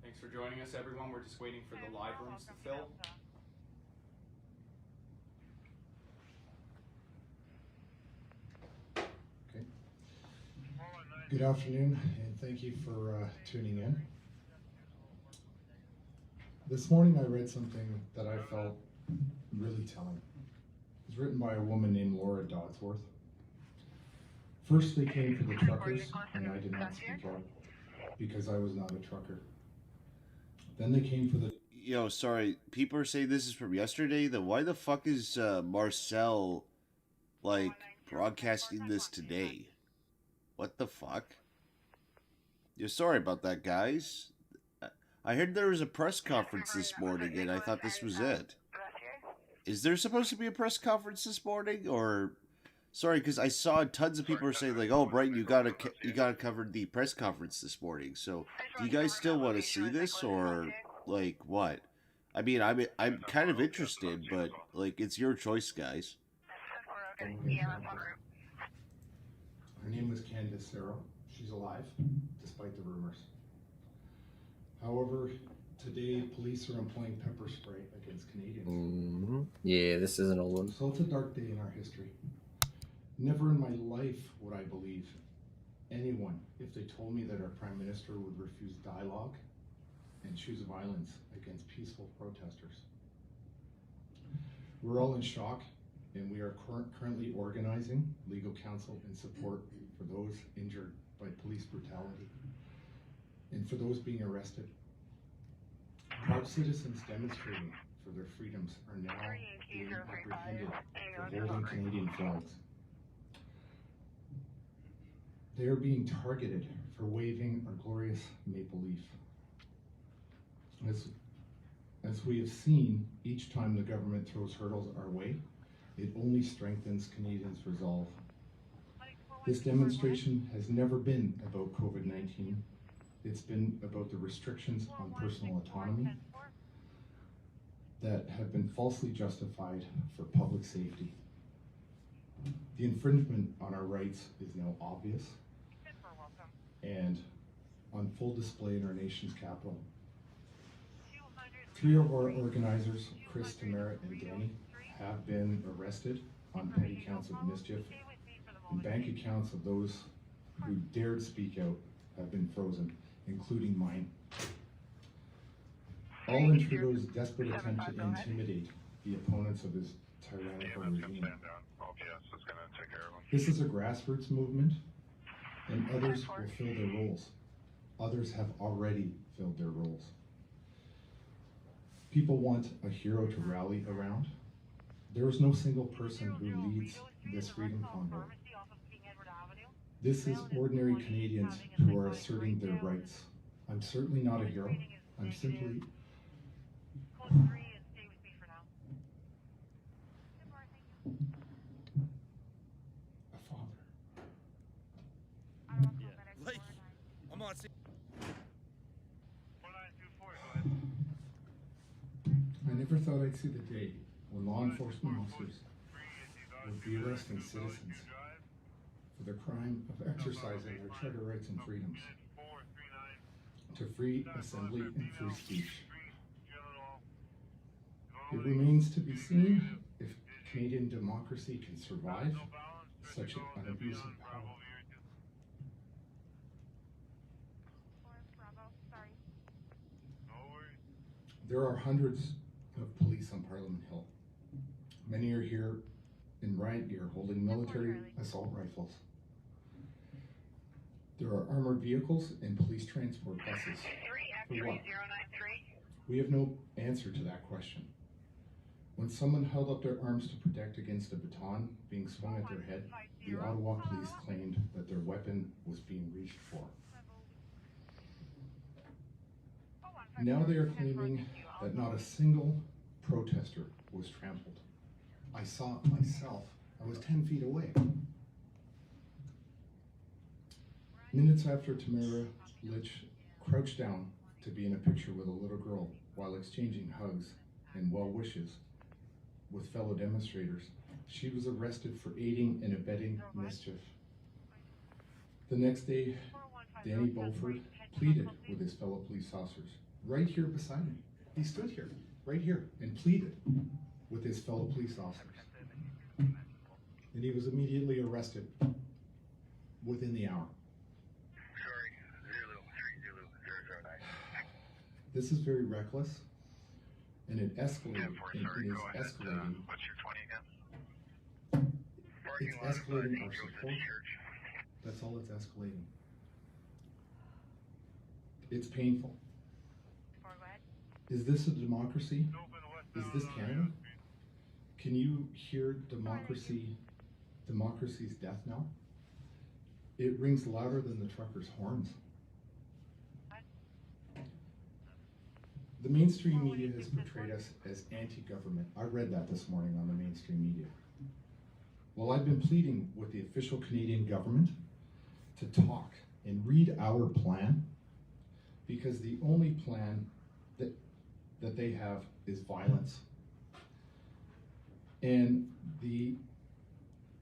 Thanks for joining us, everyone. We're just waiting for the live rooms to fill. Okay. Good afternoon, and thank you for tuning in. This morning I read something that I felt really telling. It was written by a woman named Laura Dodsworth. First they came for the truckers, and I did not speak out because I was not a trucker. Then they came for the... Yo, sorry, people are saying this is from yesterday. Then why the fuck is Marcel, like, broadcasting this today? What the fuck? Yo, sorry about that, guys. I heard there was a press conference this morning, and I thought this was it. Is there supposed to be a press conference this morning, or... Sorry, because I saw tons of people were saying, like, oh, Brighton, you gotta cover the press conference this morning. So, do you guys still want to see this, or, like, what? I mean, I'm kind of interested, but, like, it's your choice, guys. Her name was Candace Sarah. She's alive, despite the rumors. However, today, police are employing pepper spray against Canadians. Mm-hmm. Yeah, this is an old one. So it's a dark day in our history. Never in my life would I believe anyone if they told me that our Prime Minister would refuse dialogue and choose violence against peaceful protesters. We're all in shock, and we are currently organizing legal counsel and support for those injured by police brutality and for those being arrested. Proud citizens demonstrating for their freedoms are now being apprehended for holding Canadian flags. They are being targeted for waving our glorious maple leaf. As we have seen, each time the government throws hurdles our way, it only strengthens Canadians' resolve. This demonstration has never been about COVID-19. It's been about the restrictions on personal autonomy that have been falsely justified for public safety. The infringement on our rights is now obvious and on full display in our nation's capital. 3 of our organizers, Chris, Tamara, and Danny, have been arrested on petty counts of mischief, and bank accounts of those who dared speak out have been frozen, including mine. All in Trudeau's desperate attempt to intimidate the opponents of his tyrannical regime. This is a grassroots movement, and others will fill their roles. Others have already filled their roles. People want a hero to rally around. There is no single person who leads this freedom convoy. This is ordinary Canadians who are asserting their rights. I'm certainly not a hero. I'm simply a father. Like, I'm on. I never thought I'd see the day when law enforcement officers would be arresting citizens for the crime of exercising their charter rights and freedoms to free assembly and free speech. It remains to be seen if Canadian democracy can survive such an abuse of power. There are hundreds of police on Parliament Hill. Many are here in riot gear holding military assault rifles. There are armored vehicles and police transport buses. For what? We have no answer to that question. When someone held up their arms to protect against a baton being swung at their head, the Ottawa police claimed that their weapon was being reached for. Now they are claiming that not a single protester was trampled. I saw it myself. I was 10 feet away. Minutes after Tamara Litch crouched down to be in a picture with a little girl while exchanging hugs and well wishes with fellow demonstrators, she was arrested for aiding and abetting mischief. The next day, Danny Beaufort pleaded with his fellow police officers right here beside me. He stood here, right here, and pleaded with his fellow police officers. And he was immediately arrested within the hour. This is very reckless, and it escalated. It is escalating. What's your 20 again? It's escalating our support. That's all it's escalating. It's painful. Is this a democracy? Is this Canada? Can you hear democracy's death knell? It rings louder than the truckers' horns. The mainstream media has portrayed us as anti-government. I read that this morning on the mainstream media. Well, I've been pleading with the official Canadian government to talk and read our plan, because the only plan that they have is violence. And the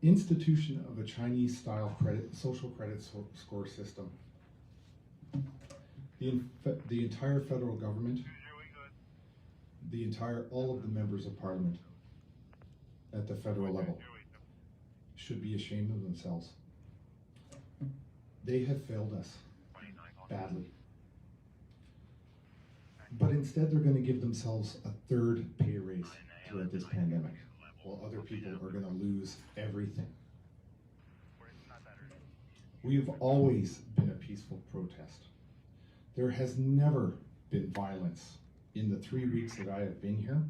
institution of a Chinese-style social credit score system, the entire federal government, all of the members of Parliament at the federal level should be ashamed of themselves. They have failed us badly. But instead they're going to give themselves a third pay raise throughout this pandemic, while other people are going to lose everything. We have always been a peaceful protest. There has never been violence in the 3 weeks that I have been here.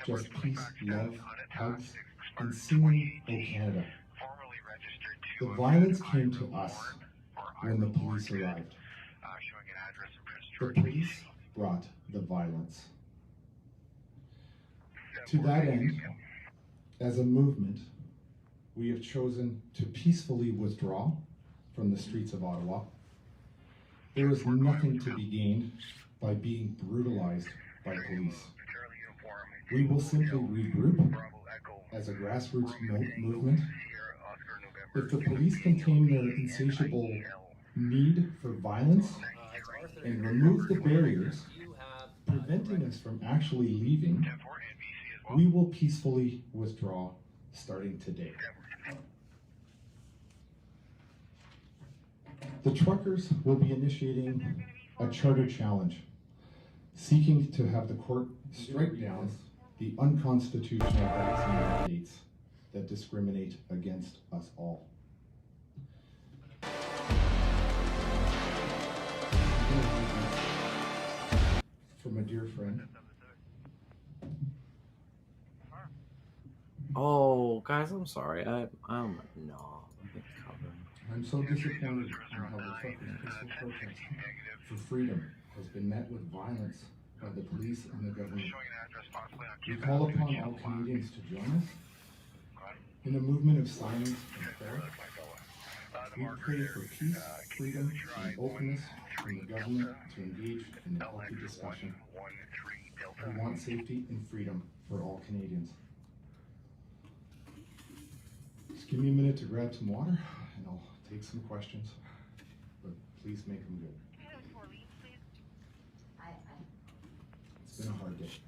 Just peace, love, hugs, and singing "O Canada." The violence came to us when the police arrived. The police brought the violence. To that end, as a movement, we have chosen to peacefully withdraw from the streets of Ottawa. There is nothing to be gained by being brutalized by police. We will simply regroup as a grassroots movement. If the police can tame their insatiable need for violence and remove the barriers preventing us from actually leaving, we will peacefully withdraw starting today. The truckers will be initiating a charter challenge, seeking to have the court strike down the unconstitutional vaccine mandates that discriminate against us all. from a dear friend. Oh, guys, I'm sorry. I'm no. I'm so disappointed in how the truckers' peaceful protest for freedom has been met with violence by the police and the government. We call upon all Canadians to join us in a movement of silence and prayer. We pray for peace, freedom, and openness from the government to engage in a healthy discussion. We want safety and freedom for all Canadians. Just give me a minute to grab some water and I'll take some questions, but please make them good. It's been a hard day. Okay,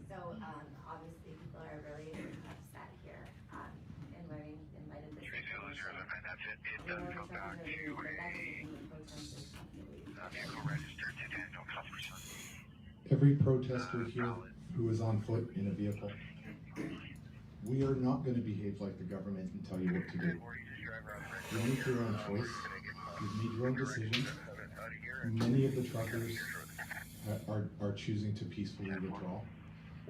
so obviously people are really upset here in light of this situation. It does go back to a vehicle registered to Daniel Cuthbertson. Every protester here who is on foot in a vehicle, we are not going to behave like the government and tell you what to do. You make your own choice. You've made your own decisions. Many of the truckers are choosing to peacefully withdraw.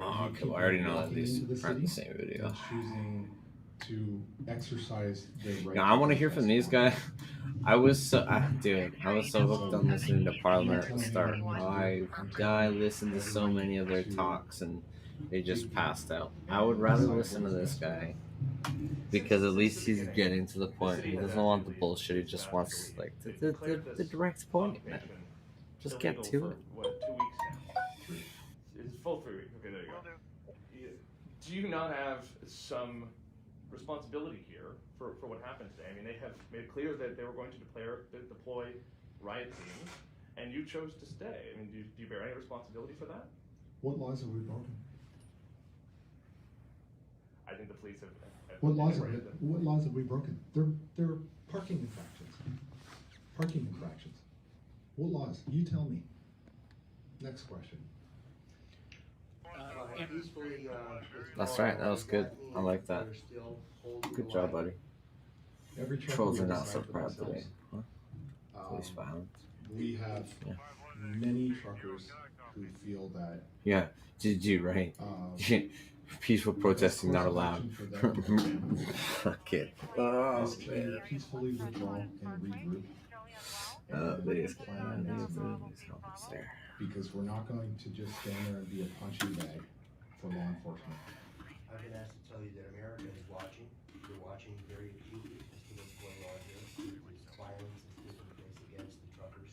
Oh, okay, well, I already know that these aren't the same video. Choosing to exercise their right. No, I want to hear from these guys. I was so, dude, I was so hooked on listening to Parliament at the start. I listened to so many of their talks and they just passed out. I would rather listen to this guy because at least he's getting to the point. He doesn't want the bullshit. He just wants like the direct point, man. Just get to it. What, 2 weeks now? It's full 3 weeks. Okay, there you go. Do you not have some responsibility here for what happened today? I mean, they have made it clear that they were going to deploy riot teams, and you chose to stay. I mean, do you bear any responsibility for that? What laws have we broken? I think the police have What laws have we broken? They're parking infractions. Parking infractions. What laws? You tell me. Next question. That's right. That was good. I like that. Good job, buddy. Trolls are not so proud today. Huh? Police violence. We have many truckers who feel that. Yeah, GG, right? Peaceful protesting not allowed. Fuck it. Oh, man. Peacefully withdraw and regroup. Because we're not going to just stand there and be a punching bag for law enforcement. I've been asked to tell you that America is watching. We're watching very acutely as to what's going on here. There's violence that's taking place against the truckers.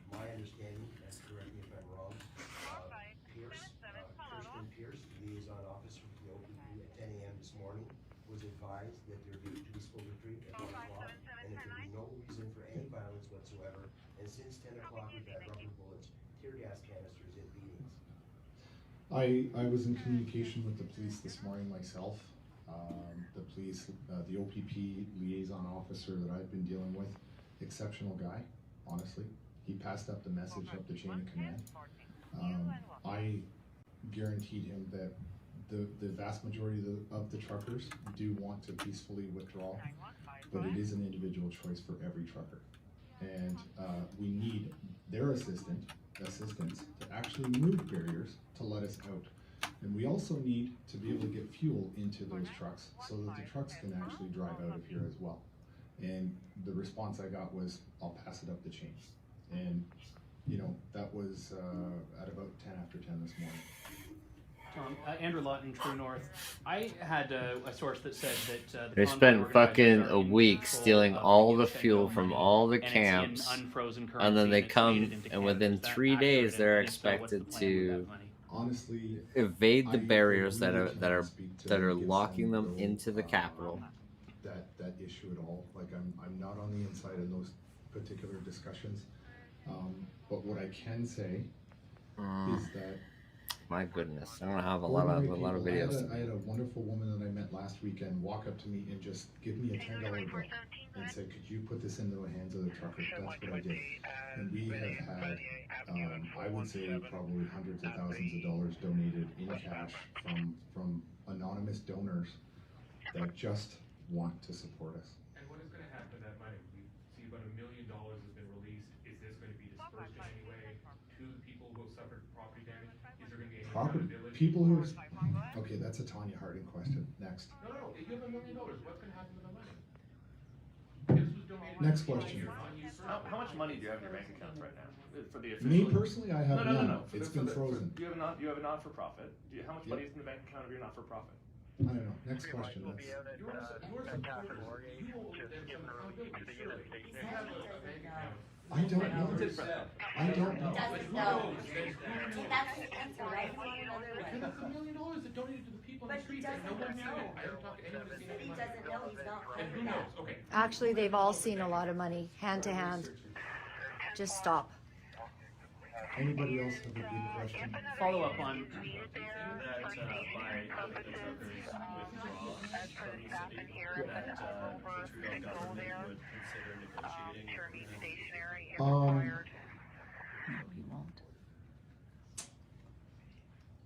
My understanding, and correct me if I'm wrong, Kirsten Pierce, the liaison officer for the OPP at 10 a.m. this morning, was advised that there would be a peaceful retreat at 1 o'clock, and that there would be no reason for any violence whatsoever. And since 10 o'clock, we've had rubber bullets, tear gas canisters, and beatings. I was in communication with the police this morning myself. The police, the OPP liaison officer that I've been dealing with, exceptional guy, honestly. He passed up the message up the chain of command. I guaranteed him that the vast majority of the truckers do want to peacefully withdraw, but it is an individual choice for every trucker. And we need their assistance to actually move barriers to let us out. And we also need to be able to get fuel into those trucks so that the trucks can actually drive out of here as well. And the response I got was, I'll pass it up the chain. And, you know, that was at about 10 after 10 this morning. Tom, Andrew Lawton, True North. I had a source that said that they spent fucking a week stealing all the fuel from all the camps, and then they come, and within 3 days they're expected to honestly evade the barriers that are locking them into the capital. That issue at all. Like I'm not on the inside of those particular discussions, but what I can say is that. My goodness, I don't have a lot of videos. I had a wonderful woman that I met last weekend walk up to me and just give me a $10 bill and said, "Could you put this into the hands of the truckers?" That's what I did. And we have had, I would say, probably hundreds of thousands of dollars donated in cash from anonymous donors that just want to support us. And what is going to happen to that money? We see about $1 million has been released. Is this going to be dispersed in any way to the people who have suffered property. People who. Okay, that's a Tanya Harding question. Next. No, you have $1 million. What's going to happen to the money? This was donated. Next question. How much money do you have in your bank account right now for the official? Me personally, I have none. No. It's been frozen. You have a not-for-profit. How much money is in the bank account of your not-for-profit? I don't know. Next question. I don't know. I don't know. Doesn't know. See, that's the answer, right? Because it's $1 million that donated to the people in the streets and no one's seen it. I haven't talked to anyone that's seen He any money. doesn't know, he's not And who paying knows? that. Okay. Actually, they've all seen a lot of money, hand to hand. Just stop. Anybody else have a good question? Follow up on that by the truckers withdraw from the city, that the Trudeau government would consider negotiating. No, you won't.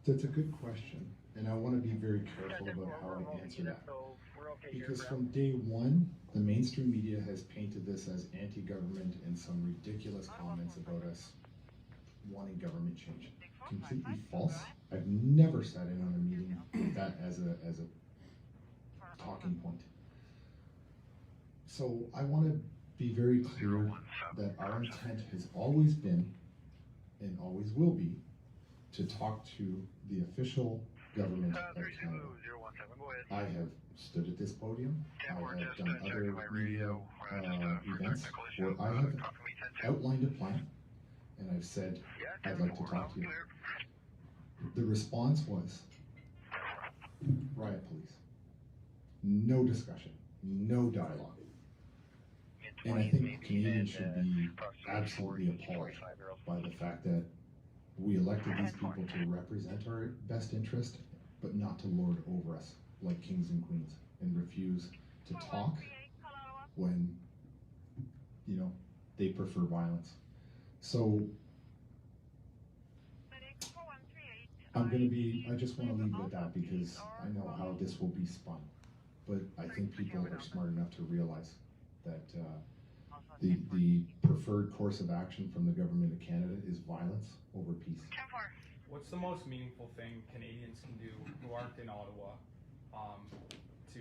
That's a good question, and I want to be very careful about how I answer that. Because from day one, the mainstream media has painted this as anti-government and some ridiculous comments about us wanting government change. Completely false. I've never sat in on a meeting with that as a talking point. So I want to be very clear that our intent has always been and always will be to talk to the official government of Canada. I have stood at this podium. I have done other media events where I have outlined a plan and I've said, I'd like to talk to you. The response was, riot police. No discussion, no dialogue. And I think Canadians should be absolutely appalled by the fact that we elected these people to represent our best interest, but not to lord over us like kings and queens and refuse to talk when, you know, they prefer violence. So I just want to leave it at that because I know how this will be spun. But I think people are smart enough to realize that the preferred course of action from the government of Canada is violence over peace. What's the most meaningful thing Canadians can do who aren't in Ottawa to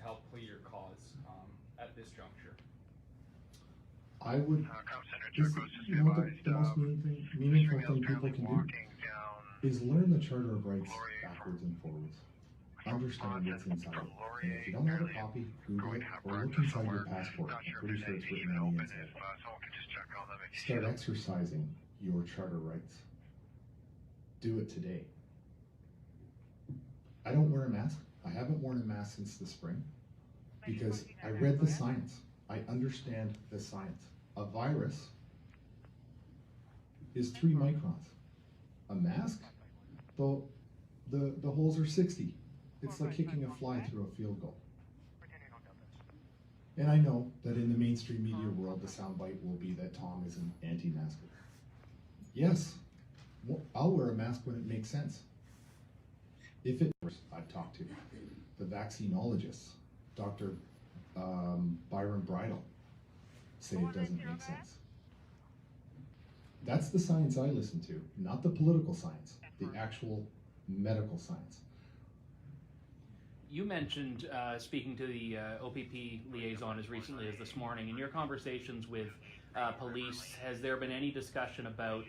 help plead your cause at this juncture? I would, the most meaningful thing people can do is learn the Charter of Rights backwards and forwards. Understand what's inside it. And if you don't have a copy, Google it or look inside your passport. I'm pretty sure it's written on the inside. Start exercising your Charter rights. Do it today. I don't wear a mask. I haven't worn a mask since the spring because I read the science. I understand the science. A virus is 3 microns. A mask, the holes are 60. It's like kicking a fly through a field goal. And I know that in the mainstream media world, the soundbite will be that Tom is an anti-masker. Yes, I'll wear a mask when it makes sense. If it, I've talked to the vaccinologists, Dr. Byron Bridle, say it doesn't make sense. That's the science I listen to, not the political science, the actual medical science. You mentioned speaking to the OPP liaison as recently as this morning. In your conversations with police, has there been any discussion about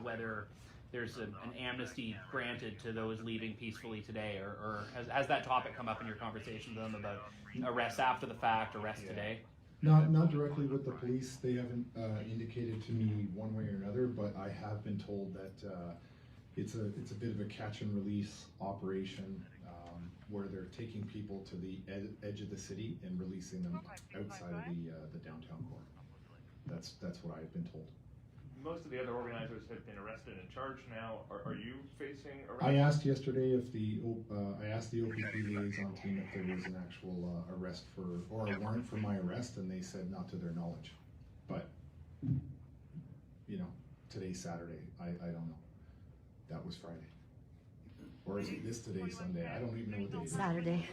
whether there's an amnesty granted to those leaving peacefully today, or has that topic come up in your conversation with them about arrests after the fact, arrests today? Not directly with the police. They haven't indicated to me one way or another, but I have been told that it's a bit of a catch and release operation where they're taking people to the edge of the city and releasing them outside of the downtown core. That's what I've been told. Most of the other organizers have been arrested and charged now. Are you facing arrest? I asked yesterday if I asked the OPP liaison team if there was an actual arrest or a warrant for my arrest, and they said not to their knowledge. But you know, today's Saturday. I don't know. That was Friday. Or is it this today, Sunday? I don't even know what day it is. Saturday.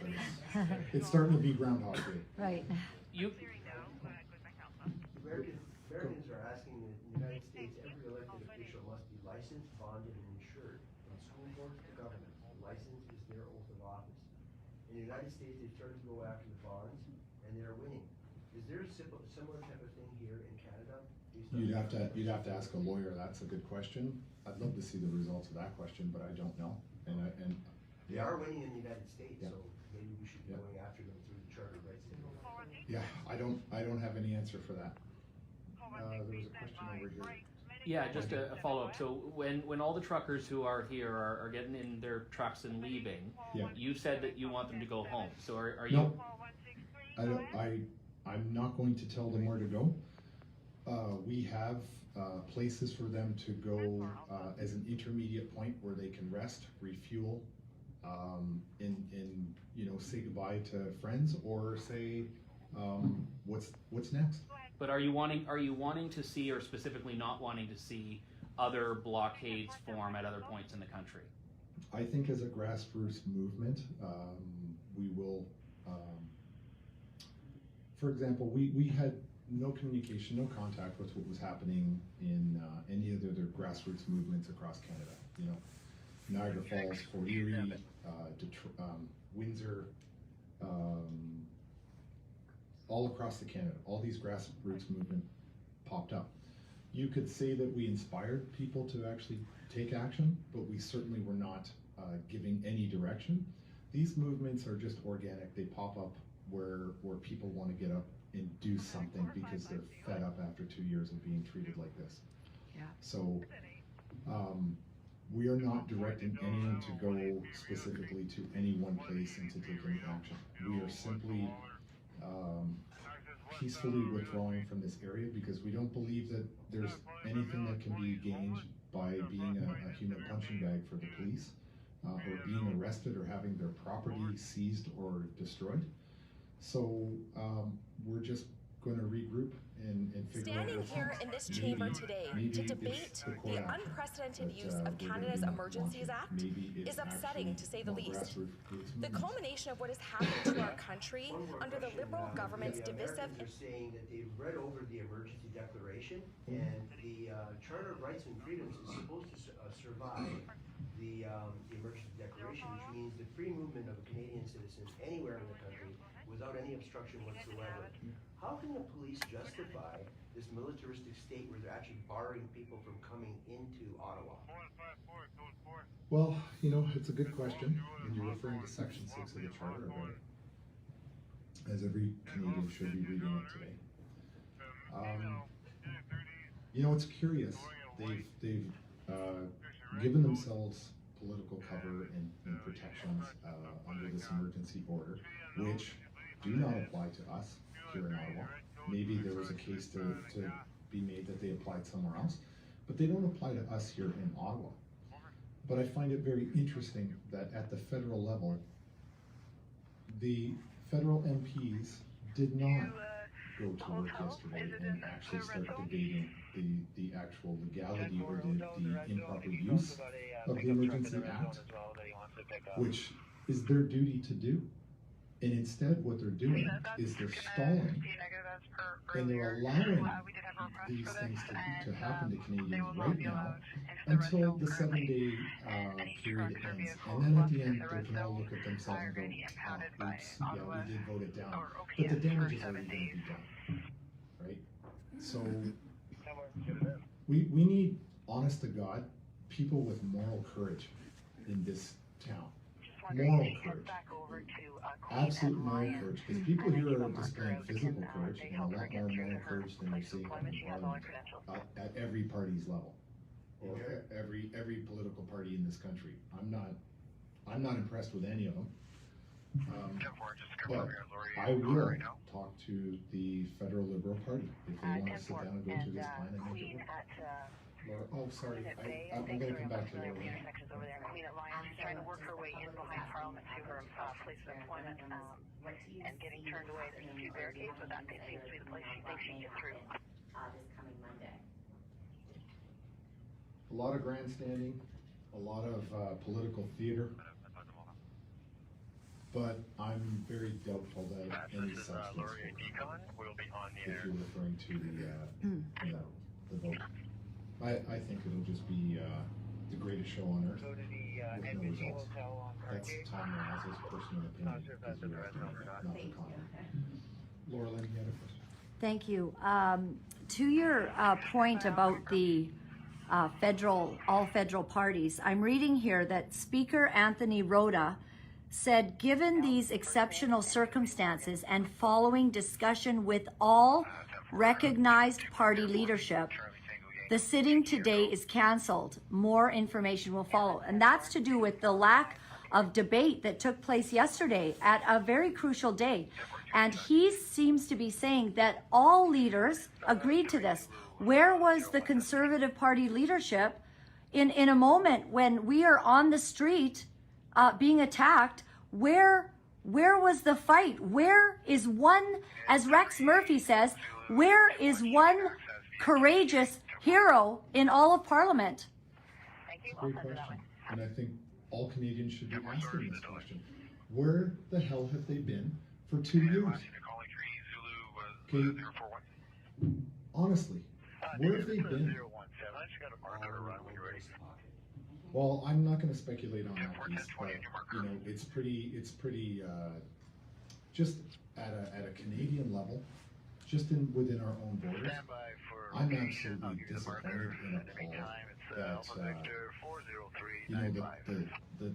It's starting to be Groundhog Day. Right. Americans are asking that in the United States, every elected official must be licensed, bonded, and insured. And school In the United States, they've started to go after the bonds, and they're winning. Is there a similar type of thing here in Canada? You'd have to ask a lawyer. That's a good question. I'd love to see the results of that question, but I don't know. And they are winning in the United States, yeah. so maybe we should be going after them through the charter rights. Yeah, I don't have any answer for that. There was a question over here. Yeah, just a follow-up. So when all the truckers who are here are getting in their trucks and leaving, yeah. You said that you want them to go home. So are you? No, I'm not going to tell them where to go. We have places for them to go as an intermediate point where they can rest, refuel, and say goodbye to friends or say what's next. But are you wanting to see, or specifically not wanting to see, other blockades form at other points in the country? I think as a grassroots movement, we will. For example, we had no communication, no contact with what was happening in any of the other grassroots movements across Canada. You know, Niagara Falls, Fort Erie, Windsor, all across the Canada. All these grassroots movement popped up. You could say that we inspired people to actually take action, but we certainly were not giving any direction. These movements are just organic. They pop up where people want to get up and do something because they're fed up after 2 years of being treated like this. Yeah. So we are not directing anyone to go specifically to any one place and to take any action. We are simply peacefully withdrawing from this area because we don't believe that there's anything that can be gained by being a human punching bag for the police or being arrested or having their property seized or destroyed. So we're just going to regroup and figure out. Standing here in this chamber today to debate the unprecedented use of Canada's Emergencies Act is upsetting, to say the least. The culmination of what has happened to our country under the Liberal government's divisive. Americans are saying that they've read over the Emergency Declaration, and the Charter of Rights and Freedoms is supposed to survive the Emergency Declaration, which means the free movement of a Canadian citizen anywhere in the country without any obstruction whatsoever. How can the police justify this militaristic state where they're actually barring people from coming into Ottawa? Well, it's a good question, and you're referring to Section 6 of the Charter, right? As every Canadian should be reading it today. It's curious. They've given themselves political cover and protections under this emergency order, which do not apply to us here in Ottawa. Maybe there was a case to be made that they applied somewhere else, but they don't apply to us here in Ottawa. But I find it very interesting that at the federal level, the federal MPs did not go to work yesterday and actually start debating the actual legality or the improper use of the Emergency Act, which is their duty to do. And instead what they're doing is they're stalling and they're allowing these things to happen to Canadians right now until the 7-day period ends. And then at the end, they can all look at themselves and go, oops, yeah, we did vote it down. But the damage is already going to be done, right? So we need, honest to God, people with moral courage in this town. Moral courage. Absolute moral courage. Because people here are displaying physical courage and a lot more moral courage than you're seeing in Parliament at every party's level, or every political party in this country. I'm not impressed with any of them. But I will talk to the federal Liberal Party if they want to sit down and go through this plan and make it work. Laura, oh, sorry, I'm going to come back to Laura. Trying to work her way in behind Parliament to her place of employment and getting turned away. There's a few barricades, but that seems to be the place she thinks she can get through. This coming Monday. A lot of grandstanding, a lot of political theater, but I'm very doubtful that any substance will be if you're referring to the vote. I think it'll just be the greatest show on earth. with no results. That's Tom Raz's personal opinion, because you're asking not for comment. Laura Lynn, you had a question? Thank you. To your point about the all federal parties, I'm reading here that Speaker Anthony Rota said, given these exceptional circumstances and following discussion with all recognized party leadership, the sitting today is canceled. More information will follow. And that's to do with the lack of debate that took place yesterday at a very crucial day. And he seems to be saying that all leaders agreed to this. Where was the Conservative Party leadership in a moment when we are on the street being attacked? Where was the fight? Where is one, as Rex Murphy says, where is one courageous hero in all of Parliament? Great question. And I think all Canadians should be asking this question. Where the hell have they been for 2 years? Okay. Honestly, where have they been? Well, I'm not going to speculate on that piece, but it's pretty just at a Canadian level, just within our own borders. I'm absolutely disappointed and appalled that the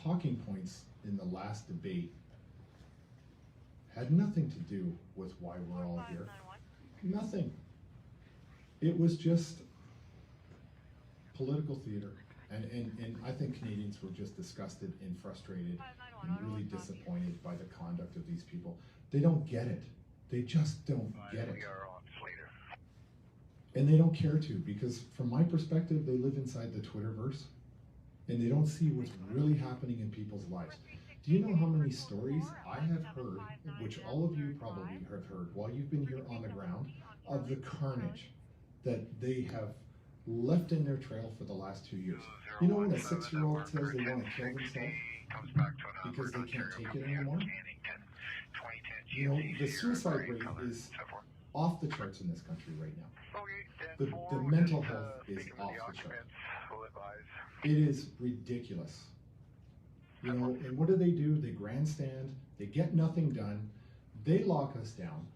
talking points in the last debate had nothing to do with why we're all here. Nothing. It was just political theater. And I think Canadians were just disgusted and frustrated and really disappointed by the conduct of these people. They don't get it. They just don't get it. And they don't care to, because from my perspective, they live inside the Twitterverse and they don't see what's really happening in people's lives. Do you know how many stories I have heard, which all of you probably have heard while you've been here on the ground, of the carnage that they have left in their trail for the last 2 years? You know when a 6-year-old says they want to kill themselves because they can't take it anymore? You know, the suicide rate is off the charts in this country right now. The mental health is off the charts. It is ridiculous. You know, and what do? They grandstand, they get nothing done, they lock us down,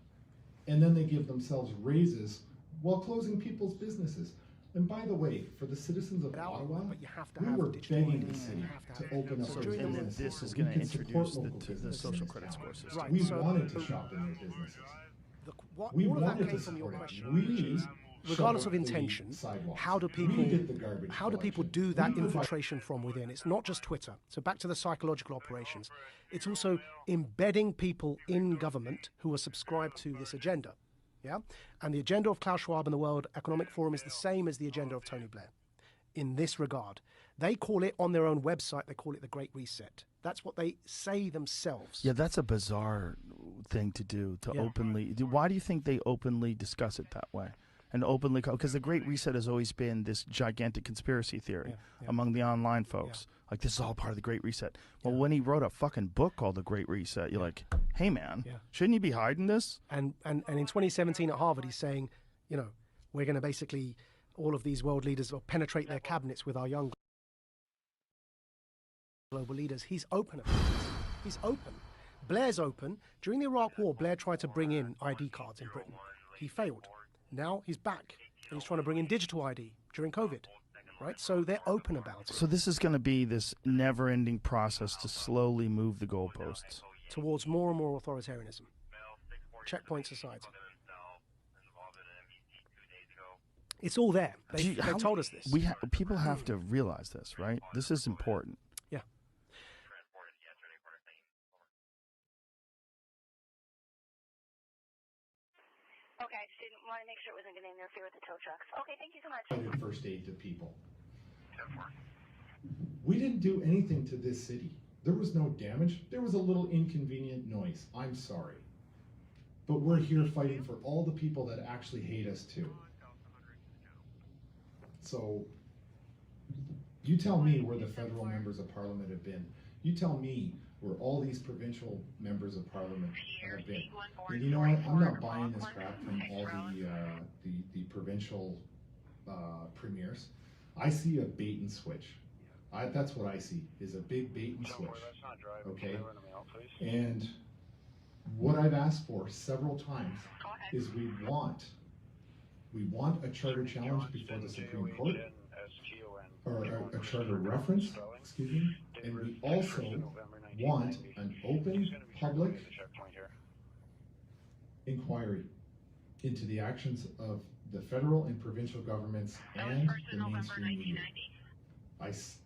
and then they give themselves raises while closing people's businesses. And by the way, for the citizens of Ottawa, we were begging the city to open up those businesses. And then this is going to introduce the social credit score system. Right, we wanted to shop in their businesses. We wanted to support it. Regardless of intention, how do people do that infiltration from within? It's not just Twitter. So back to the psychological operations. It's also embedding people in government who are subscribed to this agenda. Yeah? And the agenda of Klaus Schwab and the World Economic Forum is the same as the agenda of Tony Blair in this regard. They call it, on their own website, they call it the Great Reset. That's what they say themselves. Yeah, that's a bizarre thing to do, to openly. Why do you think they openly discuss it that way? And openly, because the Great Reset has always been this gigantic conspiracy theory among the online folks. Like, this is all part of the Great Reset. Well, when he wrote a fucking book called The Great Reset, you're like, hey, man, shouldn't you be hiding this? And in 2017 at Harvard, he's saying, you know, we're going to basically, all of these world leaders will penetrate their cabinets with our young global leaders. He's open about this. He's open. Blair's open. During the Iraq War, Blair tried to bring in ID cards in Britain. He failed. Now he's back, and he's trying to bring in digital ID during COVID, right? So they're open about it. So this is going to be this never-ending process to slowly move the goalposts towards more and more authoritarianism, checkpoint society. It's all there. They told us this. People have to realize this, right? This is important. Yeah. Okay, I just didn't want to make sure it wasn't going to interfere with the tow trucks. Okay, thank you so much. First aid to people. We didn't do anything to this city. There was no damage. There was a little inconvenient noise. I'm sorry. But we're here fighting for all the people that actually hate us too. So, you tell me where the federal members of parliament have been. You tell me where all these provincial members of parliament have been. And you know what? I'm not buying this crap from all the provincial premiers. I see a bait and switch. That's what I see, is a big bait and switch. Okay? And what I've asked for several times is we want a charter challenge before the Supreme Court, or a charter reference, excuse me, and we also want an open public inquiry into the actions of the federal and provincial governments and the mainstream media.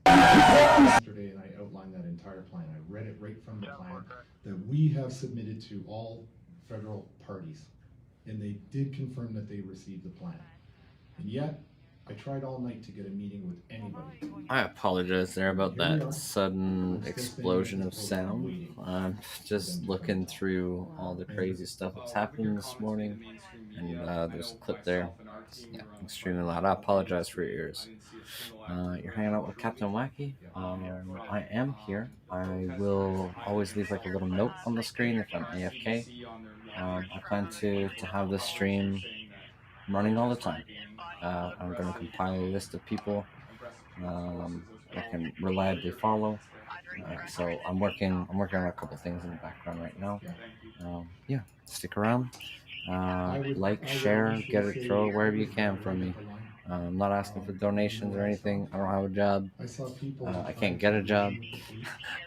Yesterday, and I outlined that entire plan. I read it right from the plan that we have submitted to all federal parties, and they did confirm that they received the plan. And yet, I tried all night to get a meeting with anybody. I apologize there about that sudden explosion of sound. I'm just looking through all the crazy stuff that's happened this morning, and there's a clip there. Yeah, extremely loud. I apologize for your ears. You're hanging out with Captain Wacky. I am here. I will always leave like a little note on the screen if I'm AFK. I plan to have this stream running all the time. I'm going to compile a list of people that can reliably follow. So I'm working on a couple things in the background right now. Yeah, stick around. Like, share, get it, throw it wherever you can from me. I'm not asking for donations or anything. I don't have a job. I can't get a job.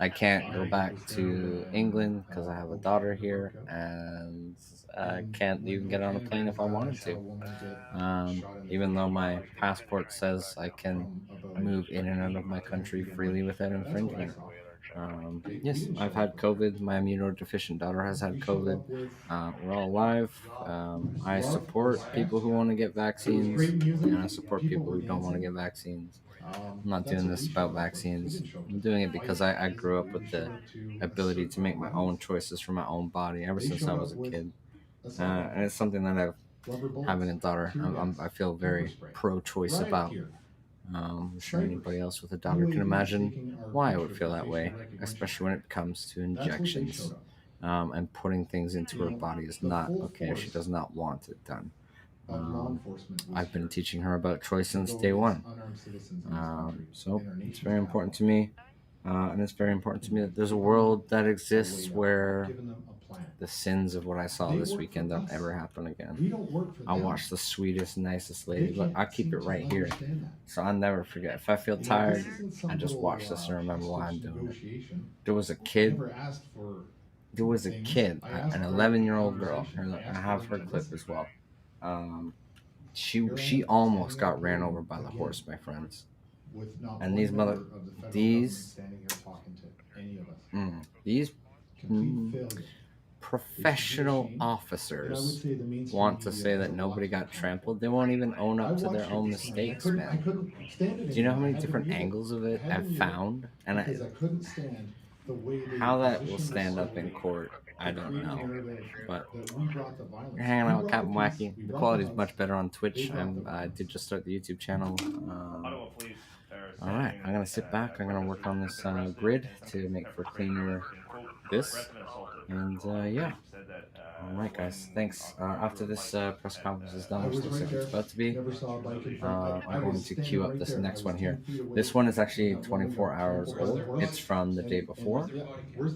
I can't go back to England because I have a daughter here, and I can't even get on a plane if I wanted to. Even though my passport says I can move in and out of my country freely without infringement. Yes, I've had COVID. My immunodeficient daughter has had COVID. We're all alive. I support people who want to get vaccines, and I support people who don't want to get vaccines. I'm not doing this about vaccines. I'm doing it because I grew up with the ability to make my own choices for my own body ever since I was a kid. And it's something that having a daughter, I feel very pro-choice about. I'm sure anybody else with a daughter can imagine why I would feel that way, especially when it comes to injections. And putting things into her body is not okay if she does not want it done. I've been teaching her about choice since day one. So it's very important to me. And it's very important to me that there's a world that exists where the sins of what I saw this weekend don't ever happen again. I watch the sweetest, nicest lady. Look, I keep it right here, so I'll never forget. If I feel tired, I just watch this and remember why I'm doing it. There was a kid, an 11-year-old girl. I have her clip as well. She almost got ran over by the horse, my friends. And these professional officers want to say that nobody got trampled. They won't even own up to their own mistakes, man. Do you know how many different angles of it I've found? And how that will stand up in court, I don't know. But you're hanging out with Captain Wacky. The quality is much better on Twitch. I did just start the YouTube channel. Alright, I'm going to sit back. I'm going to work on this grid to make for cleaner this. And yeah. Alright, guys. Thanks. After this press conference is done, which looks like it's about to be, I'm going to queue up this next one here. This one is actually 24 hours old. It's from the day before.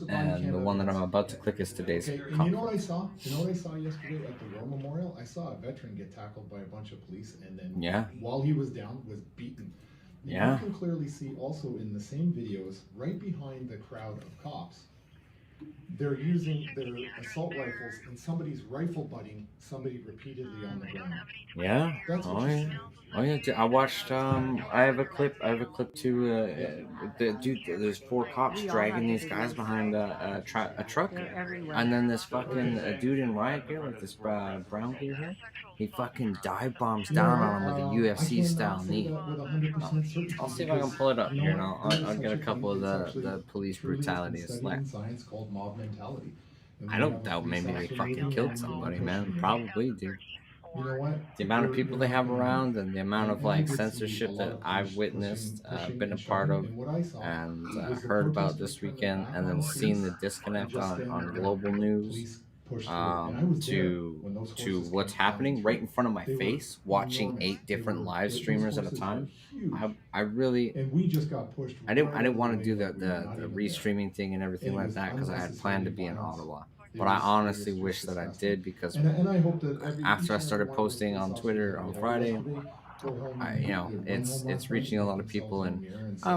And the one that I'm about to click is today's conflict. You know what I saw? Yesterday at the War Memorial? I saw a veteran get tackled by a bunch of police, and then while he was down, was beaten. You can clearly see also in the same videos, right behind the crowd of cops, they're using their assault rifles, and somebody's rifle butting somebody repeatedly on the ground. Yeah. Oh yeah. I watched. I have a clip too. Dude, there's 4 cops dragging these guys behind a truck, and then this fucking dude in riot gear, like this brown gear here, he fucking dive bombs down on him with a UFC style knee. I'll see if I can pull it up here, and I'll get a couple of the police brutality. Science called mob mentality. I don't doubt maybe they fucking killed somebody, man. Probably, dude. You know what? The amount of people they have around and the amount of like censorship that I've witnessed, been a part of, and heard about this weekend, and then seen the disconnect on global news. push through. And I was there when those to horses what's came happening flying right through. in front of my They were face, watching enormous. 8 different Those live streamers at a horses were time. huge. I really, And we just got pushed. I didn't right out want of to the do way, the but we were not the even restreaming thing and everything And it like was that because I had planned to be in unnecessary Ottawa. It But I was- honestly it was wish just that I disgusting. did because And I hope that after I each started and every one of those posting on police Twitter officers on that Friday, yesterday go home I, and you know, either run it's home last reaching night, a lot look of people, themselves in and the mirror and say,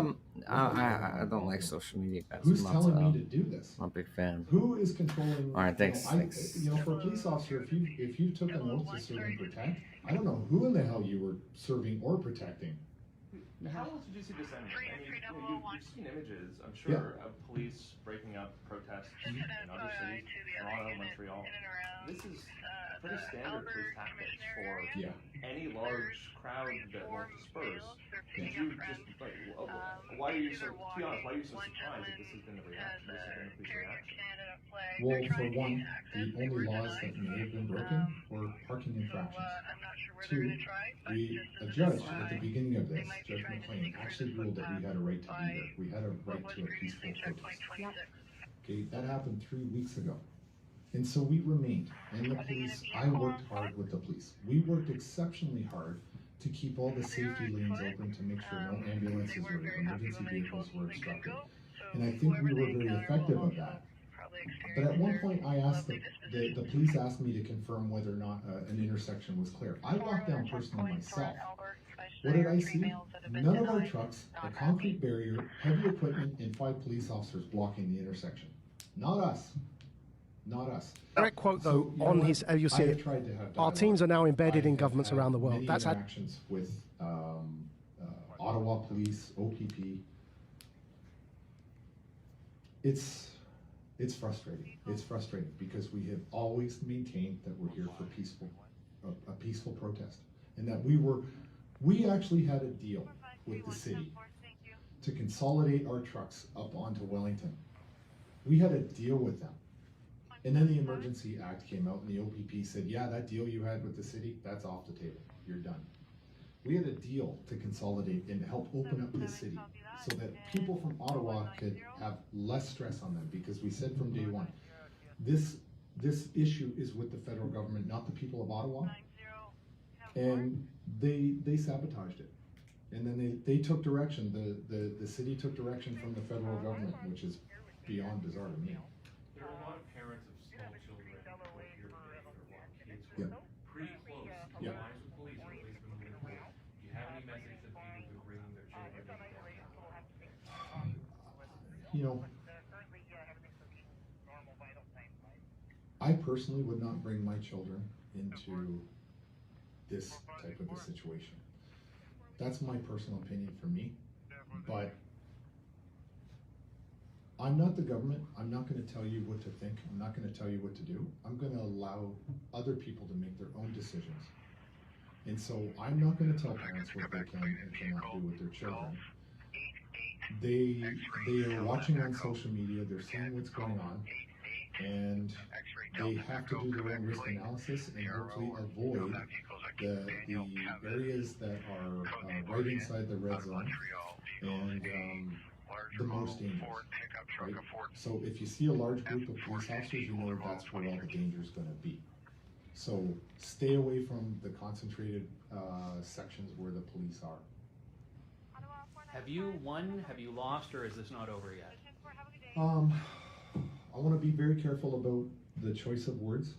I don't like social media, guys. Who's I'm telling not, me to do this? I'm a big fan. Who is controlling? All right, thanks. Thanks. For a police officer, if you took an oath to serve and protect, I don't know who in the hell you were serving or protecting. How else did you see this end? I mean, you've seen images, I'm sure, of police breaking up protests in other cities, Toronto, Montreal. This is pretty standard police tactics for any large crowd that will disperse. Did you just, like, why are you so, to be honest, why are you so surprised that this has been the reaction, this has been the police reaction? Well, for one, the only laws that may have been broken were parking infractions. Two, a judge at the beginning of this, Judge McLean, actually ruled that we had a right to be there. We had a right to a peaceful protest. Okay, that happened 3 weeks ago. And so we remained. And the police, I worked hard with the police. We worked exceptionally hard to keep all the safety lanes open to make sure no ambulances or emergency vehicles were obstructed. And I think we were very effective at that. But at one point I asked the police asked me to confirm whether or not an intersection was clear. I walked down personally myself. What did I see? None of our trucks, a concrete barrier, heavy equipment, and 5 police officers blocking the intersection. Not us. Not us. Direct quote though on his, you'll see it. Our teams are now embedded in governments around the world. That's interactions with Ottawa Police, OPP. It's frustrating. It's frustrating because we have always maintained that we're here for a peaceful protest, and that we actually had a deal with the city to consolidate our trucks up onto Wellington. We had a deal with them. And then the Emergency Act came out and the OPP said, yeah, that deal you had with the city, that's off the table. You're done. We had a deal to consolidate and help open up the city so that people from Ottawa could have less stress on them, because we said from day one, this issue is with the federal government, not the people of Ottawa. And they sabotaged it. And then they took direction. The city took direction from the federal government, which is beyond bizarre to me. There are a lot of parents of small children with your behavior while kids were pretty close to the lines with police, or at least when moving forward. Do you have any message to people who are bringing their children downtown? I personally would not bring my children into this type of a situation. That's my personal opinion for me, but I'm not the government. I'm not going to tell you what to think. I'm not going to tell you what to do. I'm going to allow other people to make their own decisions. And so I'm not going to tell parents what they can and cannot do with their children. They are watching on social media. They're seeing what's going on, and they have to do their own risk analysis and hopefully avoid the areas that are right inside the red zone and the most dangerous. Right? So if you see a large group of police officers, you know that's where all the danger is going to be. So stay away from the concentrated sections where the police are. Have you won? Have you lost? Or is this not over yet? I want to be very careful about the choice of words,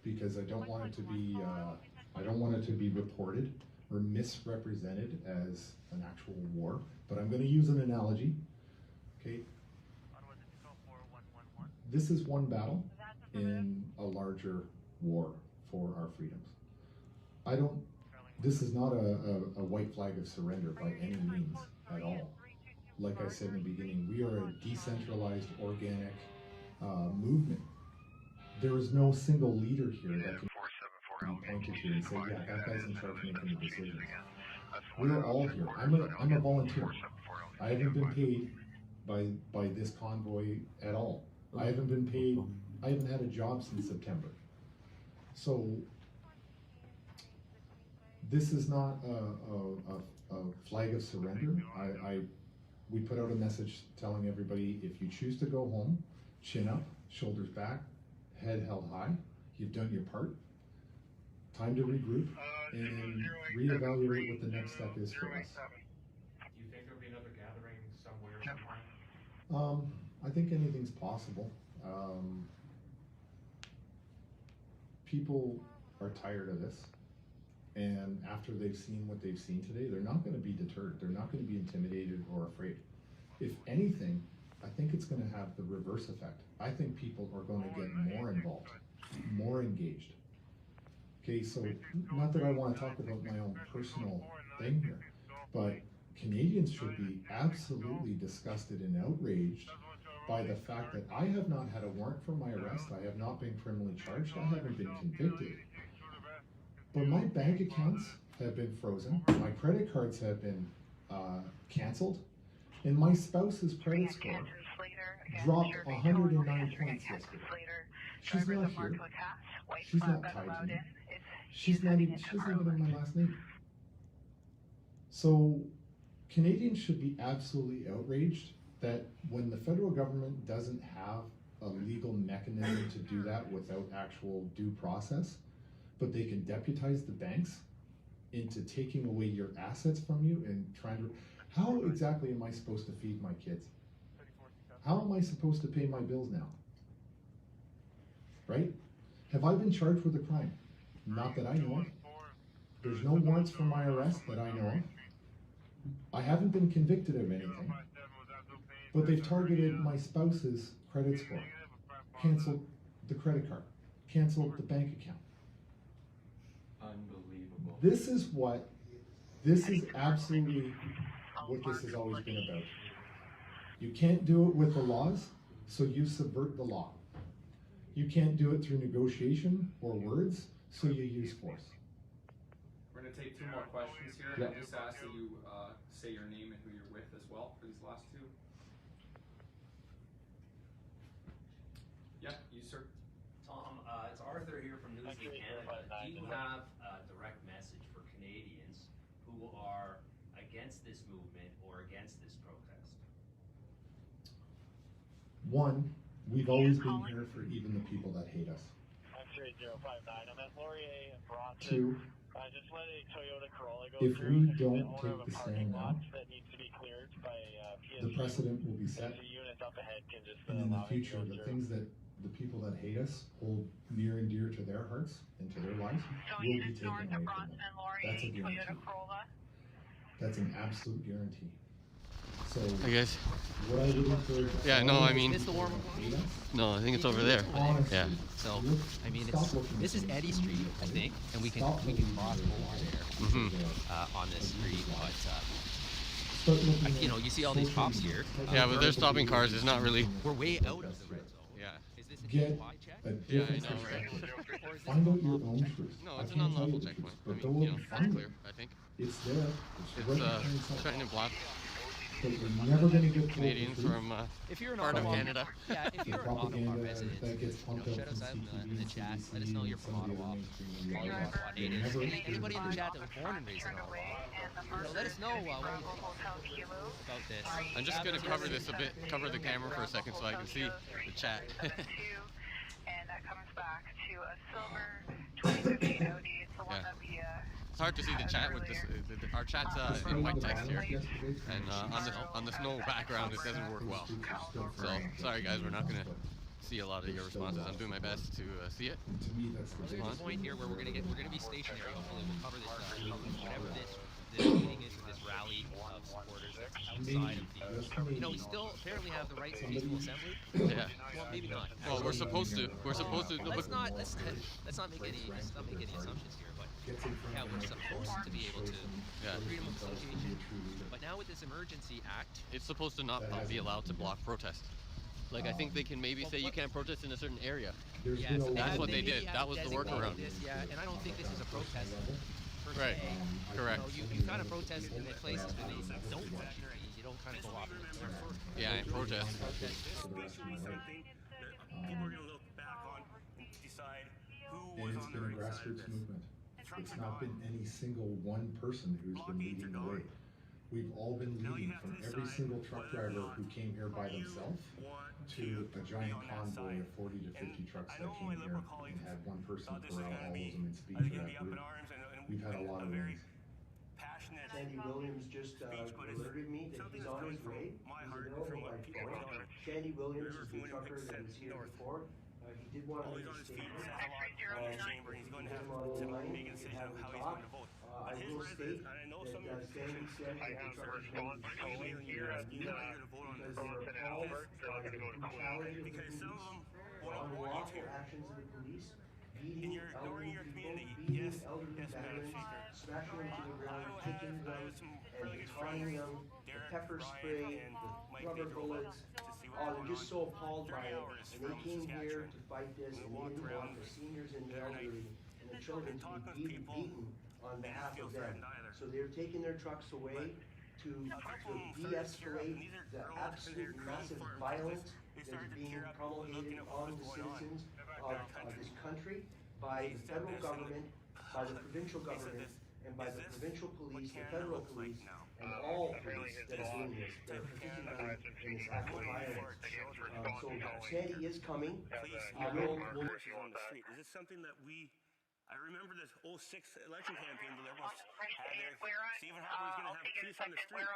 because I don't want it to be reported or misrepresented as an actual war. But I'm going to use an analogy. Okay. This is one battle in a larger war for our freedoms. This is not a white flag of surrender by any means at all. Like I said in the beginning, we are a decentralized, organic movement. There is no single leader here that can be pointed to and say, yeah, that guy's in charge of making the decisions. We're all here. I'm a volunteer. I haven't been paid by this convoy at all. I haven't been paid. I haven't had a job since September. So this is not a flag of surrender. We put out a message telling everybody, if you choose to go home, chin up, shoulders back, head held high. You've done your part. Time to regroup and reevaluate what the next step is for us. Do you think there'll be another gathering somewhere sometime? I think anything's possible. People are tired of this, and after they've seen what they've seen today, they're not going to be deterred. They're not going to be intimidated or afraid. If anything, I think it's going to have the reverse effect. I think people are going to get more involved, more engaged. Okay, so not that I want to talk about my own personal thing here, but Canadians should be absolutely disgusted and outraged by the fact that I have not had a warrant for my arrest, I have not been criminally charged, I haven't been convicted. But my bank accounts have been frozen, my credit cards have been canceled, and my spouse's credit score dropped 109 points yesterday. She's not here. She's not tied to me. She doesn't even have my last name. So Canadians should be absolutely outraged that when the federal government doesn't have a legal mechanism to do that without actual due process, but they can deputize the banks into taking away your assets from you and trying to... How exactly am I supposed to feed my kids? How am I supposed to pay my bills now? Right? Have I been charged with a crime? Not that I know of. There's no warrants for my arrest that I know of. I haven't been convicted of anything. But they've targeted my spouse's credit score, canceled the credit card, canceled the bank account. Unbelievable. This is absolutely what this has always been about. You can't do it with the laws, so you subvert the law. You can't do it through negotiation or words, so you use force. We're going to take 2 more questions here. Yep. I just ask that you say your name and who you're with as well for these last 2. Yeah, you sir. Tom, it's Arthur here from Newsweek Canada. Do you have a direct message for Canadians who are against this movement or against this protest? One, we've always been here for even the people that hate us. X-ray 059, I'm at Laurier and Bronson. 2, Just let a Toyota Corolla go if through. we don't take the stand now, That needs to be cleared by the precedent will be set, The units up ahead can just and in the allow it to future, go the through. things that the people that hate us hold near and dear to their hearts and to their lives will be taken away from them. That's a guarantee. That's an absolute guarantee. So, Hey guys. what I would encourage... Yeah, no, I mean... Is this the warm one? No, I think it's over there. Honestly, Yeah. So, I mean, this is Eddy Street, I think, and we can cross over there on this street, but you know, you see all these cops here. Yeah, but they're stopping cars. It's not really... We're way out of the red zone. Yeah. Is this a Get DUI check? a Yeah, I different know, right? perspective. Find out your own truth. No, I it's an can't tell you unlawful the checkpoint. truth, I but mean, go you know, and find clear, it. I think. It's there. It's right behind yourself. trying to block But you're never going to get told Canadians the truth. from If you're an part of Ottawa, Canada. yeah, if you're an Ottawa Propaganda resident, that gets pumped you know, out shout us from out in the CTV, chat. Let us CBC, know you're and from some of the Ottawa. other mainstream Or media. you're Ottawa You're natives. never- Anybody in the chat that was born and raised in Ottawa. You know, let us know what you think about this. I'm just going to cover this a bit, cover the camera for a second so I can see the chat. And that comes back to a silver 2015 Audi. It's the one that we It's hard to see the chat with this. Our chat's in white text here, and on the snow background, it doesn't work well. So sorry guys, we're not going to see a lot of your responses. I'm doing my best to see it. There's a point here where we're gonna be stationary. Hopefully, we'll cover this whatever this meeting is, this rally of supporters outside of the. You know, we still apparently have the rights to peaceful assembly. Yeah. Well, maybe not. Well, we're supposed to. We're supposed to. Let's not make any assumptions here. But yeah, we're supposed to be able to freedom of association. But now with this emergency act, it's supposed to not be allowed to block protest. Like I think they can maybe say you can't protest in a certain area. Yeah, so that's what they did. That was the workaround. Yeah, and I don't think this is a protest. Right. Correct. You know, you kind of protest in the places where they don't want you. You don't kind of go off. Yeah, and protest. And it's been a grassroots movement. It's not been any single one person who's been leading the way. We've all been leading from every single truck driver who came here by themselves to a giant convoy of 40 to 50 trucks that came here and had one person corral all of them and speak for that group. We've had a lot of wins. Sandy Williams just alerted me that he's on his way. He's available by phone. Sandy Williams is the trucker that was here before. He did want to make a statement. If you can get him on the line, you can have him talk. I will state that Sandy said that the truckers made the decision to leave because they were appalled by the brutality of the police, the unlawful actions of the police, beating elderly people, beating elderly veterans, smashing them to the ground, kicking them, and taunting them, the pepper spray, the rubber bullets. Oh, they're just so appalled by it. And they came here to fight this, and they didn't want the seniors and the elderly and the children to be beaten on behalf of them. So they're taking their trucks away to de-escalate the absolute massive violence that is being promulgated on the citizens of this country by the federal government, by the provincial government, and by the provincial police, the federal police, and all police that are doing this, that are participating in this act of violence. So Sandy is coming. We'll on the street. Is this something that I remember this 06 election campaign where everyone had their, Stephen Harper was going to have police on the street.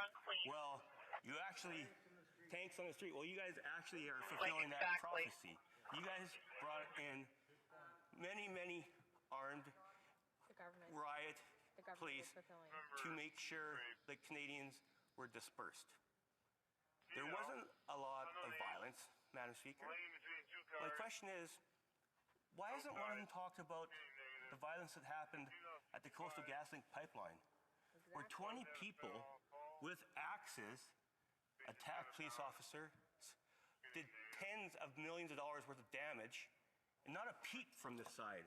Well, you actually, tanks on the street. Well, you guys actually are fulfilling that prophecy. You guys brought in many armed riot police to make sure the Canadians were dispersed. There wasn't a lot of violence, Madam Speaker. My question is, why isn't one of them talked about the violence that happened at the Coastal GasLink pipeline, where 20 people with axes attacked police officers, did tens of millions of dollars worth of damage, and not a peep from this side.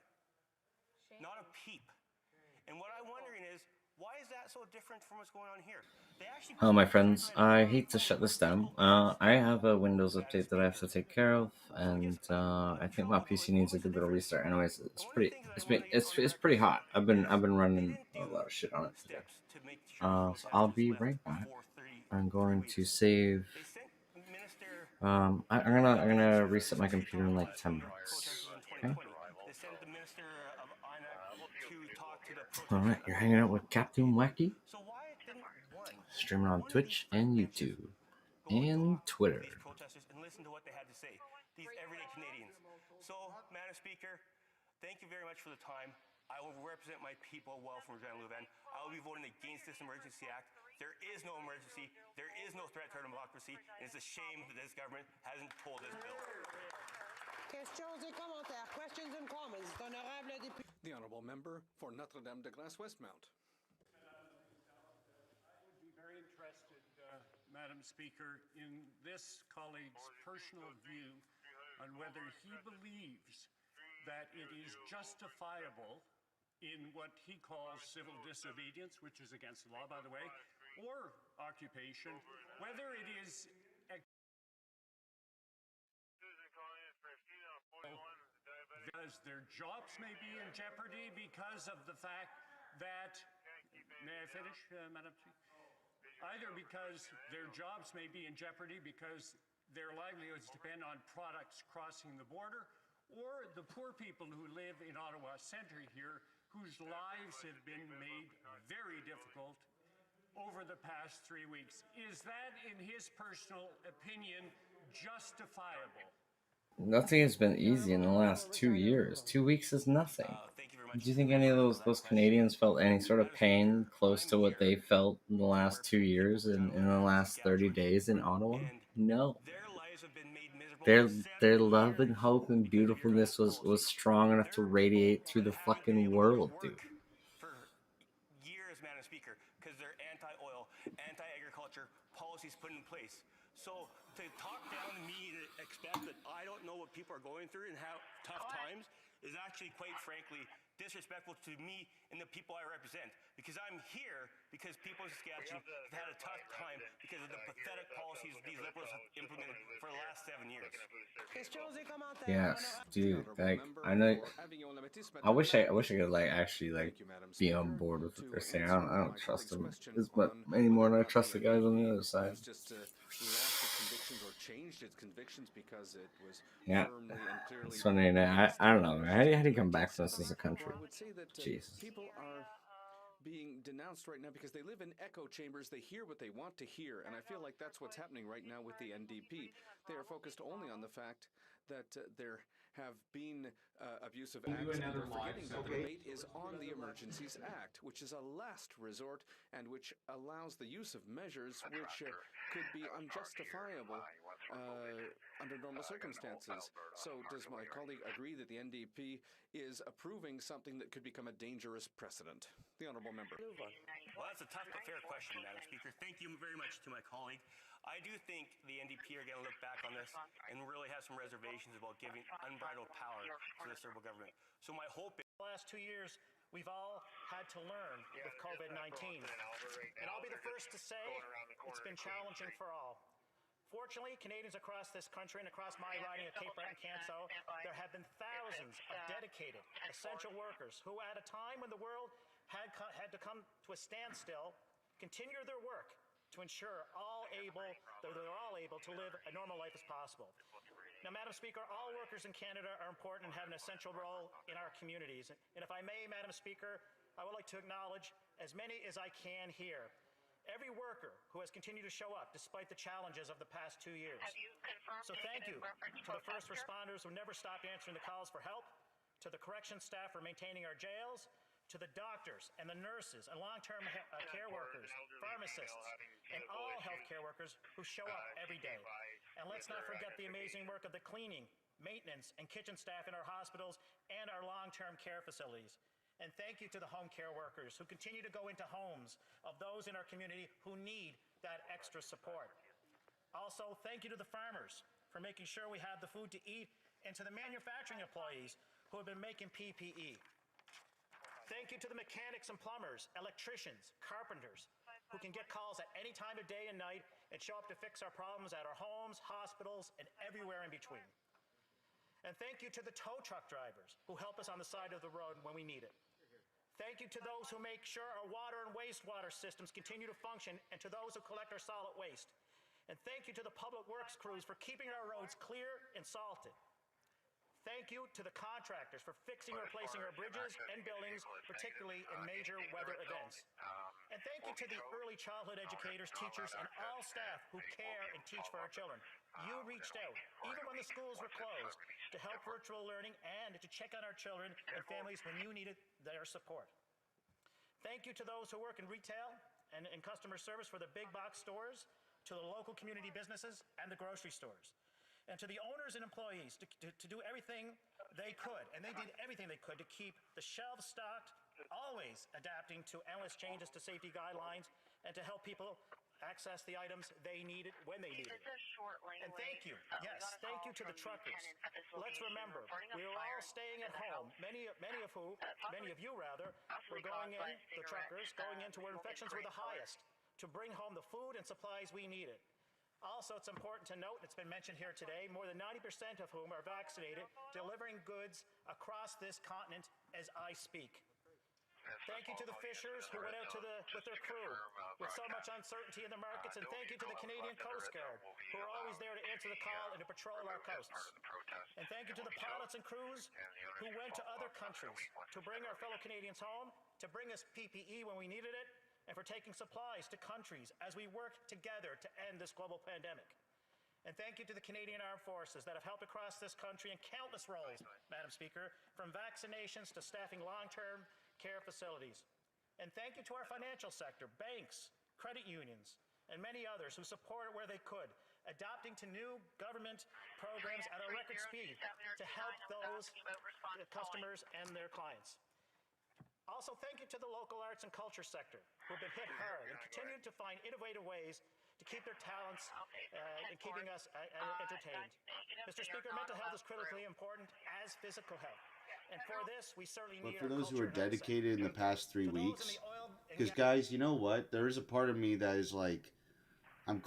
Not a peep. And what I'm wondering is, why is that so different from what's going on here? Hello, my friends. I hate to shut this down. I have a Windows update that I have to take care of, and I think my PC needs a good little restart. Anyways, it's pretty hot. I've been running a lot of shit on it today. So I'll be right back. I'm going to save. I'm gonna reset my computer in like 10 minutes. Okay. All right, you're hanging out with Captain Wacky. Streaming on Twitch and YouTube and Twitter. These protesters and listen to what they had to say. These everyday Canadians. So, Madam Speaker, thank you very much for the time. I will represent my people well from Regina Louvain. I will be voting against this Emergency Act. There is no emergency. There is no threat to our democracy. And it's a shame that this government hasn't pulled this bill. Questions et commentaires. Questions and comments. Honorable député. The Honourable Member for Notre-Dame-de-Grâce-Westmount. Very interested, Madam Speaker, in this colleague's personal view on whether he believes that it is justifiable in what he calls civil disobedience, which is against the law, by the way, or occupation, whether it is because their jobs may be in jeopardy because of the fact that, may I finish, Madam Speaker? Either because their jobs may be in jeopardy because their livelihoods depend on products crossing the border, or the poor people who live in Ottawa Centre here, whose lives have been made very difficult over the past 3 weeks. Is that, in his personal opinion, justifiable? Nothing has been easy in the last 2 years. 2 weeks is nothing. Do you think any of those Canadians felt any sort of pain close to what they felt in the last 2 years and in the last 30 days in Ottawa? No. Their love and hope and beautifulness was strong enough to radiate through the fucking world, dude. For years, Madam Speaker, because they're anti-oil, anti-agriculture policies put in place. So to talk down to me to expect that I don't know what people are going through and have tough times, is actually, quite frankly, disrespectful to me and the people I represent. Because I'm here because people in Saskatchewan have had a tough time because of the pathetic policies these Liberals have implemented for the last 7 years. Yes, dude. Like, I know. I wish I could like actually like be on board with what they're saying. I don't trust them as much anymore than I trust the guys on the other side. Just lost its convictions or changed its convictions because it was Yeah, firmly and clearly. it's funny. I don't know. Man. How do you come back from this as a country? I would say that Jesus. people are being denounced right now because they live in echo chambers. They hear what they want to hear, and I feel like that's what's happening right now with the NDP. They are focused only on the fact that there have been abusive acts, and they're forgetting that the debate is on the Emergencies Act, which is a last resort and which allows the use of measures which could be unjustifiable under normal circumstances. So does my colleague agree that the NDP is approving something that could become a dangerous precedent? The honourable member. Well, that's a tough but fair question, Madam Speaker. Thank you very much to my colleague. I do think the NDP are going to look back on this and really have some reservations about giving unbridled power to the Liberal government. So my hope is... The last 2 years, we've all had to learn with COVID-19. And I'll be the first to say it's been challenging for all. Fortunately, Canadians across this country and across my riding of Cape Breton-Canso, there have been thousands of dedicated, essential workers who, at a time when the world had to come to a standstill, continue their work to ensure they're all able to live a normal life as possible. Now, Madam Speaker, all workers in Canada are important and have an essential role in our communities. And if I may, Madam Speaker, I would like to acknowledge as many as I can here. Every worker who has continued to show up despite the challenges of the past 2 years. So thank you to the first responders who never stopped answering the calls for help, to the corrections staff for maintaining our jails, to the doctors and the nurses and long-term care workers, pharmacists, and all healthcare workers who show up every day. And let's not forget the amazing work of the cleaning, maintenance, and kitchen staff in our hospitals and our long-term care facilities. And thank you to the home care workers who continue to go into homes of those in our community who need that extra support. Also, thank you to the farmers for making sure we have the food to eat, and to the manufacturing employees who have been making PPE. Thank you to the mechanics and plumbers, electricians, carpenters, who can get calls at any time of day and night and show up to fix our problems at our homes, hospitals, and everywhere in between. And thank you to the tow truck drivers who help us on the side of the road when we need it. Thank you to those who make sure our water and wastewater systems continue to function, and to those who collect our solid waste. And thank you to the public works crews for keeping our roads clear and salted. Thank you to the contractors for fixing and replacing our bridges and buildings, particularly in major weather events. And thank you to the early childhood educators, teachers, and all staff who care and teach for our children. You reached out, even when the schools were closed, to help virtual learning and to check on our children and families when you needed their support. Thank you to those who work in retail and in customer service for the big box stores, to the local community businesses and the grocery stores. And to the owners and employees to do everything they could, and they did everything they could to keep the shelves stocked, always adapting to endless changes to safety guidelines, and to help people access the items they needed when they needed it. And thank you, yes, thank you to the truckers. Let's remember, we are all staying at home, many of you were going in, the truckers, going into where infections were the highest, to bring home the food and supplies we needed. Also, it's important to note, it's been mentioned here today, more than 90% of whom are vaccinated, delivering goods across this continent as I speak. Thank you to the fishers who went out with their crew with so much uncertainty in the markets, and thank you to the Canadian Coast Guard, who are always there to answer the call and to patrol our coasts. And thank you to the pilots and crews who went to other countries to bring our fellow Canadians home, to bring us PPE when we needed it, and for taking supplies to countries as we work together to end this global pandemic. And thank you to the Canadian Armed Forces that have helped across this country in countless roles, Madam Speaker, from vaccinations to staffing long-term care facilities. And thank you to our financial sector, banks, credit unions, and many others who supported where they could, adapting to new government programs at a record speed to help those customers and their clients. Also, thank you to the local arts and culture sector, who have been hit hard and continue to find innovative ways to keep their talents and keeping us entertained. Mr. Speaker, mental health is critically important as physical health. And for this, we certainly But need for our those who culture are mindset. dedicated in the past 3 weeks, because guys, you know what? There is a part of me that is like, I'm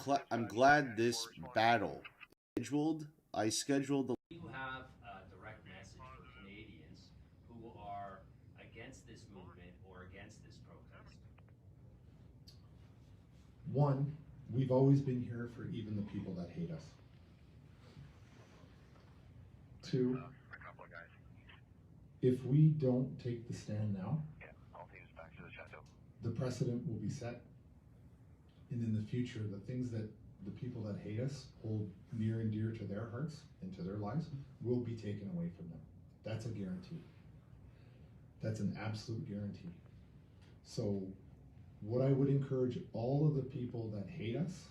glad this battle scheduled. I scheduled the. Do you have a direct message for Canadians who are against this movement or against this protest? One, we've always been here for even the people that hate us. Two, if we don't take the stand now, the precedent will be set. And in the future, the things that the people that hate us hold near and dear to their hearts and to their lives will be taken away from them. That's a guarantee. That's an absolute guarantee. So what I would encourage all of the people that hate us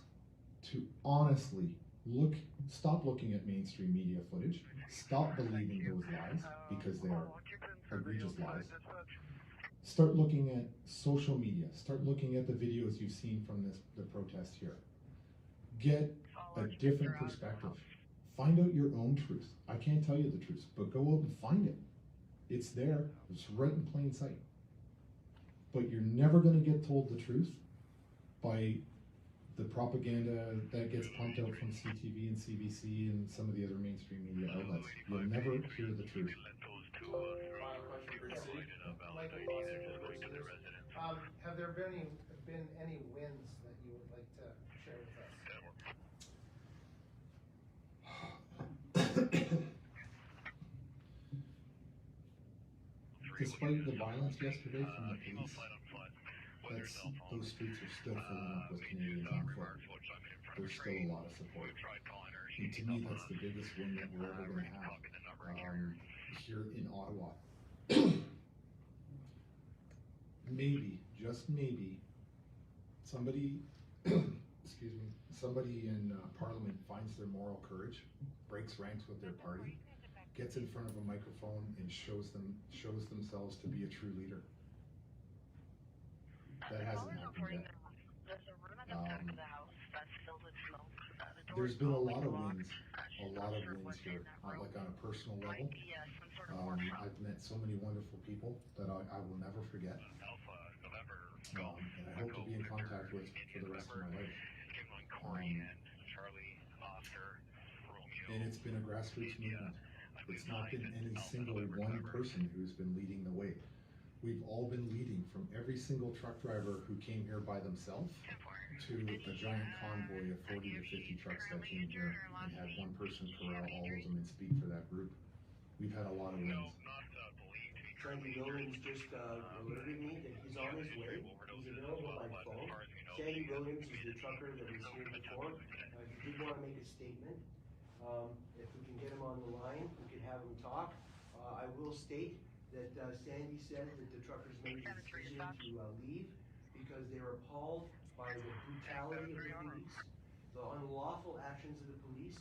to honestly stop looking at mainstream media footage, stop believing those lies because they are egregious lies. Start looking at social media, start looking at the videos you've seen from the protest here. Get a different perspective. Find out your own truth. I can't tell you the truth, but go out and find it. It's there, it's right in plain sight. But you're never gonna get told the truth by the propaganda that gets pumped out from CTV and CBC and some of the other mainstream media outlets. You'll never hear the truth. Have there been any wins that you would like to share with us? Despite the violence yesterday from the police, those streets are still filling up with Canadians on foot. There's still a lot of support. And to me, that's the biggest win that we're ever going to have here in Ottawa. Maybe, just maybe, somebody, excuse me, somebody in Parliament finds their moral courage, breaks ranks with their party, gets in front of a microphone and shows themselves to be a true leader. That hasn't happened yet. There's been a lot of wins here, like on a personal level. I've met so many wonderful people that I will never forget. And I hope to be in contact with for the rest of my life. And it's been a grassroots movement. It's not been any single one person who's been leading the way. We've all been leading, from every single truck driver who came here by themselves to a giant convoy of 40 to 50 trucks that came here and had one person corral all of them and speak for that group. We've had a lot of wins. Sandy Williams just alerted me that he's on his way. He's available by phone. Sandy Williams is the trucker that was here before. He did want to make a statement. If we can get him on the line, we could have him talk. I will state that Sandy said that the truckers made the decision to leave because they were appalled by the brutality of the police, the unlawful actions of the police,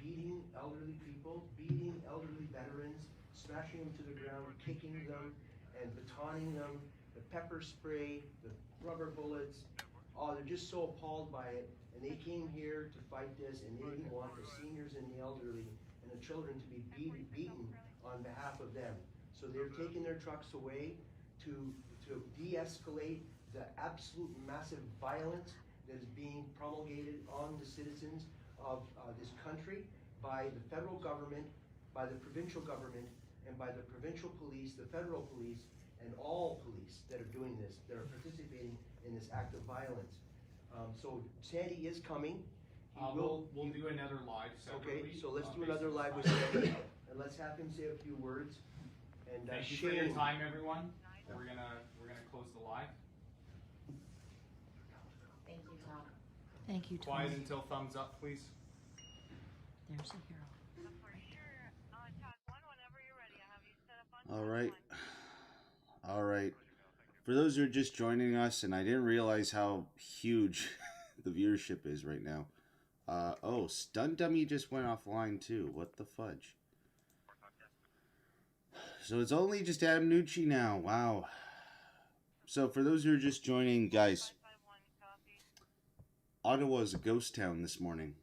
beating elderly people, beating elderly veterans, smashing them to the ground, kicking them, and batoning them, the pepper spray, the rubber bullets. Oh, they're just so appalled by it. And they came here to fight this, and they didn't want the seniors and the elderly and the children to be beaten on behalf of them. So they're taking their trucks away to de-escalate the absolute massive violence that is being promulgated on the citizens of this country by the federal government, by the provincial government, and by the provincial police, the federal police, and all police that are doing this, that are participating in this act of violence. So Sandy is coming. We'll do another live separately. Okay, so let's do another live with Sandy, and let's have him say a few words. And thank you for your time, everyone. We're gonna close the live. Thank you, Tom. Thank you, Tom. Quiet until thumbs up, please. There's a hero. All right. For those who are just joining us, and I didn't realize how huge the viewership is right now. Oh, Stunt Dummy just went offline too. What the fudge? So it's only just Adam Nucci now. Wow. So for those who are just joining, guys, Ottawa is a ghost town this morning.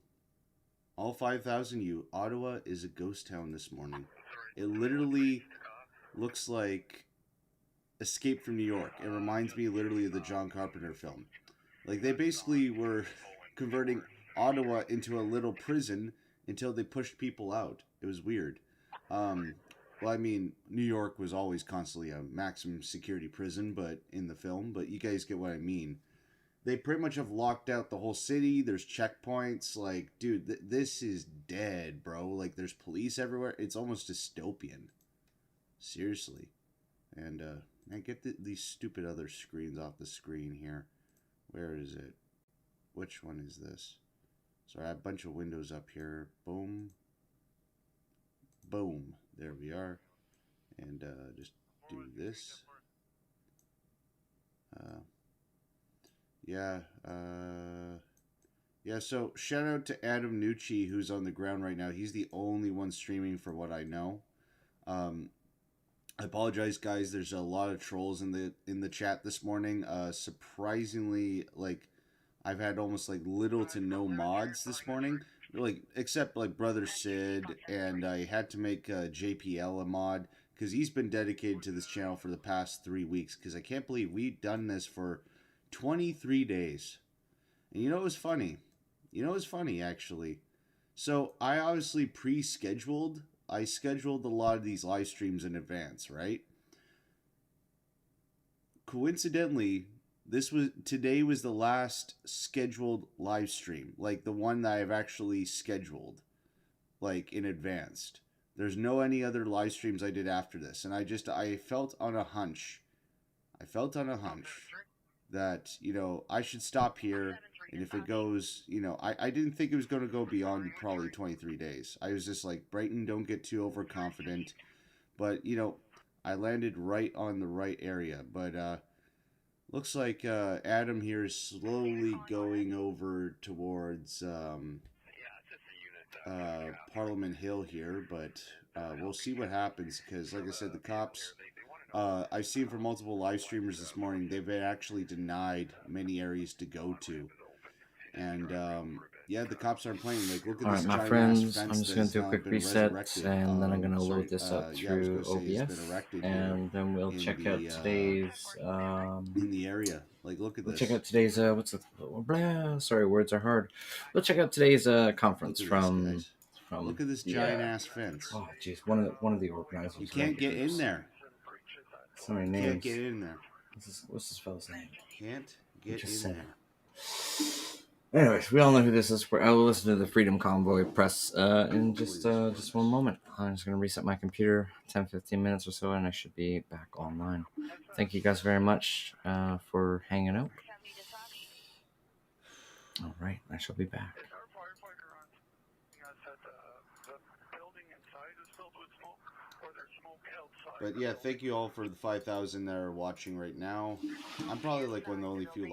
All 5,000 you, Ottawa is a ghost town this morning. It literally looks like Escape from New York. It reminds me literally of the John Carpenter film. Like, they basically were converting Ottawa into a little prison until they pushed people out. It was weird. Well, I mean, New York was always constantly a maximum security prison, but in the film, but you guys get what I mean. They pretty much have locked out the whole city. There's checkpoints. Like, dude, this is dead, bro. Like, there's police everywhere. It's almost dystopian. Seriously. And, man, get these stupid other screens off the screen here. Where is it? Which one is this? Sorry, I have a bunch of windows up here. Boom. Boom. There we are. And, just do this. Yeah, so shout out to Adam Nucci, who's on the ground right now. He's the only one streaming for what I know. I apologize, guys. There's a lot of trolls in the chat this morning. Surprisingly, like, I've had almost like little to no mods this morning, like except like Brother Sid, and I had to make JPL a mod because he's been dedicated to this channel for the past 3 weeks. Because I can't believe we've done this for 23 days. And you know what was funny? You know what was funny, actually? So I obviously pre-scheduled. I scheduled a lot of these live streams in advance, right? Coincidentally, today was the last scheduled live stream, like the one that I've actually scheduled, like in advance. There's no any other live streams I did after this, and I felt on a hunch. That, you know, I should stop here, and if it goes, you know, I didn't think it was going to go beyond probably 23 days. I was just like, Brighton, don't get too overconfident. But, you know, I landed right on the right area. But looks like Adam here is slowly going over towards Parliament Hill here. But we'll see what happens, because, like I said, the cops... I've seen from multiple live streamers this morning, they've been actually denied many areas to go to. And, yeah, the cops aren't playing. Like, look at this giant friends, ass I'm fence just going to do a quick reset, and then I'm going to sorry, load this up yeah, I was through gonna say it's OBS, been erected and then we'll check out today's... in the area. Like, look at We'll this. check out today's... what's the... Blah, sorry, words are hard. We'll check out today's conference from... Look at this giant ass fence. Oh, jeez, one of the organizers. You can't get in there. So many names. Can't get in there. What's this fellow's name? Can't get in there. Anyways, we all know who this is. I will listen to the Freedom Convoy press in just one moment. I'm just going to reset my computer, 10-15 minutes or so, and I should be back online. Thank you guys very much for hanging out. All right, I shall be back. But yeah, thank you all for the 5,000 that are watching right now. I'm probably like one of the only few